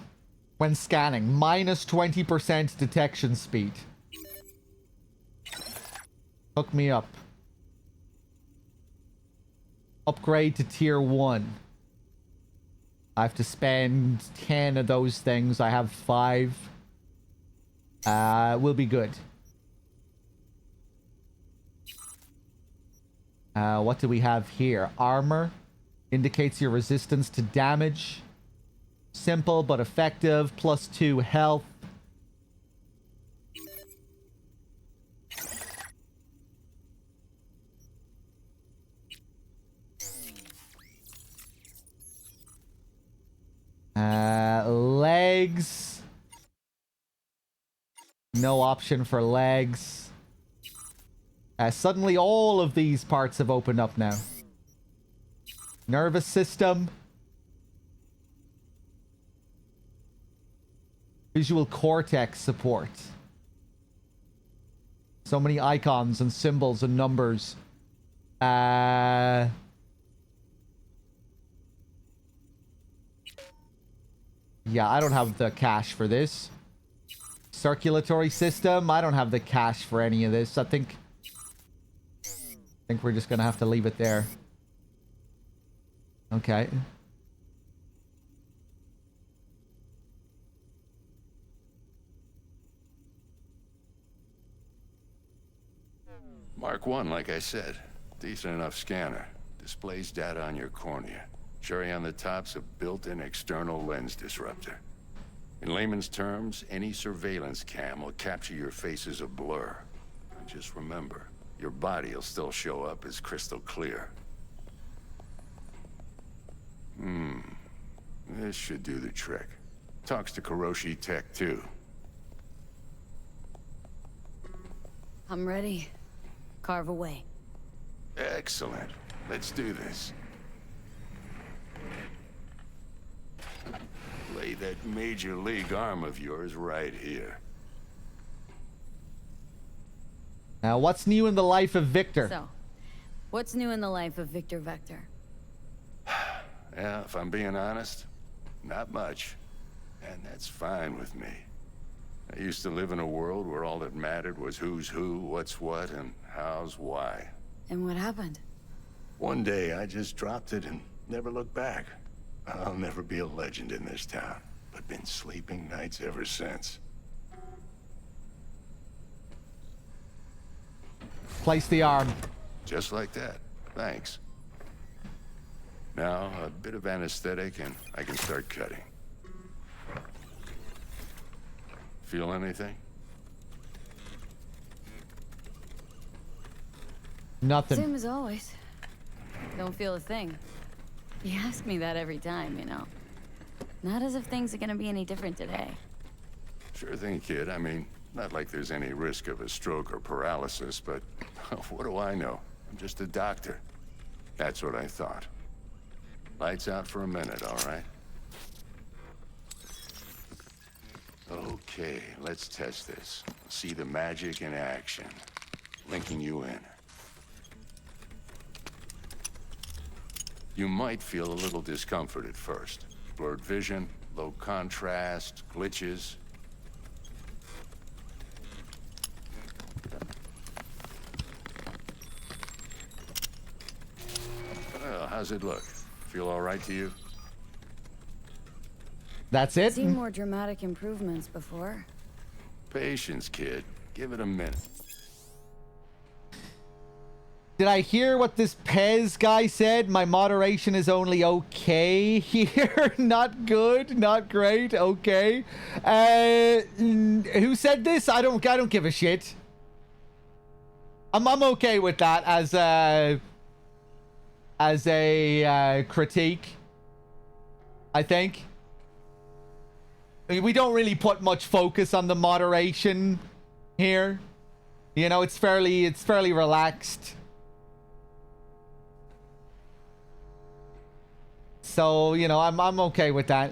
when scanning. Minus 20% detection speed. Hook me up. Upgrade to tier 1. I have to spend 10 of those things. I have 5. We'll be good. What do we have here? Armor. Indicates your resistance to damage. Simple but effective. +2 health. Legs. No option for legs. Suddenly all of these parts have opened up now. Nervous system. Visual cortex support. So many icons and symbols and numbers. Yeah, I don't have the cash for this. Circulatory system. I don't have the cash for any of this. I think we're just gonna have to leave it there. Okay. Mark 1, like I said. Decent enough scanner. Displays data on your cornea. Cherry on the top's a built-in external lens disruptor. In layman's terms, any surveillance cam will capture your face as a blur. And just remember, your body will still show up as crystal clear. This should do the trick. Talks to Kiroshi Tech, too. I'm ready. Carve away. Excellent. Let's do this. Lay that major league arm of yours right here. Now, what's new in the life of Victor? So, what's new in the life of Victor Vector? Yeah, if I'm being honest, not much. And that's fine with me. I used to live in a world where all that mattered was who's who, what's what, and how's why. And what happened? One day, I just dropped it and never looked back. I'll never be a legend in this town, but been sleeping nights ever since. Place the arm. Just like that. Thanks. Now, a bit of anesthetic and I can start cutting. Feel anything? Nothing. Same as always. Don't feel a thing. You ask me that every time, you know. Not as if things are gonna be any different today. Sure thing, kid. I mean, not like there's any risk of a stroke or paralysis, but what do I know? I'm just a doctor. That's what I thought. Lights out for a minute, all right? Okay, let's test this. See the magic in action. Linking you in. You might feel a little discomfort at first. Blurred vision, low contrast, glitches. Well, how's it look? Feel all right to you? That's it? Seen more dramatic improvements before. Patience, kid. Give it a minute. Did I hear what this Pez guy said? My moderation is only okay here. Not good, not great, okay. Who said this? I don't give a shit. I'm okay with that as a critique, I think. I mean, we don't really put much focus on the moderation here. You know, it's fairly relaxed. So, you know, I'm okay with that.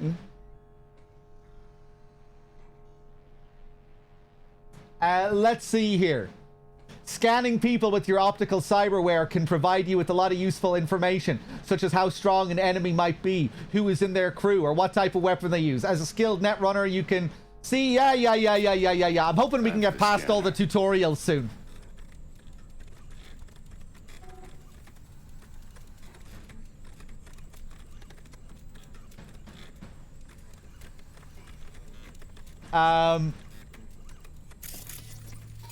Let's see here. Scanning people with your optical cyberware can provide you with a lot of useful information, such as how strong an enemy might be, who is in their crew, or what type of weapon they use. As a skilled netrunner, you can see... Yeah. I'm hoping we can get past all the tutorials soon.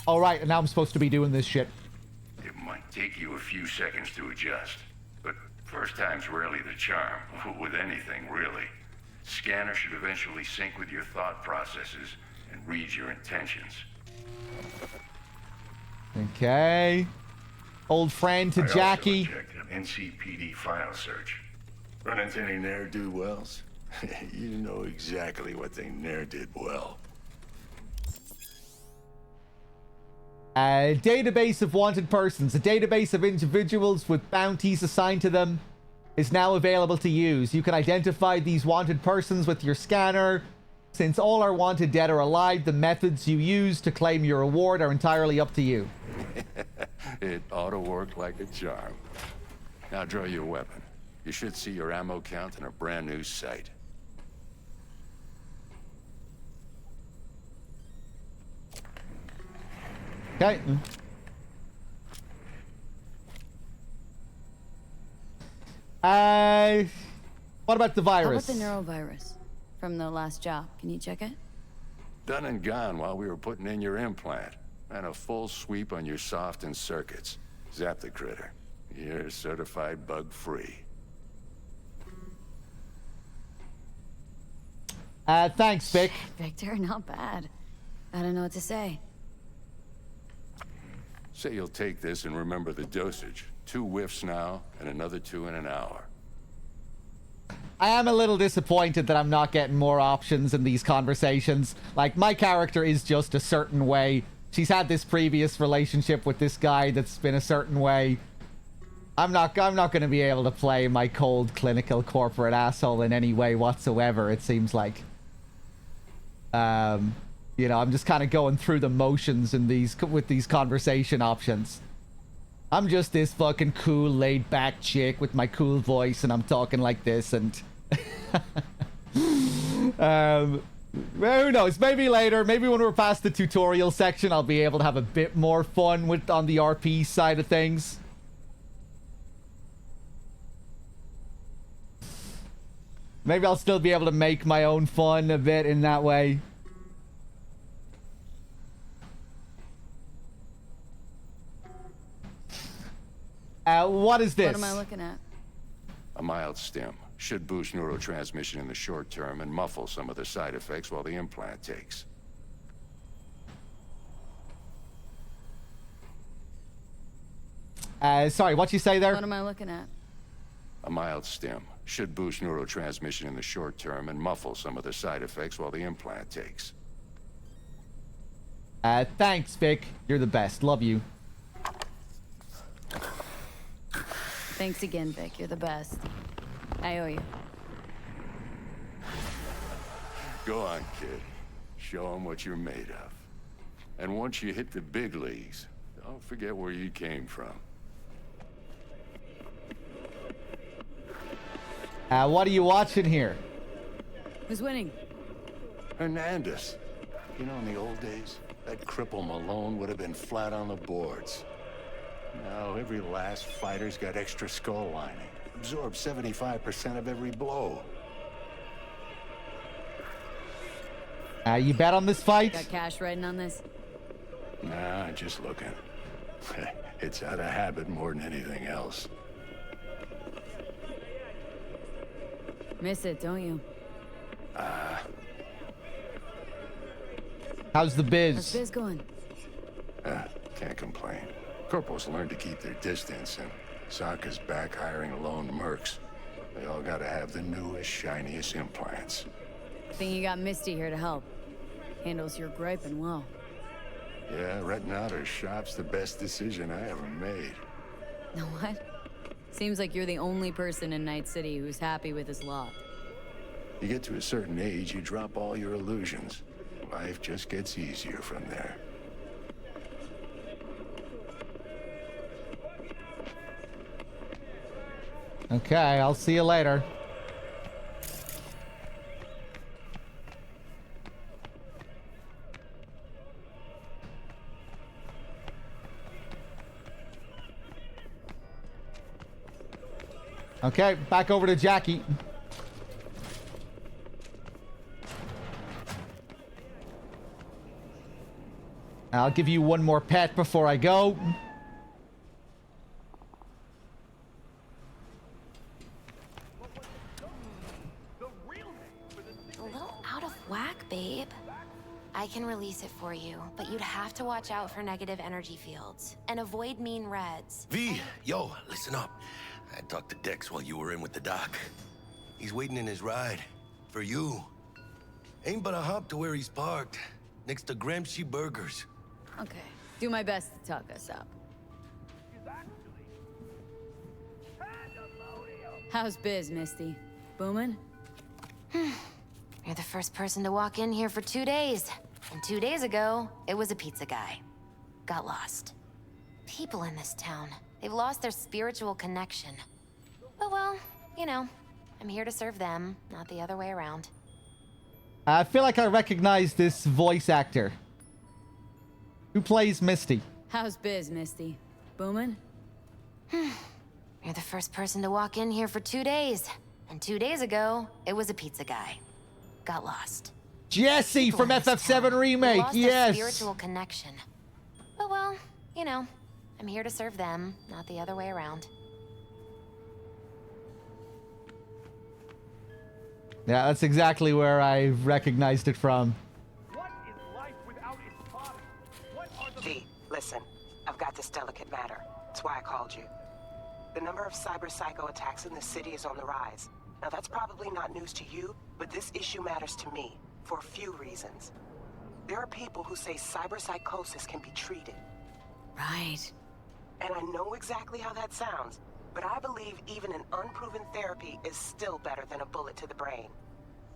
Alright, and now I'm supposed to be doing this shit. It might take you a few seconds to adjust, but first time's rarely the charm, with anything, really. Scanner should eventually sync with your thought processes and read your intentions. Okay. Old friend to Jackie. I also checked an NCPD file search. Run into any ne'er-do-wells? You know exactly what they ne'er did well. A database of wanted persons. A database of individuals with bounties assigned to them is now available to use. You can identify these wanted persons with your scanner. Since all are wanted dead or alive, the methods you use to claim your reward are entirely up to you. It ought to work like a charm. Now draw your weapon. You should see your ammo count in a brand new sight. Okay. What about the virus? How about the neurovirus from the last job? Can you check it? Done and gone while we were putting in your implant. And a full sweep on your soft and circuits. Zap the critter. You're certified bug-free. Thanks, Vic. Victor, not bad. I don't know what to say. Say you'll take this and remember the dosage. 2 whiffs now, and another 2 in an hour. I am a little disappointed that I'm not getting more options in these conversations. Like, my character is just a certain way. She's had this previous relationship with this guy that's been a certain way. I'm not going to be able to play my cold, clinical, corporate asshole in any way whatsoever, it seems like. You know, I'm just kind of going through the motions in with these conversation options. I'm just this fucking cool, laid-back chick with my cool voice, and I'm talking like this, and... well, who knows? Maybe later, maybe when we're past the tutorial section, I'll be able to have a bit more fun on the RP side of things. Maybe I'll still be able to make my own fun a bit in that way. What is this? What am I looking at? A mild stim. Should boost neurotransmission in the short term and muffle some of the side effects while the implant takes. Sorry, what'd you say there? What am I looking at? A mild stim. Should boost neurotransmission in the short term and muffle some of the side effects while the implant takes. Thanks, Vic. You're the best. Love you. Thanks again, Vic. You're the best. I owe you. Go on, kid. Show them what you're made of. And once you hit the big leagues, don't forget where you came from. What are you watching here? Who's winning? Hernandez. You know, in the old days, that cripple Malone would have been flat on the boards. Now, every last fighter's got extra skull lining. Absorbs 75% of every blow. You bet on this fight? Got cash riding on this? Nah, just looking. It's out of habit more than anything else. Miss it, don't you? How's the biz? How's biz going? Can't complain. Corporals learn to keep their distance, and Sokka's back hiring lone mercs. They all gotta have the newest, shiniest implants. Think you got Misty here to help. Handles your griping well. Yeah, renting out her shop's the best decision I ever made. Know what? Seems like you're the only person in Night City who's happy with his lot. You get to a certain age, you drop all your illusions. Life just gets easier from there. Okay, I'll see you later. Okay, back over to Jackie. I'll give you one more pet before I go. A little out of whack, babe. I can release it for you, but you'd have to watch out for negative energy fields and avoid mean reds. V, yo, listen up. I talked to Dex while you were in with the doc. He's waiting in his ride. For you. Ain't but a hop to where he's parked. Next to Gramsci Burgers. Okay, do my best to talk us up. How's biz, Misty? Booming? You're the first person to walk in here for 2 days. And 2 days ago, it was a pizza guy. Got lost. People in this town, they've lost their spiritual connection. But well, you know, I'm here to serve them, not the other way around. I feel like I recognize this voice actor. Who plays Misty? How's biz, Misty? Booming? You're the first person to walk in here for 2 days. And 2 days ago, it was a pizza guy. Got lost. Jesse People from in this FF7 town, Remake, they lost their yes. spiritual connection. But well, you know, I'm here to serve them, not the other way around. Yeah, that's exactly where I recognized it from. V, listen. I've got this delicate matter. That's why I called you. The number of cyber psycho attacks in the city is on the rise. Now that's probably not news to you, but this issue matters to me for a few reasons. There are people who say cyber psychosis can be treated. Right. And I know exactly how that sounds, but I believe even an unproven therapy is still better than a bullet to the brain.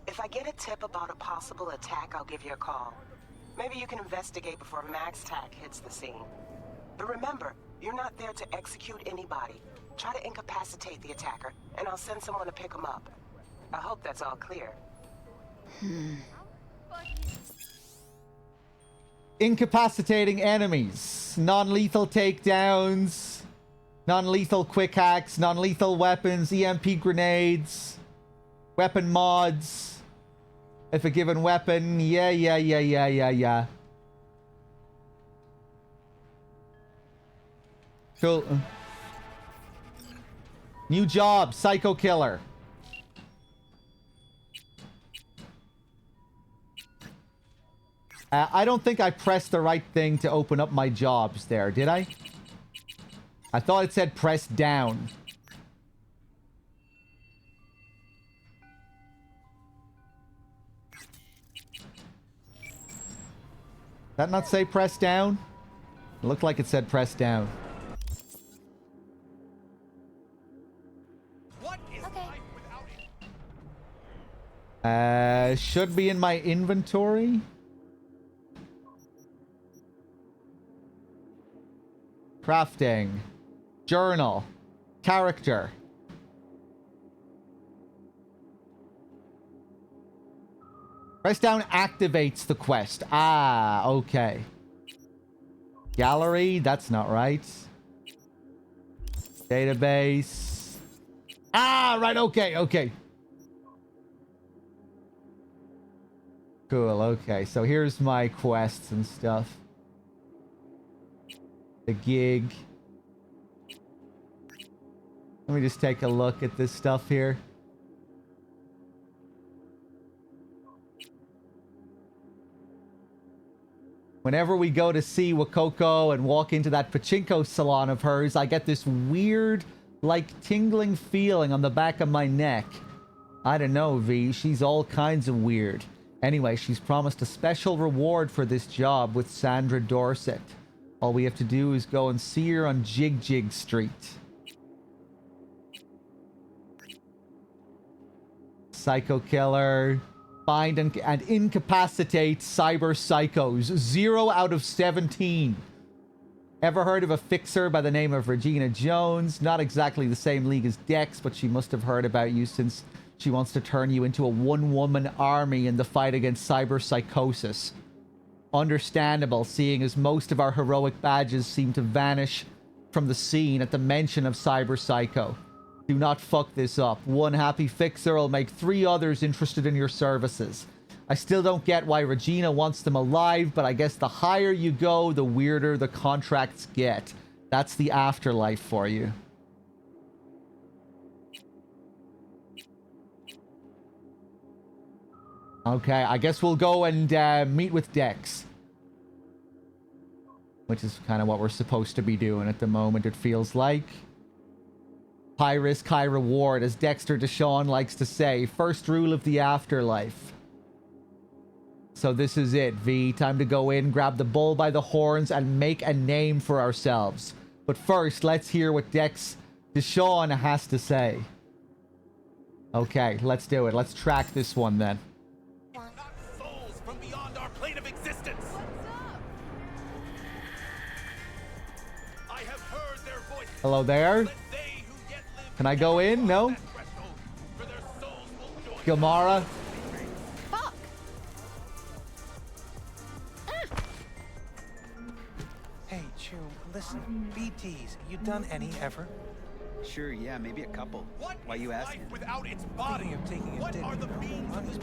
If I get a tip about a possible attack, I'll give you a call. Maybe you can investigate before Max Tack hits the scene. But remember, you're not there to execute anybody. Try to incapacitate the attacker, and I'll send someone to pick him up. I hope that's all clear. Incapacitating enemies, non-lethal takedowns, non-lethal quick hacks, non-lethal weapons, EMP grenades, weapon mods. If a given weapon, yeah. Cool. New job, Psycho Killer. I don't think I pressed the right thing to open up my jobs there, did I? I thought it said press down. Did that not say press down? It looked like it said press down. Should be in my inventory. Crafting. Journal. Character. Press down activates the quest. Ah, okay. Gallery, that's not right. Database. Ah, right, okay. Cool, okay. So here's my quests and stuff. The gig. Let me just take a look at this stuff here. Whenever we go to see Wakoko and walk into that pachinko salon of hers, I get this weird, like, tingling feeling on the back of my neck. I don't know, V. She's all kinds of weird. Anyway, she's promised a special reward for this job with Sandra Dorset. All we have to do is go and see her on Jig Jig Street. Psycho killer. Find and incapacitate cyber psychos. 0 out of 17. Ever heard of a fixer by the name of Regina Jones? Not exactly the same league as Dex, but she must have heard about you since she wants to turn you into a one-woman army in the fight against cyber psychosis. Understandable, seeing as most of our heroic badges seem to vanish from the scene at the mention of cyber psycho. Do not fuck this up. One happy fixer will make 3 others interested in your services. I still don't get why Regina wants them alive, but I guess the higher you go, the weirder the contracts get. That's the afterlife for you. Okay, I guess we'll go and meet with Dex. Which is kind of what we're supposed to be doing at the moment, it feels like. High risk, high reward, as Dexter Deshawn likes to say. First rule of the afterlife. So this is it, V. Time to go in, grab the bull by the horns, and make a name for ourselves. But first, let's hear what Dex Deshawn has to say. Okay, let's do it. Let's track this one then. Souls from beyond our plane of existence. I have heard their voices. Hello there. Can I go in? No? Gilmara? Fuck! Hey, Chew, listen. BTs, you done any ever? Sure, yeah, maybe a couple. Why you asking? Without its body, of taking a dip, are the beings money's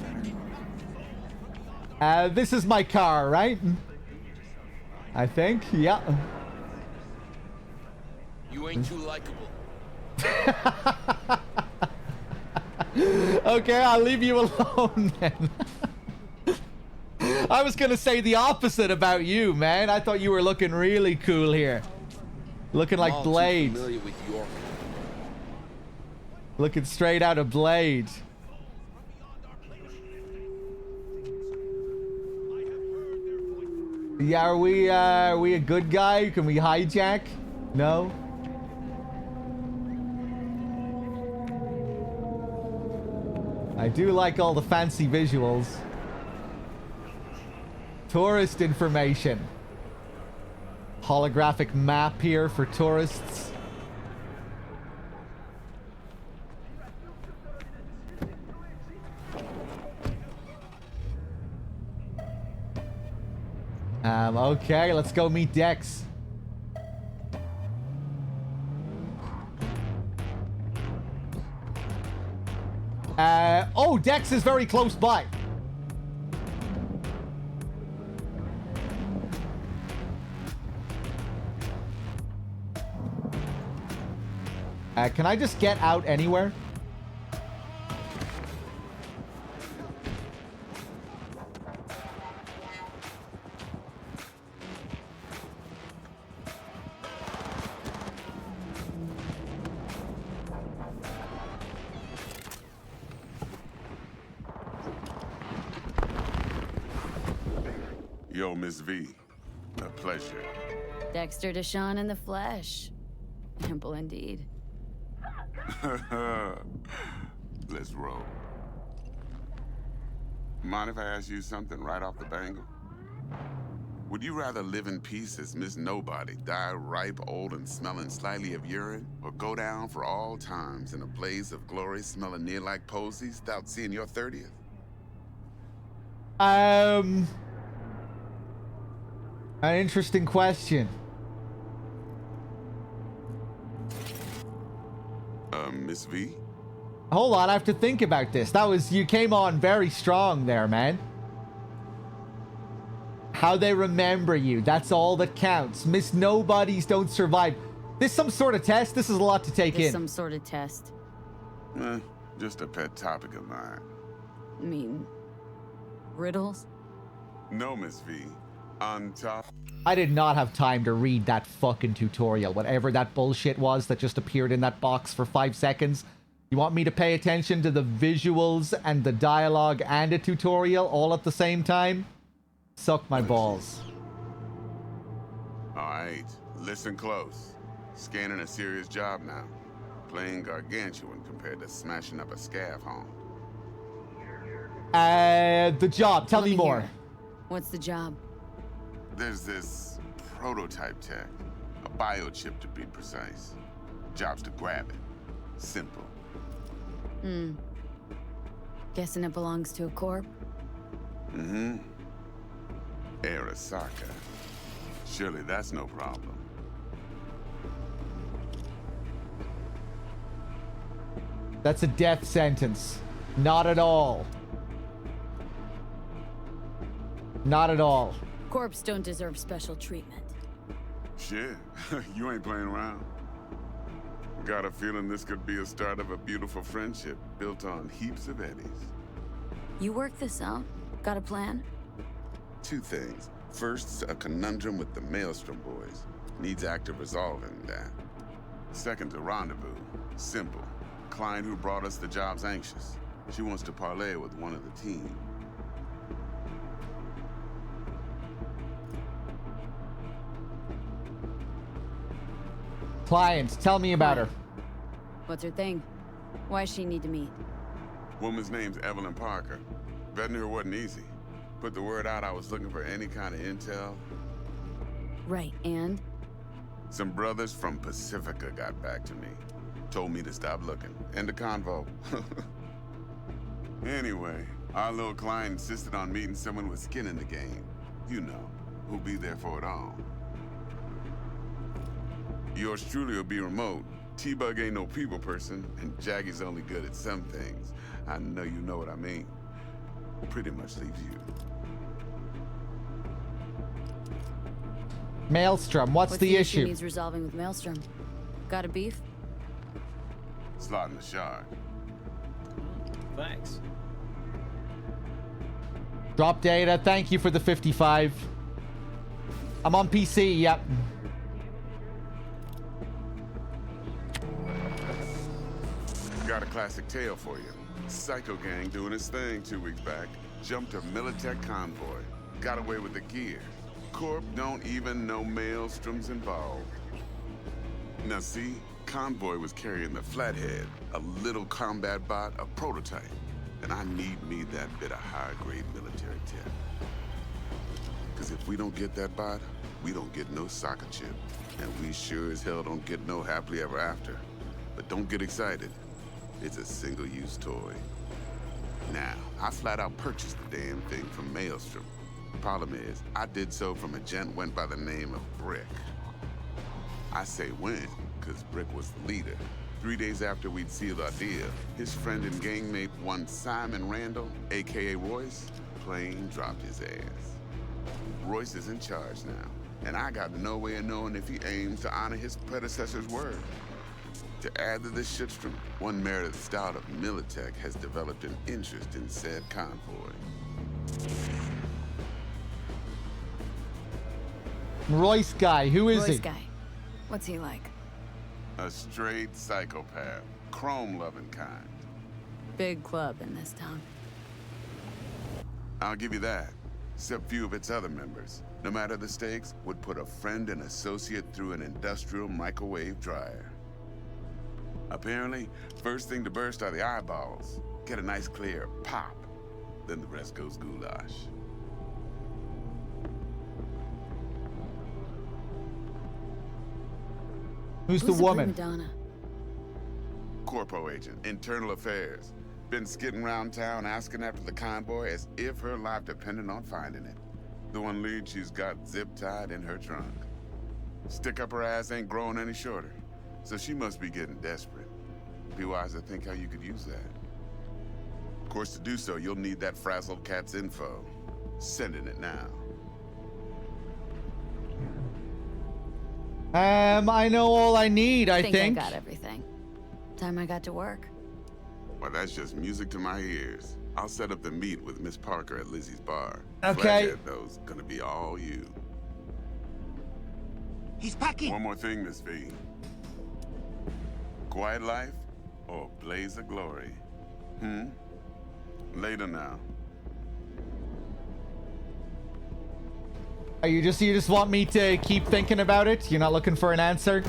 better. This is my car, right? I think, yeah. You ain't too likable. Okay, I'll leave you alone then. I was gonna say the opposite about you, man. I thought you were looking really cool here. Looking like Blade. Looking straight out of Blade. Yeah, are we a good guy? Can we hijack? No? I do like all the fancy visuals. Tourist information. Holographic map here for tourists. Okay, let's go meet Dex. Oh, Dex is very close by. Can I just get out anywhere? Yo, Miss V. A pleasure. Dexter Deshawn in the flesh. Ample indeed. Let's roll. Mind if I ask you something right off the bangle? Would you rather live in peace as Miss Nobody, die ripe, old, and smelling slightly of urine, or go down for all times in a blaze of glory smelling near like posies without seeing your 30th? An interesting question. Miss V? Hold on, I have to think about this. You came on very strong there, man. How they remember you, that's all that counts. Miss Nobodies don't survive. This some sort of test? This is a lot to take in. Some sort of test. Just a pet topic of mine. I mean, riddles? No, Miss V. On top. I did not have time to read that fucking tutorial, whatever that bullshit was that just appeared in that box for 5 seconds. You want me to pay attention to the visuals and the dialogue and a tutorial all at the same time? Suck my balls. Alright, listen close. Scanning a serious job now. Playing gargantuan compared to smashing up a scav home. The job. Tell me more. hear. What's the job? There's this prototype tech. A biochip to be precise. Job's to grab it. Simple. Guessing it belongs to a corp? Mm-hmm. Arasaka. Surely that's no problem. That's a death sentence. Not at all. Not at all. Corps don't deserve special treatment. Shit, you ain't playing around. Got a feeling this could be a start of a beautiful friendship built on heaps of eddies. You work this out? Got a plan? 2 things. First, a conundrum with the Maelstrom boys. Needs active resolving that. Second, a rendezvous. Simple. Client who brought us the job's anxious. She wants to parlay with one of the team. Clients, tell me about her. What's her thing? Why does she need to meet? Woman's name's Evelyn Parker. Vetting her wasn't easy. Put the word out I was looking for any kind of intel. Right, and? Some brothers from Pacifica got back to me. Told me to stop looking. End of convo. Anyway, our little client insisted on meeting someone with skin in the game. You know, who'll be there for it all. Yours truly will be remote. T-Bug ain't no people person, and Jaggy's only good at some things. I know you know what I mean. Pretty much leaves you. Maelstrom, what's the issue? Needs resolving with Maelstrom. Got a beef? Slotting the shard. Thanks. Drop data, thank you for the 55. I'm on PC, yep. Got a classic tale for you. Psycho gang doing his thing 2 weeks back. Jumped a Militech convoy. Got away with the gear. Corp don't even know Maelstrom's involved. Now see, convoy was carrying the Flathead, a little combat bot, a prototype. And I need me that bit of high-grade military tech. Because if we don't get that bot, we don't get no soccer chip. And we sure as hell don't get no happily ever after. But don't get excited. It's a single-use toy. Now, I flat out purchased the damn thing from Maelstrom. Problem is, I did so from a gent went by the name of Brick. I say went, because Brick was the leader. 3 days after we'd sealed our deal, his friend and gangmate, one Simon Randall, aka Royce, plain dropped his ass. Royce is in charge now, and I got no way of knowing if he aims to honor his predecessor's word. To add to this shitstrom, one Meredith Stout of Militech has developed an interest in said convoy. Royce guy, who is he? Royce guy. What's he like? A straight psychopath, chrome-loving kind. Big club in this town. I'll give you that, except few of its other members, no matter the stakes, would put a friend and associate through an industrial microwave dryer. Apparently, first thing to burst are the eyeballs. Get a nice clear pop. Then the rest goes goulash. Who's the woman? Madonna? Corpo agent, internal affairs. Been skidding around town asking after the convoy as if her life depended on finding it. The one lead she's got zip-tied in her trunk. Stick up her ass ain't growing any shorter. So she must be getting desperate. Be wise to think how you could use that. Of course, to do so, you'll need that frazzled cat's info. Sending it now. I know all I need, I think. I got everything. Time I got to work. Well, that's just music to my ears. I'll set up the meet with Miss Parker at Lizzie's bar. Okay. Flathead, though's gonna be all you. He's packing. One more thing, Miss V. Quiet life or blaze of glory? Later now. Are you just want me to keep thinking about it? You're not looking for an answer?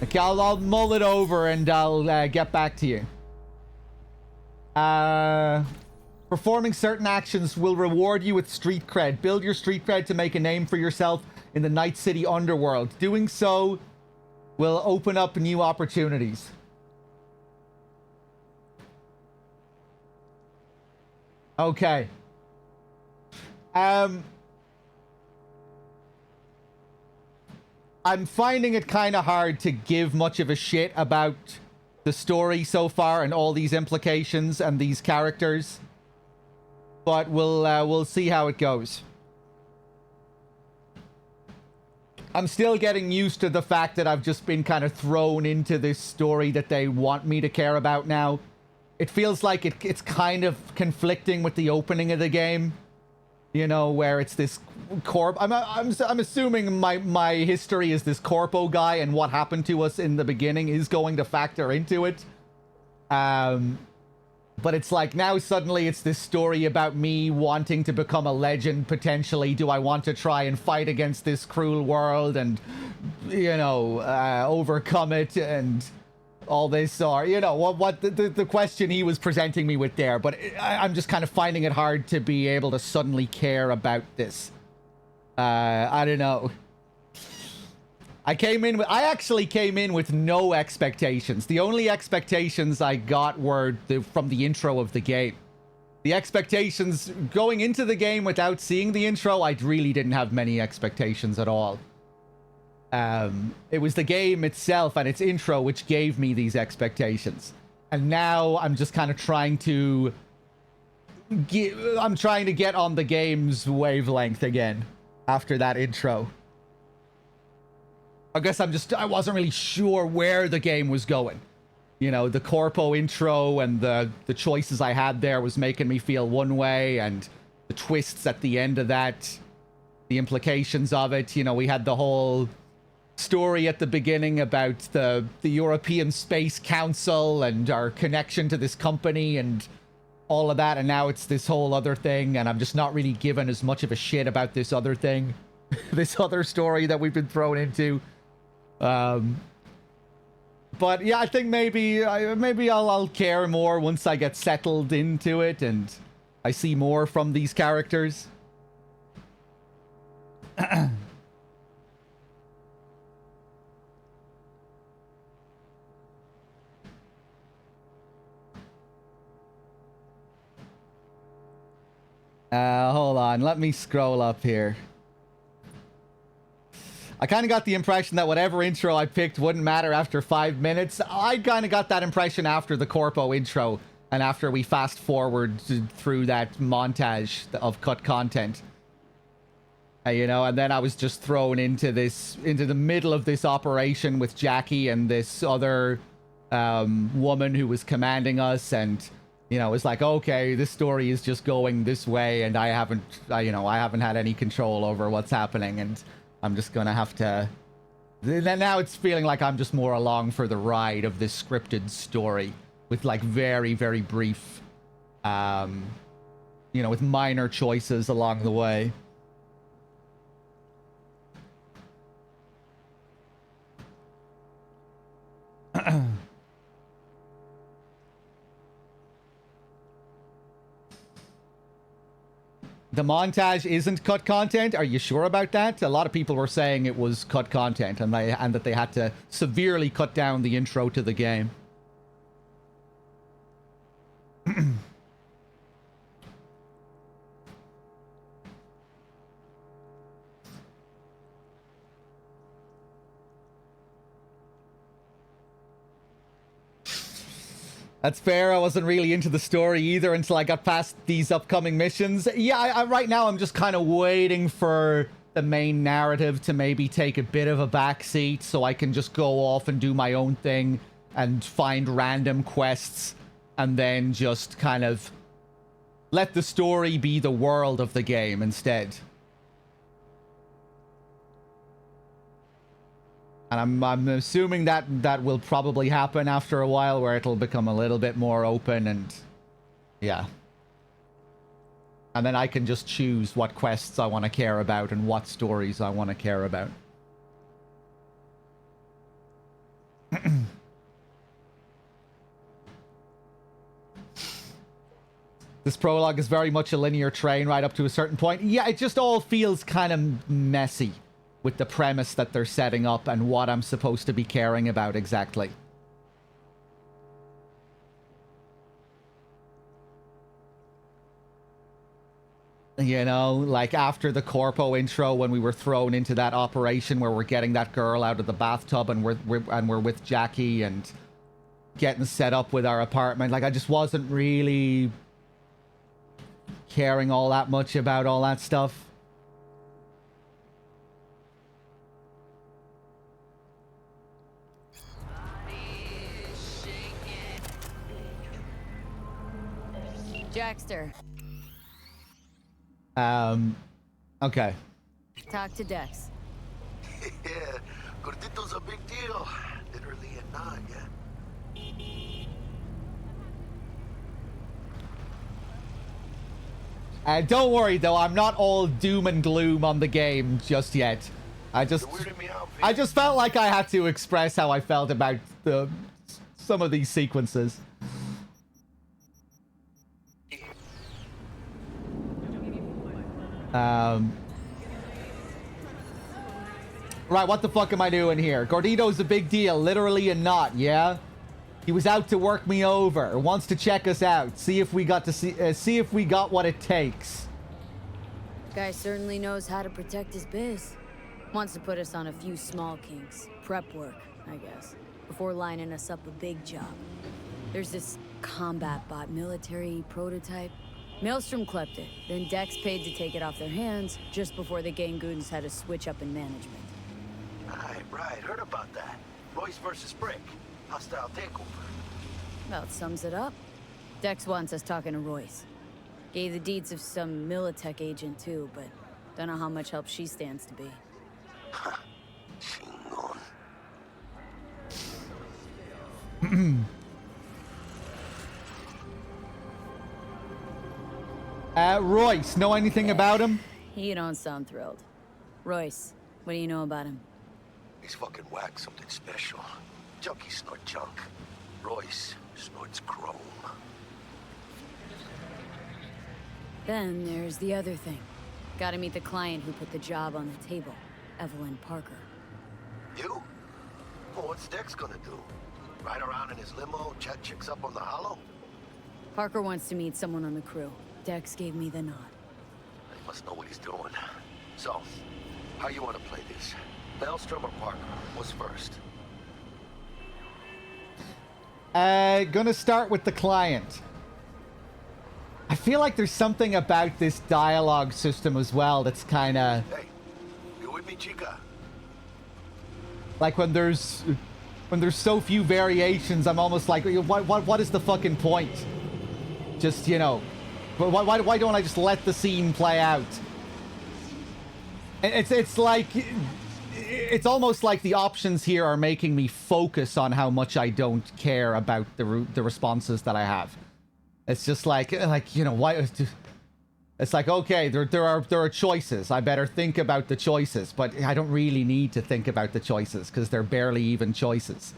Okay, I'll mull it over and I'll get back to you. Performing certain actions will reward you with street cred. Build your street cred to make a name for yourself in the Night City underworld. Doing so will open up new opportunities. Okay. I'm finding it kind of hard to give much of a shit about the story so far and all these implications and these characters. But we'll see how it goes. I'm still getting used to the fact that I've just been kind of thrown into this story that they want me to care about now. It feels like it's kind of conflicting with the opening of the game. You know, where it's this I'm assuming my history is this corpo guy, and what happened to us in the beginning is going to factor into it. But it's like now suddenly it's this story about me wanting to become a legend potentially. Do I want to try and fight against this cruel world and, you know, overcome it and all this, or, you know, what the question he was presenting me with there. But I'm just kind of finding it hard to be able to suddenly care about this. I don't know. I actually came in with no expectations. The only expectations I got were from the intro of the game. The expectations going into the game without seeing the intro, I really didn't have many expectations at all. It was the game itself and its intro which gave me these expectations. And now I'm just kind of trying to get on the game's wavelength again after that intro. I guess I wasn't really sure where the game was going. You know, the corpo intro and the choices I had there was making me feel one way, and the twists at the end of that, the implications of it. You know, we had the whole story at the beginning about the European Space Council and our connection to this company and all of that, and now it's this whole other thing, and I'm just not really giving as much of a shit about this other thing. This other story that we've been thrown into. But yeah, I think maybe I'll care more once I get settled into it and I see more from these characters. Hold on, let me scroll up here. I kind of got the impression that whatever intro I picked wouldn't matter after 5 minutes. I kind of got that impression after the corpo intro and after we fast forward through that montage of cut content. You know, and then I was just thrown into the middle of this operation with Jackie and this other woman who was commanding us, and you know, it's like, okay, this story is just going this way, and I haven't had any control over what's happening, and I'm just gonna have to. Now it's feeling like I'm just more along for the ride of this scripted story with like very, very brief, you know, with minor choices along the way. The montage isn't cut content? Are you sure about that? A lot of people were saying it was cut content and that they had to severely cut down the intro to the game. That's fair. I wasn't really into the story either until I got past these upcoming missions. Yeah, right now I'm just kind of waiting for the main narrative to maybe take a bit of a backseat so I can just go off and do my own thing and find random quests and then just kind of let the story be the world of the game instead. And I'm assuming that that will probably happen after a while, where it'll become a little bit more open and yeah. And then I can just choose what quests I want to care about and what stories I want to care about. This prologue is very much a linear train right up to a certain point. Yeah, it just all feels kind of messy with the premise that they're setting up and what I'm supposed to be caring about exactly. You know, like after the Corpo intro, when we were thrown into that operation where we're getting that girl out of the bathtub and we're with Jackie and getting set up with our apartment, like I just wasn't really caring all that much about all that stuff. Jackster, Okay. talk to Dex. Yeah, Gordito's a big deal. Literally and not, yeah. Don't worry though, I'm not all doom and gloom on the game just yet. I just felt like I had to express how I felt about some of these sequences. Right, what the fuck am I doing here? Gordito's a big deal, literally and not, yeah? He was out to work me over, wants to check us out, see if we got what it takes. Guy certainly knows how to protect his biz. Wants to put us on a few small kinks. Prep work, I guess. Before lining us up a big job. There's this combat bot military prototype. Maelstrom clept it, then Dex paid to take it off their hands just before the Gangoons had a switch up in management. Right, heard about that. Royce versus Brick. Hostile takeover. About sums it up. Dex wants us talking to Royce. Gave the deeds of some Militech agent too, but don't know how much help she stands to be. Royce, know anything about him? You don't sound thrilled. Royce, what do you know about him? He's fucking whack, something special. Junkies snort junk. Royce snorts chrome. Then there's the other thing. Gotta meet the client who put the job on the table, Evelyn Parker. You? Well, what's Dex gonna do? Ride around in his limo, chat chicks up on the hollow? Parker wants to meet someone on the crew. Dex gave me the nod. He must know what he's doing. So, how you want to play this? Maelstrom or Parker? What's first? Gonna start with the client. I feel like there's something about this dialogue system as well that's kind of... Hey, you with me, chica? Like when there's so few variations, I'm almost like, what is the fucking point? Just, you know, why don't I just let the scene play out? It's like... It's almost like the options here are making me focus on how much I don't care about the responses that I have. It's just like you know, why? It's like, okay, there are choices. I better think about the choices, but I don't really need to think about the choices because they're barely even choices.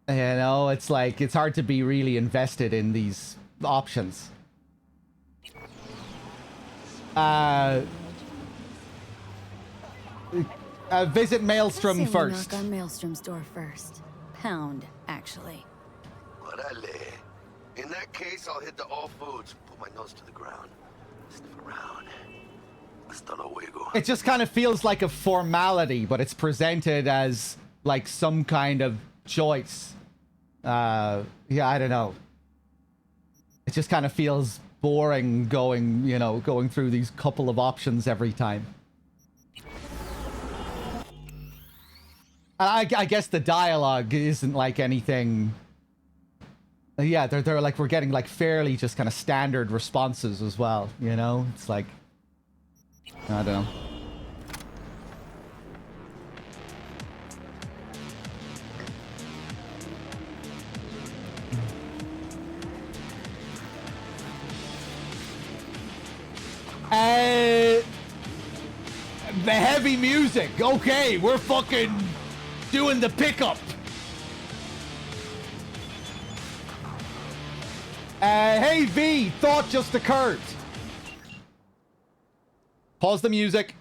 You know, it's like it's hard to be really invested in these options. Visit Maelstrom first. Knock on Maelstrom's door first. Pound, actually. Orale. In that case, I'll hit the all foods. Put my nose to the ground. Sniff around. Hasta luego. It just kind of feels like a formality, but it's presented as like some kind of choice. Yeah, I don't know. It just kind of feels boring going through these couple of options every time. I guess the dialogue isn't like anything Yeah, they're like, we're getting like fairly just kind of standard responses as well, you know? It's like, I don't know. The heavy music. Okay, we're fucking doing the pickup. Hey V, thought just occurred. Pause the music.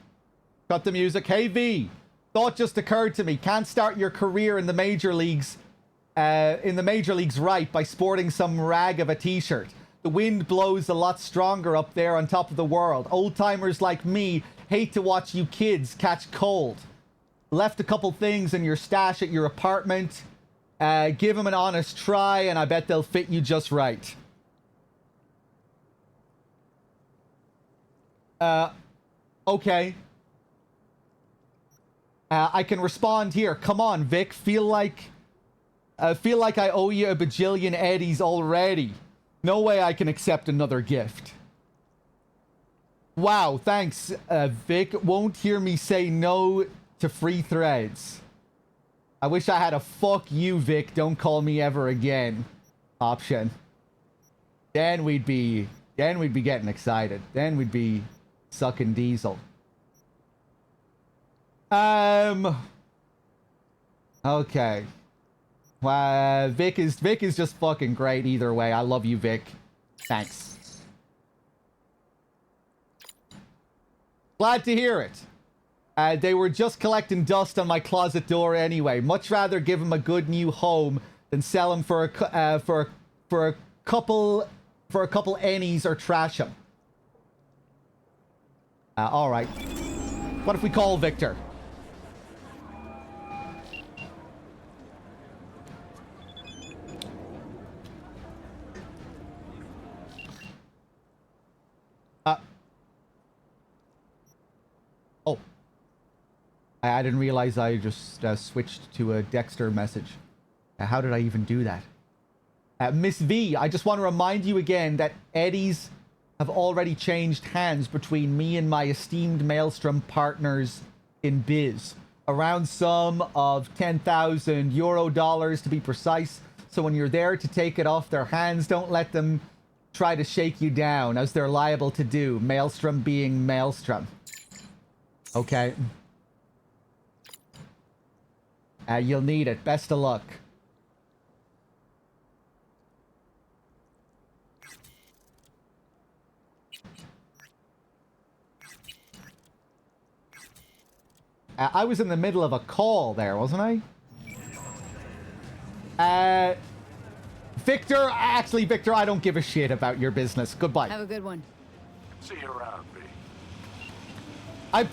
Cut the music. Hey V, thought just occurred to me. Can't start your career in the major leagues right by sporting some rag of a t-shirt. The wind blows a lot stronger up there on top of the world. Old-timers like me hate to watch you kids catch cold. Left a couple things in your stash at your apartment. Give them an honest try, and I bet they'll fit you just right. Okay. I can respond here. Come on, Vic. Feel like I owe you a bajillion eddies already. No way I can accept another gift. Wow, thanks, Vic. Won't hear me say no to free threads. I wish I had a fuck you, Vic, don't call me ever again option. Then we'd be getting excited. Then we'd be sucking diesel. Okay. Vic is just fucking great either way. I love you, Vic. Thanks. Glad to hear it. They were just collecting dust on my closet door anyway. Much rather give them a good new home than sell them for a couple ennies or trash them. All right. What if we call Victor? Oh. I didn't realize I just switched to a Dexter message. How did I even do that? Miss V, I just want to remind you again that eddies have already changed hands between me and my esteemed Maelstrom partners in biz. Around sum of 10,000 euro dollars to be precise. So when you're there to take it off their hands, don't let them try to shake you down, as they're liable to do. Maelstrom being Maelstrom. Okay. You'll need it. Best of luck. I was in the middle of a call there, wasn't I? Victor, actually, Victor, I don't give a shit about your business. Goodbye. Have a good one. See you around, B. I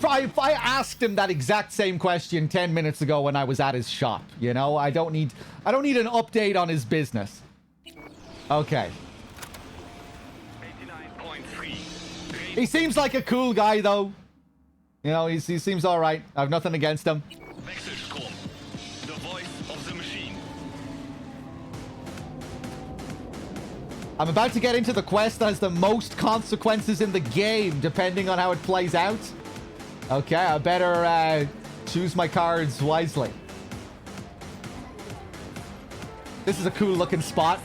asked him that exact same question 10 minutes ago when I was at his shop. You know, I don't need an update on his business. Okay. 89.3. He seems like a cool guy, though. You know, he seems all right. I have nothing against him. Wechselstrom. The voice of the machine. I'm about to get into the quest that has the most consequences in the game, depending on how it plays out. Okay, I better choose my cards wisely. This is a cool looking spot.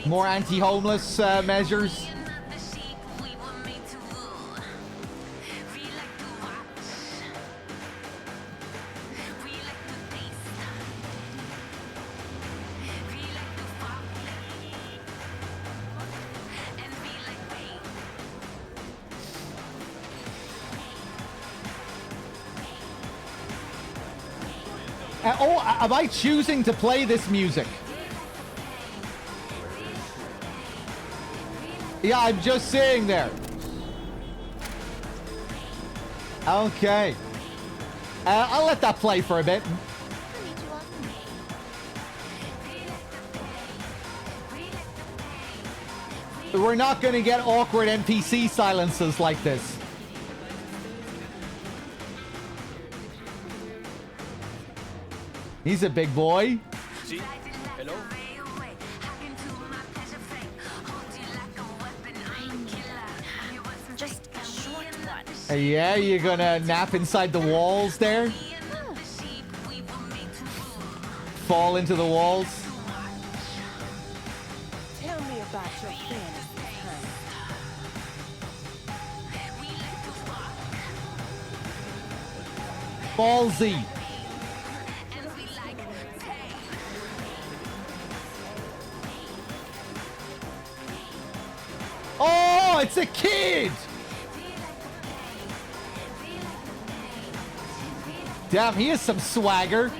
More anti-homeless measures. Oh, am I choosing to play this music? Yeah, I'm just sitting there. Okay. I'll let that play for a bit. We're not going to get awkward NPC silences like this. He's a big boy. See? Hello? Just a short one. Yeah, you're gonna nap inside the walls there? Fall into the walls? Tell me about your fantasy, honey. Ballsy. Oh, it's a kid! Damn, he has some swagger.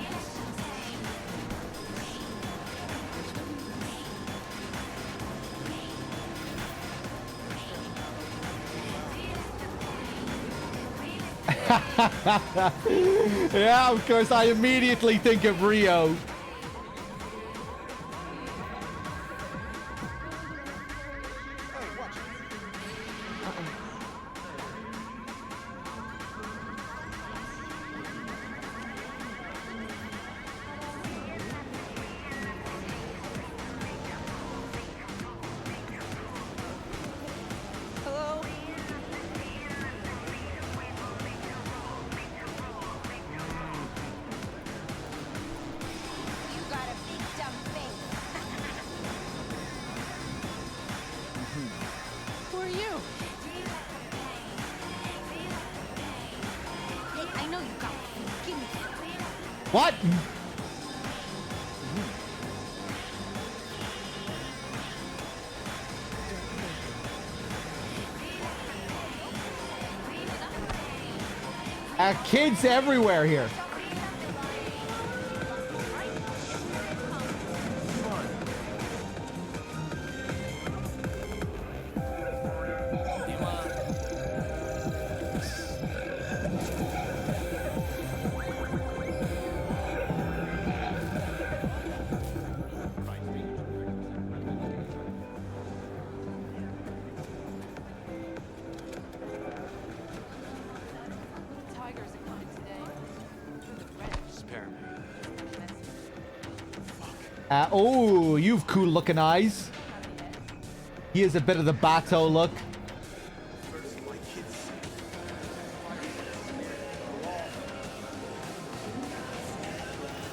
Yeah, of course, I immediately think of Rio. Hello? You got a big dumb face. Who are you? Hey, I know you got me. Give me some. What? Kids everywhere here. Tigers are coming today. Spare me. Oh, you've cool looking eyes. He has a bit of the Bato look.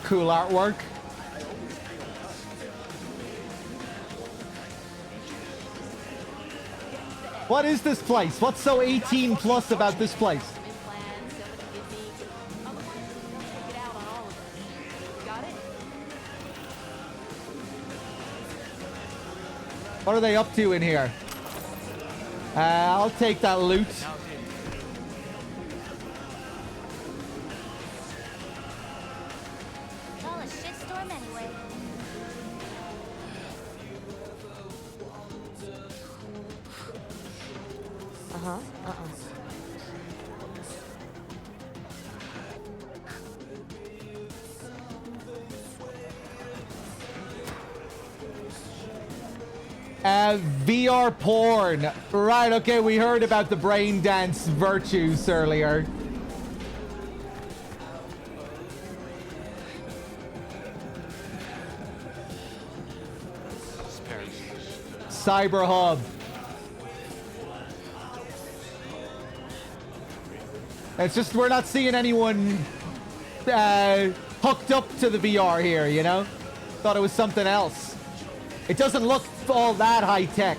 Cool artwork. What is this place? What's so 18 plus about this place? What are they up to in here? I'll take that loot. It's all a shitstorm anyway. Uh-huh. VR porn. Right, okay, we heard about the brain dance virtues earlier. Spare me. Cyber Hub. It's just we're not seeing anyone hooked up to the VR here, you know? Thought it was something else. It doesn't look all that high tech.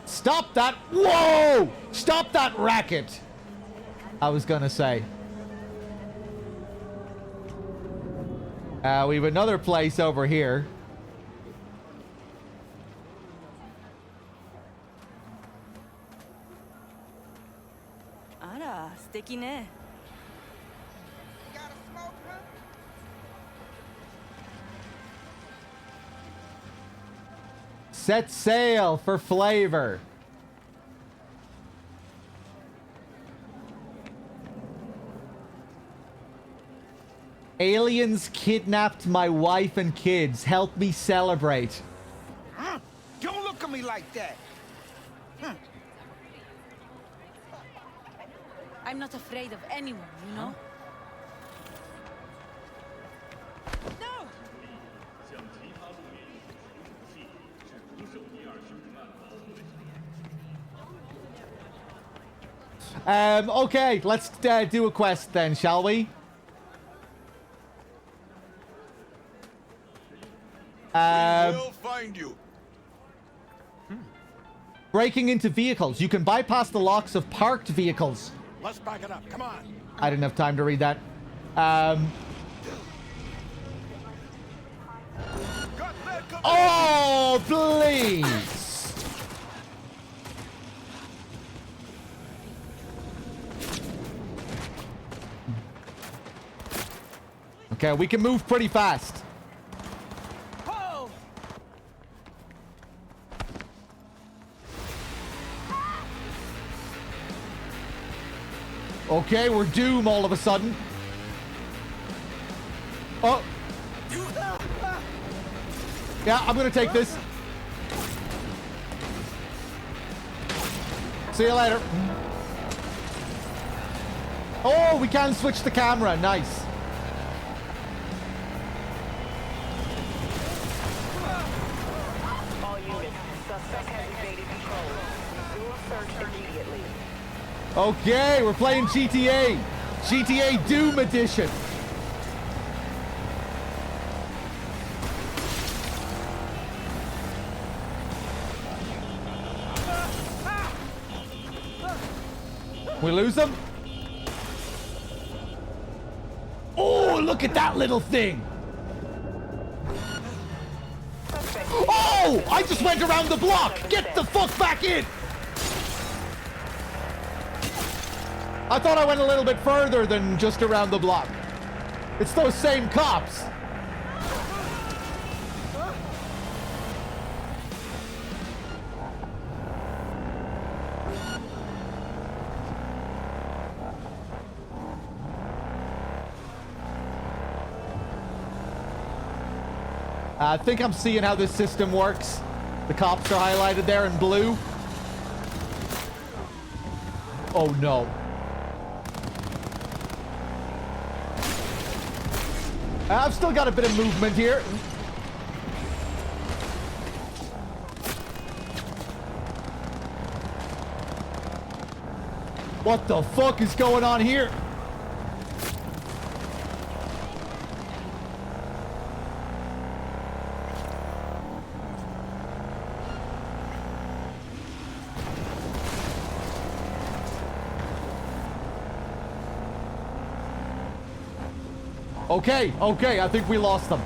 Stop that. Whoa! Stop that racket. I was gonna say. We have another place over here. Ara, 素敵ね. Set sail for flavor. Aliens kidnapped my wife and kids. Help me celebrate. Huh? Don't look at me like that. I'm not afraid of anyone, you know? Okay, let's do a quest then, shall we? We'll find you. Breaking into vehicles. You can bypass the locks of parked vehicles. Let's back it up. Come on. I didn't have time to read that. Oh, please! Okay, we can move pretty fast. Okay, we're doom all of a sudden. Oh. Yeah, I'm gonna take this. See you later. Oh, we can switch the camera. Nice. All units, suspect has evaded patrol. Resume search immediately. Okay, we're playing GTA. GTA Doom Edition. We lose them? Oh, look at that little thing. Oh, I just went around the block. Get the fuck back in. I thought I went a little bit further than just around the block. It's those same cops. I think I'm seeing how this system works. The cops are highlighted there in blue. Oh no. I've still got a bit of movement here. What the fuck is going on here? Okay, okay, I think we lost them.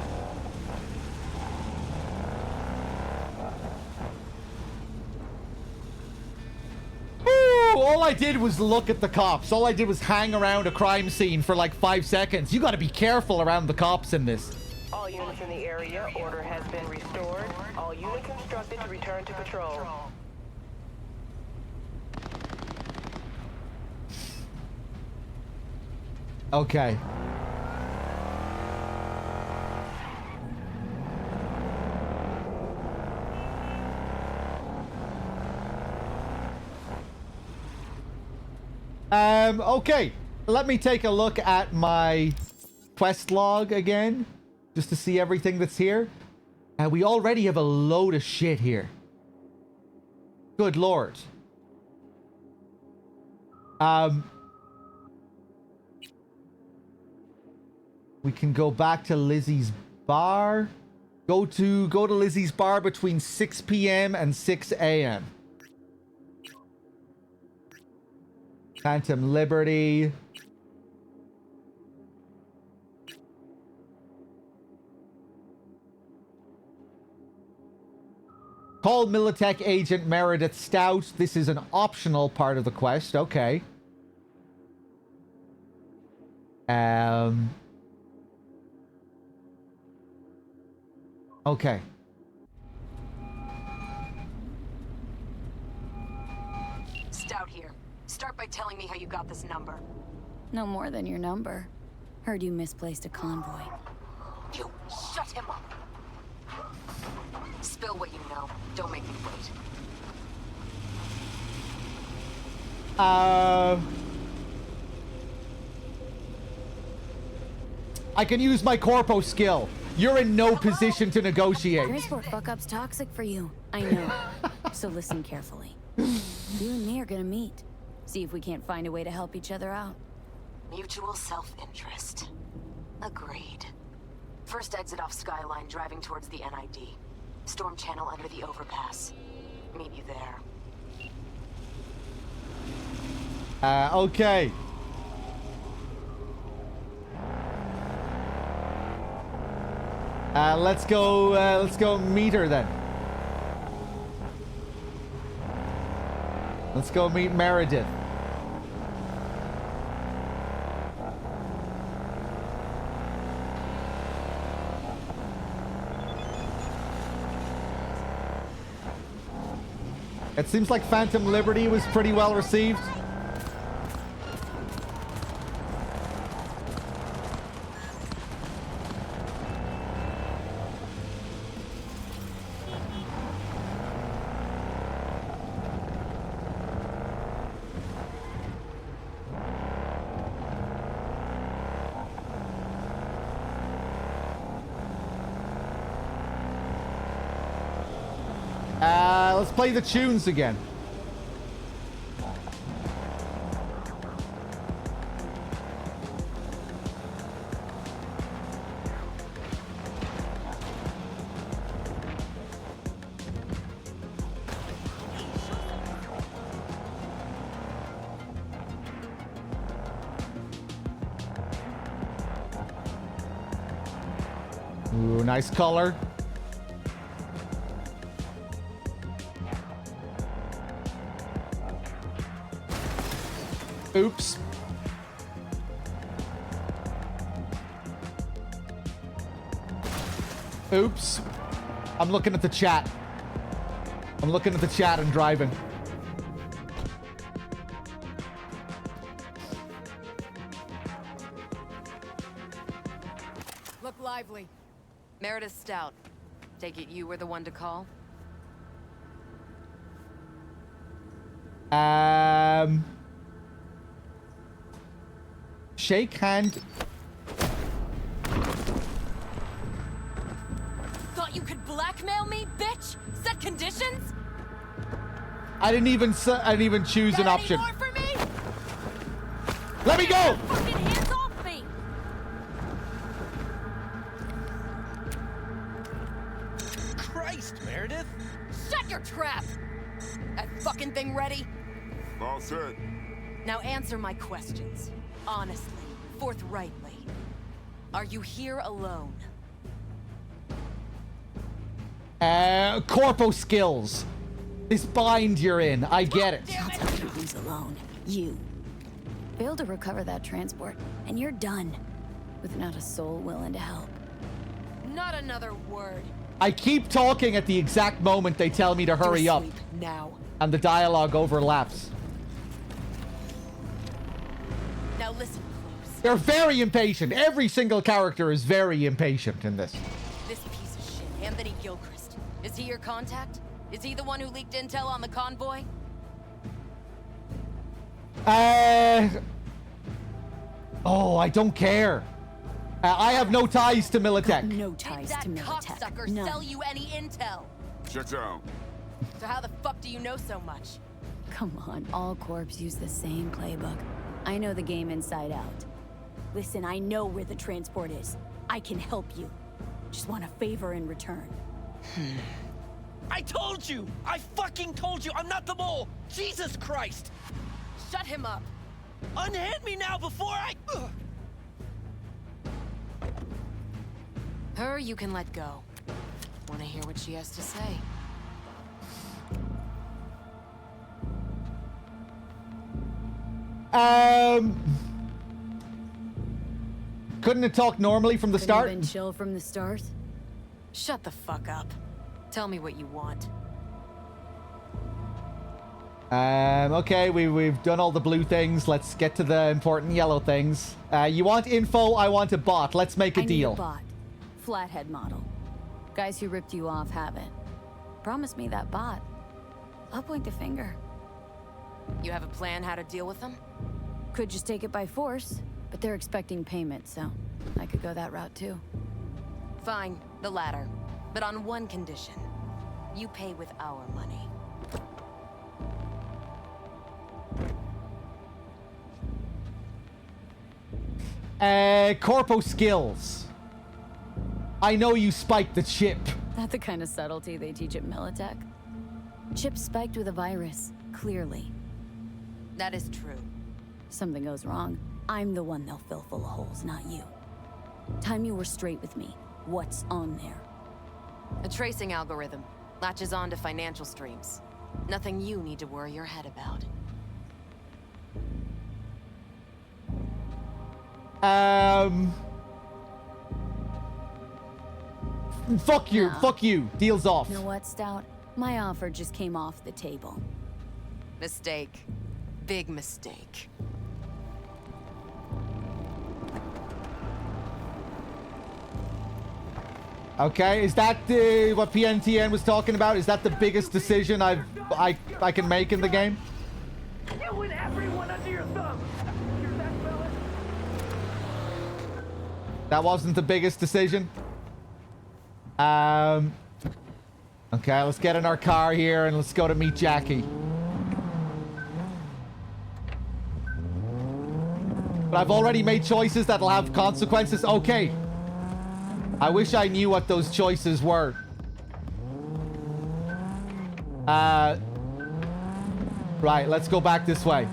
Ooh, all I did was look at the cops. All I did was hang around a crime scene for like 5 seconds. You gotta be careful around the cops in this. All units in the area, order has been restored. All units instructed to return to patrol. Okay. Okay. Let me take a look at my quest log again, just to see everything that's here. And we already have a load of shit here. Good lord. We can go back to Lizzie's bar. Go to Lizzie's bar between 6 p.m. and 6 a.m. Phantom Liberty. Call Militech Agent Meredith Stout. This is an optional part of the quest. Okay. Okay. Stout here. Start by telling me how you got this number. No more than your number. Heard you misplaced a convoy. You shut him up. Spill what you know. Don't make me wait. I can use my corpo skill. You're in no position to negotiate. Transport fuck-up's toxic for you. I know. So listen carefully. You and me are gonna meet. See if we can't find a way to help each other out. Mutual self-interest. Agreed. First exit off Skyline, driving towards the NID. Storm channel under the overpass. Meet you there. Okay. Let's go meet her then. Let's go meet Meredith. It seems like Phantom Liberty was pretty well received. Let's play the tunes again. Ooh, nice color. Oops. Oops. I'm looking at the chat. I'm looking at the chat and driving. Look lively. Meredith Stout. Take it you were the one to call? Shake hand. Thought you could blackmail me, bitch? Set conditions? I didn't even choose an option. More for me? Let me go! Fucking hands off me! Christ, Meredith! Shut your trap! That fucking thing ready? All set. Now answer my questions. Honestly, forthrightly. Are you here alone? Corpo skills. This bind you're in, I get it. I'll tell you who's alone. You. Failed to recover that transport, and you're done. With not a soul willing to help. Not another word. I keep talking at the exact moment they tell me to hurry up. Now. And the dialogue overlaps. Now listen close. They're very impatient. Every single character is very impatient in this. This piece of shit, Anthony Gilchrist. Is he your contact? Is he the one who leaked intel on the convoy? Oh, I don't care. I have no ties to Militech. No ties to Did that Militech. cocksucker None. sell you any intel? Check out. So how the fuck do you know so much? Come on, all corps use the same playbook. I know the game inside out. Listen, I know where the transport is. I can help you. Just want a favor in return. I told you! I fucking told you! I'm not the mole! Jesus Christ! Shut him up! Unhand me now before I... Her you can let go. Wanna hear what she has to say? Couldn't it talk normally from the start? Been chill from the start? Shut the fuck up. Tell me what you want. Okay, we've done all the blue things. Let's get to the important yellow things. You want info? I want a bot. Let's make a I deal. need a bot. Flathead model. Guys who ripped you off have it. Promise me that bot. I'll point the finger. You have a plan how to deal with them? Could just take it by force, but they're expecting payment, so I could go that route too. Fine, the latter. But on one condition. You pay with our money. Corpo skills. I know you spiked the chip. Not the kind of subtlety they teach at Militech. Chip spiked with a virus, clearly. That is true. Something goes wrong, I'm the one they'll fill full of holes, not you. Time you were straight with me. What's on there? A tracing algorithm. Latches on to financial streams. Nothing you need to worry your head about. Fuck you. No. Fuck you. Deal's off. You know what, Stout? My offer just came off the table. Mistake. Big mistake. Okay, is that what PNTN was talking about? Is that the biggest decision I can make in the game? You and everyone under your thumb. Hear that, fella? That wasn't the biggest decision. Okay, let's get in our car here and let's go to meet Jackie. But I've already made choices that'll have consequences. Okay. I wish I knew what those choices were. Right, let's go back this way.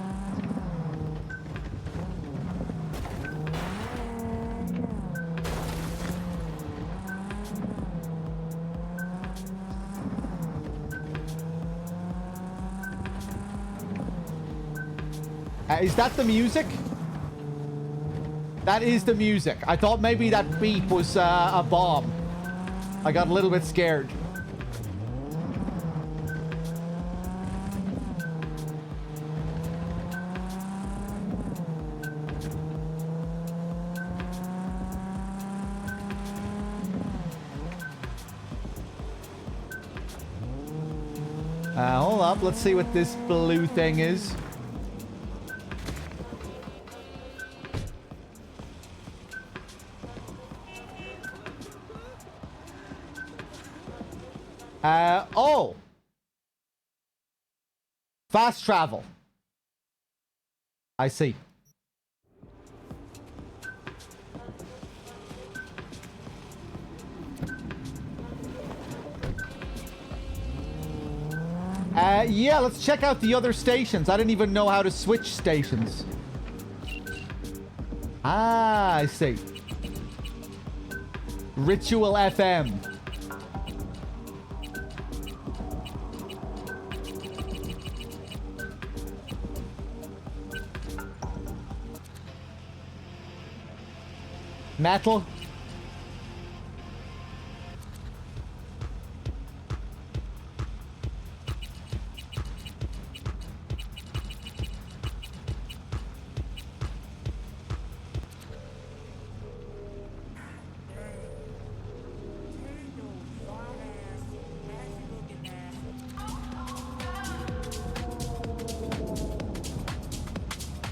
Is that the music? That is the music. I thought maybe that beep was a bomb. I got a little bit scared. Hold up. Let's see what this blue thing is. Oh! Fast travel. I see. Yeah, let's check out the other stations. I didn't even know how to switch stations. Ah, I see. Ritual FM. Metal.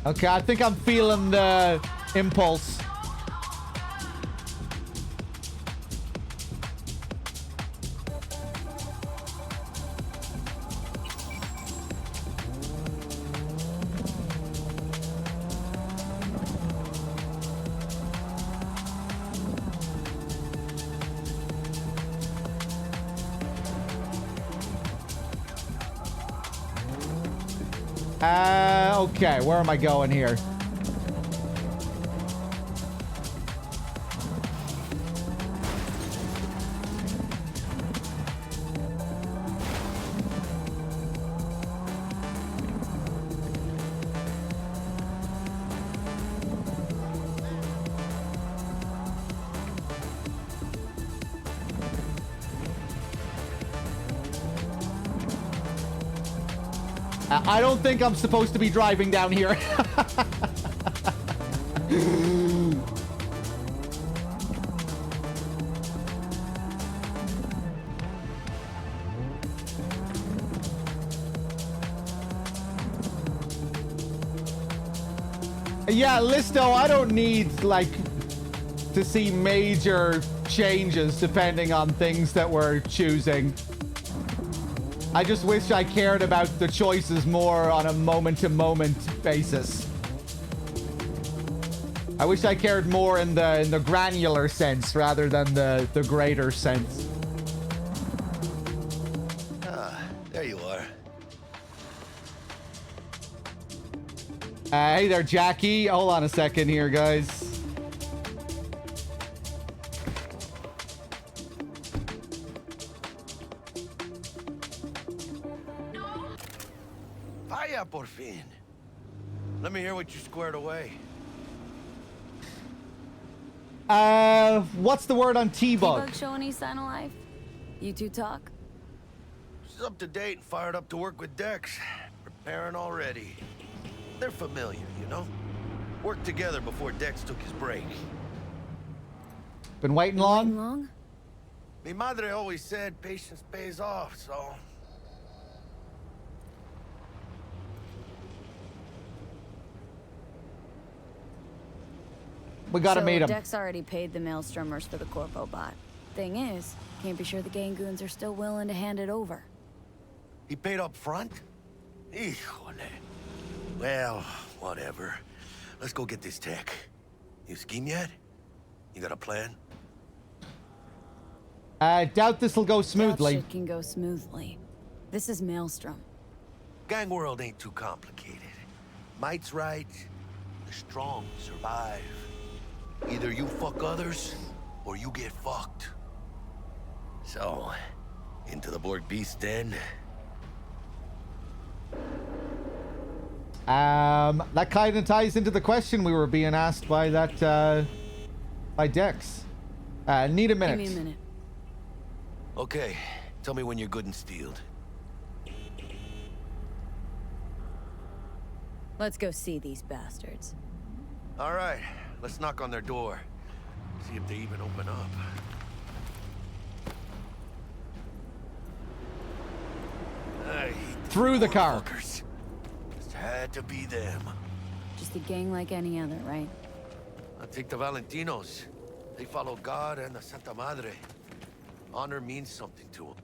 Okay, I think I'm feeling the impulse. Okay, where am I going here? I don't think I'm supposed to be driving down here. Yeah, Listo, I don't need, like, to see major changes depending on things that we're choosing. I just wish I cared about the choices more on a moment-to-moment basis. I wish I cared more in the granular sense rather than the greater sense. Ah, there you are. Hey there, Jackie. Hold on a second here, guys. Vaya por fin. Let me hear what you squared away. What's the word on T-Bug? T-Bug show any sign of life? You two talk? She's up to date and fired up to work with Dex. Preparing already. They're familiar, you know? Worked together before Dex took his break. Been waiting long? Mi madre always said patience pays off, so... We gotta meet him. Dex already paid the Maelstromers for the Corpo bot. Thing is, can't be sure the Gangoons are still willing to hand it over. He paid up front? Híjole. Well, whatever. Let's go get this tech. You scheme yet? You got a plan? I doubt this'll go smoothly. Doubt shit can go smoothly. This is Maelstrom. Gang world ain't too complicated. Might's right. The strong survive. Either you fuck others, or you get fucked. So, into the Borg Beast Den. That kind of ties into the question we were being asked by that, by Dex. Need a minute. Give me a minute. Okay, tell me when you're good and steeled. Let's go see these bastards. All right, let's knock on their door. See if they even open up. Through the car. Fuckers. Just had to be them. Just a gang like any other, right? I take the Valentinos. They follow God and the Santa Madre. Honor means something to them.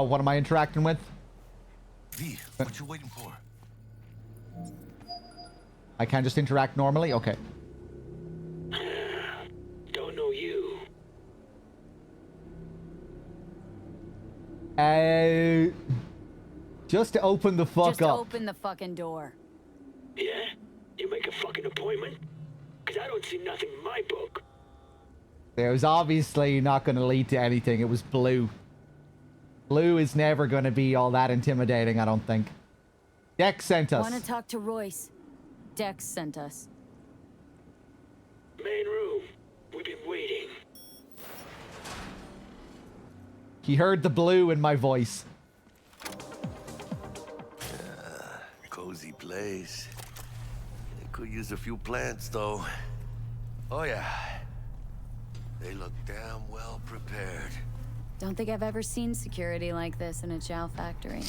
What am I interacting with? V, what you waiting for? I can just interact normally? Okay. Don't know you. Just to open the fuck Just up. open the fucking door. Yeah? You make a fucking appointment? Cause I don't see nothing in my book. It was obviously not going to lead to anything. It was Blue. Blue is never going to be all that intimidating, I don't think. Dex sent us. Want to talk to Royce? Dex sent us. Main room. We've been waiting. He heard the blue in my voice. Cozy place. They could use a few plants, though. Oh, yeah. They look damn well prepared. Don't think I've ever seen security like this in a chow factory.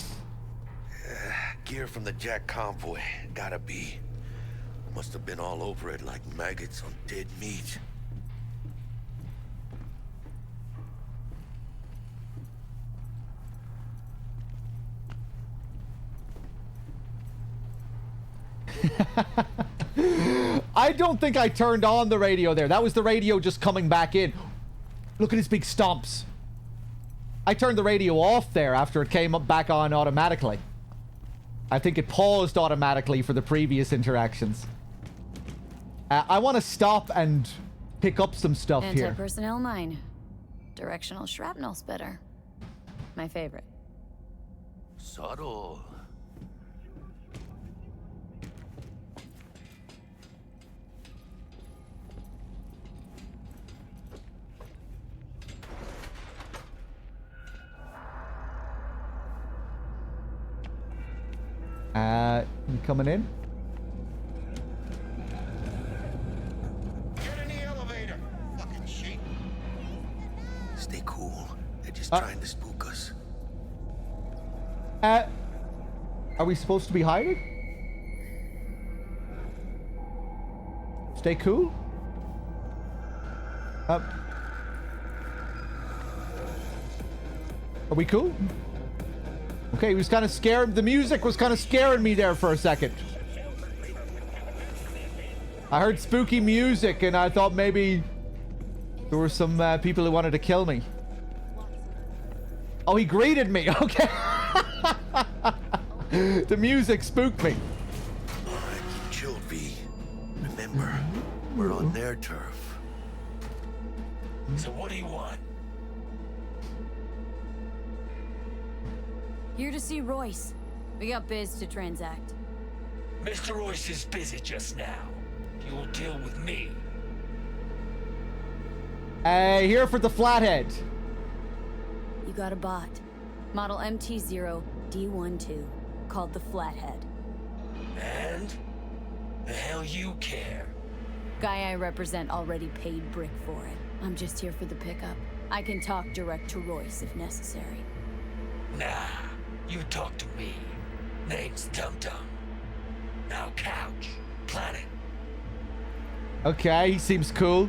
Gear from the Jack convoy. Gotta be. Must have been all over it like maggots on dead meat. I don't think I turned on the radio there. That was the radio just coming back in. Look at his big stomps. I turned the radio off there after it came up back on automatically. I think it paused automatically for the previous interactions. I want to stop and pick up some stuff here. Anti-personnel mine. Directional shrapnel spitter. My favorite. Subtle. You coming in? Get in the elevator. Fucking sheep. Stay cool. They're just trying to spook us. Are we supposed to be hiding? Stay cool? Are we cool? Okay, he was kind of scared. The music was kind of scaring me there for a second. I heard spooky music and I thought maybe there were some people who wanted to kill me. Oh, he greeted me. Okay. The music spooked me. Alright, keep chilled, V. Remember, we're on their turf. So what do you want? Here to see Royce. We got biz to transact. Mr. Royce is busy just now. You'll deal with me. Here for the flathead. You got a bot. Model MT0D12, called the Flathead. And? The hell you care? Guy I represent already paid Brick for it. I'm just here for the pickup. I can talk direct to Royce if necessary. Nah, you talk to me. Name's Dum Dum. Now couch, planet. Okay, he seems cool.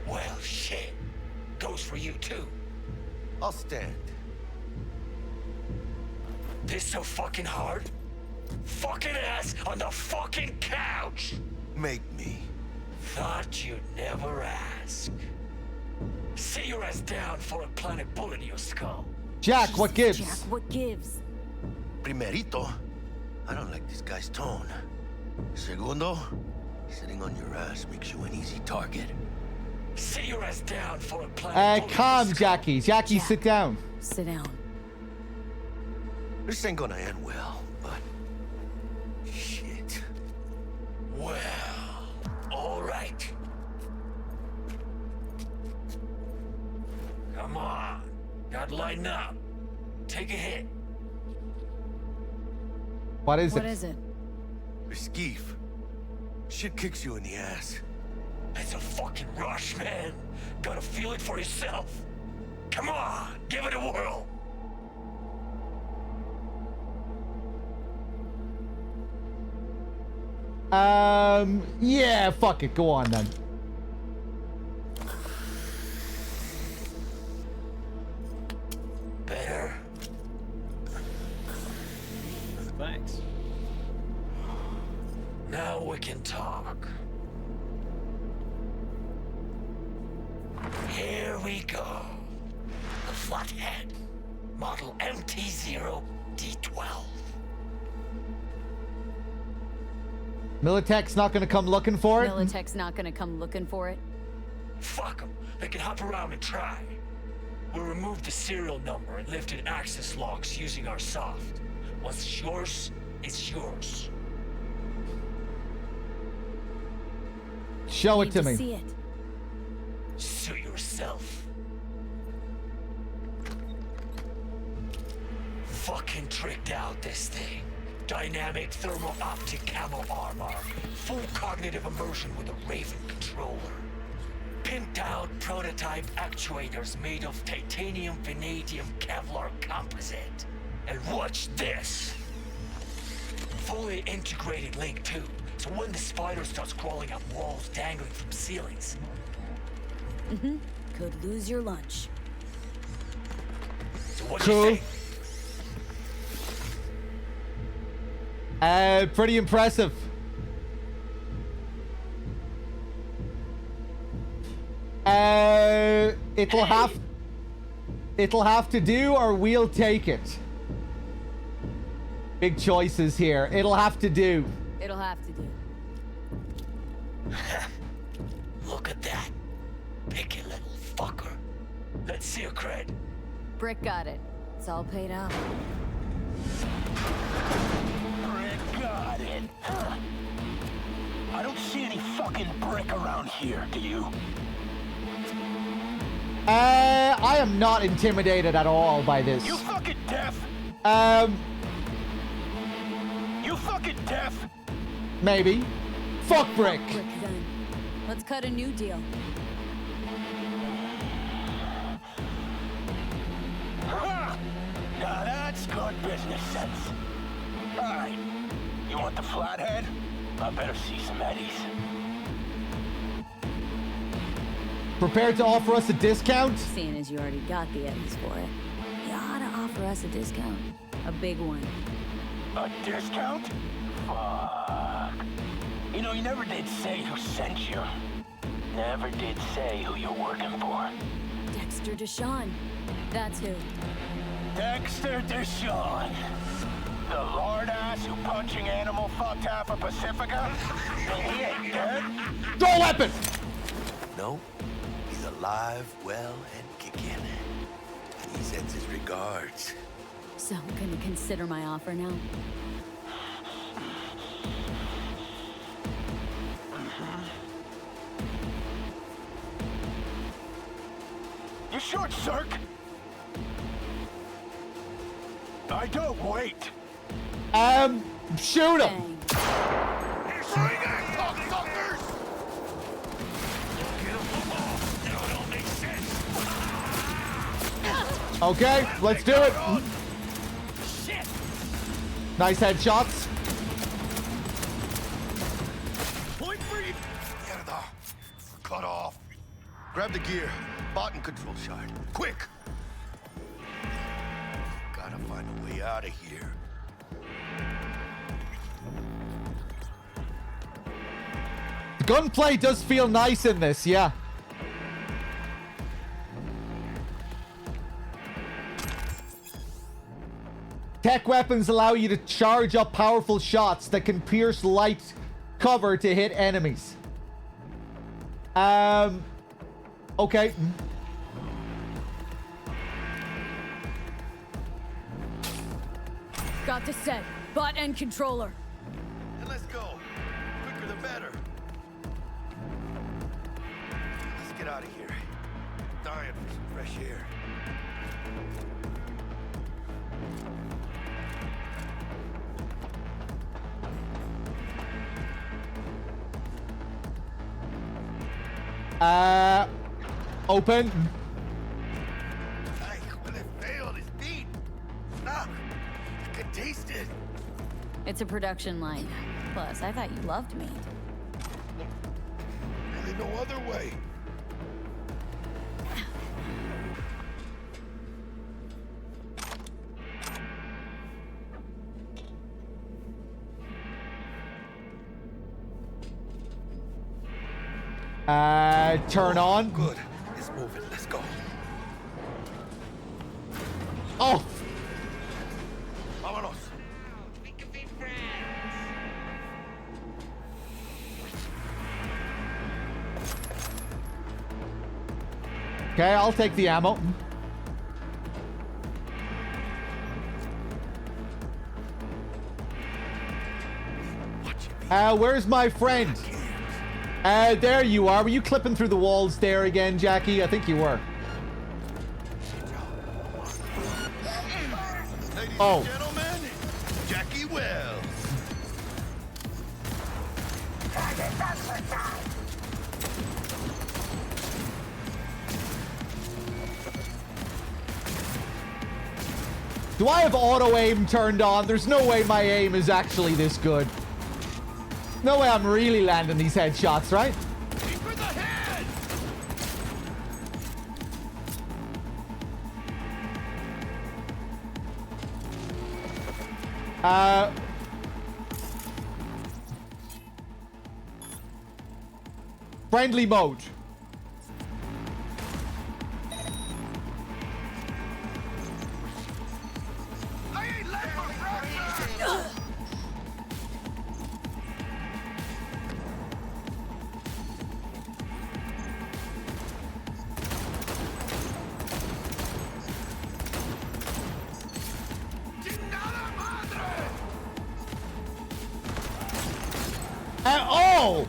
Well, shit. Goes for you, too. I'll stand. This so fucking hard? Fucking ass on the fucking couch! Make me. Thought you'd never ask. Sit your ass down for a planet bullet in your skull. Jack, what gives? Jack, what gives? Primerito, I don't like this guy's tone. Segundo, sitting on your ass makes you an easy target. Sit your ass down for a planet bullet. Calm, Jackie. Jackie, sit down. Sit down. This ain't gonna end well, but... shit. Well, all right. Come on. Gotta lighten up. Take a hit. What is it? What is it? Skeef. Shit kicks you in the ass. It's a fucking rush, man. Gotta feel it for yourself. Come on, give it a whirl. Yeah, fuck it. Go on then. Better. Thanks. Now we can talk. Here we go. The Flathead. Model MT0D12. Militech's not gonna come looking for it? Militech's not gonna come looking for it? Fuck them. They can hop around and try. We removed the serial number and lifted access logs using our soft. What's yours is yours. Show it to me. See it. Suit yourself. Fucking tricked out this thing. Dynamic thermo-optic camo armor. Full cognitive immersion with a Raven controller. Pimped out prototype actuators made of titanium, vanadium, Kevlar composite. And watch this. Fully integrated link too, so when the spider starts crawling up walls dangling from ceilings. Could lose your lunch. So what do you think? Pretty impressive. It'll have to do, or we'll take it. Big choices here. It'll have to do. It'll have to do. Look at that. Picky little fucker. Let's see your cred. Brick got it. It's all paid out. Brick stick around here, do you? I am not intimidated at all by this. You fucking deaf? You fucking deaf? Maybe. Fuck Brick. Quick then. Let's cut a new deal. Huh. Now that's good business sense. Alright. You want the flathead? I better see some eddies. Prepared to offer us a discount? Seeing as you already got the Eddies for it, you ought to offer us a discount. A big one. A discount? Fuck. You know, you never did say who sent you. Never did say who you're working for. Dexter Deshawn. That's who. Dexter Deshawn. The lord ass who punching animal fucked half of Pacifica? And he ain't dead? Throw a weapon! No, he's alive, well, and kicking. And he sends his regards. So I'm gonna consider my offer now. You short, Cirque? I don't wait. Shoot him! Bring it, cocksuckers! Okay, let's do it. Shit! Nice headshots. Point for you. Cut off. Grab the gear. Bot and control shard. Quick! Gotta find a way out of here. The gunplay does feel nice in this, yeah. Tech weapons allow you to charge up powerful shots that can pierce light cover to hit enemies. Okay. Got the set. Bot and controller. And let's go. Quicker the better. Let's get out of here. Dying for some fresh air. Open. Hey, when it failed, it's beat. Ah, I can taste it. It's a production line. Plus, I thought you loved me. Really no other way. Turn on. Good. It's moving. Let's go. Oh. Vámonos. Okay, I'll take the ammo. Where's my friend? There you are. Were you clipping through the walls there again, Jackie? I think you were. Ladies Oh. and gentlemen, Jackie Wells. Do I have auto aim turned on? There's no way my aim is actually this good. No way I'm really landing these headshots, right? Aim for the head! Friendly mode. I ain't let for fracture! Oh!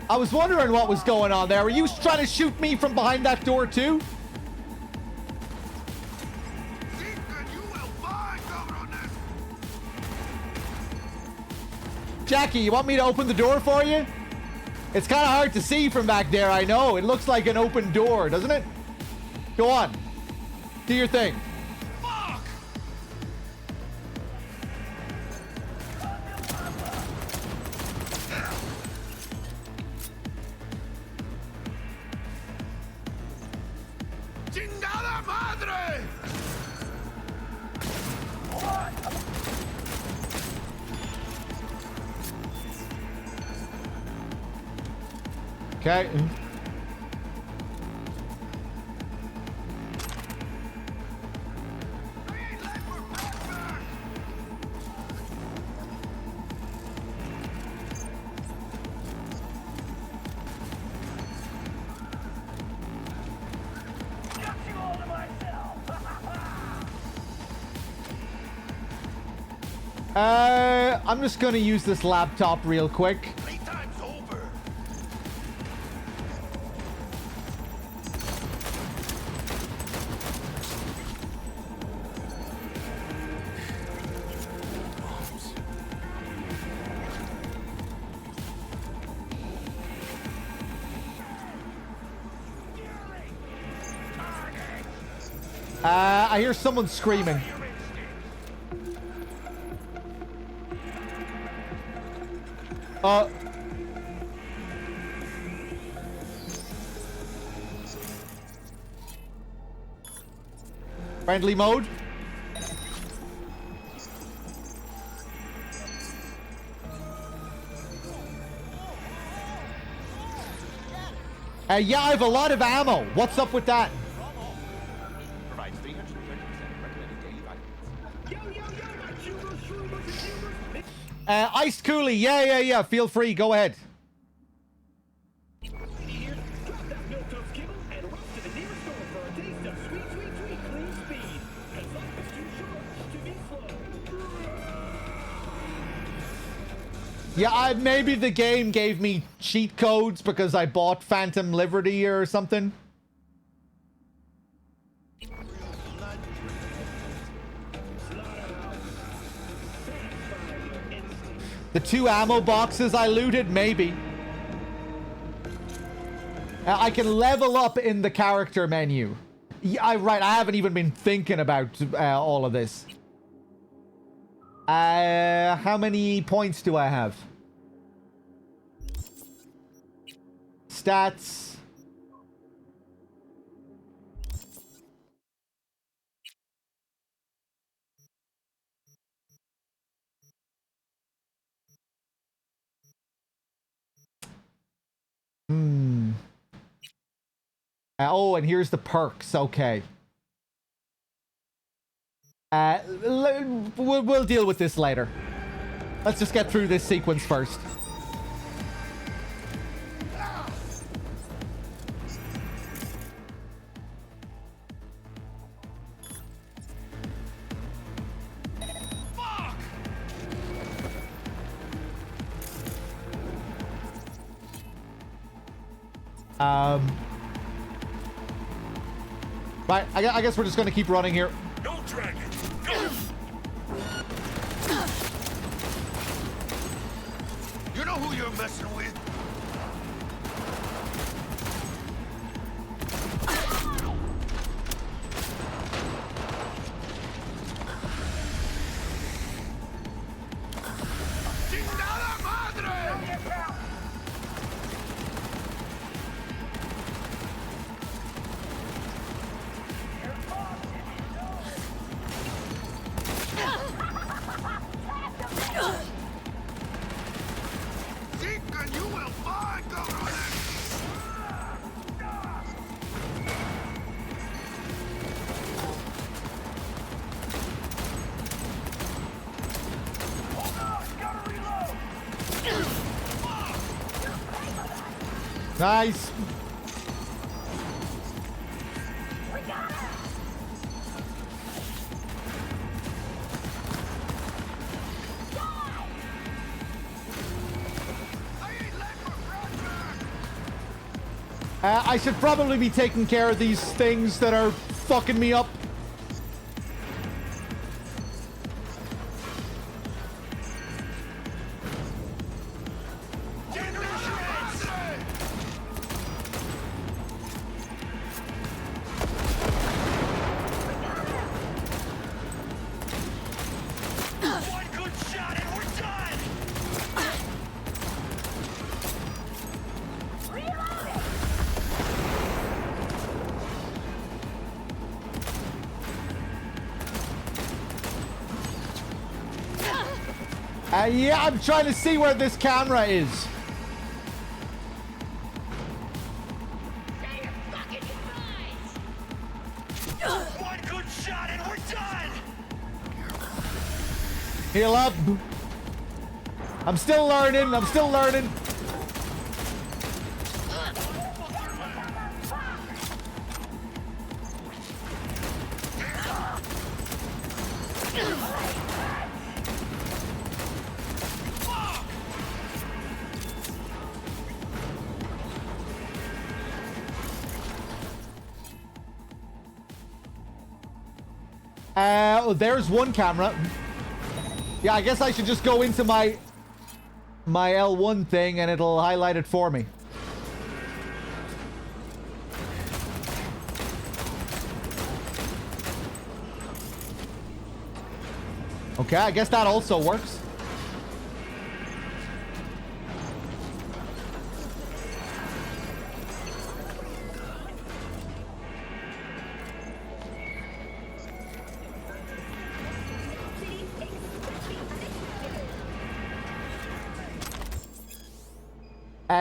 I was wondering what was going on there. Were you trying to shoot me from behind that door too? Jackie, you want me to open the door for you? It's kind of hard to see from back there, I know. It looks like an open door, doesn't it? Go on. Do your thing. Fuck! ¡Chingada madre! Okay. I'm just gonna use this laptop real quick. Playtime's over. I hear someone screaming. Friendly mode. Yeah, I have a lot of ammo. What's up with that? Provides 330% recommended daily vitamins. Iced Coolie. Yeah. Feel free. Go ahead. Yeah, maybe the game gave me cheat codes because I bought Phantom Liberty or something. The 2 ammo boxes I looted, maybe. I can level up in the character menu. Yeah, right, I haven't even been thinking about all of this. How many points do I have? Stats. Oh, and here's the perks. Okay. We'll deal with this later. Let's just get through this sequence first. Right, I guess we're just gonna keep running here. No dragon. Go. You know who you're messing with? ¡Chingada madre! Deacon, you will find government! Nice. I should probably be taking care of these things that are fucking me up. Yeah, I'm trying to see where this camera is. One good shot and we're done! Heal up. I'm still learning. I'm still learning. There's one camera. Yeah, I guess I should just go into my L1 thing and it'll highlight it for me. Okay, I guess that also works.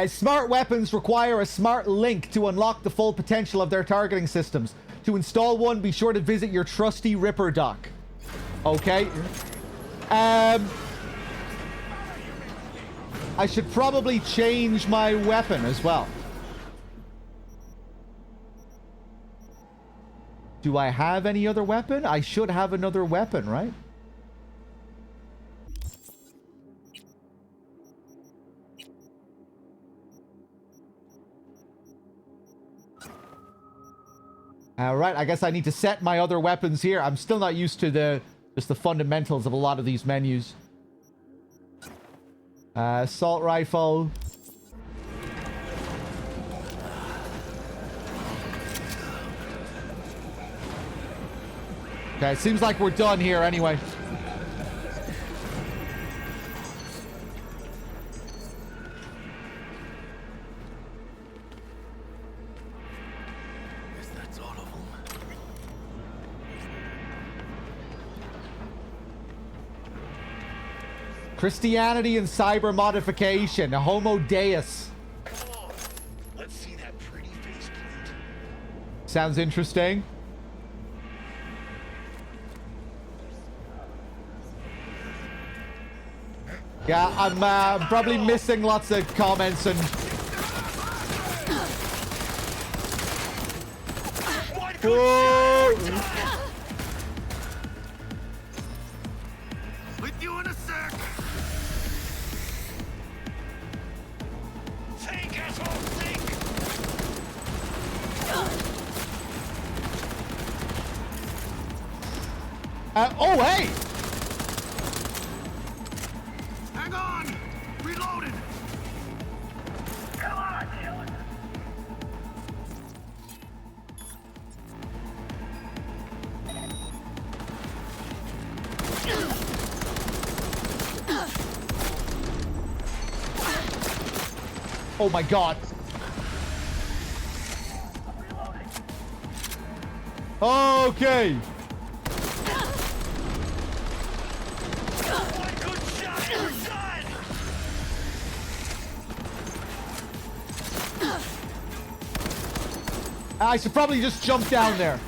Smart weapons require a smart link to unlock the full potential of their targeting systems. To install one, be sure to visit your trusty Ripper dock. Okay. I should probably change my weapon as well. Do I have any other weapon? I should have another weapon, right? Alright, I guess I need to set my other weapons here. I'm still not used to just the fundamentals of a lot of these menus. Assault rifle. Okay, it seems like we're done here anyway. Christianity and cyber modification, a Homo Deus. Come on, let's see that pretty faceplate. Sounds interesting. Yeah, I'm probably missing lots of comments and... Whoa! With you in a sec. Think, asshole, think. Oh, hey! Hang on! Reloading! Come on, Oh my god. Okay. I should probably just jump down there.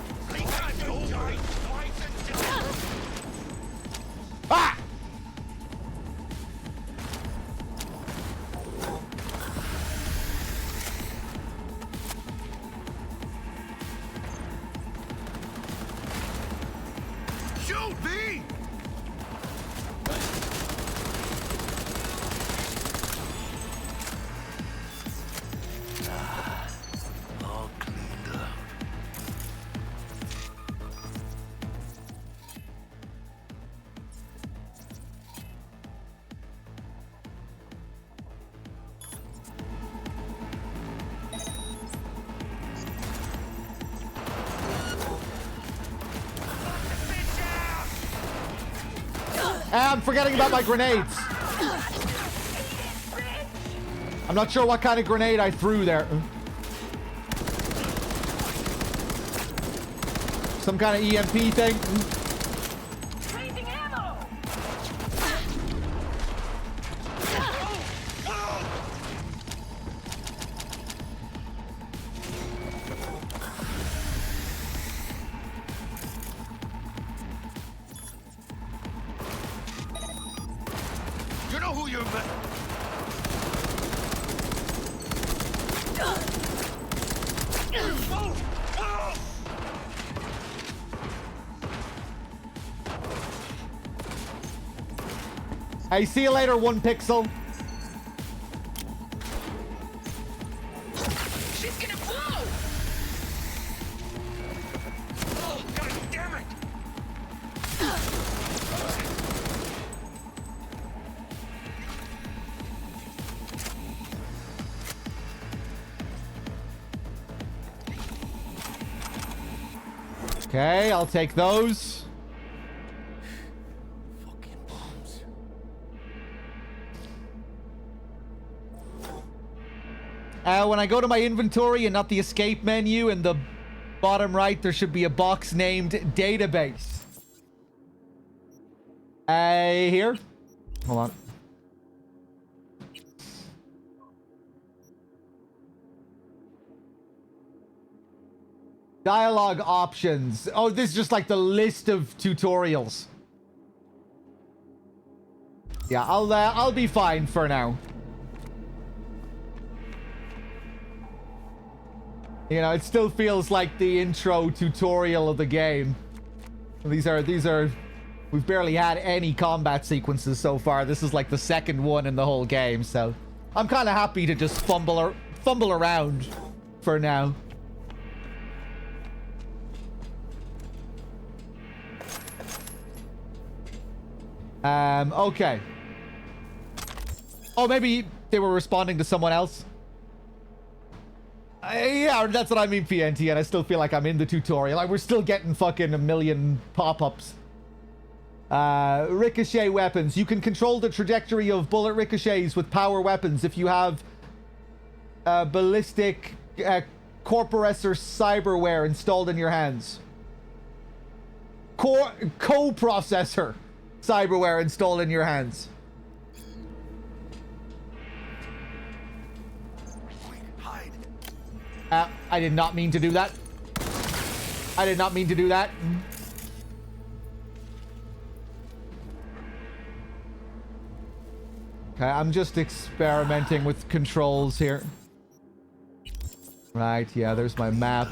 Ah! Shoot me! I'm forgetting about my grenades. I'm not sure what kind of grenade I threw there. Some kind of EMP thing. You know who you're Hey, see you later, 1Pixel. She's gonna blow! Oh, god damn it! Okay, I'll take those. When I go to my inventory and not the escape menu, in the bottom right, there should be a box named database. Here. Hold on. Dialogue options. Oh, this is just like the list of tutorials. Yeah, I'll be fine for now. You know, it still feels like the intro tutorial of the game. These are we've barely had any combat sequences so far. This is like the second one in the whole game, so I'm kind of happy to just fumble around for now. Okay. Oh, maybe they were responding to someone else. Yeah, that's what I mean, PNT, and I still feel like I'm in the tutorial. Like, we're still getting fucking a million pop-ups. Ricochet weapons. You can control the trajectory of bullet ricochets with power weapons if you have ballistic Corporessor cyberware installed in your hands. Co-processor cyberware installed in your hands. I did not mean to do that. I did not mean to do that. Okay, I'm just experimenting with controls here. Right, yeah, there's my map.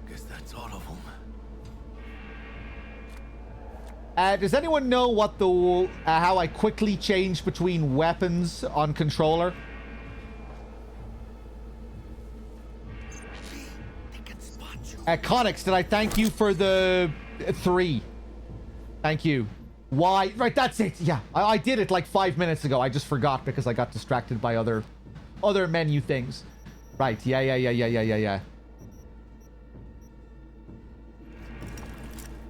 Guess that's all of them. Does anyone know what the how I quickly change between weapons on controller? Connix, did I thank you for the 3? Thank you. Why? Right, that's it. Yeah, I did it like 5 minutes ago. I just forgot because I got distracted by other menu things. Right, yeah.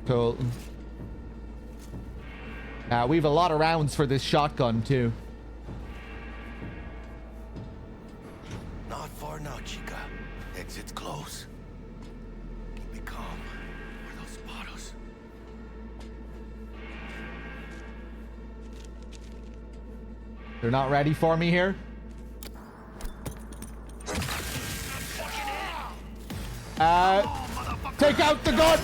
Cool. We have a lot of rounds for this shotgun, too. Not far now, chica. Exit's close. Keep it calm, or they'll spot us. They're not ready for me here. Take out the gun!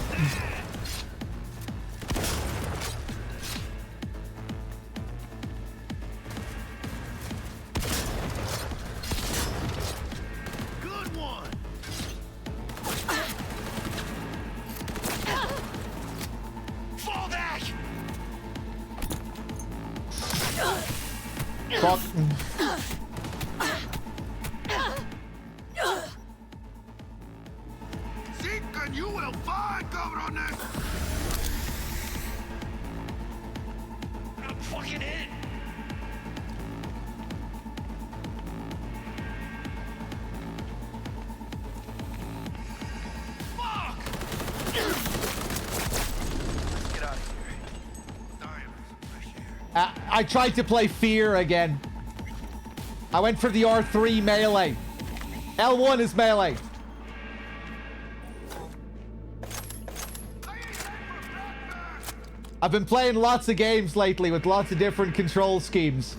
Fuck. Seek and you will find, cabrones! I'm fucking in! I tried to play Fear again. I went for the R3 melee. L1 is melee. I've been playing lots of games lately with lots of different control schemes.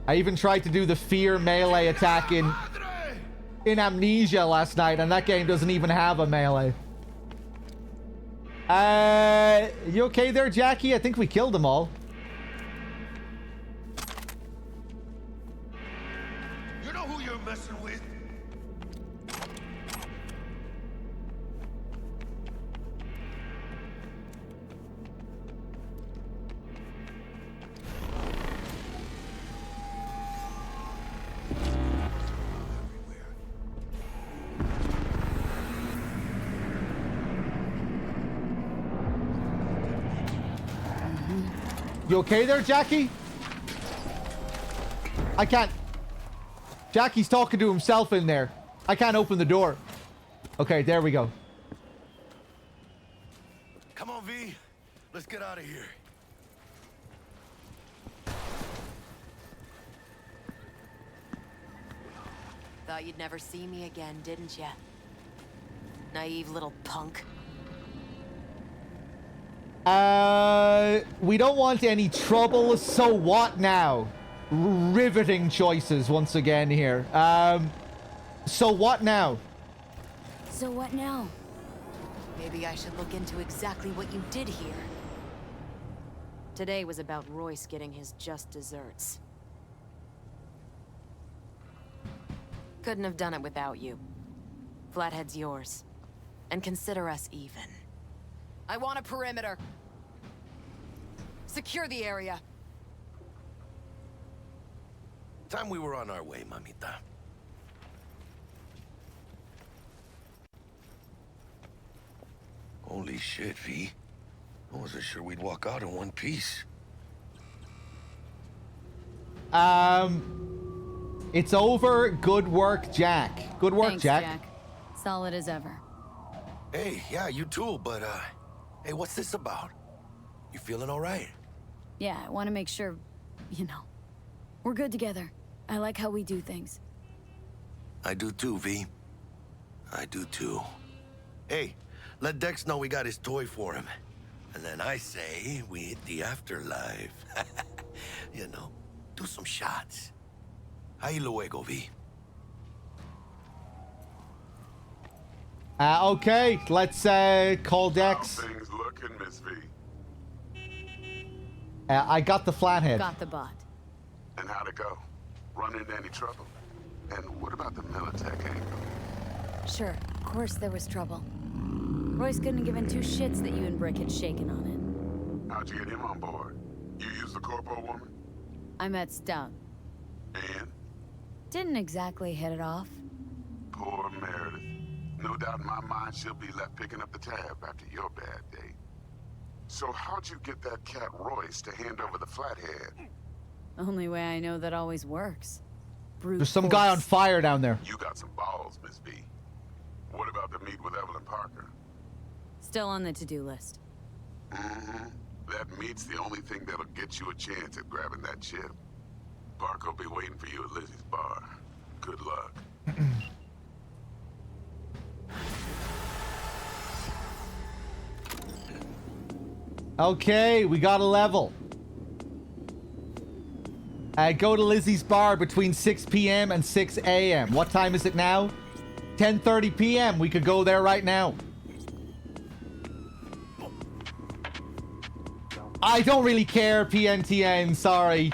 I even tried to do the Fear melee attack in Amnesia last night, and that game doesn't even have a melee. You okay there, Jackie? I think we killed them all. You know who you're messing with? You okay there, Jackie? I can't. Jackie's talking to himself in there. I can't open the door. Okay, there we go. Come on, V. Let's get out of here. Thought you'd never see me again, didn't ya? Naive little punk. We don't want any trouble, so what now? Riveting choices once again here. So what now? So what now? Maybe I should look into exactly what you did here. Today was about Royce getting his just desserts. Couldn't have done it without you. Flathead's yours. And consider us even. I want a perimeter. Secure the area. Time we were on our way, mamita. Holy shit, V. I wasn't sure we'd walk out in one piece. It's over. Good work, Jack. Good work, Thanks, Jack. Solid as ever. Hey, yeah, you too, but, hey, what's this about? You feeling all right? Yeah, I want to make sure, you know, we're good together. I like how we do things. I do too, V. I do too. Hey, let Dex know we got his toy for him. And then I say we hit the afterlife. You know, do some shots. Ahí luego, V. Okay, let's call Dex. How things looking, Miss V? I got the flathead. Got the bot. And how'd it go? Run into any trouble? And what about the Militech angle? Sure, of course there was trouble. Royce couldn't have given two shits that you and Brick had shaken on it. How'd you get him on board? You used the corpo woman? I met Stout. And? Didn't exactly hit it off. Poor Meredith. No doubt in my mind she'll be left picking up the tab after your bad day. So how'd you get that cat Royce to hand over the flathead? Only way I know that always works. Brute There's some guy on force. fire down there. You got some balls, Miss V. What about the meet with Evelyn Parker? Still on the to-do list. Mm-hmm. That meet's the only thing that'll get you a chance at grabbing that chip. Parker'll be waiting for you at Lizzie's bar. Good luck. Okay, we got a level. Go to Lizzie's bar between 6 p.m. and 6 a.m. What time is it now? 10:30 p.m. We could go there right now. I don't really care, PNTN, sorry.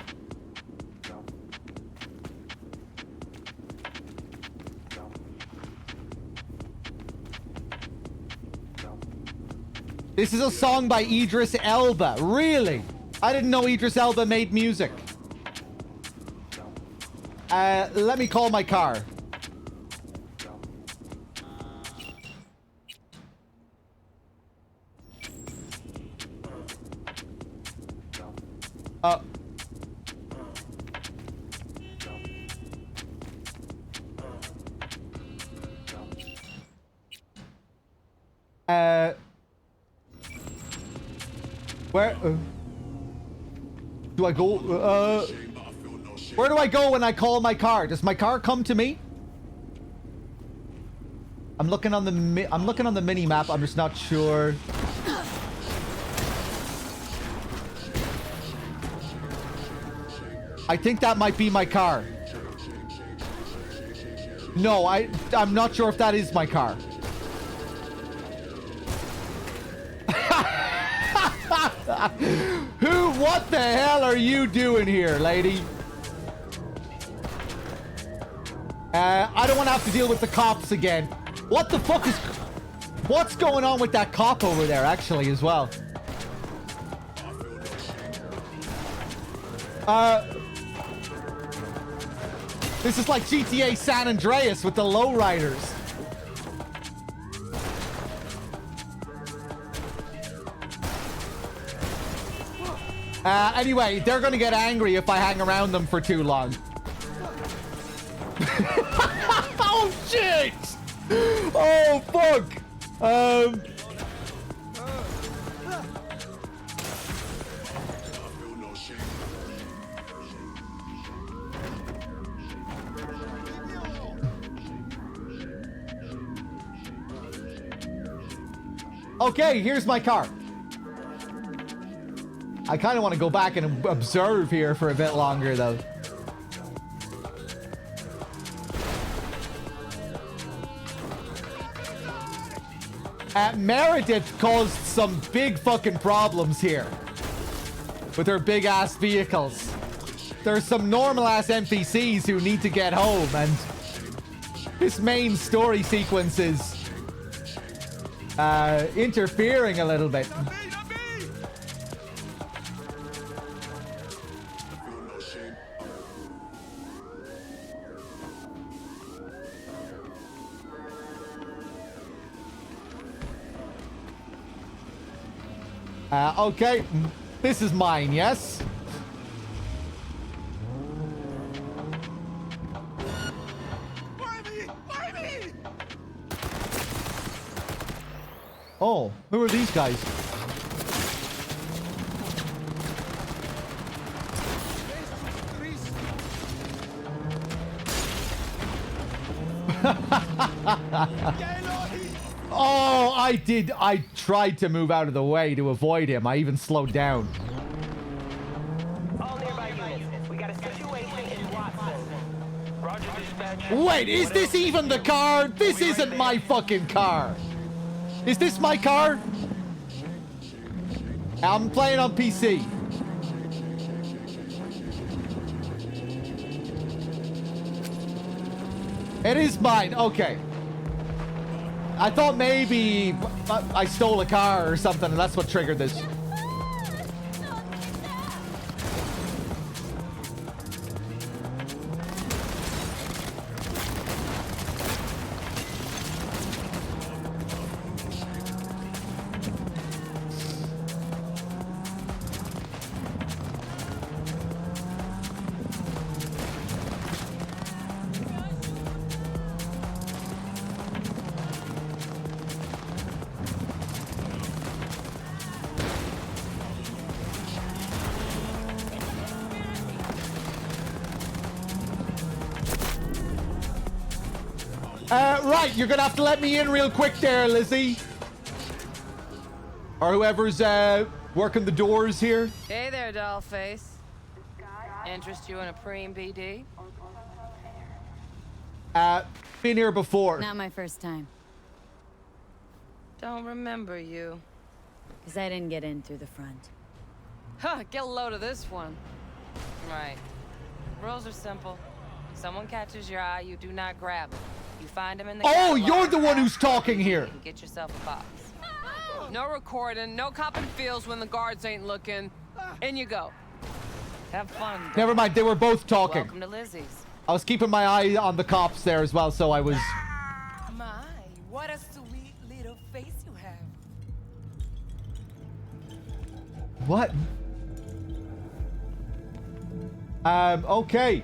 This is a song by Idris Elba. Really? I didn't know Idris Elba made music. Let me call my car. Where do I go? Where do I go when I call my car? Does my car come to me? I'm looking on the mini map. I'm just not sure. I think that might be my car. No, I'm not sure if that is my car. What the hell are you doing here, lady? I don't want to have to deal with the cops again. What the fuck is... What's going on with that cop over there, actually, as well? This is like GTA San Andreas with the lowriders. Anyway, they're gonna get angry if I hang around them for too long. Oh, shit! Oh, fuck! Okay, here's my car. I kind of want to go back and observe here for a bit longer, though. Meredith caused some big fucking problems here with her big-ass vehicles. There's some normal-ass NPCs who need to get home, and this main story sequence is interfering a little bit. Okay, this is mine, yes? Oh, who are these guys? Oh, I tried to move out of the way to avoid him. I even slowed down. All nearby units. We got a situation in Watson. Roger, dispatch. Wait, is this even the car? This isn't my fucking car. Is this my car? I'm playing on PC. It is mine. Okay. I thought maybe I stole a car or something, and that's what triggered this. Right, you're gonna have to let me in real quick there, Lizzie. Or whoever's working the doors here. Hey there, dollface. Interest you in a preem BD? Been here before. Not my first time. Don't remember you. Because I didn't get in through the front. Huh, get a load of this one. Right. Rules are simple. Someone catches your eye, you do not grab it. You find him in the Oh, catalog, you're the one who's talking here. and get yourself a box. No recording, no copping feels when the guards ain't looking. In you go. Have fun. Dad. Never mind, they were both talking. Welcome to Lizzie's. I was keeping my eye on the cops there as well, so I was... My, what a sweet little face you have. What? Okay.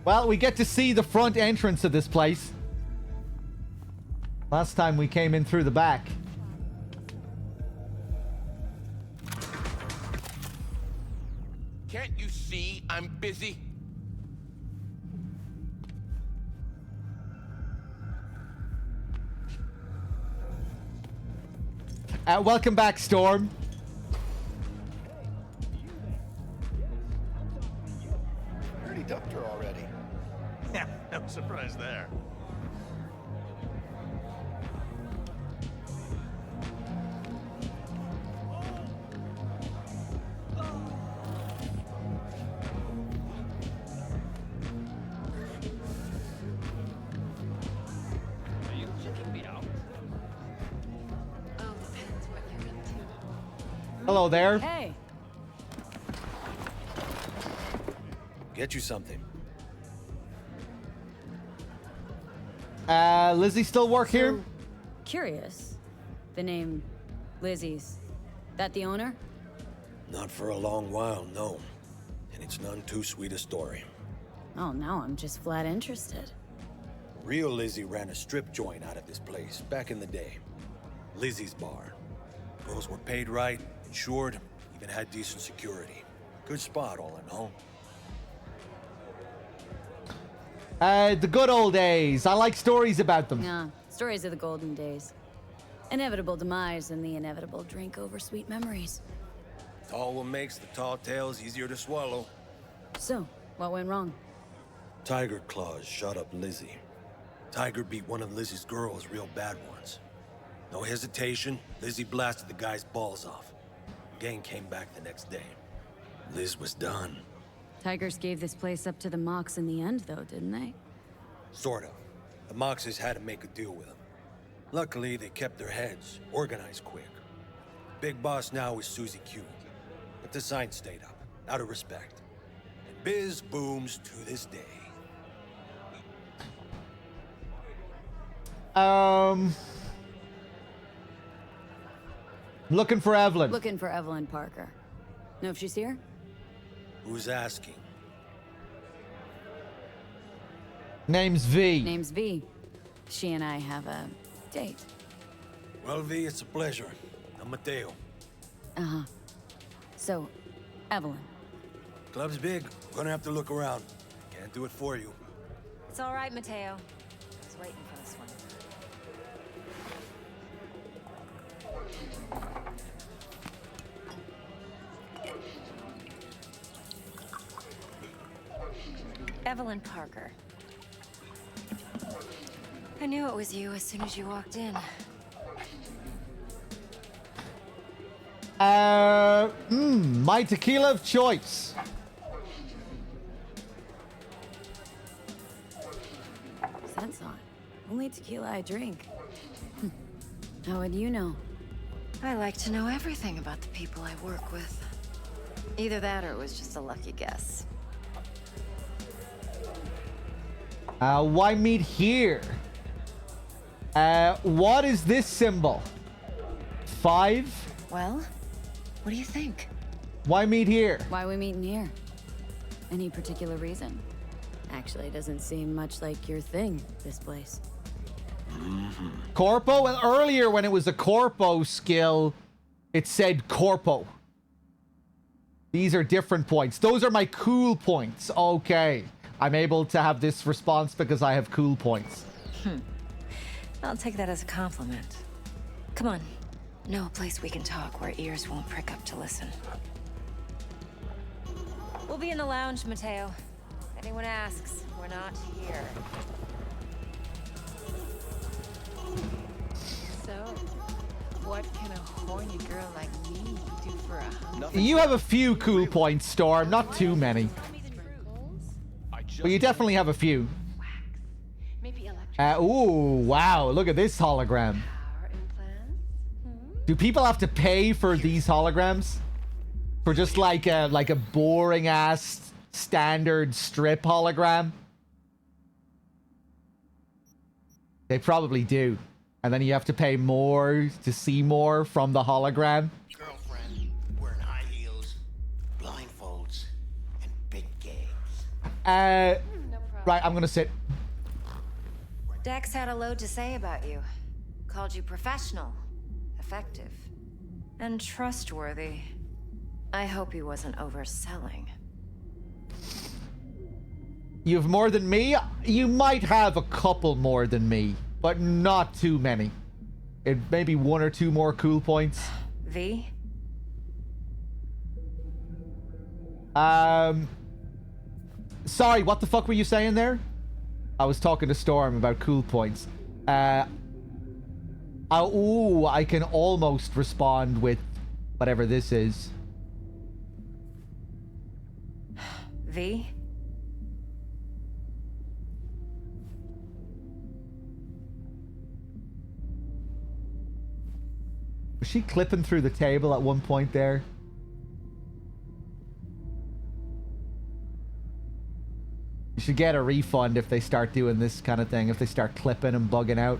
Well, we get to see the front entrance of this place. Last time we came in through the back. Can't you see I'm busy? Welcome back, Storm. Already dumped her already. Yeah, no surprise there. Hello there. Hey. Get you something. Lizzie still work here? Curious. The name Lizzie's. That the owner? Not for a long while, no. And it's none too sweet a story. Oh, now I'm just flat interested. Real Lizzie ran a strip joint out of this place back in the day. Lizzie's Bar. Girls were paid right, insured, even had decent security. Good spot, all in all. The good old days. I like stories about them. Yeah, stories of the golden days. Inevitable demise and the inevitable drink over sweet memories. It's all what makes the tall tales easier to swallow. So, what went wrong? Tiger Claws shot up Lizzie. Tiger beat one of Lizzie's girls real bad once. No hesitation, Lizzie blasted the guy's balls off. Gang came back the next day. Liz was done. Tigers gave this place up to the Mox in the end, though, didn't they? Sort of. The Moxes had to make a deal with them. Luckily, they kept their heads, organized quick. Big boss now is Susie Q. But the sign stayed up, out of respect. And biz booms to this day. Looking for Evelyn. Looking for Evelyn Parker. Know if she's here? Who's asking? Name's V. Name's V. She and I have a date. Well, V, it's a pleasure. I'm Mateo. Uh-huh. So, Evelyn. Club's big. Gonna have to look around. Can't do it for you. It's all right, Mateo. I was waiting for this one. Evelyn Parker. I knew it was you as soon as you walked in. My tequila of choice. Sense on. Only tequila I drink. How would you know? I like to know everything about the people I work with. Either that or it was just a lucky guess. Why meet here? What is this symbol? 5? Well, what do you think? Why meet here? Why we meeting here? Any particular reason? Actually, it doesn't seem much like your thing, this place. Corpo? Well, earlier when it was a Corpo skill, it said Corpo. These are different points. Those are my cool points. Okay. I'm able to have this response because I have cool points. I'll take that as a compliment. Come on. Know a place we can talk where ears won't prick up to listen. We'll be in the lounge, Mateo. If anyone asks, we're not here. So, what can a horny girl like me do for a You have a few cool points, Storm. Not too many. But you definitely have a few. Ooh, wow. Look at this hologram. Do people have to pay for these holograms? For just like a boring ass standard strip hologram? They probably do. And then you have to pay more to see more from the hologram. Girlfriend, wearing high heels, blindfolds, and big games. Right, I'm gonna sit. Dex had a load to say about you. called you professional, effective, and trustworthy. I hope he wasn't overselling. You have more than me? You might have a couple more than me, but not too many. It maybe 1 or 2 more cool points. V? Sorry, what the fuck were you saying there? I was talking to Storm about cool points. I can almost respond with whatever this is. V? Was she clipping through the table at one point there? You should get a refund if they start doing this kind of thing, if they start clipping and bugging out.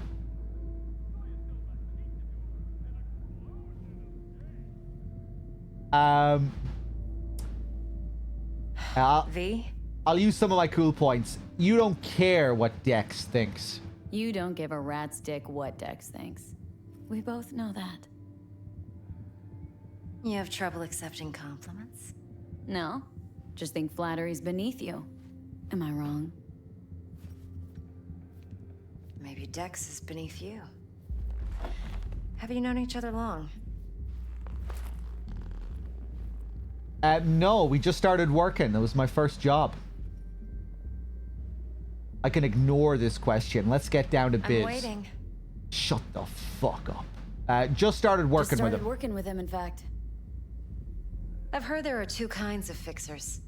V? I'll use some of my cool points. You don't care what Dex thinks. You don't give a rat's dick what Dex thinks. We both know that. You have trouble accepting compliments? No. Just think flattery's beneath you. Am I wrong? Maybe Dex is beneath you. Have you known each other long? No, we just started working. It was my first job. I can ignore this question. Let's get down to biz. I'm waiting. Shut the fuck up. Just started working with him. Working with him, in fact. I've heard there are 2 kinds of fixers.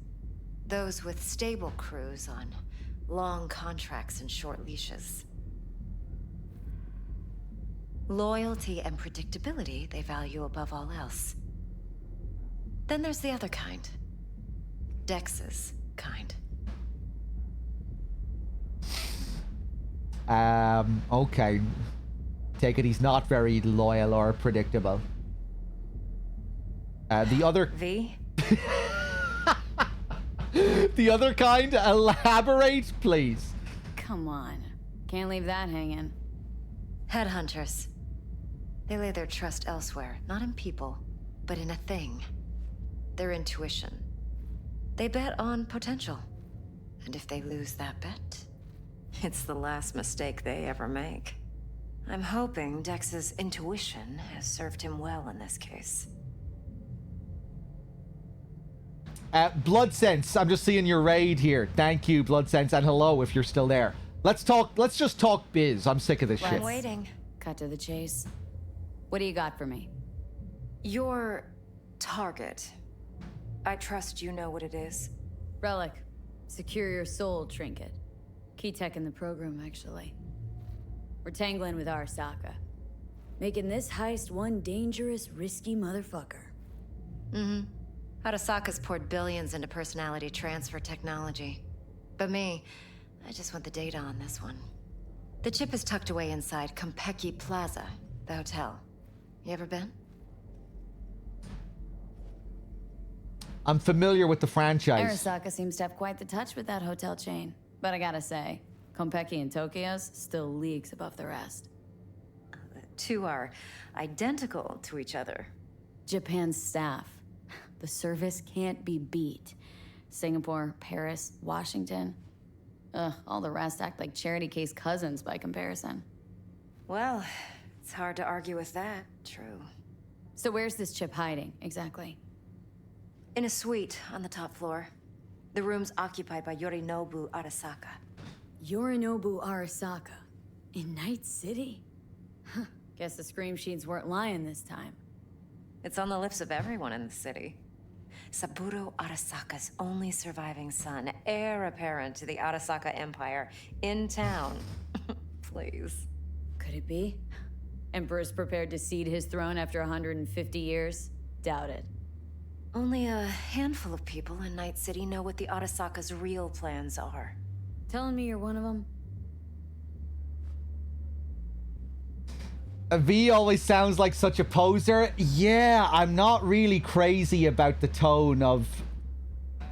Those with stable crews on long contracts and short leashes. Loyalty and predictability they value above all else. Then there's the other kind. Dex's kind. Okay. Take it he's not very loyal or predictable. The other... V? The other kind? Elaborate, please. Come on. Can't leave that hanging. Headhunters. They lay their trust elsewhere, not in people, but in a thing. Their intuition. They bet on potential. And if they lose that bet, it's the last mistake they ever make. I'm hoping Dex's intuition has served him well in this case. Blood Sense, I'm just seeing your raid here. Thank you, Blood Sense, and hello if you're still there. Let's just talk biz. I'm sick of this shit. I'm waiting. Cut to the chase. What do you got for me? Your target. I trust you know what it is. Relic. Secure your soul trinket. Key tech in the program, actually. We're tangling with Arasaka. Making this heist one dangerous, risky motherfucker. Mm-hmm. Arasaka's poured billions into personality transfer technology. But me, I just want the data on this one. The chip is tucked away inside Konpeki Plaza, the hotel. You ever been? I'm familiar with the franchise. Arasaka seems to have quite the touch with that hotel chain. But I gotta say, Konpeki in Tokyo's still leagues above the rest. The 2 are identical to each other. Japan's staff. The service can't be beat. Singapore, Paris, Washington. All the rest act like charity case cousins by comparison. Well, it's hard to argue with that. True. So where's this chip hiding, exactly? In a suite on the top floor. The room's occupied by Yorinobu Arasaka. Yorinobu Arasaka? In Night City? Huh. Guess the scream sheets weren't lying this time. It's on the lips of everyone in the city. Saburo Arasaka's only surviving son, heir apparent to the Arasaka Empire, in town. Please. Could it be? Emperor's prepared to cede his throne after 150 years? Doubt it. Only a handful of people in Night City know what the Arasaka's real plans are. Telling me you're one of them? V always sounds like such a poser. Yeah, I'm not really crazy about the tone of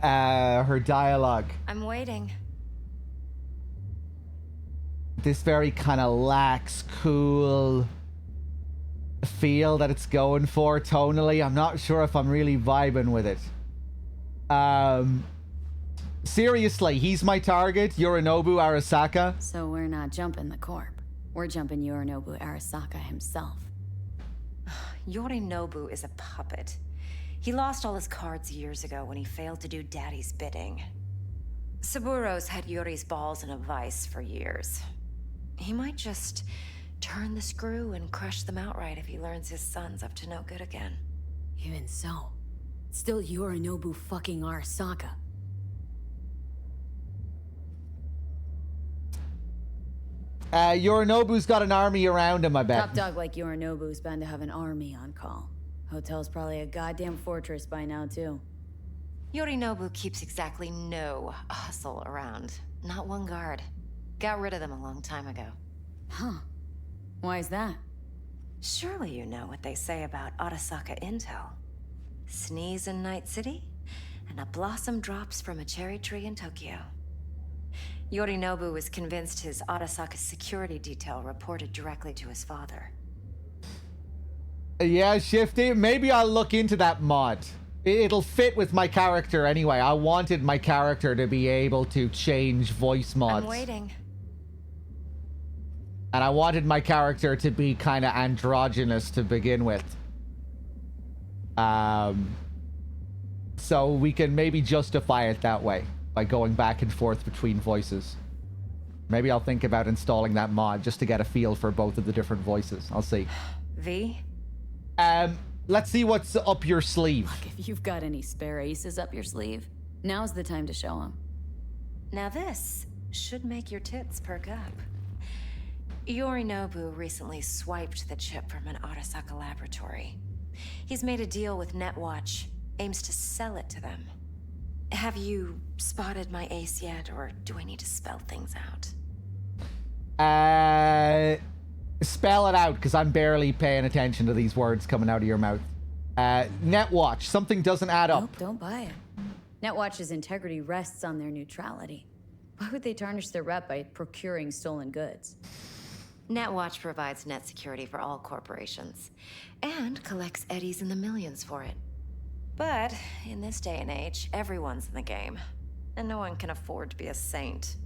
her dialogue. I'm waiting. This very kind of lax, cool, feel that it's going for tonally. I'm not sure if I'm really vibing with it. Seriously, he's my target, Yorinobu Arasaka. So we're not jumping the corp. We're jumping Yorinobu Arasaka himself. Yorinobu is a puppet. He lost all his cards years ago when he failed to do Daddy's bidding. Saburo's had Yuri's balls in a vice for years. He might just turn the screw and crush them outright if he learns his son's up to no good again. Even so, it's still Yorinobu fucking Arasaka. Yorinobu's got an army around him, I bet. Top dog like Yorinobu's bound to have an army on call. Hotel's probably a goddamn fortress by now, too. Yorinobu keeps exactly no hustle around. Not one guard. Got rid of them a long time ago. Huh. Why is that? Surely you know what they say about Arasaka intel. Sneeze in Night City, and a blossom drops from a cherry tree in Tokyo. Yorinobu was convinced his Arasaka security detail reported directly to his father. Yeah, Shifty. Maybe I'll look into that mod. It'll fit with my character anyway. I wanted my character to be able to change voice mods. I'm waiting. And I wanted my character to be kind of androgynous to begin with. So we can maybe justify it that way by going back and forth between voices. Maybe I'll think about installing that mod just to get a feel for both of the different voices. I'll see. V? Let's see what's up your sleeve. Look, if you've got any spare aces up your sleeve, now's the time to show them. Now this should make your tits perk up. Yorinobu recently swiped the chip from an Arasaka laboratory. He's made a deal with Netwatch, aims to sell it to them. Have you spotted my ace yet, or do I need to spell things out? Spell it out, because I'm barely paying attention to these words coming out of your mouth. Netwatch, something doesn't add up. Nope, don't buy it. Netwatch's integrity rests on their neutrality. Why would they tarnish their rep by procuring stolen goods? Netwatch provides net security for all corporations, and collects eddies in the millions for it. But in this day and age, everyone's in the game, and no one can afford to be a saint.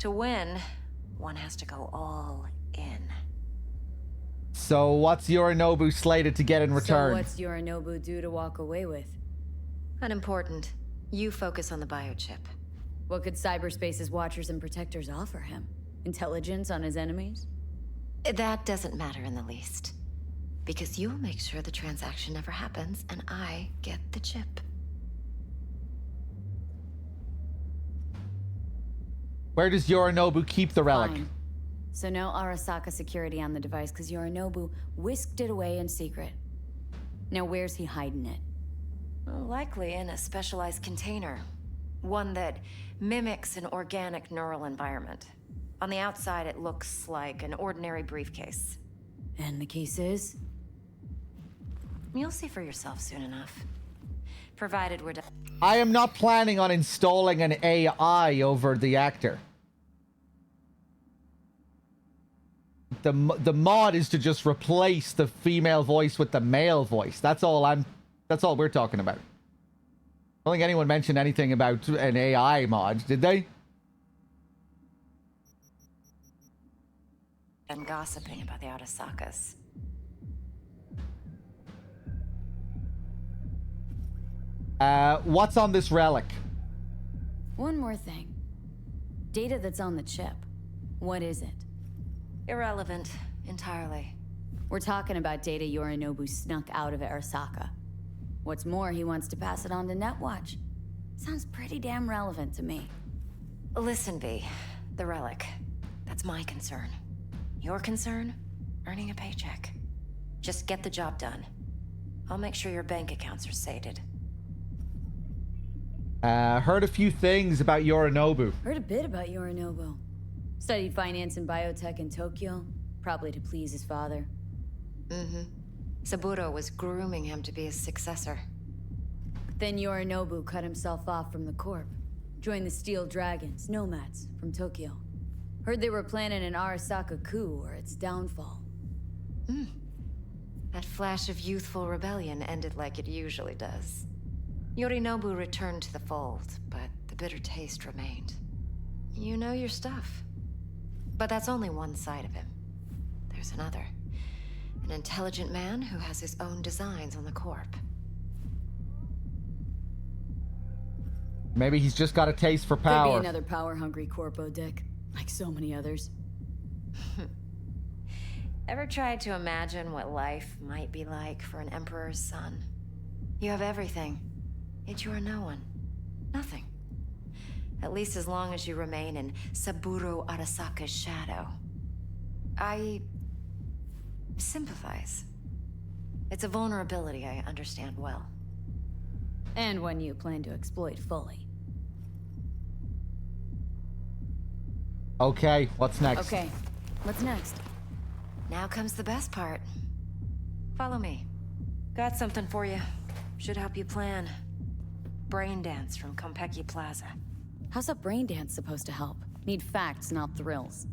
To win, one has to go all in. So what's Yorinobu slated to get in return? So what's Yorinobu due to walk away with? Unimportant. You focus on the biochip. What could cyberspace's watchers and protectors offer him? Intelligence on his enemies? That doesn't matter in the least. Because you'll make sure the transaction never happens, and I get the chip. Where does Yorinobu keep the relic? Fine. So no Arasaka security on the device, because Yorinobu whisked it away in secret. Now where's he hiding it? Well, likely in a specialized container. One that mimics an organic neural environment. On the outside, it looks like an ordinary briefcase. And the case is? You'll see for yourself soon enough. Provided we're done. I am not planning on installing an AI over the actor. The mod is to just replace the female voice with the male voice. That's all we're talking about. I don't think anyone mentioned anything about an AI mod, did they? And gossiping about the Arasakas. What's on this relic? One more thing. Data that's on the chip. What is it? Irrelevant, entirely. We're talking about data Yorinobu snuck out of Arasaka. What's more, he wants to pass it on to Netwatch. Sounds pretty damn relevant to me. Listen, V. The relic. That's my concern. Your concern? Earning a paycheck. Just get the job done. I'll make sure your bank accounts are sated. Heard a few things about Yorinobu. Heard a bit about Yorinobu. Studied finance and biotech in Tokyo, probably to please his father. Mm-hmm. Saburo was grooming him to be his successor. Then Yorinobu cut himself off from the Corp. Joined the Steel Dragons, nomads, from Tokyo. Heard they were planning an Arasaka coup or its downfall. That flash of youthful rebellion ended like it usually does. Yorinobu returned to the fold, but the bitter taste remained. You know your stuff. But that's only one side of him. There's another. An intelligent man who has his own designs on the Corp. Maybe he's just got a taste for Could power. be another power-hungry Corpo, Dick. Like so many others. Ever tried to imagine what life might be like for an Emperor's son? You have everything, yet you are no one. Nothing. At least as long as you remain in Saburo Arasaka's shadow. I sympathize. It's a vulnerability I understand well. And one you plan to exploit fully. Okay, what's next? Okay, what's next? Now comes the best part. Follow me. Got something for you. Should help you plan. Brain dance from Konpeki Plaza. How's a brain dance supposed to help? Need facts, not thrills.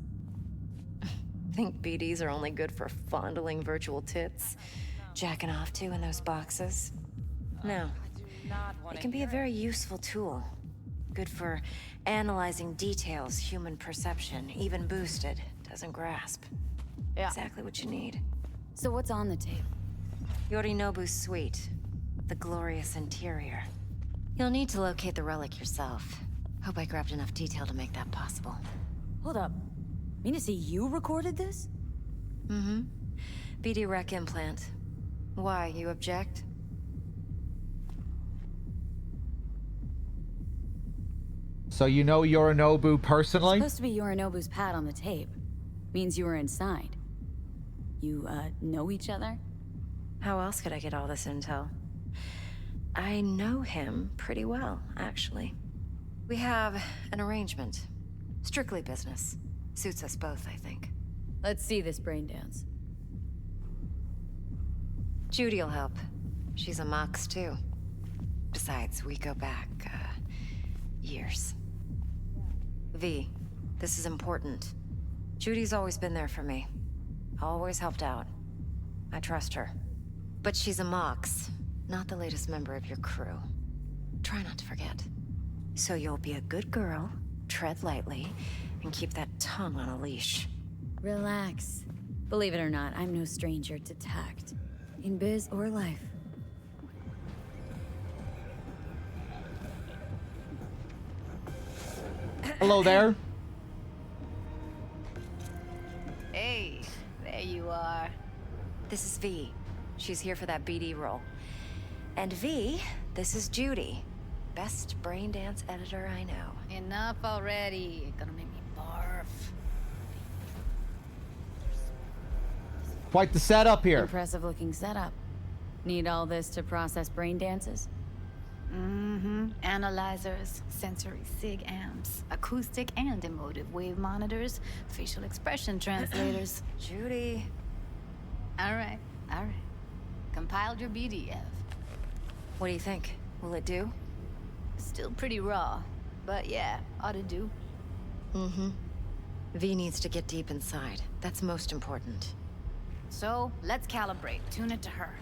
Think BDs are only good for fondling virtual tits? Jacking off to in those boxes? No. It can be a very useful tool. Good for analyzing details human perception, even boosted, doesn't grasp. Yeah. Exactly what you need. So what's on the tape? Yorinobu's suite. The glorious interior. You'll need to locate the relic yourself. Hope I grabbed enough detail to make that possible. Hold up. Mean to say you recorded this? Mm-hmm. BD Rec implant. Why, you object? So you know Yorinobu personally? Supposed to be Yorinobu's pad on the tape. Means you were inside. You, know each other? How else could I get all this intel? I know him pretty well, actually. We have an arrangement. Strictly business. Suits us both, I think. Let's see this brain dance. Judy'll help. She's a Mox, too. Besides, we go back, years. V, this is important. Judy's always been there for me. Always helped out. I trust her. But she's a Mox, not the latest member of your crew. Try not to forget. So you'll be a good girl, tread lightly, and keep that tongue on a leash. Relax. Believe it or not, I'm no stranger to tact. In biz or life. Hello there. Hey, there you are. This is V. She's here for that BD role. And V, this is Judy. Best brain dance editor I know. Enough already. You're gonna make me barf. Quite the setup here. Impressive looking setup. Need all this to process brain dances? Mm-hmm. Analyzers, sensory sig amps, acoustic and emotive wave monitors, facial expression translators. Judy. All right. Compiled your BDF. What do you think? Will it do? Still pretty raw, but yeah, ought to do. Mm-hmm. V needs to get deep inside. That's most important. So, let's calibrate. Tune it to her.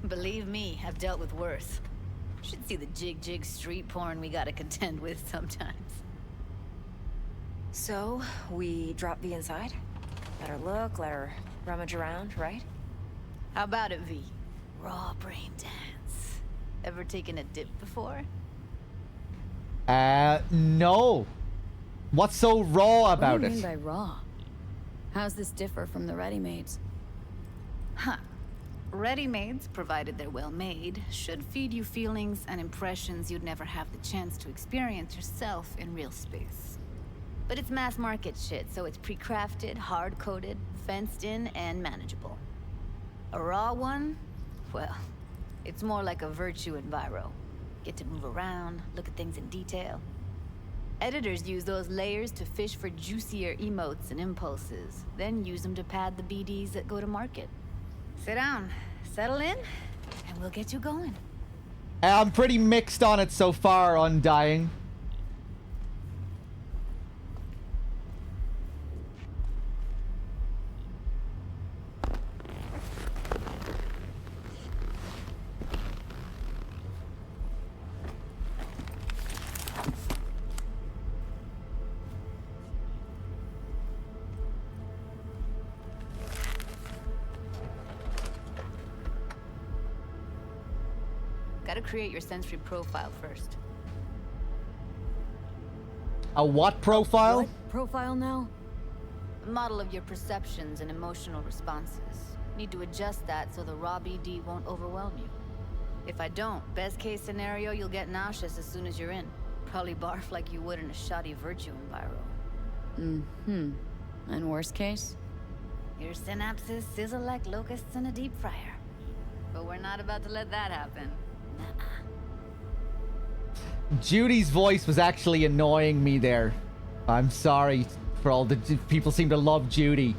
Believe me, I've dealt with worse. Should see the jig street porn we gotta contend with sometimes. So, we drop V inside? Let her look, let her rummage around, right? How about it, V? Raw brain dance. Ever taken a dip before? No. What's so raw about What do you it? mean by raw? How's this differ from the ready-mades? Huh. Ready-mades, provided they're well-made, should feed you feelings and impressions you'd never have the chance to experience yourself in real space. But it's mass-market shit, so it's pre-crafted, hard-coded, fenced-in, and manageable. A raw one? Well, it's more like a virtue enviro. Get to move around, look at things in detail. Editors use those layers to fish for juicier emotes and impulses, then use them to pad the BDs that go to market. Sit down, settle in, and we'll get you going. I'm pretty mixed on it so far, Undying. Gotta create your sensory profile first. A what profile? What profile now? A model of your perceptions and emotional responses. Need to adjust that so the raw BD won't overwhelm you. If I don't, best case scenario, you'll get nauseous as soon as you're in. Probably barf like you would in a shoddy Virtue enviro. Mm-hmm. And worst case? Your synapses sizzle like locusts in a deep fryer. But we're not about to let that happen. Judy's voice was actually annoying me there. I'm sorry for all the people seem to love Judy.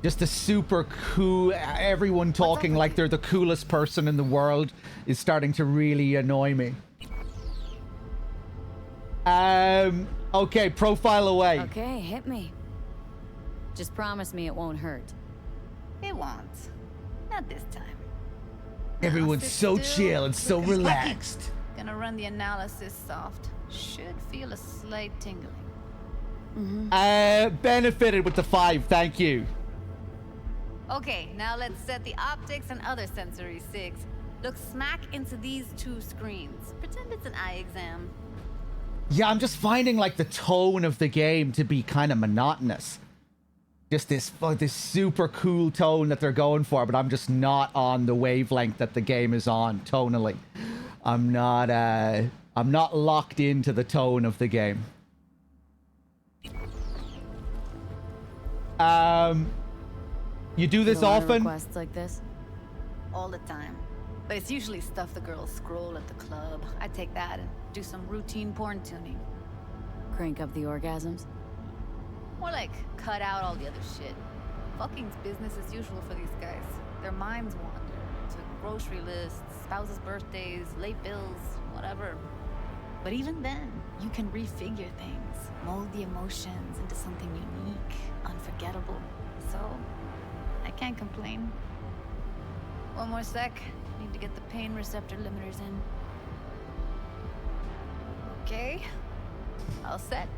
Just a super cool, everyone talking like they're the coolest person in the world is starting to really annoy me. Okay, profile away. Okay, hit me. Just promise me it won't hurt. It won't. Not this time. Everyone's so chill and so relaxed. Gonna run the analysis soft. Should feel a slight tingling. Benefited with the 5, thank you. Okay, now let's set the optics and other sensory sigs. Look smack into these 2 screens. Pretend it's an eye exam. Yeah, I'm just finding like the tone of the game to be kind of monotonous. Just this super cool tone that they're going for, but I'm just not on the wavelength that the game is on tonally. I'm not locked into the tone of the game. You do this often? Requests like this? All the time. But it's usually stuff the girls scroll at the club. I take that and do some routine porn tuning. Crank up the orgasms? More like cut out all the other shit. Fucking's business as usual for these guys. Their minds wander to grocery lists, spouses' birthdays, late bills, whatever. But even then, you can refigure things, mold the emotions into something unique, unforgettable. So, I can't complain. One more sec. Need to get the pain receptor limiters in. Okay. All set.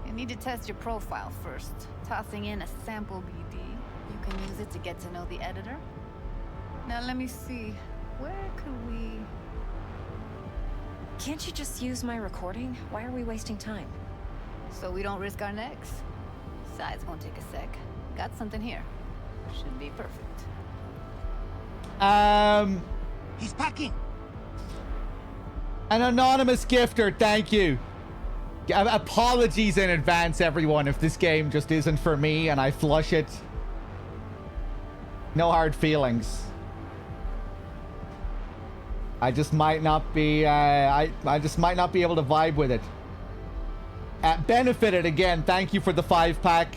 You need to test your profile first. Tossing in a sample BD. You can use it to get to know the editor. Now let me see. Where could we... Can't you just use my recording? Why are we wasting time? So we don't risk our necks. Besides, won't take a sec. Got something here. Should be perfect. He's packing. An anonymous gifter, thank you. Apologies in advance, everyone, if this game just isn't for me and I flush it. No hard feelings. I just might not be, I just might not be able to vibe with it. Benefited again, thank you for the 5-pack.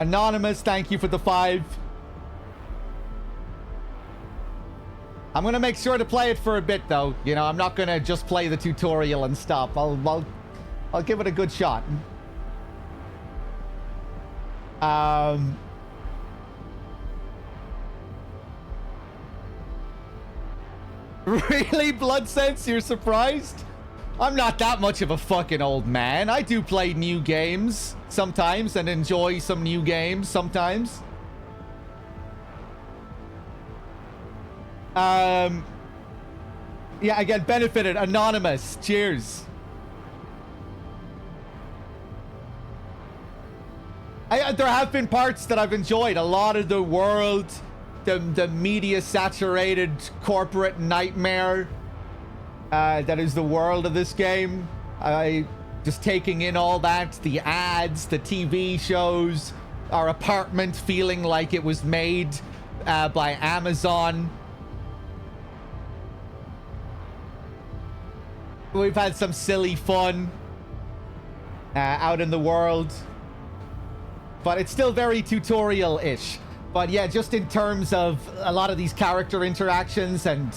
Anonymous, thank you for the 5. I'm gonna make sure to play it for a bit, though. You know, I'm not gonna just play the tutorial and stop. I'll give it a good shot. Really, Blood Sense? You're surprised? I'm not that much of a fucking old man. I do play new games sometimes and enjoy some new games sometimes. Yeah, again, benefited. Anonymous. Cheers. There have been parts that I've enjoyed. A lot of the world, the media-saturated corporate nightmare that is the world of this game. Just taking in all that, the ads, the TV shows, our apartment feeling like it was made by Amazon. We've had some silly fun out in the world. But it's still very tutorial-ish. But yeah, just in terms of a lot of these character interactions and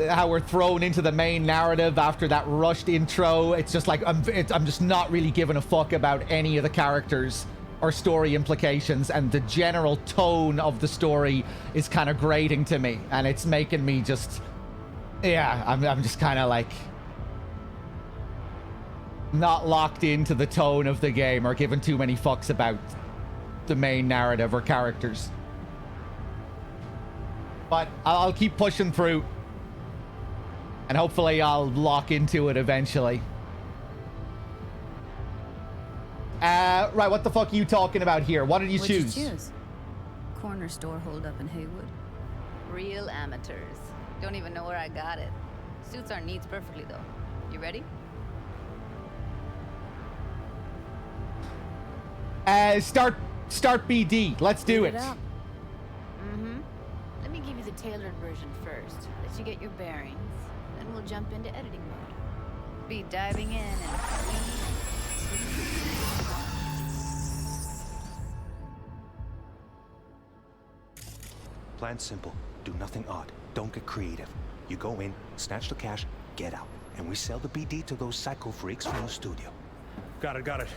how we're thrown into the main narrative after that rushed intro, it's just like I'm just not really giving a fuck about any of the characters or story implications, and the general tone of the story is kind of grating to me, and it's making me just, yeah, I'm just kind of like not locked into the tone of the game or giving too many fucks about the main narrative or characters. But I'll keep pushing through. And hopefully I'll lock into it eventually. Right, what the fuck are you talking about here? What did you What'd choose? you choose? Corner store hold up in Haywood. Real amateurs. Don't even know where I got it. Suits our needs perfectly though. You ready? Start BD. Let's do it. Mm-hmm. Let me give you the tailored version first. Let you get your bearings. Then we'll jump into editing mode. Be diving in and Plan simple. Do nothing odd. Don't get creative. You go in, snatch the cash, get out. And we sell the BD to those psycho freaks from the studio. Got it.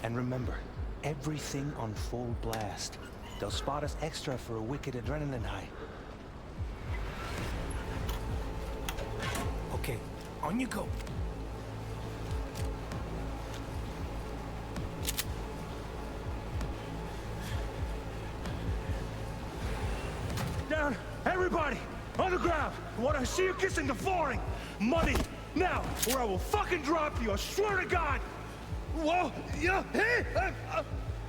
And remember, everything on full blast. They'll spot us extra for a wicked adrenaline high. Okay, on you go. Down, everybody, on the ground. I want to see you kissing the flooring. Money, now, or I will fucking drop you, I swear to God. Whoa, yeah, hey,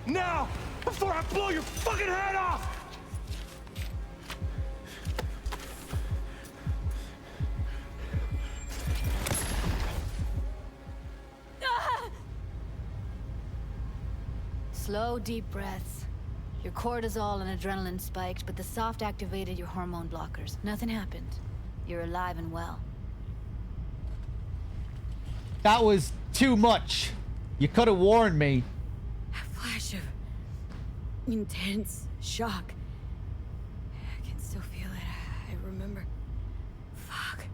now, before I blow your fucking head off. slow, deep breaths. Your cortisol and adrenaline spiked, but the soft activated your hormone blockers. Nothing happened. You're alive and well. That was too much. You could have warned me. A flash of intense shock. I can still feel it. I remember. Fuck.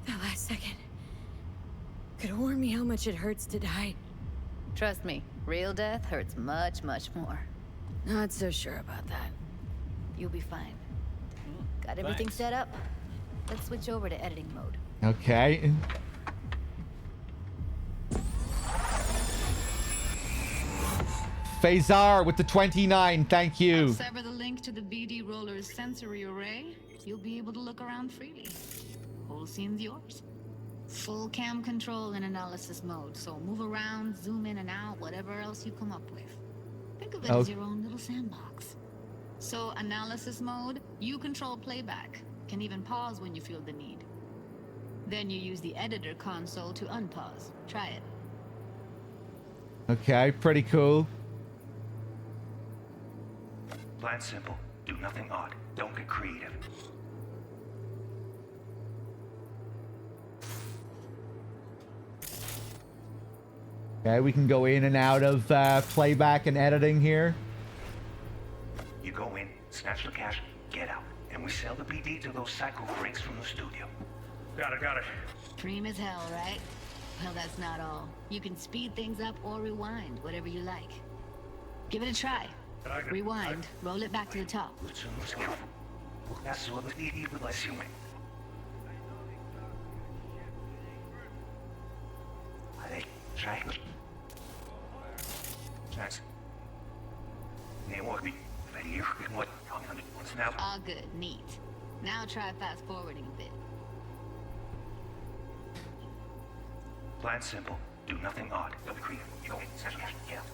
That last second. Could have warned me how much it hurts to die. Trust me, real death hurts much, much more. Not so sure about that. You'll be fine. Got everything set up? Let's switch over to editing mode. Okay. Phasar with the 29, thank you. Sever the link to the BD Roller's sensory array. You'll be able to look around freely. Whole scene's yours. Full cam control in analysis mode, so move around, zoom in and out, whatever else you come up with. Think of it as your own little sandbox. So analysis mode, you control playback. Can even pause when you feel the need. Then you use the editor console to unpause. Try it. Okay, pretty cool. Plan simple. Do nothing odd. Don't get creative. Okay, we can go in and out of playback and editing here. You go in, snatch the cash, get out. And we sell the BD to those psycho freaks from the studio. Got it. Dream as hell, right? Well, that's not all. You can speed things up or rewind, whatever you like. Give it a try. Rewind, roll it back to the top. All good, neat. Now try fast forwarding a bit. Plan simple. Do nothing odd. Don't be creative. You go in, snatch the cash, get out.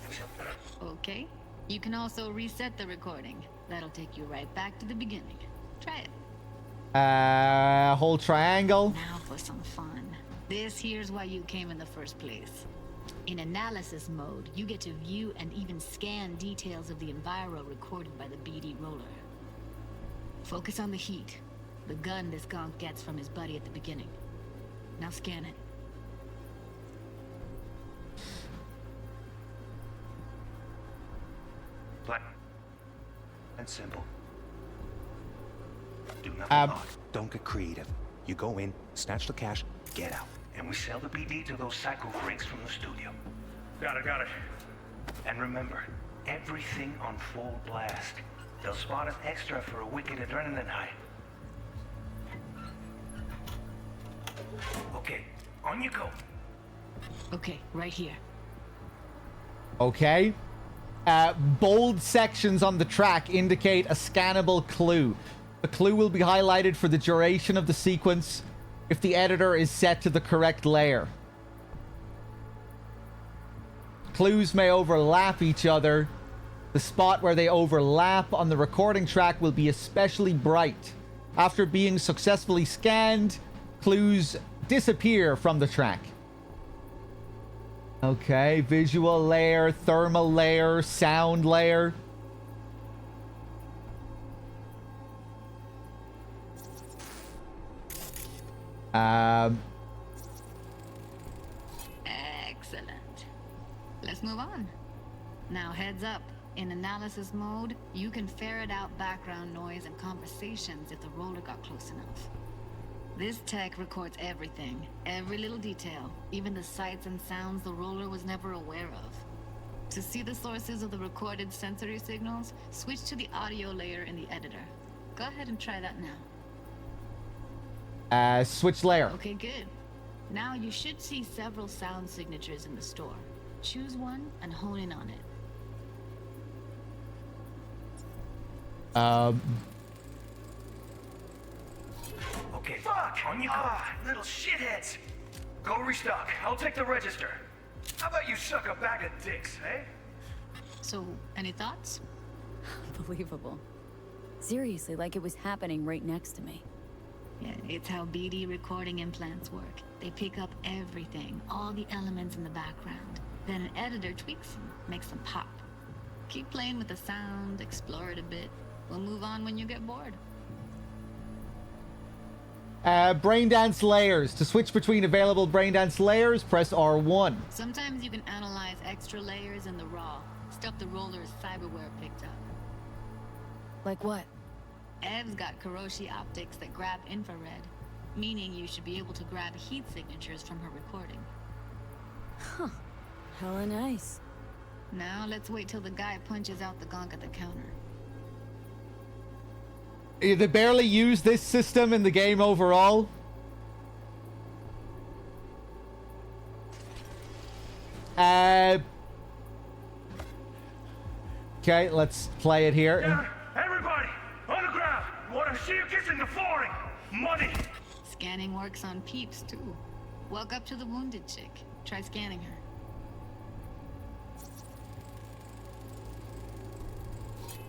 Okay. You can also reset the recording. That'll take you right back to the beginning. Try it. Hold triangle. Now for some fun. This here's why you came in the first place. In analysis mode, you get to view and even scan details of the enviro recorded by the BD roller. Focus on the heat, the gun this gonk gets from his buddy at the beginning. Now scan it. Plan and simple. Do nothing odd. Don't get creative. You go in, snatch the cash, get out. And we sell the BD to those psycho freaks from the studio. Got it. And remember, everything on full blast. They'll spot us extra for a wicked adrenaline high. Okay, on you go. Okay, right here. Okay. Bold sections on the track indicate a scannable clue. The clue will be highlighted for the duration of the sequence. if the editor is set to the correct layer. Clues may overlap each other. The spot where they overlap on the recording track will be especially bright. After being successfully scanned, clues disappear from the track. Okay, visual layer, thermal layer, sound layer. Excellent. Let's move on. Now heads up. In analysis mode, you can ferret out background noise and conversations if the roller got close enough. This tech records everything, every little detail, even the sights and sounds the roller was never aware of. To see the sources of the recorded sensory signals, switch to the audio layer in the editor. Go ahead and try that now. Switch layer. Okay, good. Now you should see several sound signatures in the store. Choose one and hone in on it. Okay, fuck! On you go! Little shitheads! Go restock. I'll take the register. How about you suck a bag of dicks, eh? So, any thoughts? Unbelievable. Seriously, like it was happening right next to me. Yeah, it's how BD recording implants work. They pick up everything, all the elements in the background. Then an editor tweaks them, makes them pop. Keep playing with the sound, explore it a bit. We'll move on when you get bored. Braindance layers. To switch between available braindance layers, press R1. Sometimes you can analyze extra layers in the raw. Stuff the roller's cyberware picked up. Like what? Ev's got Kiroshi optics that grab infrared, meaning you should be able to grab heat signatures from her recording. Huh. Hella nice. Now let's wait till the guy punches out the gong at the counter. They barely use this system in the game overall. Okay, let's play it here. Down, everybody! On the ground! Want to see you kissing the flooring! Money! Scanning works on peeps, too. Walk up to the wounded chick. Try scanning her.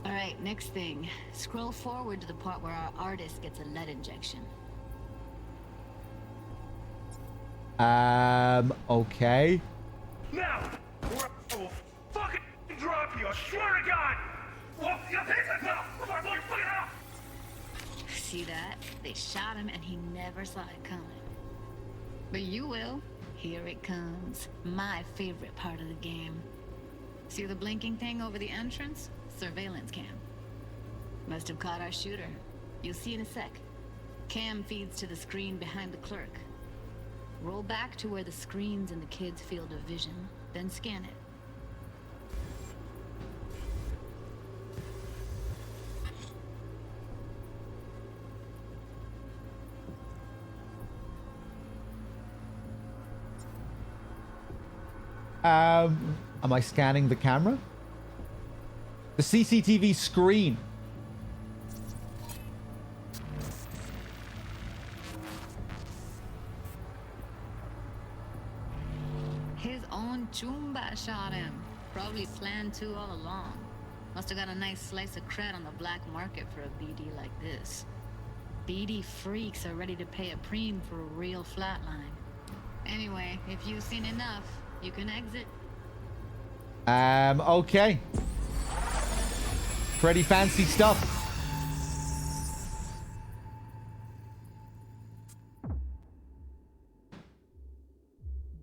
Alright, next thing. Scroll forward to the part where our artist gets a lead injection. Okay. Now! Or I will fucking drop you, I swear to God! Well, you take it now! Fucking off! See that? They shot him and he never saw it coming. But you will. Here it comes. My favorite part of the game. See the blinking thing over the entrance? Surveillance cam. Must have caught our shooter. You'll see in a sec. Cam feeds to the screen behind the clerk. Roll back to where the screen's in the kid's field of vision, then scan it. Am I scanning the camera? The CCTV screen. His own Chumba shot him. Probably planned to all along. Must have got a nice slice of cred on the black market for a BD like this. BD freaks are ready to pay a preem for a real flatline. Anyway, if you've seen enough, you can exit. Okay. Pretty fancy stuff.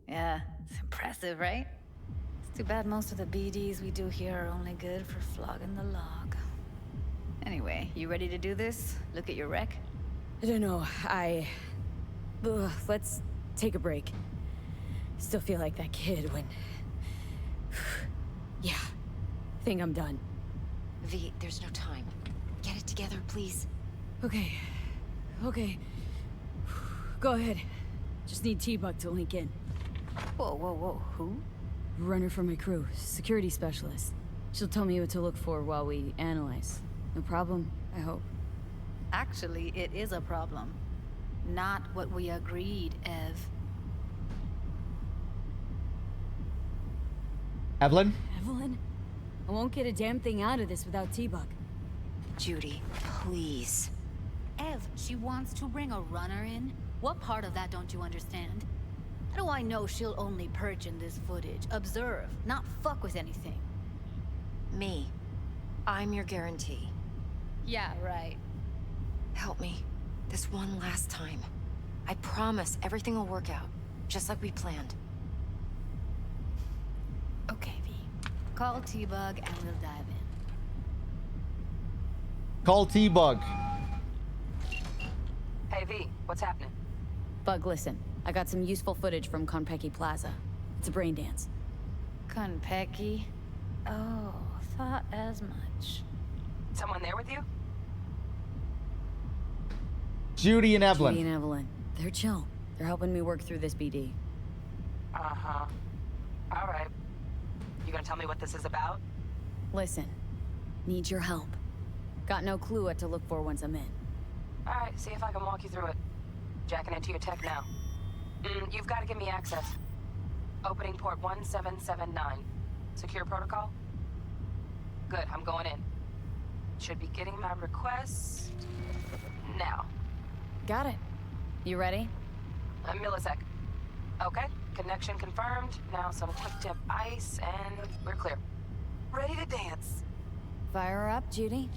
Yeah, it's impressive, right? It's too bad most of the BDs we do here are only good for flogging the log. Anyway, you ready to do this? Look at your rec? I don't know, let's take a break. Still feel like that kid when... Yeah, think I'm done. V, there's no time. Get it together, please. Okay. Go ahead. Just need T-Bug to link in. Whoa, who? Runner for my crew, security specialist. She'll tell me what to look for while we analyze. No problem, I hope. Actually, it is a problem. not what we agreed, Ev. Evelyn? Evelyn? I won't get a damn thing out of this without T-Bug. Judy, please. Ev, she wants to bring a runner in? What part of that don't you understand? How do I know she'll only perch in this footage, observe, not fuck with anything? Me. I'm your guarantee. Yeah, right. Help me. This one last time. I promise everything will work out, just like we planned. Okay, V. Call T-Bug and we'll dive in. Call T-Bug. Hey, V, what's happening? Bug, listen. I got some useful footage from Konpeki Plaza. It's a brain dance. Konpeki? Oh, thought as much. Someone there with you? Judy and Evelyn. Judy and Evelyn. They're chill. They're helping me work through this BD. Uh-huh. All right. You gonna tell me what this is about? Listen. Need your help. Got no clue what to look for once I'm in. All right, see if I can walk you through it. Jacking into your tech now. You've got to give me access. Opening port 1779. Secure protocol? Good, I'm going in. Should be getting my requests now. Got it. You ready? A millisec. Okay, connection confirmed. Now some quick tip ice, and we're clear. Ready to dance. Fire her up, Judy.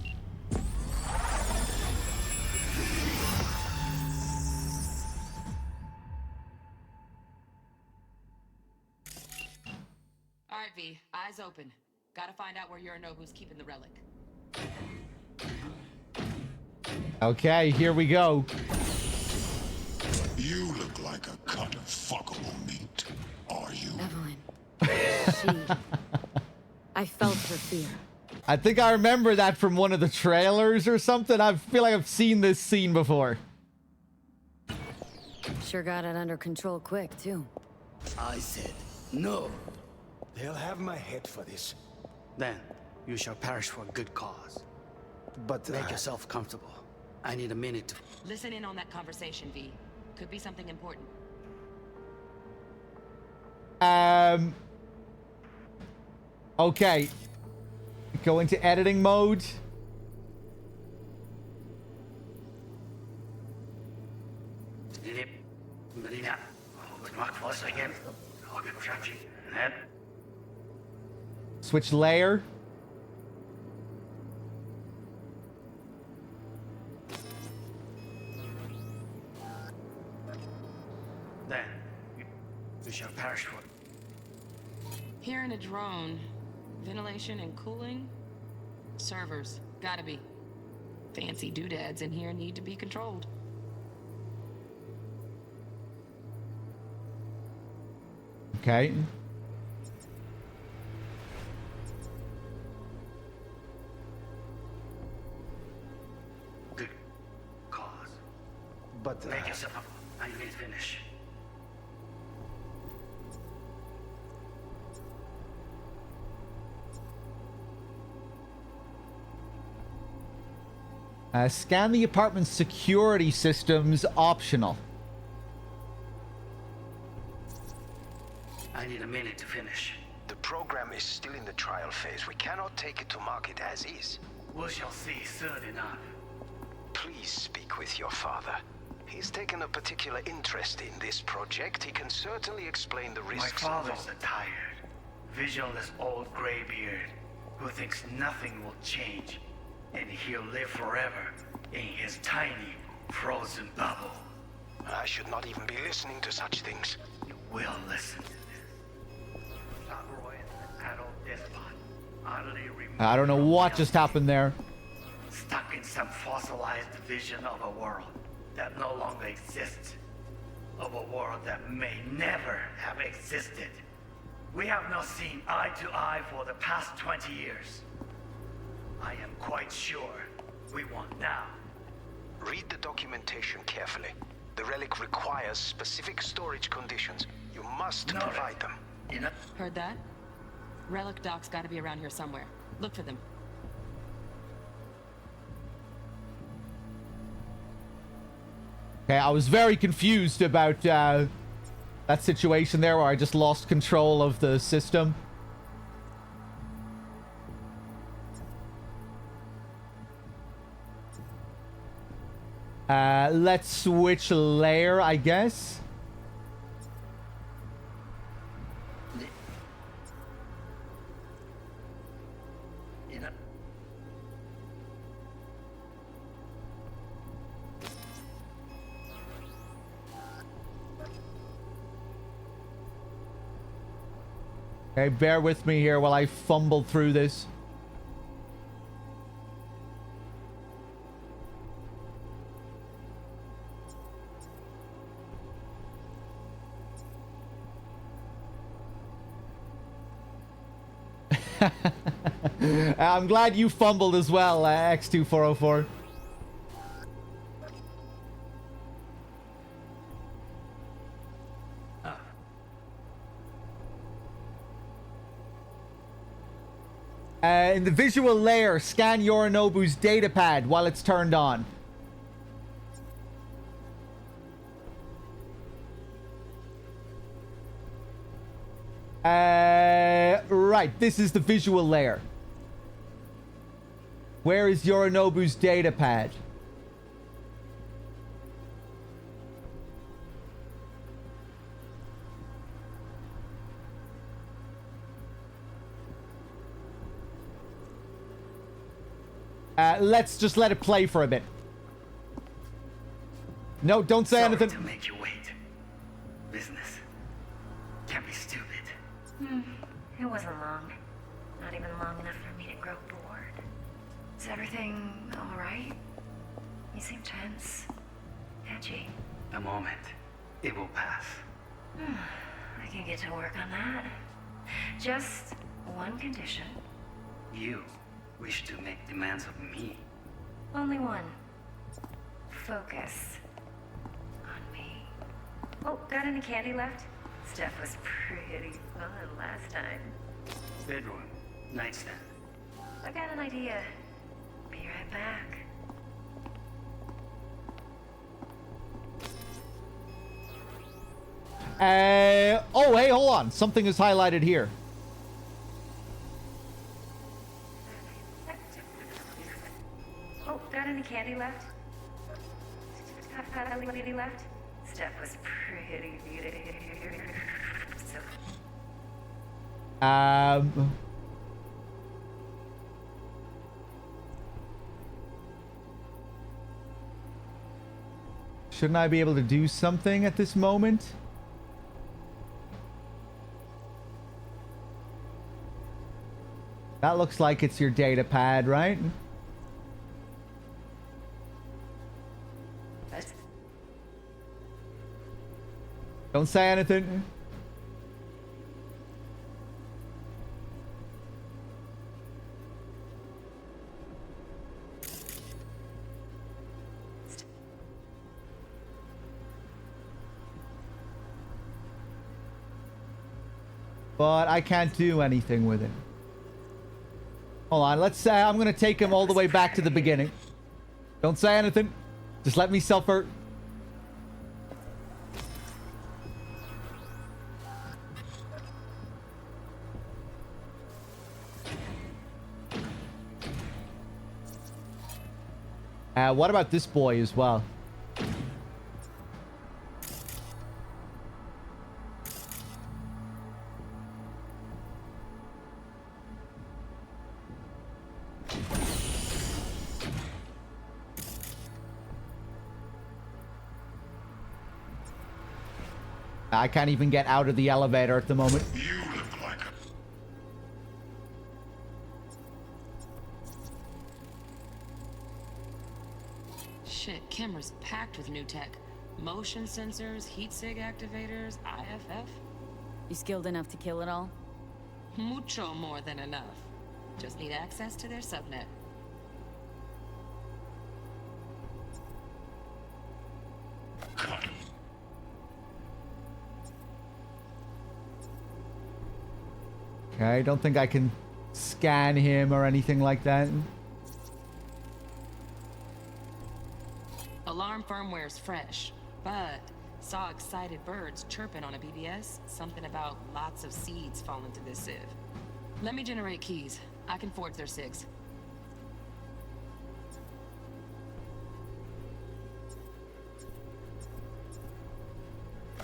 All right, V. Eyes open. Gotta find out where Yorinobu's keeping the relic. Okay, here we go. You look like a cut of fuckable meat. Are you? Evelyn. I felt her fear. I think I remember that from one of the trailers or something. I feel like I've seen this scene before. Sure got it under control quick, too. I said no. They'll have my head for this. Then you shall perish for a good cause. But make yourself comfortable. I need a minute to... Listen in on that conversation, V. Could be something important. Okay. Go into editing mode. Switch layer. Then you shall perish for... Here in a drone, ventilation and cooling, servers, gotta be. Fancy doodads in here need to be controlled. Okay. Good cause. But make yourself up. I need to finish. Scan the apartment's security systems, optional. I need a minute to finish. The program is still in the trial phase. We cannot take it to market as is. We shall see soon enough. Please speak with your father. He's taken a particular interest in this project. He can certainly explain the risks. My father's a tired, visionless old graybeard who thinks nothing will change, and he'll live forever in his tiny, frozen bubble. I should not even be listening to such things. You will listen to this. Roy, an adult despot, utterly removed I don't know from what just reality, happened there. stuck in some fossilized vision of a world that no longer exists. Of a world that may never have existed. We have not seen eye to eye for the past 20 years. I am quite sure we want now. Read the documentation carefully. The relic requires specific storage conditions. You must provide them. Heard that? Relic docs gotta be around here somewhere. Look for them. Okay, I was very confused about that situation there where I just lost control of the system. Let's switch layer, I guess. Okay, bear with me here while I fumble through this. I'm glad you fumbled as well, X2404. In the visual layer, scan Yorinobu's datapad while it's turned on. Right, this is the visual layer. Where is Yorinobu's datapad? Let's just let it play for a bit. No, don't say anything. To make you wait. Business can't be stupid. It wasn't long. Not even long enough for me to grow bored. Is everything all right? You seem tense. Edgy. A moment. It will pass. I can get to work on that. Just one condition. You wish to make demands of me. Only one. Focus on me. Oh, got any candy left? Stuff was pretty fun last time. Bedroom. Nightstand. I got an idea. Be right back. Oh, hey, hold on. Something is highlighted here. Oh, got any candy left? Got any candy left? Stuff was pretty beautiful. Shouldn't I be able to do something at this moment? That looks like it's your data pad, right? Don't say anything. But I can't do anything with it. Hold on, let's say I'm gonna take him all the way back to the beginning. Don't say anything. Just let me suffer. What about this boy as well? I can't even get out of the elevator at the moment. You look like a... Shit, camera's packed with new tech. Motion sensors, heat sig activators, IFF. You skilled enough to kill it all? Mucho more than enough. Just need access to their subnet. Okay, I don't think I can scan him or anything like that. Alarm firmware's fresh. but saw excited birds chirping on a BBS, something about lots of seeds falling to this sieve. Let me generate keys. I can forge their SIGs.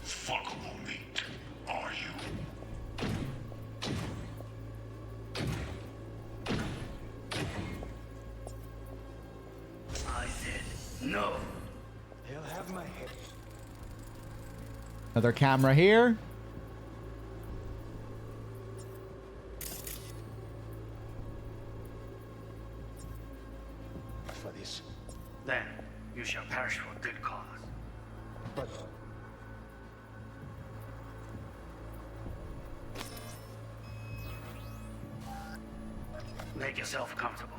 Fuckable meat, are you? I said no. He'll have my head. Another camera here. For this. Then you shall perish for a good cause. But Make yourself comfortable.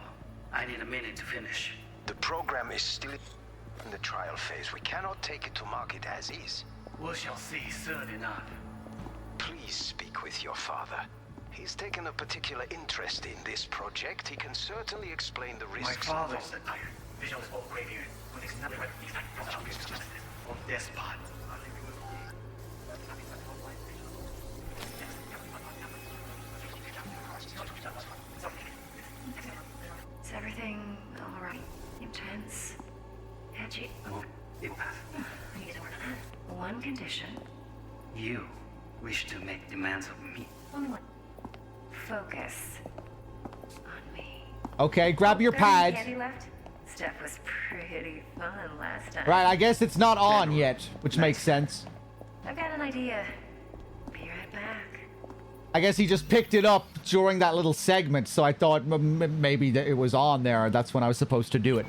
I need a minute to finish. The program is still in the trial phase. We cannot take it to market as is. We shall see soon enough. Please speak with your father. He's taken a particular interest in this project. He can certainly explain the My risks father involved. is a tyrant. Vision is all graveyard. With his number of despot. Is everything all right? Intense? Edgy? One condition. You wish to make demands of me. Focus on me. Okay, grab your Got any pad. candy left? Stuff was pretty fun last time. Right, I guess it's not on yet, which makes sense. I've got an idea. Be right back. I guess he just picked it up during that little segment, so I thought maybe that it was on there. That's when I was supposed to do it.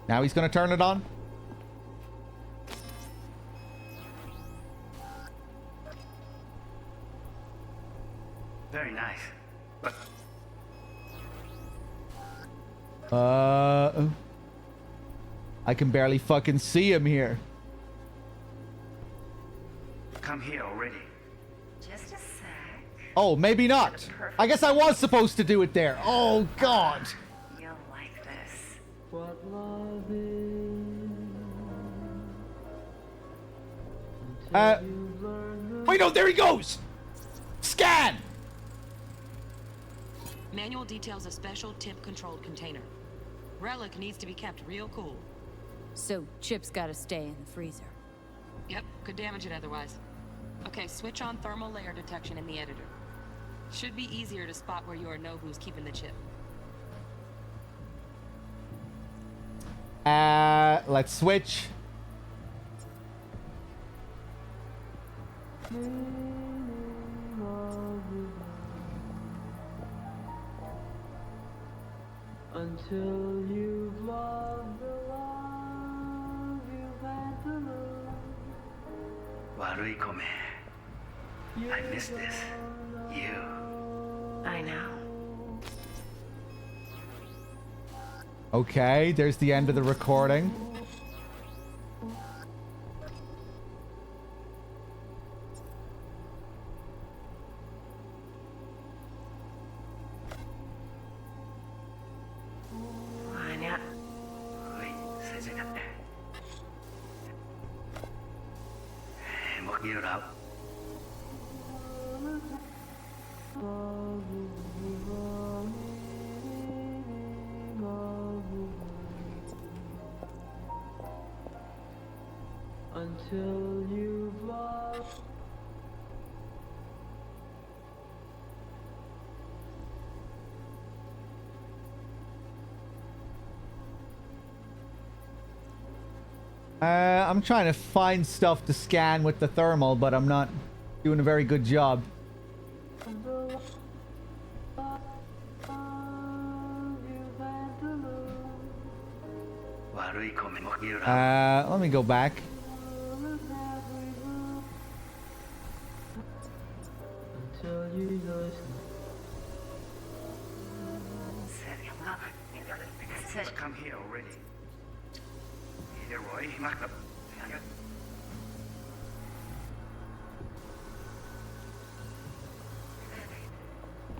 Now he's gonna turn it on? Very nice. But I can barely fucking see him here. come here already. Just a sec. Oh, maybe not. I guess I was supposed to do it there. Oh, God. You'll like this. What love is. Wait, no, there he goes. Scan. Manual details a special temp-controlled container. Relic needs to be kept real cool. So, Chip's gotta stay in the freezer. Yep, could damage it otherwise. Okay, switch on thermal layer detection in the editor. Should be easier to spot where you or know who's keeping the chip. Let's switch. Until you've loved the love you've had to lose. Warui-kome. I miss this. You. I know. Okay, there's the end of the recording. Until you've loved. I'm trying to find stuff to scan with the thermal, but I'm not doing a very good job. Let me go back. Until you lose. Come here already.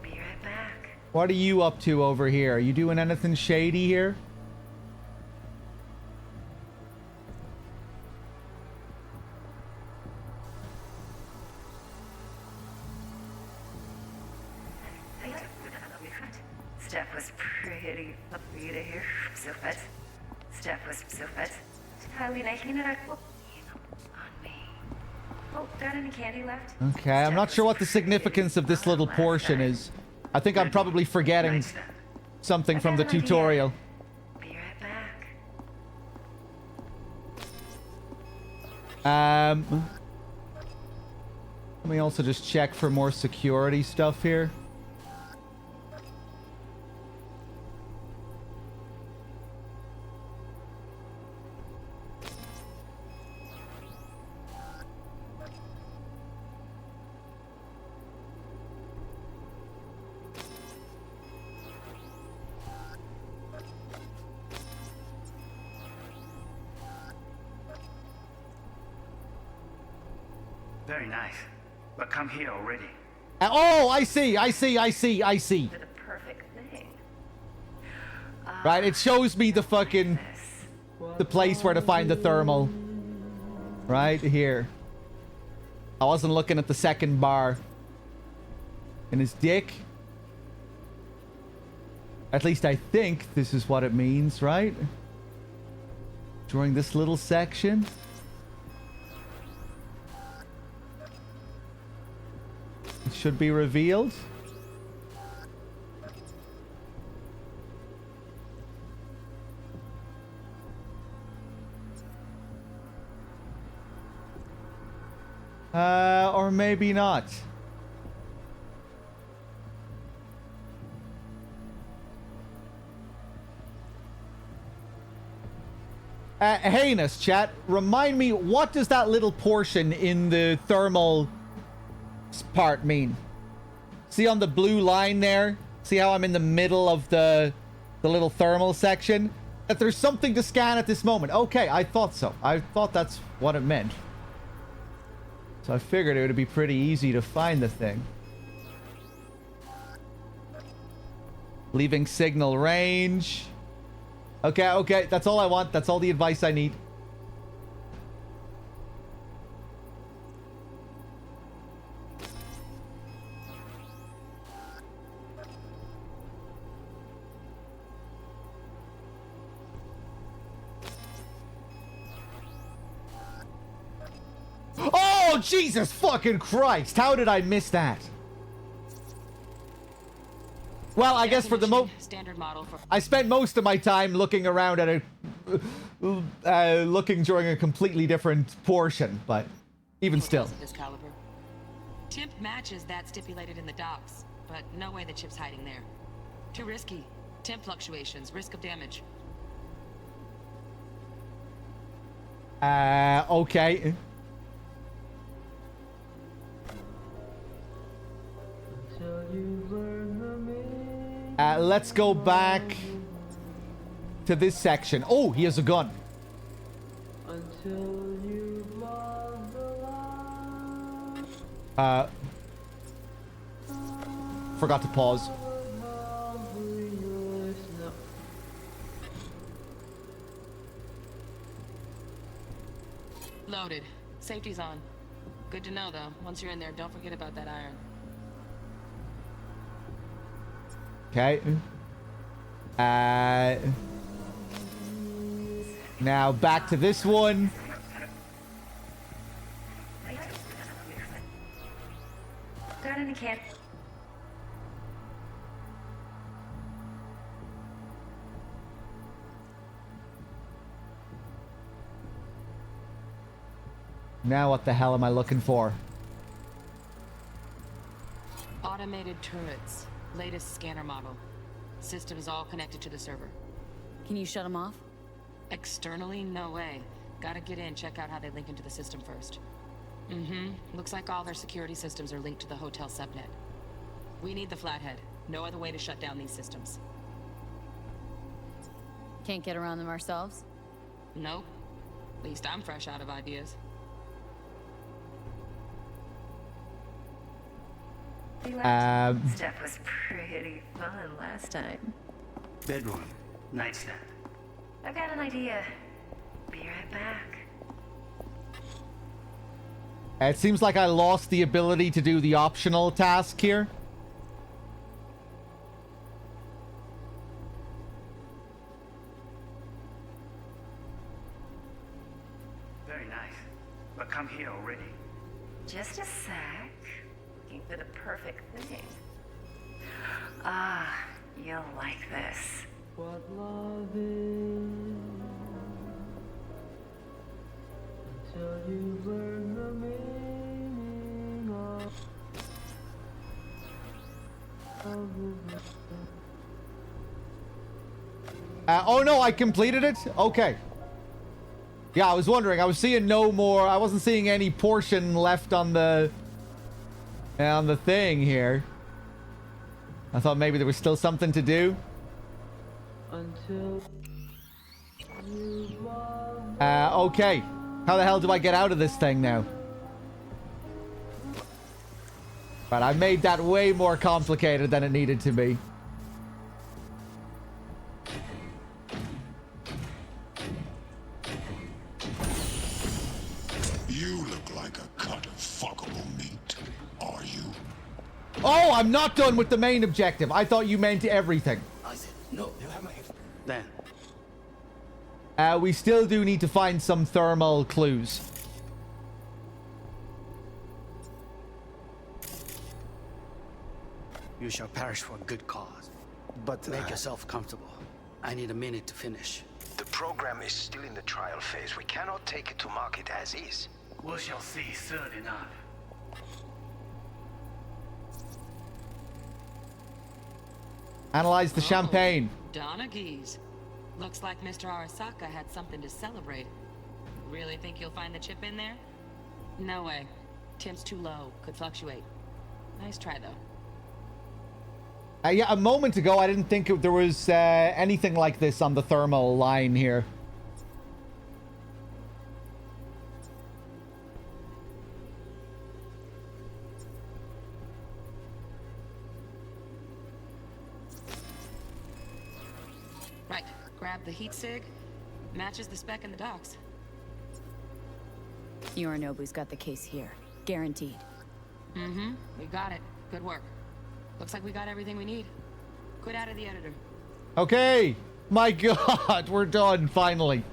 Be right back. What are you up to over here? Are you doing anything shady here? was pretty hier. So fett. Steph was so fett. Halina hinarako. On me. Oh, got any candy left? Okay, I'm not sure what the significance of this little portion is. I think I'm probably forgetting something from the tutorial. Be right back. Let me also just check for more security stuff here. Very nice. But come here already. Oh, I see. The perfect thing. Right, it shows me the fucking... the place where to find the thermal. Right here. I wasn't looking at the second bar. In his dick. At least I think this is what it means, right? During this little section. It should be revealed. Or maybe not. Heinous, chat. Remind me, what does that little portion in the thermal part mean? See on the blue line there? See how I'm in the middle of the little thermal section? That there's something to scan at this moment. Okay, I thought so. I thought that's what it meant. So I figured it would be pretty easy to find the thing. Leaving signal range. Okay, that's all I want. That's all the advice I need. Oh, Jesus fucking Christ! How did I miss that? Well, I guess for the standard model for I spent most of my time looking around at looking during a completely different portion, but even still. of this caliber. Temp matches that stipulated in the docs, but no way the chip's hiding there. Too risky. Temp fluctuations, risk of damage. Okay. Let's go back to this section. Oh, he has a gun. Until you've loved the light. Forgot to pause. Loaded. Safety's on. Good to know, though. Once you're in there, don't forget about that iron. Okay. Now back to this one. Got any candy? Now what the hell am I looking for? Automated turrets. Latest scanner model. System is all connected to the server. Can you shut them off? Externally, no way. Gotta get in, check out how they link into the system first. Looks like all their security systems are linked to the hotel subnet. We need the flathead. No other way to shut down these systems. Can't get around them ourselves? Nope. At least I'm fresh out of ideas. Steph was pretty fun last time. Bedroom. Nightstand. I've got an idea. Be right back. It seems like I lost the ability to do the optional task here. but come here already. Just a sec. Looking for the perfect thing. Ah, you'll like this. What love is until you learn the meaning of the Oh no, I completed it? Okay. Yeah, I was wondering. I was seeing no more. I wasn't seeing any portion left on the thing here. I thought maybe there was still something to do. until Okay. How the hell do I get out of this thing now? But I made that way more complicated than it needed to be. You look like a cut of fuckable meat, are you? Oh, I'm not done with the main objective. I thought you meant everything. I said, no, you have my... Then. We still do need to find some thermal clues. You shall perish for a good cause. But make yourself comfortable. I need a minute to finish. the program is still in the trial phase. We cannot take it to market as is. We shall see soon enough. Analyze the champagne. Donaghy's. Looks like Mr. Arasaka had something to celebrate. Really think you'll find the chip in there? No way. Temp's too low. Could fluctuate. Nice try, though. Yeah, a moment ago, I didn't think there was anything like this on the thermal line here. Right. Grab the heat sig. Matches the spec in the docs. Yorinobu's got the case here. Guaranteed. Mm-hmm. We got it. Good work. Looks like we got everything we need. Quit out of the editor. Okay. My God, we're done, finally.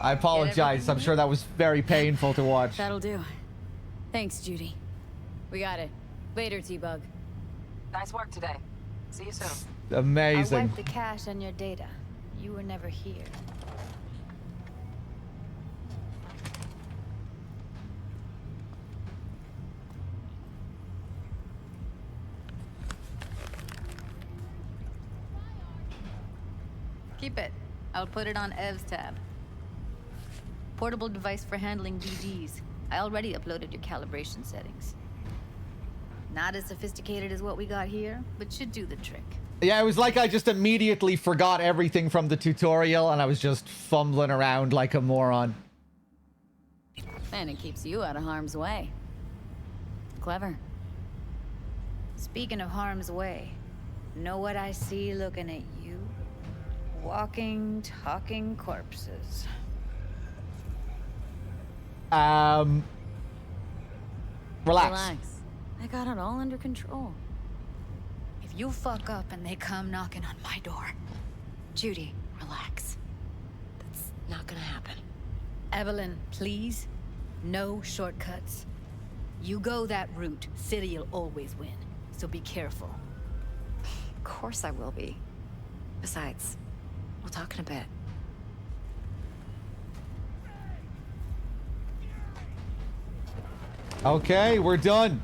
I apologize. I'm sure that was very painful to watch. That'll do. Thanks, Judy. We got it. Later, T-Bug. Nice work today. See you soon. Amazing. I wiped the cache on your data. You were never here. Keep it. I'll put it on Ev's tab. Portable device for handling BDs. I already uploaded your calibration settings. Not as sophisticated as what we got here, but should do the trick. Yeah, it was like I just immediately forgot everything from the tutorial and I was just fumbling around like a moron. And it keeps you out of harm's way. Clever. Speaking of harm's way, know what I see looking at you? Walking, talking corpses. Relax. I got it all under control. If you fuck up and they come knocking on my door. Judy, relax. That's not gonna happen. Evelyn, please. No shortcuts. You go that route, City'll always win. So be careful. Of course I will be. Besides, we'll talk in a bit. Okay, we're done.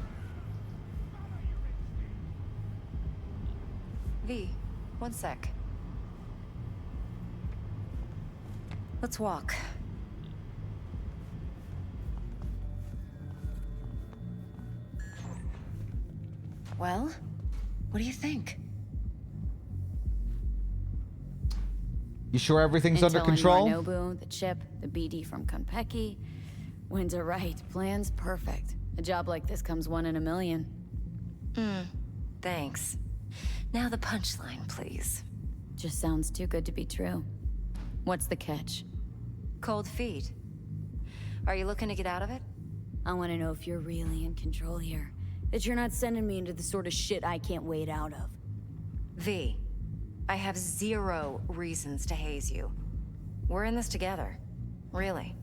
V, one sec. Let's walk. Well, what do you think? You sure everything's Intel under control? On Yorinobu, the chip, the BD from Konpeki. Winds are right. Plan's perfect. A job like this comes one in a million. Thanks. Now the punchline, please. Just sounds too good to be true. What's the catch? Cold feet. Are you looking to get out of it? I want to know if you're really in control here. That you're not sending me into the sort of shit I can't wait out of. V, I have 0 reasons to haze you. We're in this together. Really.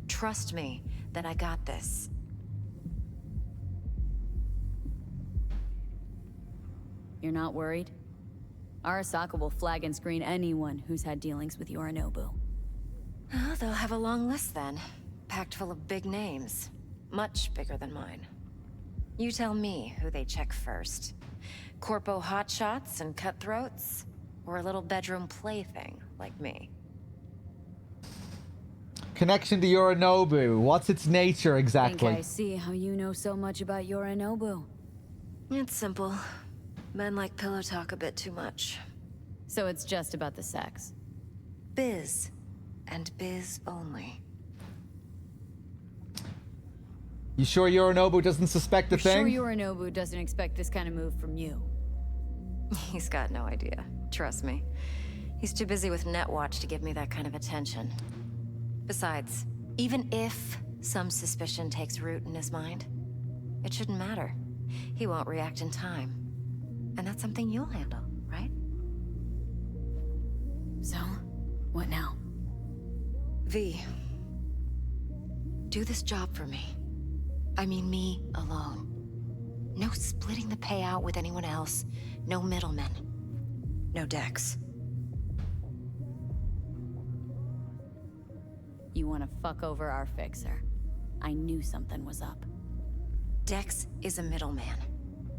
Trust me that I got this. You're not worried? Arasaka will flag and screen anyone who's had dealings with Yorinobu. Oh, they'll have a long list then. Packed full of big names. Much bigger than mine. You tell me who they check first. Corpo hotshots and cutthroats? Or a little bedroom plaything like me? Connection to Yorinobu. What's its nature exactly? I think I see how you know so much about Yorinobu. It's simple. Men like pillow talk a bit too much. So it's just about the sex. Biz. And biz only. You sure Yorinobu doesn't suspect a thing? Sure Yorinobu doesn't expect this kind of move from you. He's got no idea. Trust me. He's too busy with Netwatch to give me that kind of attention. Besides, even if some suspicion takes root in his mind, it shouldn't matter. He won't react in time. And that's something you'll handle, right? So, what now? V, do this job for me. I mean me alone. No splitting the payout with anyone else. No middlemen. No Dex. You want to fuck over our fixer. I knew something was up. Dex is a middleman.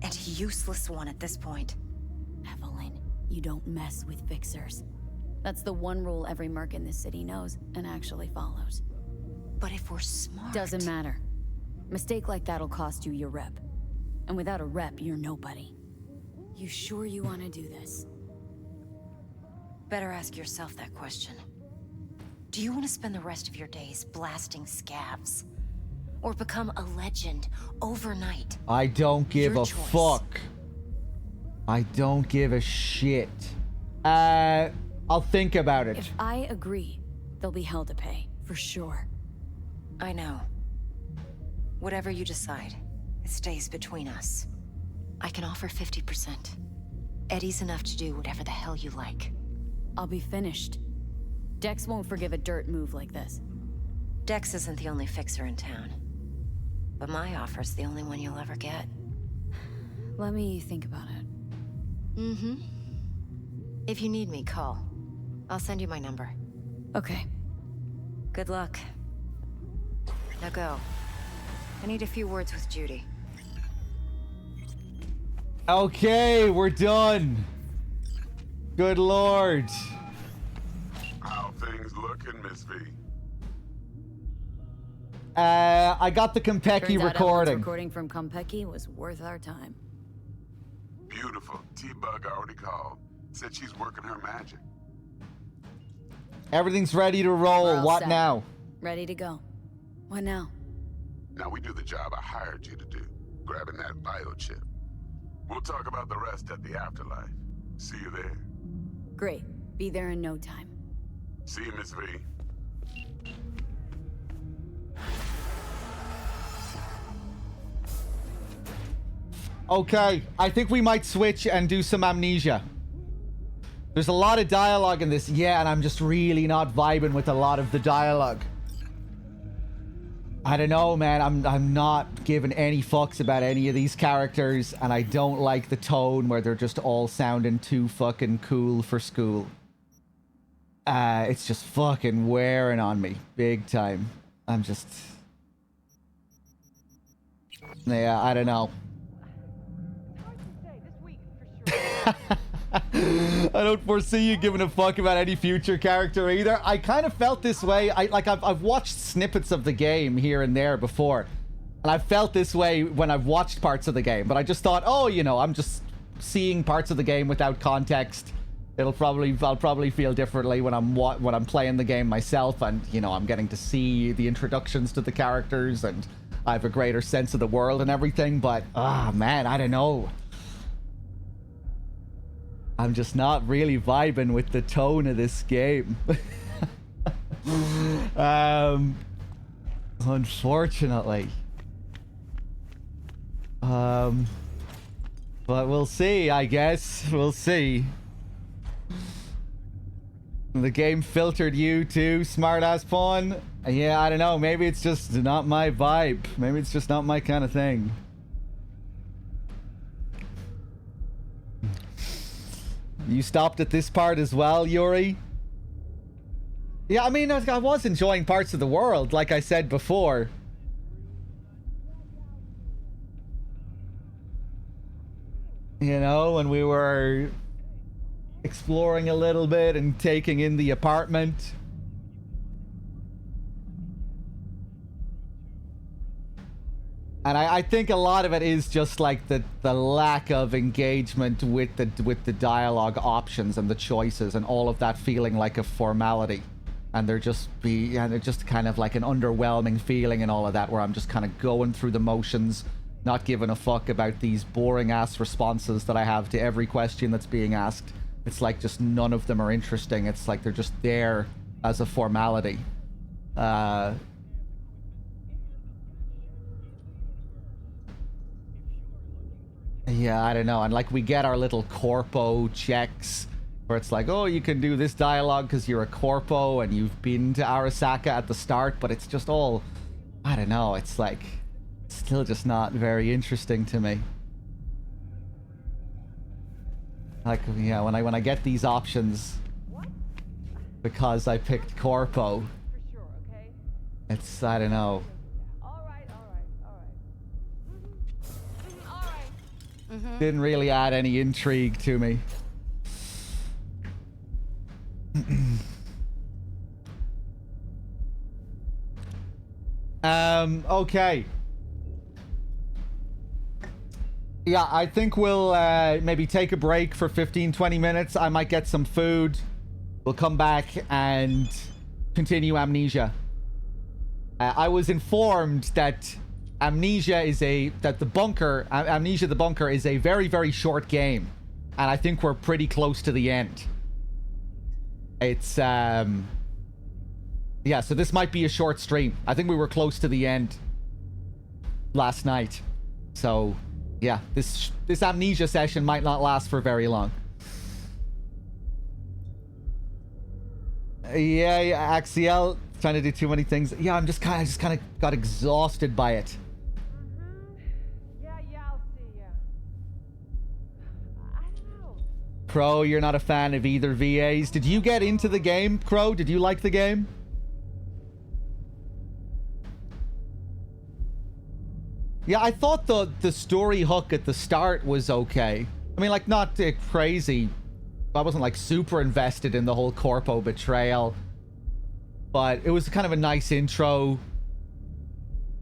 And a useless one at this point. Evelyn, you don't mess with fixers. That's the one rule every merc in this city knows and actually follows. But if we're smart... Doesn't matter. Mistake like that'll cost you your rep. And without a rep, you're nobody. You sure you want to do this? Better ask yourself that question. Do you want to spend the rest of your days blasting scavs? Or become a legend overnight? I don't give Your a choice. fuck. I don't give a shit. I'll think about it. If I agree, there'll be hell to pay, for sure. I know. Whatever you decide, it stays between us. I can offer 50%. Eddie's enough to do whatever the hell you like. I'll be finished. Dex won't forgive a dirt move like this. Dex isn't the only fixer in town. But my offer's the only one you'll ever get. Let me think about it. Mm-hmm. If you need me, call. I'll send you my number. Okay. Good luck. Now go. I need a few words with Judy. Okay, we're done. Good lord. How things looking, Miss V? I got the Konpeki Turns out Evelyn's recording. recording from Konpeki was worth our time. Beautiful. T-Bug already called. Said she's working her magic. Everything's ready to roll. We're all What set. now? Ready to go. What now? Now we do the job I hired you to do, grabbing that biochip. We'll talk about the rest at the afterlife. See you there. Great. Be there in no time. See you, Miss V. Okay, I think we might switch and do some Amnesia. There's a lot of dialogue in this, yeah, and I'm just really not vibing with a lot of the dialogue. I don't know, man. I'm not giving any fucks about any of these characters, and I don't like the tone where they're just all sounding too fucking cool for school. It's just fucking wearing on me, big time. I'm just... Yeah, I don't know. I don't foresee you giving a fuck about any future character either. I kind of felt this way. I've watched snippets of the game here and there before, and I've felt this way when I've watched parts of the game. But I just thought, oh, you know, I'm just seeing parts of the game without context. I'll probably feel differently when I'm playing the game myself, and you know, I'm getting to see the introductions to the characters, and I have a greater sense of the world and everything. But man, I don't know. I'm just not really vibing with the tone of this game. Unfortunately. But we'll see, I guess. We'll see. The game filtered you too, smart-ass pawn. Yeah, I don't know. Maybe it's just not my vibe. Maybe it's just not my kind of thing. You stopped at this part as well, Yuri? Yeah, I mean, I was enjoying parts of the world, like I said before. You know, when we were exploring a little bit and taking in the apartment. And I think a lot of it is just like the lack of engagement with the dialogue options and the choices and all of that feeling like a formality. And they're just kind of like an underwhelming feeling and all of that, where I'm just kind of going through the motions, not giving a fuck about these boring ass responses that I have to every question that's being asked. It's like just none of them are interesting. It's like they're just there as a formality. Yeah, I don't know. And like we get our little corpo checks where it's like, oh, you can do this dialogue because you're a corpo and you've been to Arasaka at the start, but it's just all, I don't know. It's like still just not very interesting to me. Like, yeah, when I get these options because I picked corpo, it's, I don't know. Didn't really add any intrigue to me. Okay. Yeah, I think we'll maybe take a break for 15-20 minutes. I might get some food. We'll come back and continue Amnesia. I was informed that Amnesia the Bunker is a very, very short game. And I think we're pretty close to the end. It's, yeah, so this might be a short stream. I think we were close to the end last night. So, yeah, this Amnesia session might not last for very long. Yeah, Axiel, trying to do too many things. Yeah, I just kind of got exhausted by it. Crow, you're not a fan of either VAs. Did you get into the game, Crow? Did you like the game? Yeah, I thought the story hook at the start was okay. I mean, like, not crazy. I wasn't, like, super invested in the whole Corpo betrayal. But it was kind of a nice intro.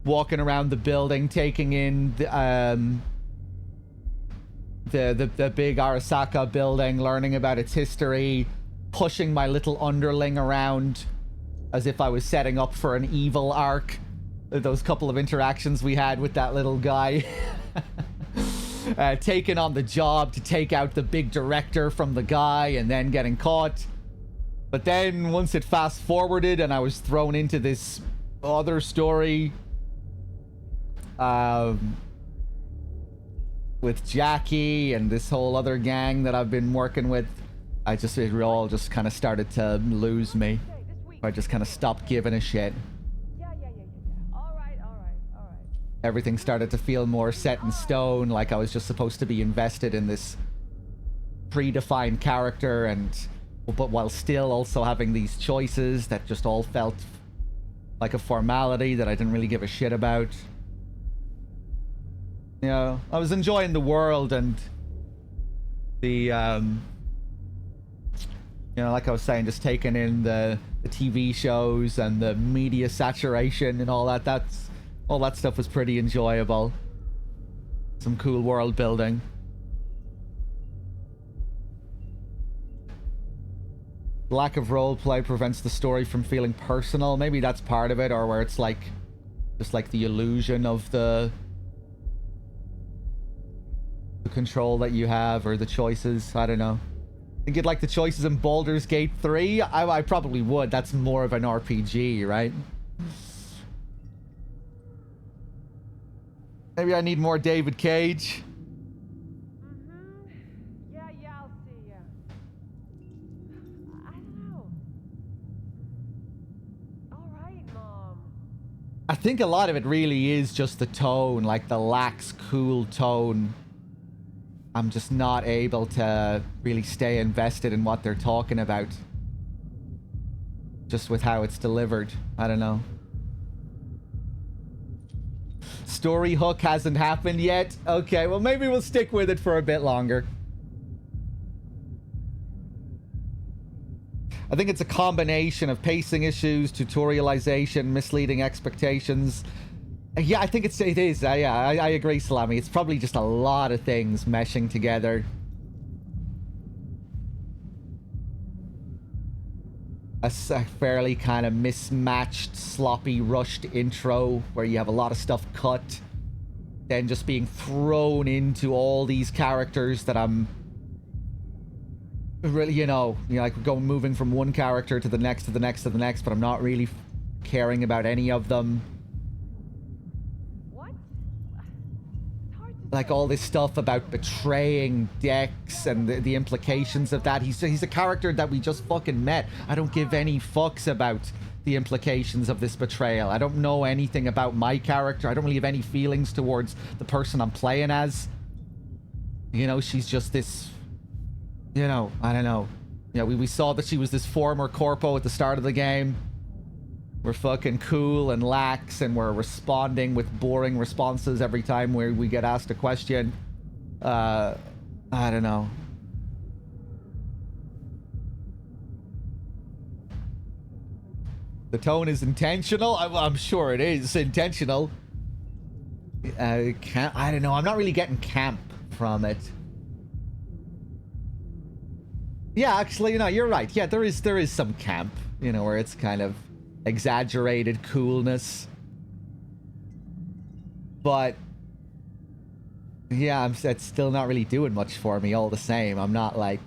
Walking around the building, taking in the big Arasaka building, learning about its history, pushing my little underling around as if I was setting up for an evil arc. Those couple of interactions we had with that little guy. Taking on the job to take out the big director from the guy and then getting caught. But then once it fast forwarded and I was thrown into this other story with Jackie and this whole other gang that I've been working with, it all just kind of started to lose me. I just kind of stopped giving a shit. Everything started to feel more set in stone, like I was just supposed to be invested in this predefined character, but while still also having these choices that just all felt like a formality that I didn't really give a shit about. You know, I was enjoying the world and the, you know, like I was saying, just taking in the TV shows and the media saturation and all that. All that stuff was pretty enjoyable. Some cool world building. Lack of roleplay prevents the story from feeling personal. Maybe that's part of it, or where it's like just like the illusion of the control that you have, or the choices. I don't know. Think you'd like the choices in Baldur's Gate 3? I probably would. That's more of an RPG, right? Maybe I need more David Cage. Yeah, I'll see ya. I don't know. I think a lot of it really is just the tone, like the lax, cool tone. I'm just not able to really stay invested in what they're talking about. Just with how it's delivered. I don't know. Story hook hasn't happened yet. Okay, well maybe we'll stick with it for a bit longer. I think it's a combination of pacing issues, tutorialization, misleading expectations. Yeah, I think it is. Yeah, I agree, Salami. It's probably just a lot of things meshing together. A fairly kind of mismatched, sloppy, rushed intro where you have a lot of stuff cut, then just being thrown into all these characters that I'm really, like moving from one character to the next, to the next, to the next, but I'm not really caring about any of them. Like all this stuff about betraying Dex and the implications of that. He's a character that we just fucking met. I don't give any fucks about the implications of this betrayal. I don't know anything about my character. I don't really have any feelings towards the person I'm playing as. She's just this, I don't know. We saw that she was this former corpo at the start of the game. We're fucking cool and lax, and we're responding with boring responses every time we get asked a question. I don't know. The tone is intentional. I'm sure it is intentional. I don't know. I'm not really getting camp from it. Yeah, actually, you're right. Yeah, there is some camp, where it's kind of exaggerated coolness. But yeah, it's still not really doing much for me all the same. I'm not like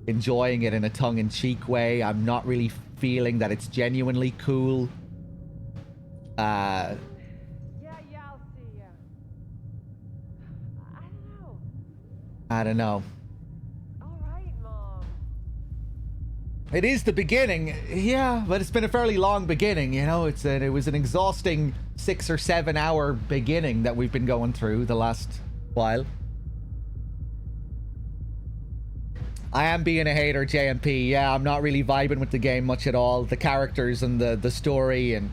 enjoying it in a tongue-in-cheek way. I'm not really feeling that it's genuinely cool. Yeah, I'll see ya. I don't know. I don't know. All right, Mom. It is the beginning, yeah, but it's been a fairly long beginning, it was an exhausting 6 or 7 hour beginning that we've been going through the last while. I am being a hater, JMP. Yeah, I'm not really vibing with the game much at all. The characters and the story and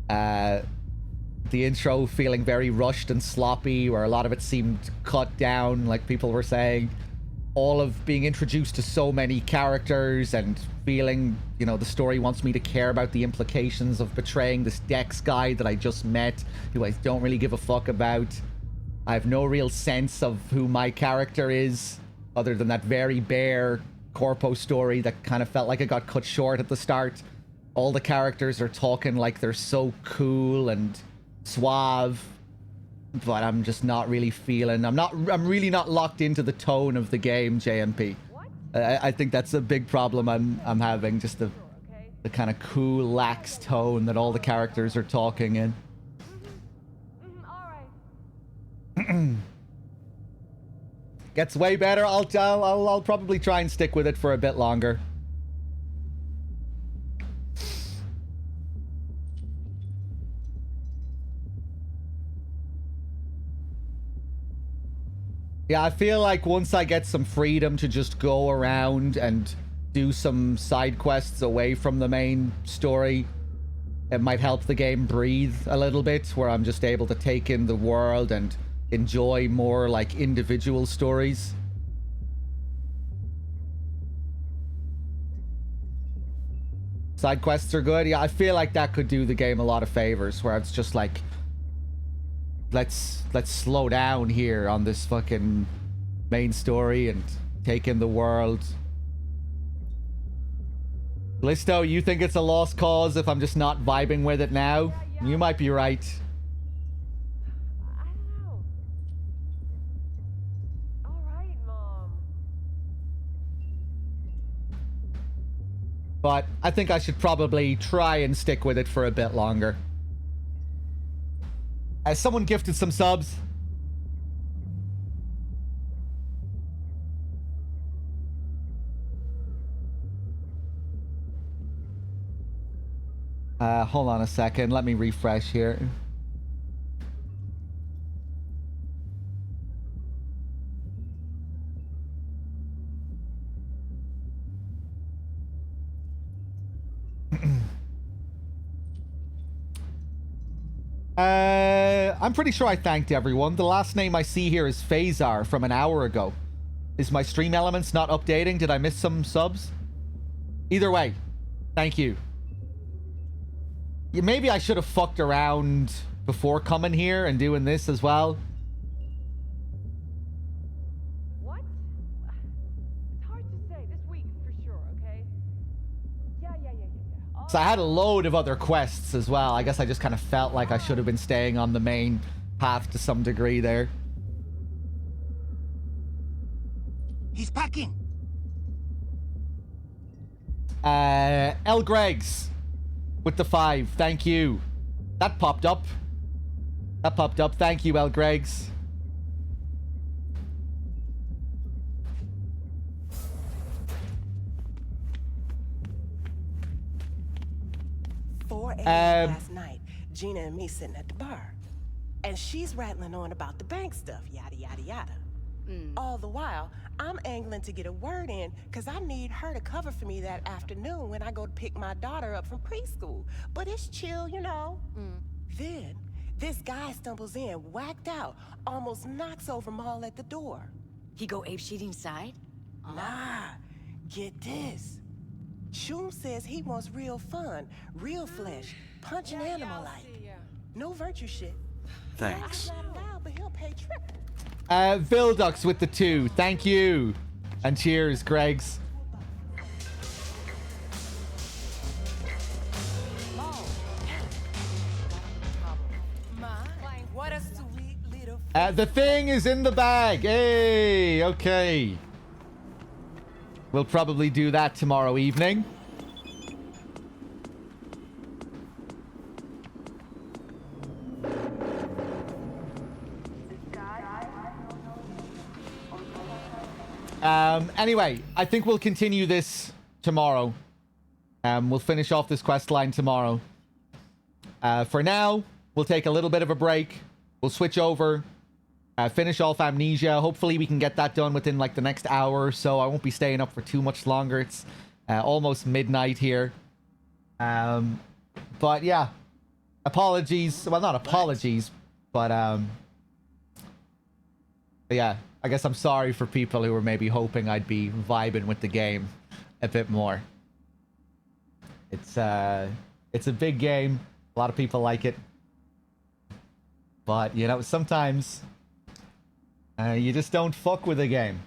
the intro feeling very rushed and sloppy, where a lot of it seemed cut down, like people were saying. All of being introduced to so many characters and feeling, the story wants me to care about the implications of betraying this Dex guy that I just met, who I don't really give a fuck about. I have no real sense of who my character is, other than that very bare corpo story that kind of felt like it got cut short at the start. All the characters are talking like they're so cool and suave, but I'm just not really feeling. I'm really not locked into the tone of the game, JMP. I think that's a big problem I'm having. Just the kind of cool, lax tone that all the characters are talking in. Gets way better. I'll probably try and stick with it for a bit longer. Yeah, I feel like once I get some freedom to just go around and do some side quests away from the main story, it might help the game breathe a little bit, where I'm just able to take in the world and enjoy more like individual stories. Side quests are good. Yeah, I feel like that could do the game a lot of favors, where it's just like, let's slow down here on this fucking main story and take in the world. Listo, you think it's a lost cause if I'm just not vibing with it now? You might be right. I don't know. All right, Mom. But I think I should probably try and stick with it for a bit longer. As someone gifted some subs. Hold on a second. Let me refresh here. I'm pretty sure I thanked everyone. The last name I see here is Phasar from an hour ago. Is my stream elements not updating? Did I miss some subs? Either way, thank you. Yeah, maybe I should have fucked around before coming here and doing this as well. What? It's hard to say. This week, for sure, okay? Yeah. So I had a load of other quests as well. I guess I just kind of felt like I should have been staying on the main path to some degree there. He's packing. L. Greggs with the 5. Thank you. That popped up. Thank you, L. Greggs. Last night, Gina and me sitting at the bar. And she's rattling on about the bank stuff, yada, yada, yada. All the while, I'm angling to get a word in because I need her to cover for me that afternoon when I go to pick my daughter up from preschool. But it's chill, you know. Then, this guy stumbles in, whacked out, almost knocks over Maul at the door. He go apeshit inside? Nah, get this. Shum says he wants real fun, real flesh, punch an animal like. No virtue shit. Thanks. Not allowed, but he'll pay triple. Vildux with the 2. Thank you. And cheers, Greggs. What a sweet little... The thing is in the bag. Hey, okay. We'll probably do that tomorrow evening. Anyway, I think we'll continue this tomorrow. We'll finish off this quest line tomorrow. For now, we'll take a little bit of a break. We'll switch over, finish off Amnesia. Hopefully we can get that done within like the next hour or so. I won't be staying up for too much longer. It's almost midnight here. But yeah, apologies. Well, not apologies, but yeah, I guess I'm sorry for people who were maybe hoping I'd be vibing with the game a bit more. It's a big game. A lot of people like it. But, you know, sometimes you just don't fuck with a game.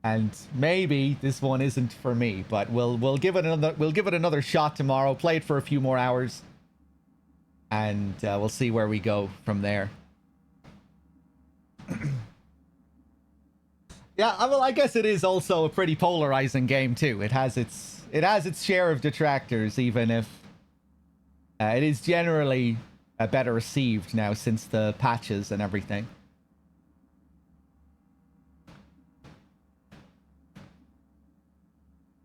And maybe this one isn't for me, but we'll give it another shot tomorrow. Play it for a few more hours. And we'll see where we go from there. Yeah, well, I guess it is also a pretty polarizing game too. It has its share of detractors, even if it is generally better received now since the patches and everything.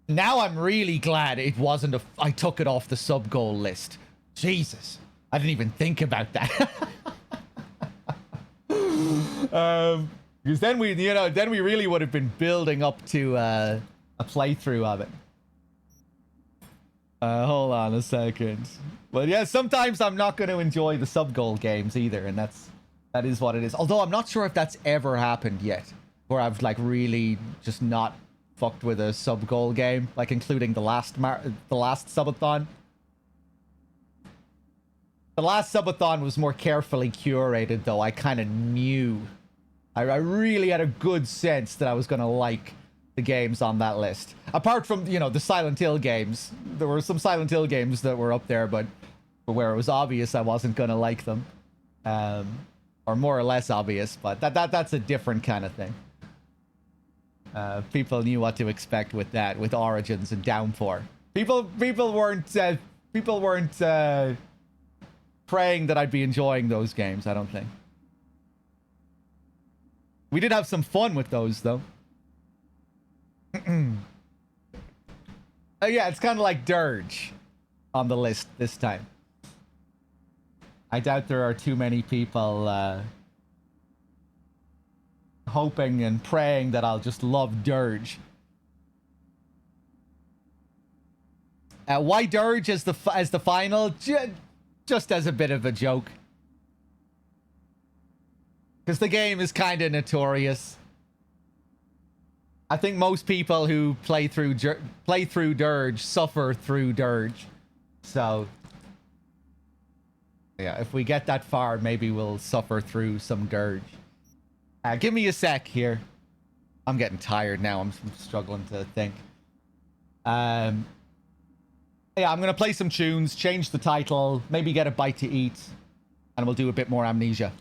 Now I'm really glad it wasn't I took it off the sub goal list. Jesus, I didn't even think about that. Because then we really would have been building up to a playthrough of it. Hold on a second. But yeah, sometimes I'm not going to enjoy the sub-goal games either, and that is what it is. Although I'm not sure if that's ever happened yet, where I've like really just not fucked with a sub-goal game, like including the last subathon. The last subathon was more carefully curated, though. I kind of knew. I really had a good sense that I was going to like the games on that list. Apart from, you know, the Silent Hill games. There were some Silent Hill games that were up there, but where it was obvious I wasn't going to like them. Or more or less obvious, but that's a different kind of thing. People knew what to expect with that, with Origins and Downpour. People weren't praying that I'd be enjoying those games, I don't think. We did have some fun with those, though. Yeah, it's kind of like Dirge on the list this time. I doubt there are too many people hoping and praying that I'll just love Dirge. Why Dirge as the final? Just as a bit of a joke. Because the game is kind of notorious. I think most people who play through Dirge suffer through Dirge. So, yeah, if we get that far, maybe we'll suffer through some Dirge. Give me a sec here. I'm getting tired now. I'm struggling to think. Yeah, I'm going to play some tunes, change the title, maybe get a bite to eat, and we'll do a bit more Amnesia.